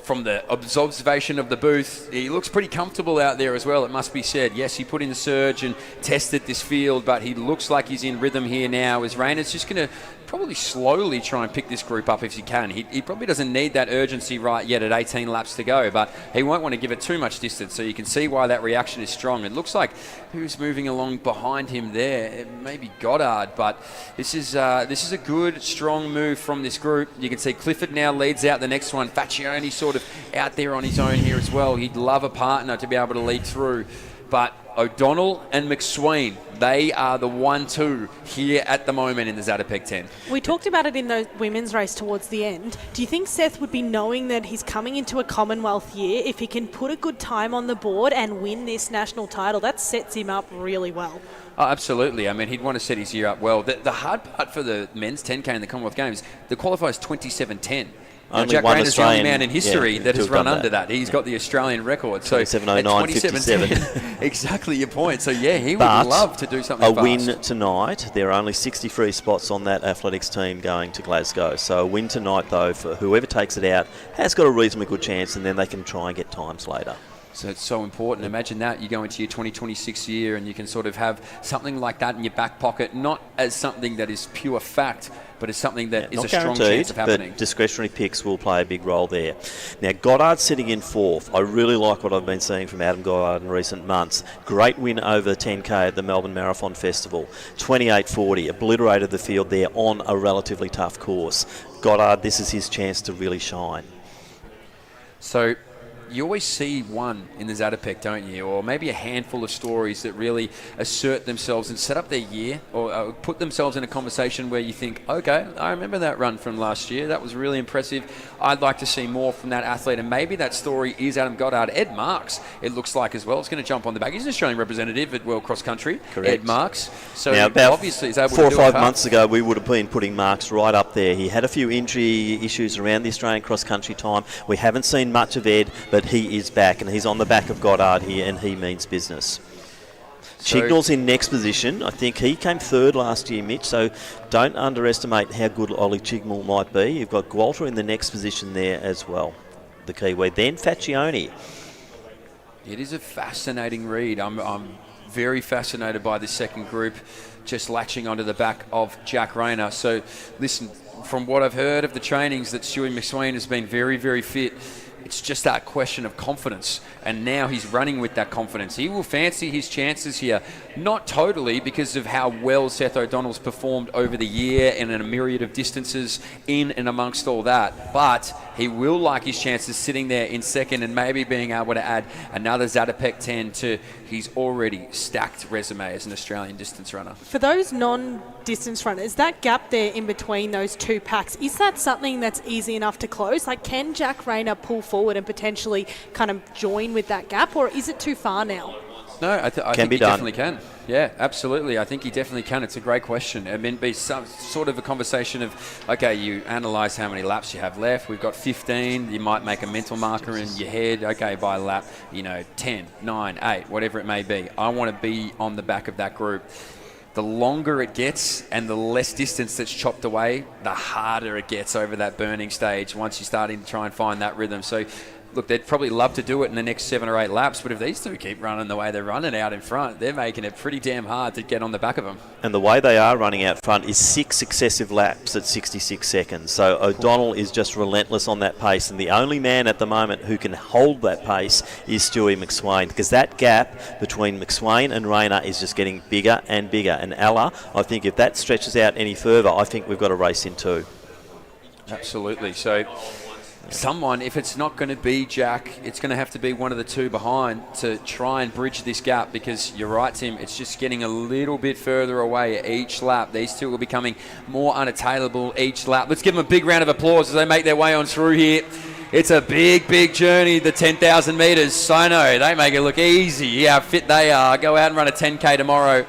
[SPEAKER 11] from the observation of the booth, he looks pretty comfortable out there as well, it must be said. Yes, he put in the surge and tested this field, but he looks like he's in rhythm here now, as Rayner's just going to probably slowly try and pick this group up if he can. He probably doesn't need that urgency right yet at 18 laps to go, but he won't want to give it too much distance, so you can see why that reaction is strong. It looks like who's moving along behind him there? It may be Goddard, but this is a good, strong move from this group. You can see Clifford now leads out the next one. Faccioni sort of out there on his own here as well. He'd love a partner to be able to lead through, but O'Donnell and McSwain, they are the 1-2 here at the moment in the Zatopek 10.
[SPEAKER 12] We talked about it in the women's race towards the end. Do you think Seth would be knowing that he's coming into a Commonwealth year? If he can put a good time on the board and win this national title, that sets him up really well.
[SPEAKER 11] Oh, absolutely. I mean, he'd want to set his year up well. The hard part for the men's 10K in the Commonwealth Games, the qualifiers 27.10.
[SPEAKER 2] Only
[SPEAKER 11] Jack
[SPEAKER 2] one
[SPEAKER 11] Rayner's the only
[SPEAKER 2] Australian
[SPEAKER 11] man in history that has run under that. He's got the Australian record. So
[SPEAKER 2] 27:09:57.
[SPEAKER 11] Exactly your point. So yeah, he would love to do something
[SPEAKER 2] a
[SPEAKER 11] fast.
[SPEAKER 2] win tonight. There are only 63 spots on that athletics team going to Glasgow. So a win tonight, though, for whoever takes it out, has got a reasonably good chance, and then they can try and get times later.
[SPEAKER 11] So it's so important. Imagine that you go into your 2026 year and you can sort of have something like that in your back pocket, not as something that is pure fact, but as something that is a strong chance of happening.
[SPEAKER 2] But discretionary picks will play a big role there. Now, Goddard's sitting in fourth. I really like what I've been seeing from Adam Goddard in recent months. Great win over 10K at the Melbourne Marathon Festival. 28:40, obliterated the field there on a relatively tough course. Goddard, this is his chance to really shine.
[SPEAKER 11] So you always see one in the Zatopek, don't you? Or maybe a handful of stories that really assert themselves and set up their year, or put themselves in a conversation where you think, okay, I remember that run from last year. That was really impressive. I'd like to see more from that athlete. And maybe that story is Adam Goddard. Ed Marks, it looks like as well. It's going to jump on the back. He's an Australian representative at World Cross Country.
[SPEAKER 2] Correct.
[SPEAKER 11] Ed Marks. So
[SPEAKER 2] now, about
[SPEAKER 11] obviously he's able
[SPEAKER 2] 4
[SPEAKER 11] to
[SPEAKER 2] or
[SPEAKER 11] do
[SPEAKER 2] 5 months ago, we would have been putting Marks right up there. He had a few injury issues around the Australian cross-country time. We haven't seen much of Ed, but he is back, and he's on the back of Goddard here, and he means business. Chignall's in next position. I think he came third last year, Mitch, so don't underestimate how good Ollie Chignall might be. You've got Gwalter in the next position there as well, the Kiwi. Then Faccioni.
[SPEAKER 11] It is a fascinating read. I'm very fascinated by this second group, just latching onto the back of Jack Rayner. So listen, from what I've heard of the trainings, that Stewie McSween has been very, very fit. It's just that question of confidence, and now he's running with that confidence. He will fancy his chances here, not totally because of how well Seth O'Donnell's performed over the year and in a myriad of distances in and amongst all that, but he will like his chances sitting there in second and maybe being able to add another Zatopek 10 to his already stacked resume as an Australian distance runner.
[SPEAKER 12] For those non-distance runners, that gap there in between those two packs, is that something that's easy enough to close? Like, can Jack Rayner pull forward and potentially kind of join with that gap, or is it too far now?
[SPEAKER 11] No, I think he definitely can. Yeah, absolutely. I think he definitely can. It's a great question. I mean, be some sort of a conversation of, okay, you analyse how many laps you have left. We've got 15. You might make a mental marker in your head. Okay, by lap, 10, 9, 8, whatever it may be. I want to be on the back of that group. The longer it gets and the less distance that's chopped away, the harder it gets over that burning stage once you're starting to try and find that rhythm. So, look, they'd probably love to do it in the next 7 or 8 laps, but if these two keep running the way they're running out in front, they're making it pretty damn hard to get on the back of them.
[SPEAKER 2] And the way they are running out front is 6 successive laps at 66 seconds. So O'Donnell is just relentless on that pace, and the only man at the moment who can hold that pace is Stewie McSween, because that gap between McSween and Rayner is just getting bigger and bigger. And Ella, I think if that stretches out any further, I think we've got a race in two.
[SPEAKER 11] Absolutely. So someone, if it's not going to be Jack, it's going to have to be one of the two behind to try and bridge this gap, because you're right, Tim, it's just getting a little bit further away each lap. These two are becoming more unattainable each lap. Let's give them a big round of applause as they make their way on through here. It's a big, big journey, the 10,000 metres. I know, they make it look easy, how fit they are. Go out and run a 10K tomorrow.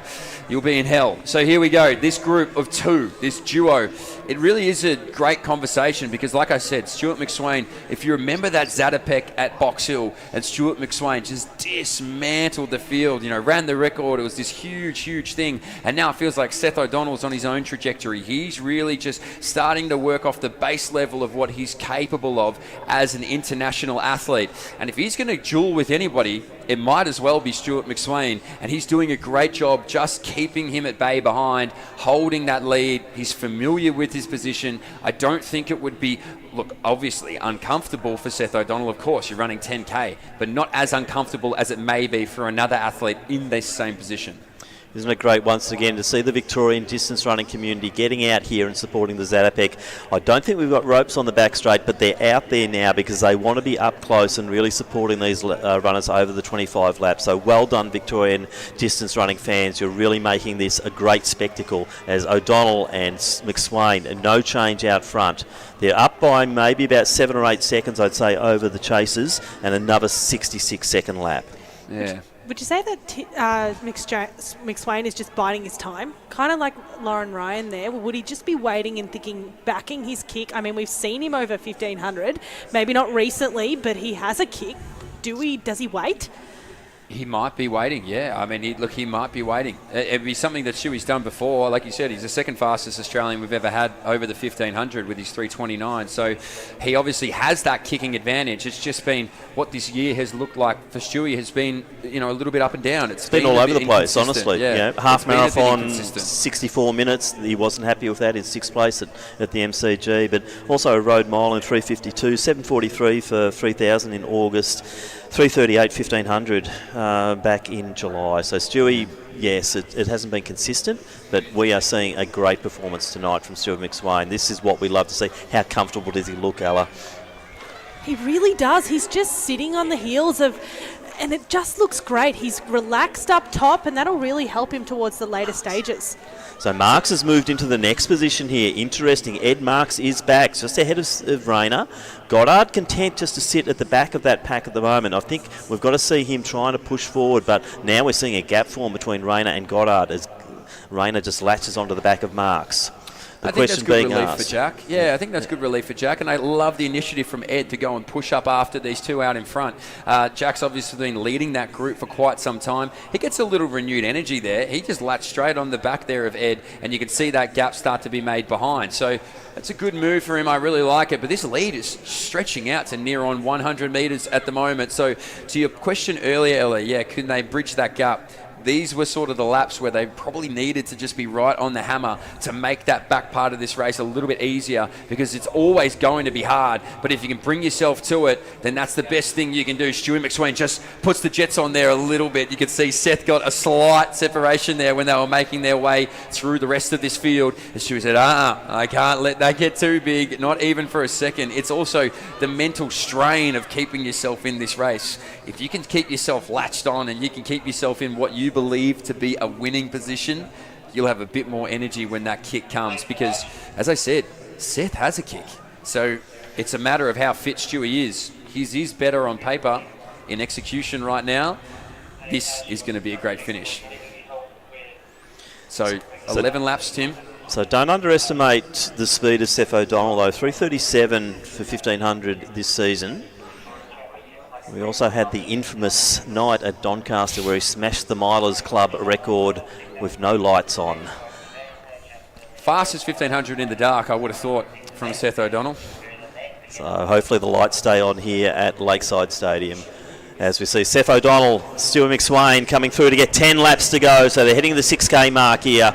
[SPEAKER 11] You'll be in hell. So here we go. This group of two, this duo, it really is a great conversation because, like I said, Stuart McSween, if you remember that Zatopek at Box Hill, and Stuart McSween just dismantled the field, ran the record. It was this huge, huge thing. And now it feels like Seth O'Donnell's on his own trajectory. He's really just starting to work off the base level of what he's capable of as an international athlete. And if he's going to duel with anybody, it might as well be Stuart McSween. And he's doing a great job just keeping him at bay behind, holding that lead. He's familiar with his position. I don't think it would be, obviously uncomfortable for Seth O'Donnell. Of course, you're running 10K, but not as uncomfortable as it may be for another athlete in this same position.
[SPEAKER 2] Isn't it great once again to see the Victorian distance running community getting out here and supporting the Zatopek? I don't think we've got ropes on the back straight, but they're out there now because they want to be up close and really supporting these runners over the 25 laps. So well done, Victorian distance running fans. You're really making this a great spectacle as O'Donnell and McSween, and no change out front. They're up by maybe about 7 or 8 seconds, I'd say, over the chasers, and another 66-second lap.
[SPEAKER 11] Yeah,
[SPEAKER 12] would you say that McSwain is just biding his time? Kind of like Lauren Ryan there. Would he just be waiting and backing his kick? I mean, we've seen him over 1,500. Maybe not recently, but he has a kick. Does he wait?
[SPEAKER 11] He might be waiting, yeah. I mean, he might be waiting. It'd be something that Shuey's done before. Like you said, he's the second fastest Australian we've ever had over the 1,500 with his 3:29. So he obviously has that kicking advantage. It's just been what this year has looked like for Shuey has been, a little bit up and down. It's
[SPEAKER 2] been all over the place, honestly.
[SPEAKER 11] Yeah.
[SPEAKER 2] Half marathon, 64 minutes. He wasn't happy with that in 6th place at the MCG, but also a road mile in 3:52, 7:43 for 3,000 in August. 3:38, 1,500 back in July. So Stewie, yes, it hasn't been consistent, but we are seeing a great performance tonight from Stuart McSwain. This is what we love to see. How comfortable does he look, Ella?
[SPEAKER 12] He really does. He's just sitting on the heels of, and it just looks great. He's relaxed up top, and that'll really help him towards the later stages.
[SPEAKER 2] So Marks has moved into the next position here. Interesting. Ed Marks is back, just ahead of Rayner. Goddard content just to sit at the back of that pack at the moment. I think we've got to see him trying to push forward, but now we're seeing a gap form between Rayner and Goddard as Rayner just latches onto the back of Marks.
[SPEAKER 11] I think that's good relief for Jack. Yeah, I think that's good relief for Jack, and I love the initiative from Ed to go and push up after these two out in front. Jack's obviously been leading that group for quite some time. He gets a little renewed energy there. He just latched straight on the back there of Ed, and you can see that gap start to be made behind. So that's a good move for him. I really like it, but this lead is stretching out to near on 100 metres at the moment. So to your question earlier, Ella, can they bridge that gap? These were sort of the laps where they probably needed to just be right on the hammer to make that back part of this race a little bit easier, because it's always going to be hard. But if you can bring yourself to it, then that's the best thing you can do. Stewie McSwain just puts the Jets on there a little bit. You can see Seth got a slight separation there when they were making their way through the rest of this field. And Stewie said, I can't let that get too big, not even for a second. It's also the mental strain of keeping yourself in this race. If you can keep yourself latched on and you can keep yourself in what you believe to be a winning position, you'll have a bit more energy when that kick comes, because, as I said, Seth has a kick. So it's a matter of how fit Stewie is. He's better on paper. In execution right now, this is going to be a great finish. So 11 laps, Tim.
[SPEAKER 2] So don't underestimate the speed of Seth O'Donnell, though. 3:37 for 1,500 this season. We also had the infamous night at Doncaster where he smashed the Milers Club record with no lights on.
[SPEAKER 11] Fastest 1,500 in the dark, I would have thought, from Seth O'Donnell.
[SPEAKER 2] So hopefully the lights stay on here at Lakeside Stadium. As we see Seth O'Donnell, Stuart McSwain coming through to get 10 laps to go. So they're heading the 6K mark here.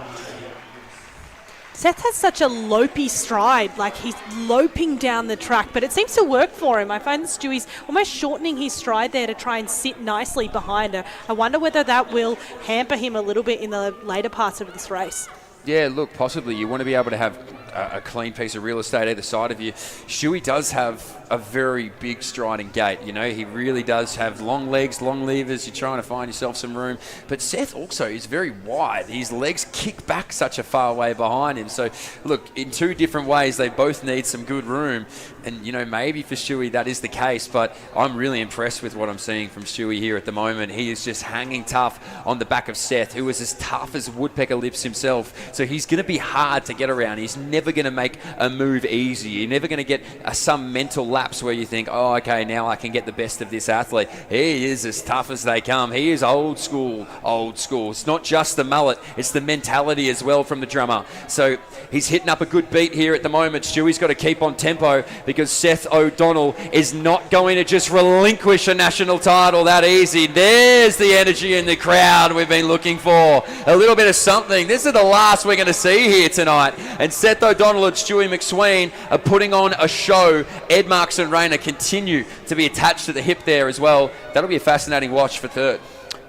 [SPEAKER 12] Seth has such a lopey stride, like he's loping down the track, but it seems to work for him. I find Stewie's almost shortening his stride there to try and sit nicely behind her. I wonder whether that will hamper him a little bit in the later parts of this race.
[SPEAKER 11] Yeah, look, possibly. You want to be able to have a clean piece of real estate either side of you. Stewie does have a very big striding gait. He really does have long legs, long levers. You're trying to find yourself some room. But Seth also is very wide. His legs kick back such a far way behind him. So, look, in two different ways, they both need some good room. And, maybe for Stewie that is the case, but I'm really impressed with what I'm seeing from Stewie here at the moment. He is just hanging tough on the back of Seth, who is as tough as woodpecker lips himself. So he's going to be hard to get around. He's never going to make a move easy. You're never going to get some mental lapse where you think, oh, okay, now I can get the best of this athlete. He is as tough as they come. He is old school, old school. It's not just the mullet, it's the mentality as well from the drummer. So he's hitting up a good beat here at the moment. Stewie's got to keep on tempo because Seth O'Donnell is not going to just relinquish a national title that easy. There's the energy in the crowd we've been looking for. A little bit of something. This is the last we're going to see here tonight. And Seth O'Donnell and Stewie McSwain are putting on a show. Ed Marks and Rayner continue to be attached to the hip there as well. That'll be a fascinating watch for third.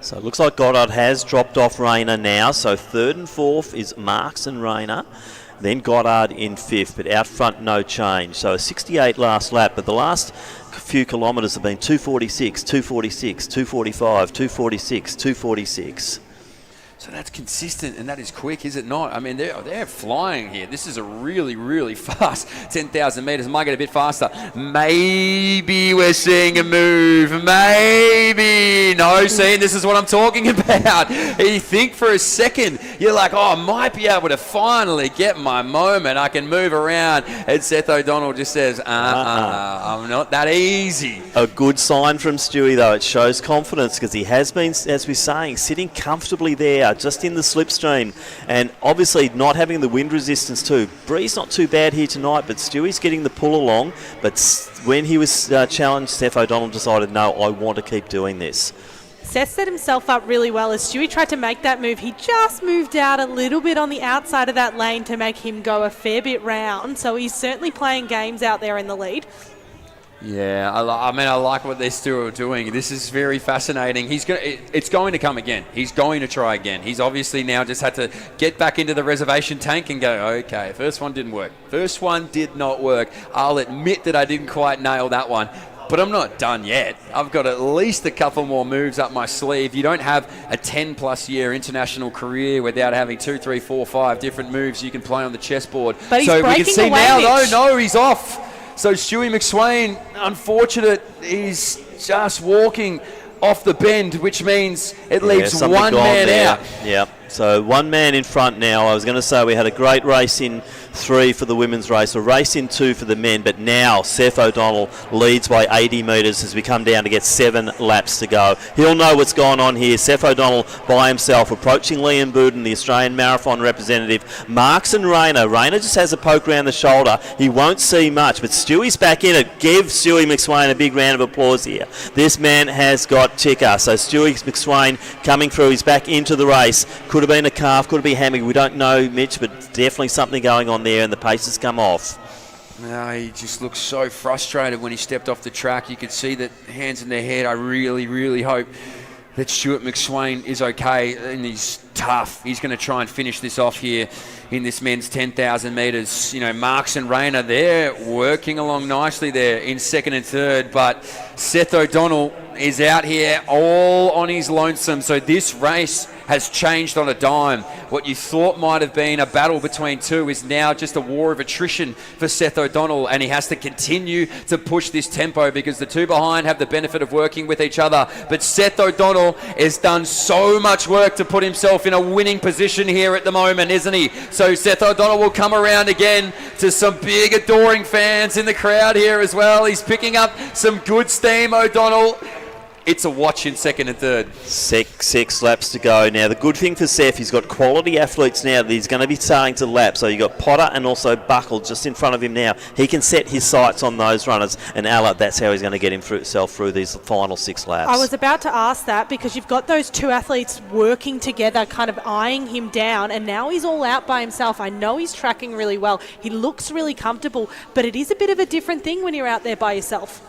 [SPEAKER 2] So it looks like Goddard has dropped off Rayner now. So third and fourth is Marks and Rayner. Then Goddard in fifth, but out front no change. So a 68 last lap, but the last few kilometres have been 2:46, 2:46, 2:45, 2:46, 2:46.
[SPEAKER 11] So that's consistent, and that is quick, is it not? I mean, they're flying here. This is a really, really fast 10,000 metres. Might get a bit faster. Maybe we're seeing a move. Maybe. No, see, this is what I'm talking about. You think for a second, you're like, oh, I might be able to finally get my moment. I can move around. And Seth O'Donnell just says, I'm not that easy.
[SPEAKER 2] A good sign from Stewie, though. It shows confidence because he has been, as we're saying, sitting comfortably there, just in the slipstream, and obviously not having the wind resistance too. Breeze not too bad here tonight, but Stewie's getting the pull along. But when he was challenged, Seth O'Donnell decided, no, I want to keep doing this.
[SPEAKER 12] Seth set himself up really well. As Stewie tried to make that move, he just moved out a little bit on the outside of that lane to make him go a fair bit round. So he's certainly playing games out there in the lead.
[SPEAKER 11] Yeah, I mean, I like what these two are doing. This is very fascinating. It's going to come again. He's going to try again. He's obviously now just had to get back into the reservation tank and go, okay, first one didn't work. First one did not work. I'll admit that I didn't quite nail that one. But I'm not done yet. I've got at least a couple more moves up my sleeve. You don't have a 10-plus year international career without having 2, 3, 4, 5 different moves you can play on the chessboard.
[SPEAKER 12] But he's
[SPEAKER 11] so we
[SPEAKER 12] breaking
[SPEAKER 11] can see
[SPEAKER 12] away,
[SPEAKER 11] now,
[SPEAKER 12] Mitch.
[SPEAKER 11] no, he's off. So Stewie McSwain, unfortunate, he's just walking off the bend, which means it leaves one man out.
[SPEAKER 2] Yeah, so one man in front now. I was going to say we had a great race in 3 for the women's race, a race in 2 for the men, but now Seth O'Donnell leads by 80 metres as we come down to get 7 laps to go. He'll know what's going on here. Seth O'Donnell by himself, approaching Liam Buden, the Australian marathon representative. Marks and Rayner. Rayner just has a poke around the shoulder. He won't see much, but Stewie's back in it. Give Stewie McSwain a big round of applause here. This man has got ticker. So Stewie McSwain coming through. He's back into the race. Could have been a calf, could have been hammy. We don't know, Mitch, but definitely something going on there, and the pace has come off.
[SPEAKER 11] No, he just looked so frustrated when he stepped off the track. You could see that hands in their head. I really, really hope that Stuart McSwain is okay, and he's tough. He's going to try and finish this off here in this men's 10,000 metres. You know, Marks and Rayner, they're working along nicely there in second and third, but Seth O'Donnell is out here all on his lonesome. So this race has changed on a dime. What you thought might have been a battle between two is now just a war of attrition for Seth O'Donnell, and he has to continue to push this tempo because the two behind have the benefit of working with each other. But Seth O'Donnell has done so much work to put himself in a winning position here at the moment, isn't he? So Seth O'Donnell will come around again to some big adoring fans in the crowd here as well. He's picking up some good steam, O'Donnell. It's a watch in second and third.
[SPEAKER 2] Six laps to go. Now, the good thing for Seth, he's got quality athletes now that he's going to be starting to lap. So you've got Potter and also Buckle just in front of him now. He can set his sights on those runners. And Alla, that's how he's going to get himself through these final 6 laps.
[SPEAKER 12] I was about to ask that because you've got those two athletes working together, kind of eyeing him down, and now he's all out by himself. I know he's tracking really well. He looks really comfortable, but it is a bit of a different thing when you're out there by yourself.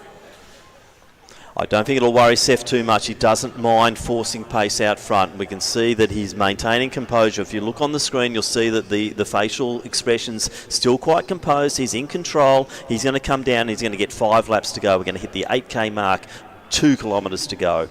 [SPEAKER 2] I don't think it'll worry Seth too much. He doesn't mind forcing pace out front. We can see that he's maintaining composure. If you look on the screen, you'll see that the facial expression's still quite composed. He's in control. He's going to come down. He's going to get 5 laps to go. We're going to hit the 8K mark, 2 kilometres to go.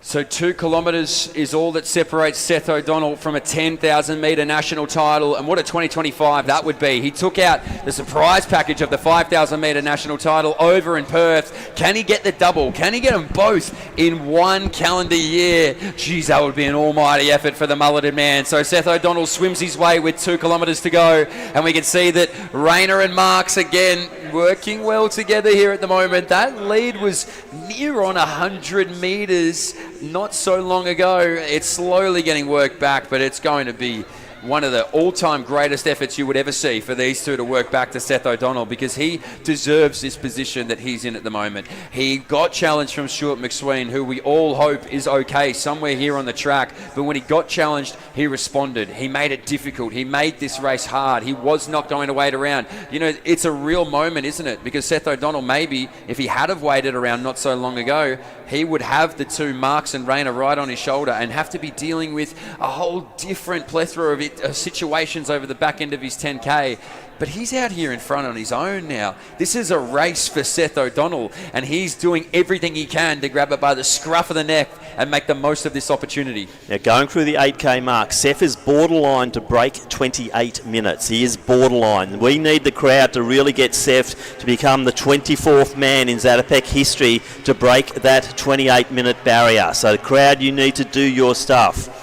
[SPEAKER 11] So 2 kilometres is all that separates Seth O'Donnell from a 10,000 metre national title, and what a 2025 that would be. He took out the surprise package of the 5,000 metre national title over in Perth. Can he get the double? Can he get them both in one calendar year? Geez, that would be an almighty effort for the mulleted man. So Seth O'Donnell swims his way with 2 kilometres to go, and we can see that Rayner and Marks again working well together here at the moment. That lead was near on 100 metres not so long ago. It's slowly getting worked back, but it's going to be one of the all-time greatest efforts you would ever see for these two to work back to Seth O'Donnell, because he deserves this position that he's in at the moment. He got challenged from Stuart McSwain, who we all hope is okay somewhere here on the track, but when he got challenged, he responded. He made it difficult. He made this race hard. He was not going to wait around. You know, it's a real moment, isn't it? Because Seth O'Donnell, maybe, if he had have waited around not so long ago, he would have the two Marks and Rayner right on his shoulder and have to be dealing with a whole different plethora of situations over the back end of his 10K. But he's out here in front on his own now. This is a race for Seth O'Donnell, and he's doing everything he can to grab it by the scruff of the neck and make the most of this opportunity.
[SPEAKER 2] Now, going through the 8K mark, Seth is borderline to break 28 minutes. He is borderline. We need the crowd to really get Seth to become the 24th man in Zatopek history to break that 28-minute barrier. So, crowd, you need to do your stuff.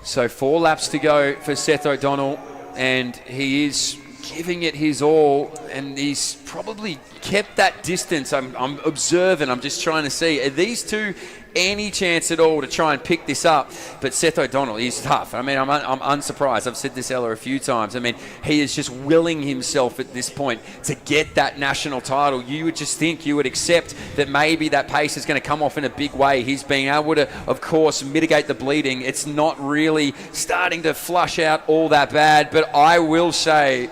[SPEAKER 11] So 4 laps to go for Seth O'Donnell, and he is giving it his all, and he's probably kept that distance. I'm observing, I'm just trying to see, are these two any chance at all to try and pick this up? But Seth O'Donnell, he's tough. I mean, I'm unsurprised. I've said this, Ella, a few times. I mean, he is just willing himself at this point to get that national title. You would just think, you would accept that maybe that pace is going to come off in a big way. He's being able to, of course, mitigate the bleeding. It's not really starting to flush out all that bad, but I will say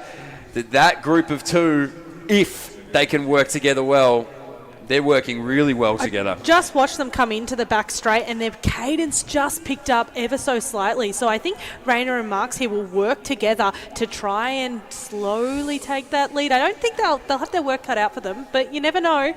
[SPEAKER 11] that group of two, if they can work together well, they're working really well together.
[SPEAKER 12] Just watch them come into the back straight, and their cadence just picked up ever so slightly. So I think Rayner and Marks here will work together to try and slowly take that lead. I don't think they'll have their work cut out for them, but you never know.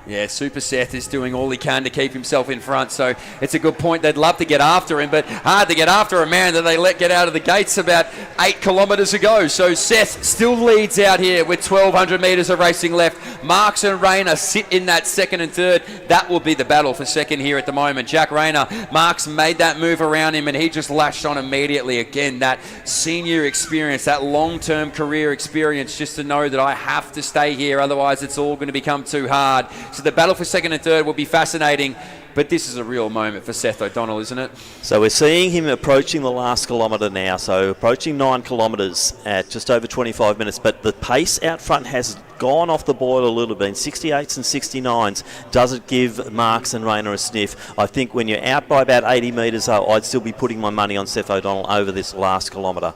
[SPEAKER 11] Yeah, Super Seth is doing all he can to keep himself in front, so it's a good point. They'd love to get after him, but hard to get after a man that they let get out of the gates about 8 kilometres ago. So Seth still leads out here with 1,200 metres of racing left. Marks and Rayner sit in that second and third. That will be the battle for second here at the moment. Jack Rayner, Marks made that move around him, and he just latched on immediately. Again, that senior experience, that long-term career experience, just to know that I have to stay here, otherwise it's all going to become too hard. So the battle for second and third will be fascinating, but this is a real moment for Seth O'Donnell, isn't it?
[SPEAKER 2] So we're seeing him approaching the last kilometre now, so approaching 9 kilometres at just over 25 minutes, but the pace out front has gone off the boil a little bit. 68s and 69s. Does it give Marks and Rayner a sniff? I think when you're out by about 80 metres, though, I'd still be putting my money on Seth O'Donnell over this last kilometre.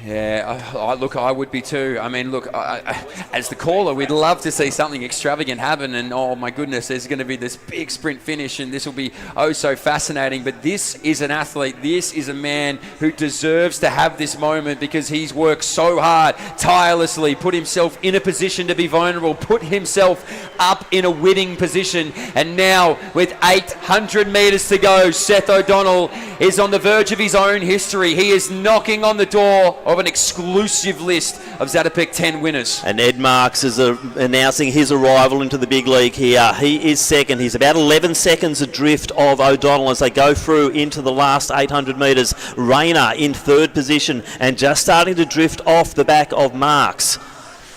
[SPEAKER 11] Yeah, look, I would be too. I mean, look, as the caller, we'd love to see something extravagant happen, and oh my goodness, there's going to be this big sprint finish, and this will be oh so fascinating. But this is an athlete, this is a man who deserves to have this moment, because he's worked so hard, tirelessly, put himself in a position to be vulnerable, put himself up in a winning position, and now with 800 metres to go, Seth O'Donnell is on the verge of his own history. He is knocking on the door of an exclusive list of Zatopek 10 winners.
[SPEAKER 2] And Ed Marks is announcing his arrival into the big league here. He is second. He's about 11 seconds adrift of O'Donnell as they go through into the last 800 metres. Rayner in third position and just starting to drift off the back of Marks.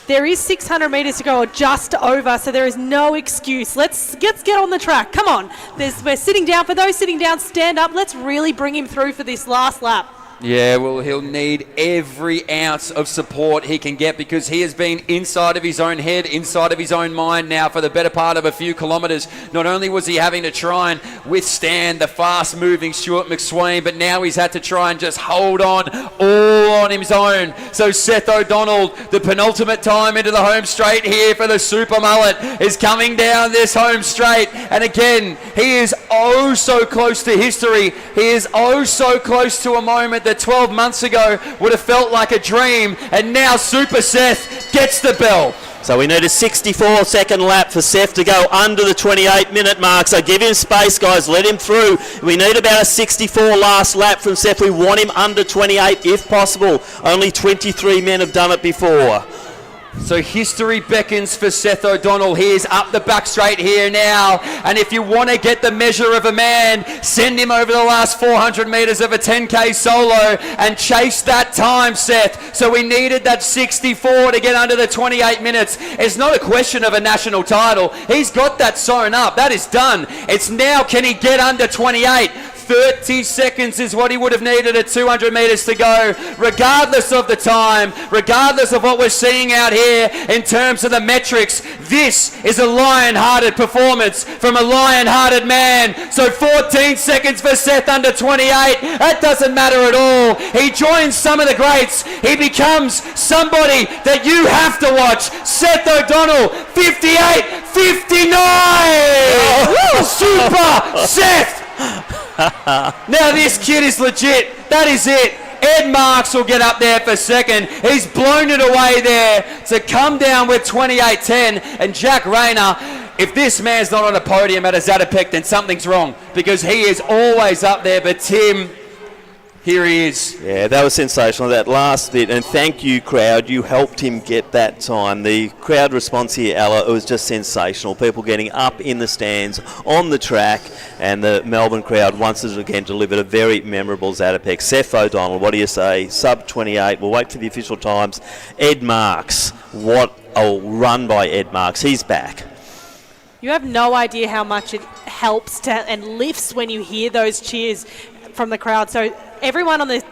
[SPEAKER 12] There is 600 metres to go, or just over, so there is no excuse. Let's get on the track. Come on. We're sitting down. For those sitting down, stand up. Let's really bring him through for this last lap.
[SPEAKER 11] Yeah, well, he'll need every ounce of support he can get, because he has been inside of his own head, inside of his own mind now for the better part of a few kilometres. Not only was he having to try and withstand the fast-moving Stuart McSween, but now he's had to try and just hold on all on his own. So Seth O'Donnell, the penultimate time into the home straight here for the Super Mullet, is coming down this home straight. And again, he is oh so close to history. He is oh so close to a moment that 12 months ago would have felt like a dream, and now Super Seth gets the bell.
[SPEAKER 2] So we need a 64-second lap for Seth to go under the 28-minute mark. So give him space, guys. Let him through. We need about a 64 last lap from Seth. We want him under 28 if possible. Only 23 men have done it before.
[SPEAKER 11] So history beckons for Seth O'Donnell. He is up the back straight here now. And if you want to get the measure of a man, send him over the last 400 metres of a 10K solo and chase that time, Seth. So we needed that 64 to get under the 28 minutes. It's not a question of a national title. He's got that sewn up. That is done. It's now, can he get under 28? 30 seconds is what he would have needed at 200 metres to go. Regardless of the time, regardless of what we're seeing out here in terms of the metrics, this is a lion-hearted performance from a lion-hearted man. So 14 seconds for Seth under 28. That doesn't matter at all. He joins some of the greats. He becomes somebody that you have to watch. Seth O'Donnell, 58, 59. Super Seth. Now this kid is legit. That is it. Ed Marks will get up there for second. He's blown it away there to come down with 28.10. And Jack Rayner, if this man's not on a podium at a Zatopek, then something's wrong, because he is always up there. But Tim, here he is.
[SPEAKER 2] Yeah, that was sensational, that last bit, and thank you, crowd. You helped him get that time. The crowd response here, Ella, it was just sensational. People getting up in the stands, on the track, and the Melbourne crowd once again delivered a very memorable Zatopek. Seth O'Donnell, what do you say? Sub 28. We'll wait for the official times. Ed Marks, what a run by Ed Marks. He's back.
[SPEAKER 12] You have no idea how much it helps and lifts when you hear those cheers from the crowd. So everyone on the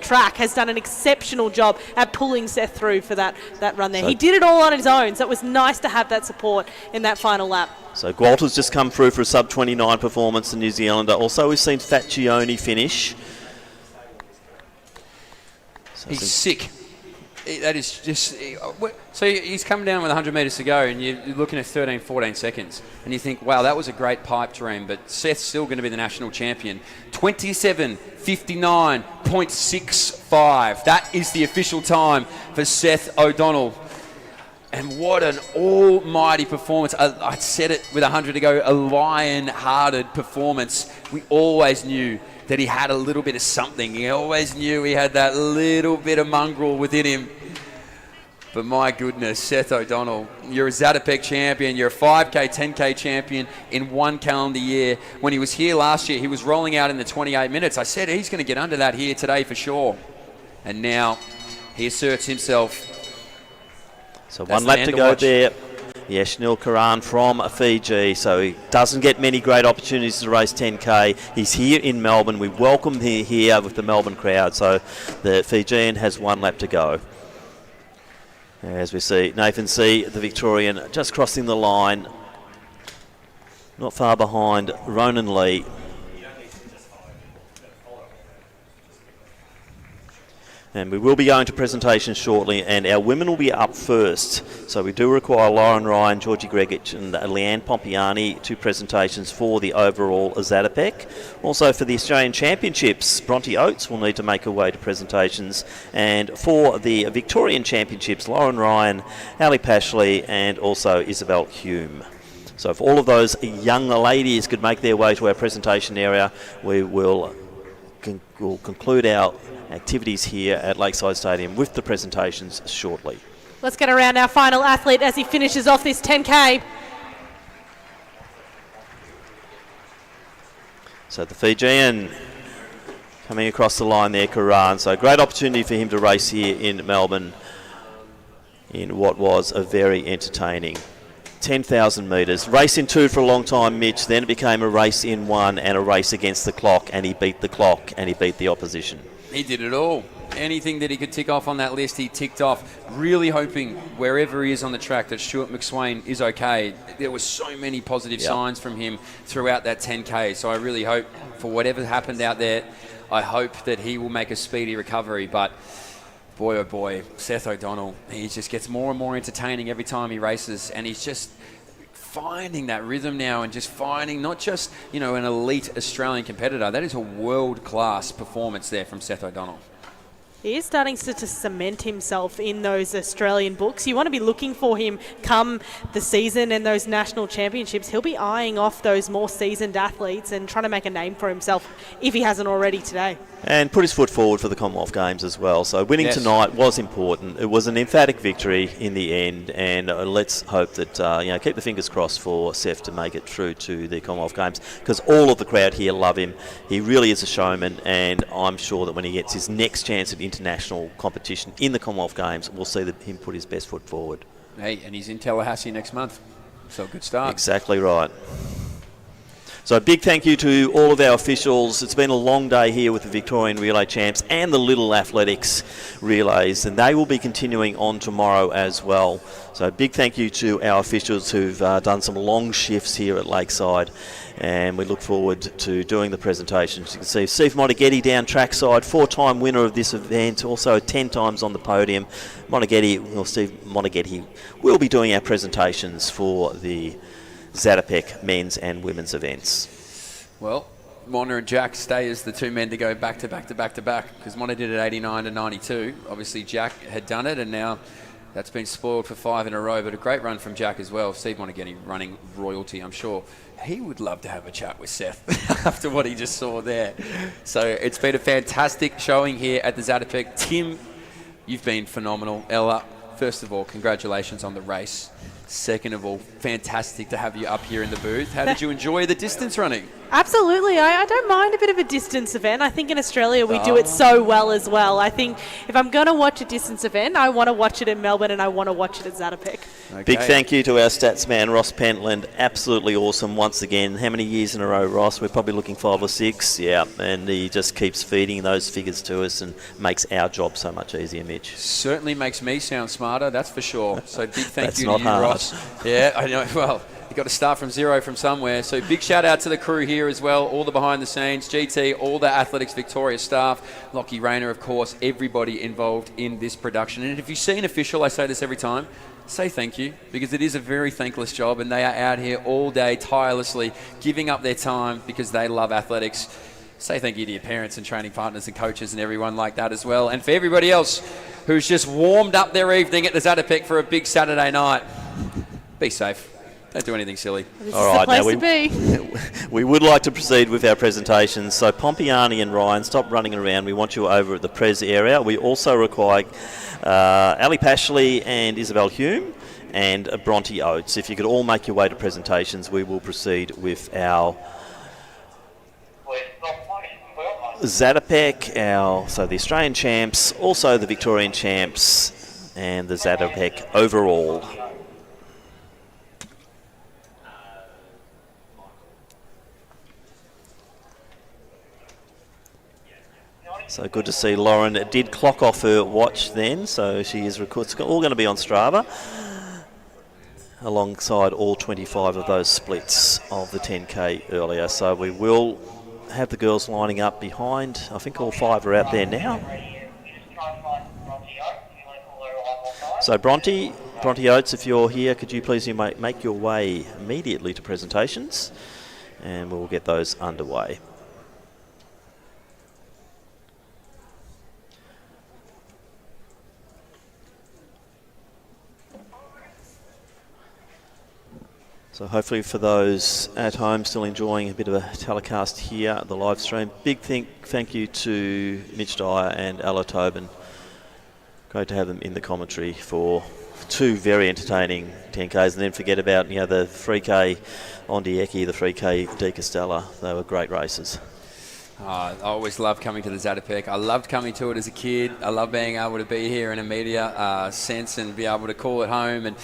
[SPEAKER 12] track has done an exceptional job at pulling Seth through for that run there. He did it all on his own, so it was nice to have that support in that final lap.
[SPEAKER 2] So Gwalter's just come through for a sub 29 performance, the New Zealander. Also, we've seen Faccioni finish. So
[SPEAKER 11] he's sick. That is just... So he's come down with 100 metres to go, and you're looking at 13, 14 seconds. And you think, wow, that was a great pipe dream, but Seth's still going to be the national champion. 27:59.65. That is the official time for Seth O'Donnell. And what an almighty performance. I said it with 100 to go, a lion-hearted performance. We always knew that he had a little bit of something. He always knew he had that little bit of mongrel within him. But my goodness, Seth O'Donnell, you're a Zatopek champion. You're a 5K, 10K champion in one calendar year. When he was here last year, he was rolling out in the 28 minutes. I said he's going to get under that here today for sure. And now he asserts himself.
[SPEAKER 2] So one lap to go there. Yashnil Karan from Fiji, so he doesn't get many great opportunities to race 10K. He's here in Melbourne. We welcome him here with the Melbourne crowd. So the Fijian has one lap to go. As we see Nathan C., the Victorian, just crossing the line. Not far behind Ronan Lee. And we will be going to presentations shortly, and our women will be up first. So we do require Lauren Ryan, Georgie Gregic and Leanne Pompiani to presentations for the overall Zatopek. Also for the Australian Championships, Bronte Oates will need to make her way to presentations. And for the Victorian Championships, Lauren Ryan, Ali Pashley and also Isabel Hume. So if all of those young ladies could make their way to our presentation area, we will conclude our activities here at Lakeside Stadium with the presentations shortly.
[SPEAKER 12] Let's get around our final athlete as he finishes off this 10K.
[SPEAKER 2] So the Fijian coming across the line there, Karan. So great opportunity for him to race here in Melbourne in what was a very entertaining 10,000 metres. Race in two for a long time, Mitch. Then it became a race in one and a race against the clock, and he beat the clock and he beat the opposition.
[SPEAKER 11] He did it all. Anything that he could tick off on that list, he ticked off. Really hoping wherever he is on the track that Stuart McSwain is okay. There were so many positive signs from him throughout that 10K. So I really hope, for whatever happened out there, I hope that he will make a speedy recovery. But boy, oh boy, Seth O'Donnell, he just gets more and more entertaining every time he races, and he's just finding that rhythm now and just finding not just, an elite Australian competitor. That is a world-class performance there from Seth O'Donnell.
[SPEAKER 12] He is starting to cement himself in those Australian books. You want to be looking for him come the season and those national championships. He'll be eyeing off those more seasoned athletes and trying to make a name for himself if he hasn't already today.
[SPEAKER 2] And put his foot forward for the Commonwealth Games as well. So winning tonight was important. It was an emphatic victory in the end, and let's hope that, keep the fingers crossed for Seth to make it through to the Commonwealth Games, because all of the crowd here love him. He really is a showman, and I'm sure that when he gets his next chance at international competition in the Commonwealth Games, we'll see him put his best foot forward.
[SPEAKER 11] Hey, and he's in Tallahassee next month, so a good start.
[SPEAKER 2] Exactly right. So a big thank you to all of our officials. It's been a long day here with the Victorian Relay Champs and the Little Athletics Relays, and they will be continuing on tomorrow as well. So a big thank you to our officials who've done some long shifts here at Lakeside, and we look forward to doing the presentations. You can see Steve Monaghetti down trackside, 4-time winner of this event, also 10 times on the podium. Steve Monaghetti will be doing our presentations for the Zatopek men's and women's events.
[SPEAKER 11] Well, Mona and Jack stay as the two men to go back to back to back to back, because Mona did it 89 to 92. Obviously, Jack had done it, and now that's been spoiled for 5 in a row, but a great run from Jack as well. Steve Monaghan running royalty, I'm sure. He would love to have a chat with Seth after what he just saw there. So it's been a fantastic showing here at the Zatopek. Tim, you've been phenomenal. Ella, first of all, congratulations on the race. Second of all, fantastic to have you up here in the booth. How did you enjoy the distance running?
[SPEAKER 12] Absolutely. I don't mind a bit of a distance event. I think in Australia we do it so well as well. I think if I'm going to watch a distance event, I want to watch it in Melbourne and I want to watch it at Zatopek.
[SPEAKER 2] Okay. Big thank you to our stats man, Ross Pentland. Absolutely awesome once again. How many years in a row, Ross? We're probably looking 5 or 6. Yeah, and he just keeps feeding those figures to us and makes our job so much easier, Mitch.
[SPEAKER 11] Certainly makes me sound smarter, that's for sure. So big thank you to you,
[SPEAKER 2] hard.
[SPEAKER 11] Ross. Yeah, I know. Well, you've got to start from zero from somewhere. So big shout out to the crew here as well, all the behind the scenes, GT, all the Athletics Victoria staff, Lockie Rayner, of course, everybody involved in this production. And if you see an official, I say this every time, say thank you, because it is a very thankless job and they are out here all day tirelessly giving up their time because they love athletics. Say thank you to your parents and training partners and coaches and everyone like that as well. And for everybody else who's just warmed up their evening at the Zatopek for a big Saturday night, be safe. Don't do anything silly.
[SPEAKER 2] All right, now we would like to proceed with our presentations. So Pompiani and Ryan, stop running around. We want you over at the Pres area. We also require Ali Pashley and Isabel Hume and Bronte Oates. If you could all make your way to presentations, we will proceed with our Zatopek, so the Australian champs, also the Victorian champs, and the Zatopek overall. So good to see Lauren did clock off her watch then, so she is it's all going to be on Strava, alongside all 25 of those splits of the 10K earlier. So we will have the girls lining up behind. I think all 5 are out there now. So Bronte Oates, if you're here, could you please make your way immediately to presentations, and we'll get those underway. So hopefully for those at home still enjoying a bit of a telecast here, the live stream, big thank you to Mitch Dyer and Ella Tobin. Great to have them in the commentary for 2 very entertaining 10Ks, and then forget about the 3K on Dieki, the 3K Di Castella. They were great races.
[SPEAKER 11] I always love coming to the Zatopek. I loved coming to it as a kid. I love being able to be here in a media sense and be able to call it home, and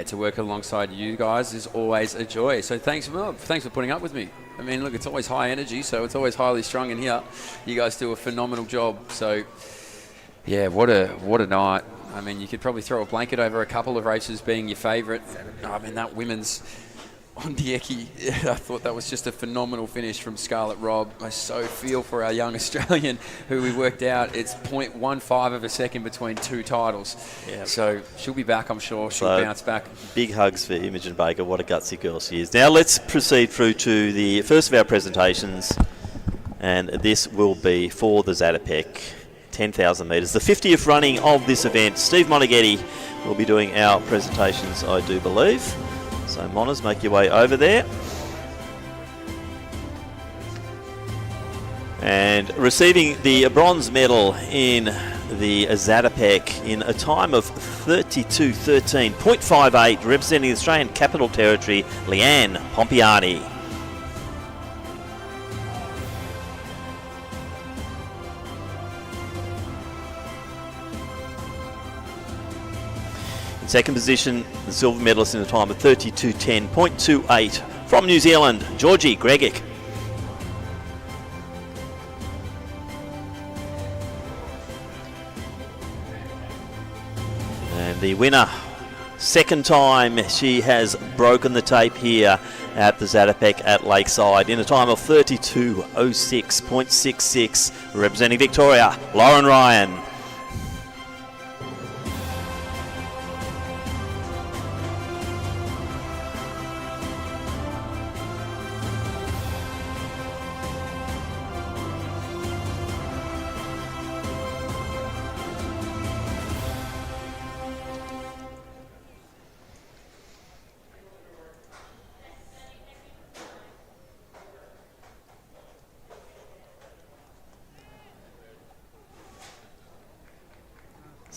[SPEAKER 11] to work alongside you guys is always a joy. So thanks for putting up with me. I mean, look, it's always high energy, so it's always highly strung in here. You guys do a phenomenal job. So what a night. I mean, you could probably throw a blanket over a couple of races being your favourite. I mean, that women's on Dieki, I thought that was just a phenomenal finish from Scarlett Robb. I so feel for our young Australian who we worked out it's 0.15 of a second between 2 titles. Yep. So she'll be back, I'm sure. She'll bounce back. Big hugs for Imogen Baker. What a gutsy girl she is. Now let's proceed through to the first of our presentations, and this will be for the Zatopek 10,000 metres. The 50th running of this event. Steve Monaghan will be doing our presentations, I do believe. So Monas, make your way over there. And receiving the bronze medal in the Zatopek in a time of 32:13.58, representing the Australian Capital Territory, Leanne Pompiani. Second position, the silver medalist in a time of 32:10.28 from New Zealand, Georgie Gregic. And the winner, second time she has broken the tape here at the Zatopek at Lakeside in a time of 32:06.66, representing Victoria, Lauren Ryan.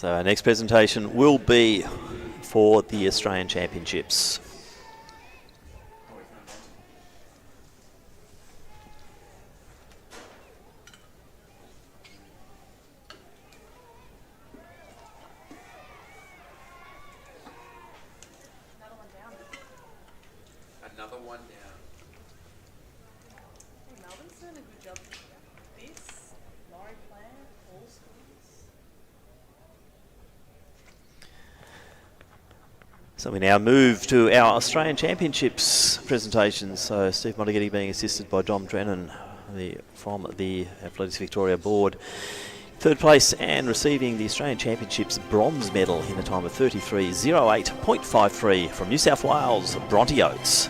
[SPEAKER 2] So our next presentation will be for the Australian Championships.
[SPEAKER 7] Another one down.
[SPEAKER 12] Melbourne's doing a good job. This, Laurie Player, all schools.
[SPEAKER 2] So we now move to our Australian Championships presentations. So Steve Monteghetti being assisted by Dom Drennan from the Athletics Victoria board. Third place and receiving the Australian Championships bronze medal in a time of 33.08.53 from New South Wales, Bronte Oates.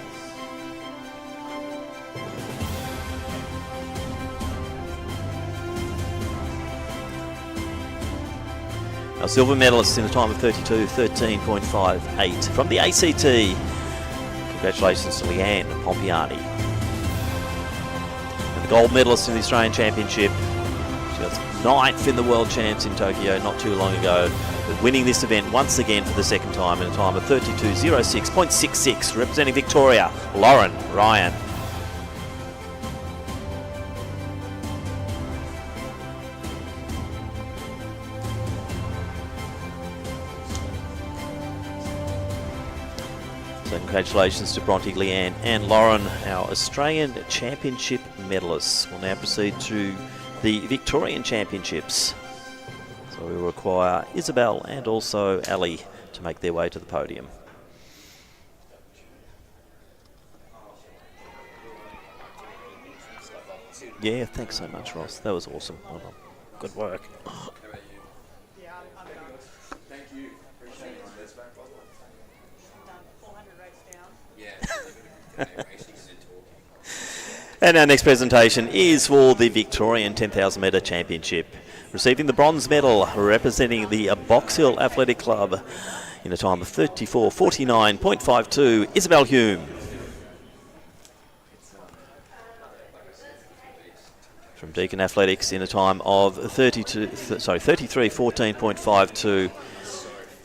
[SPEAKER 2] Our silver medalist in a time of 32.13.58 from the ACT. Congratulations to Leanne Pompiani. And the gold medalist in the Australian Championship. She was 9th in the World Champs in Tokyo not too long ago, but winning this event once again for the second time in a time of 32.06.66, representing Victoria, Lauren Ryan. So congratulations to Bronte, Leanne and Lauren, our Australian Championship medalists. We'll now proceed to the Victorian Championships. So we will require Isabel and also Ali to make their way to the podium. Yeah, thanks so much, Ross. That was awesome. Well done. Good work.
[SPEAKER 7] Thank you. Appreciate it. That's back.
[SPEAKER 2] And our next presentation is for the Victorian 10,000 metre Championship. Receiving the bronze medal, representing the Box Hill Athletic Club in a time of 34.49.52, Isabel Hume. From Deakin Athletics in a time of 33.14.52,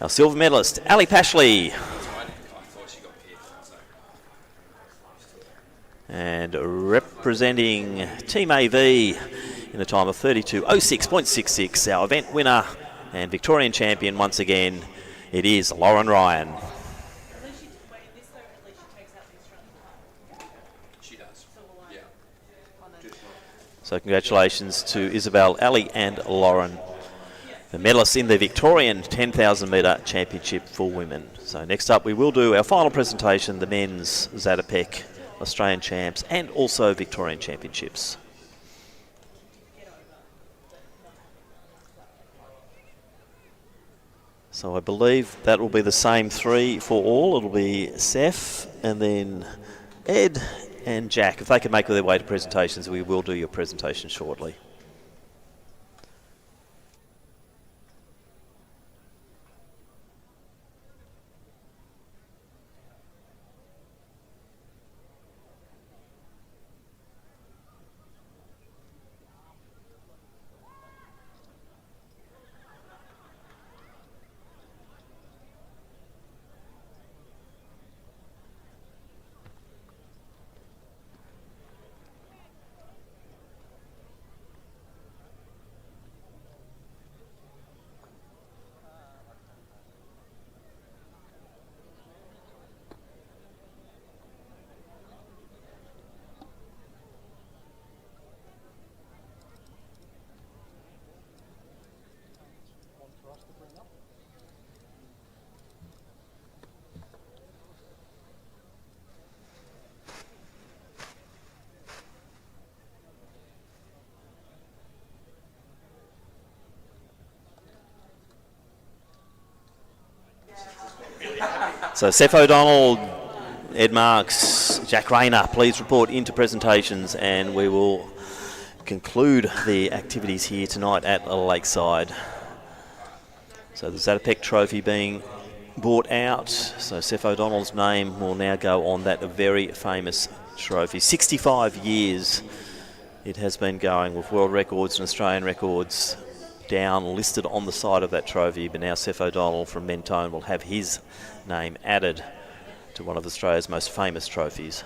[SPEAKER 2] our silver medalist, Ali Pashley. And representing Team AV in a time of 32.06.66, our event winner and Victorian champion once again, it is Lauren Ryan.
[SPEAKER 7] She does. Yeah.
[SPEAKER 2] So congratulations to Isabel, Ali and Lauren, the medalists in the Victorian 10,000 metre Championship for women. So next up we will do our final presentation, the men's Zatopek Australian Champs and also Victorian Championships. So I believe that will be the same three for all. It'll be Seth and then Ed and Jack. If they can make their way to presentations, we will do your presentation shortly. So Seth O'Donnell, Ed Marks, Jack Rayner, please report into presentations and we will conclude the activities here tonight at Lakeside. So the Zatopek trophy being brought out. So Seth O'Donnell's name will now go on that very famous trophy. 65 years it has been going with world records and Australian records down listed on the side of that trophy, but now Seth O'Donnell from Mentone will have his name added to one of Australia's most famous trophies.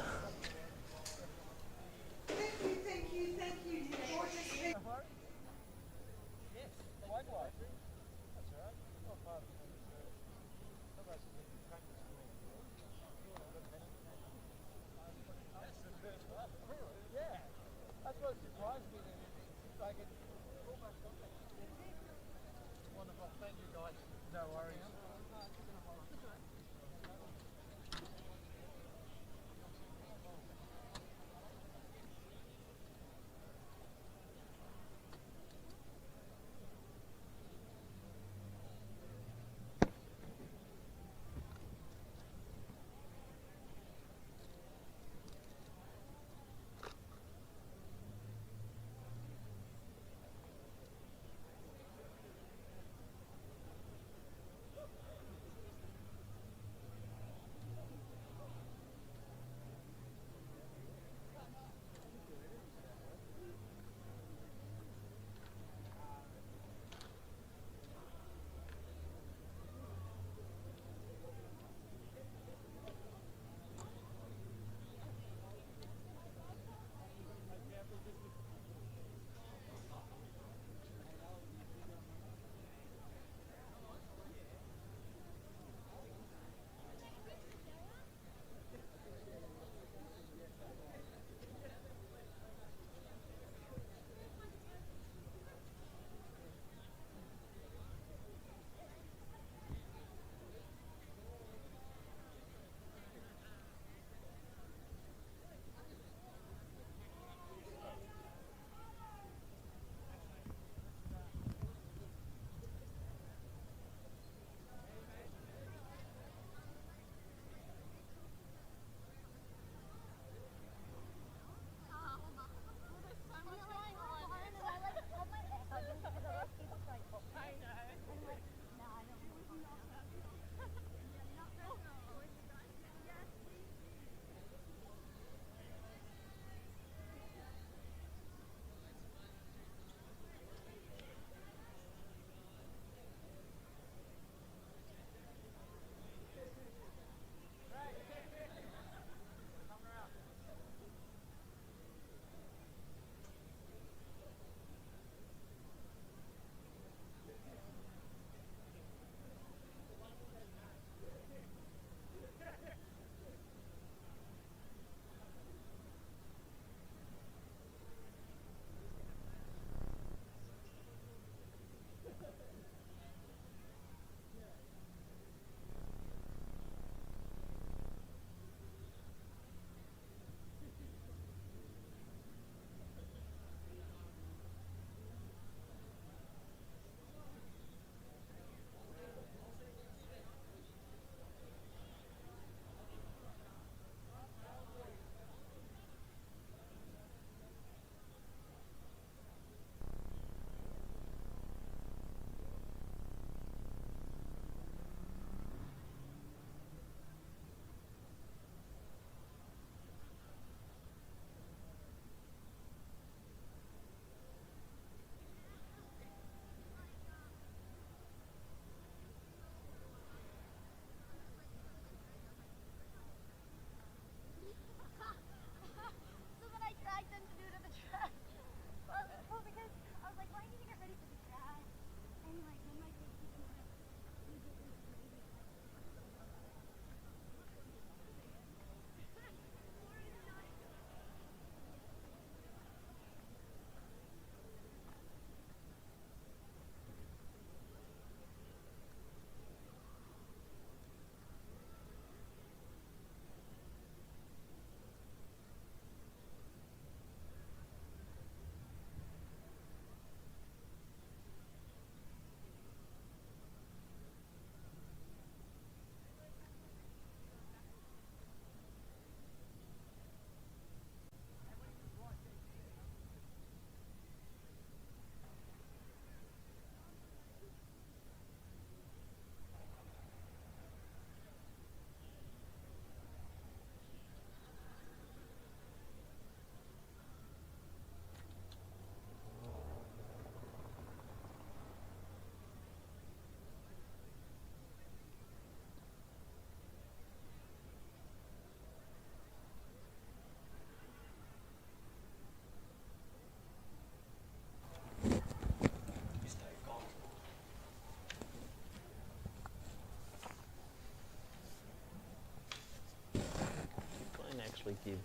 [SPEAKER 2] give me.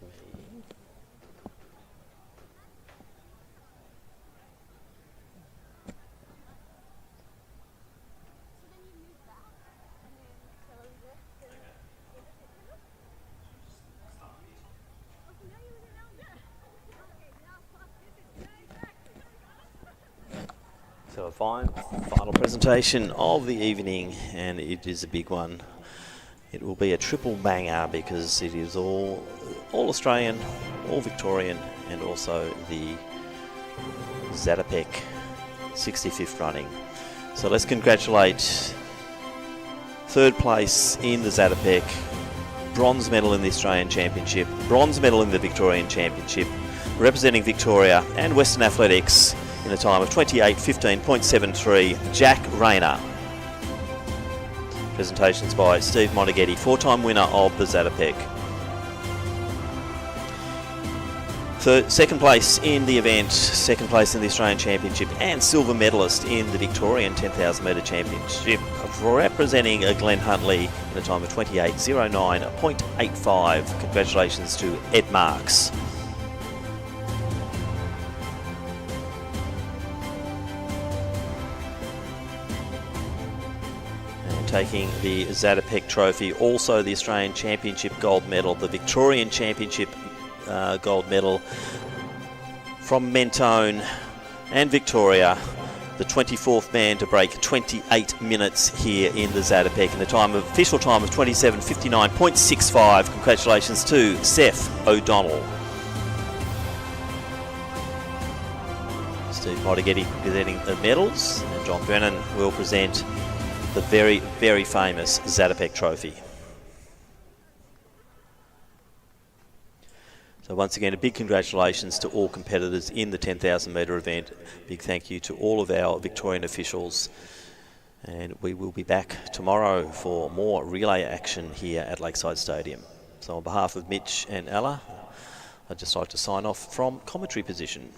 [SPEAKER 2] So a final presentation of the evening, and it is a big one. It will be a triple banger because it is all Australian, all Victorian, and also the Zatopek 65th running. So let's congratulate third place in the Zatopek, bronze medal in the Australian Championship, bronze medal in the Victorian Championship, representing Victoria and Western Athletics in a time of 28:15.73, Jack Rayner. Presentations by Steve Monaghetti, four-time winner of the Zatopek. Second place in the event, second place in the Australian Championship, and silver medalist in the Victorian 10,000 metre championship, representing Glenn Huntley in a time of 28:09.85. Congratulations to Ed Marks. Taking the Zatopek trophy, also the Australian Championship gold medal, the Victorian Championship gold medal from Mentone and Victoria, the 24th man to break 28 minutes here in the Zatopek in the official time of 27:59.65. Congratulations to Seth O'Donnell. Steve Monaghetti presenting the medals, and John Brennan will present the very, very famous Zatopek trophy. So once again, a big congratulations to all competitors in the 10,000 metre event. Big thank you to all of our Victorian officials. And we will be back tomorrow for more relay action here at Lakeside Stadium. So on behalf of Mitch and Ella, I'd just like to sign off from commentary position.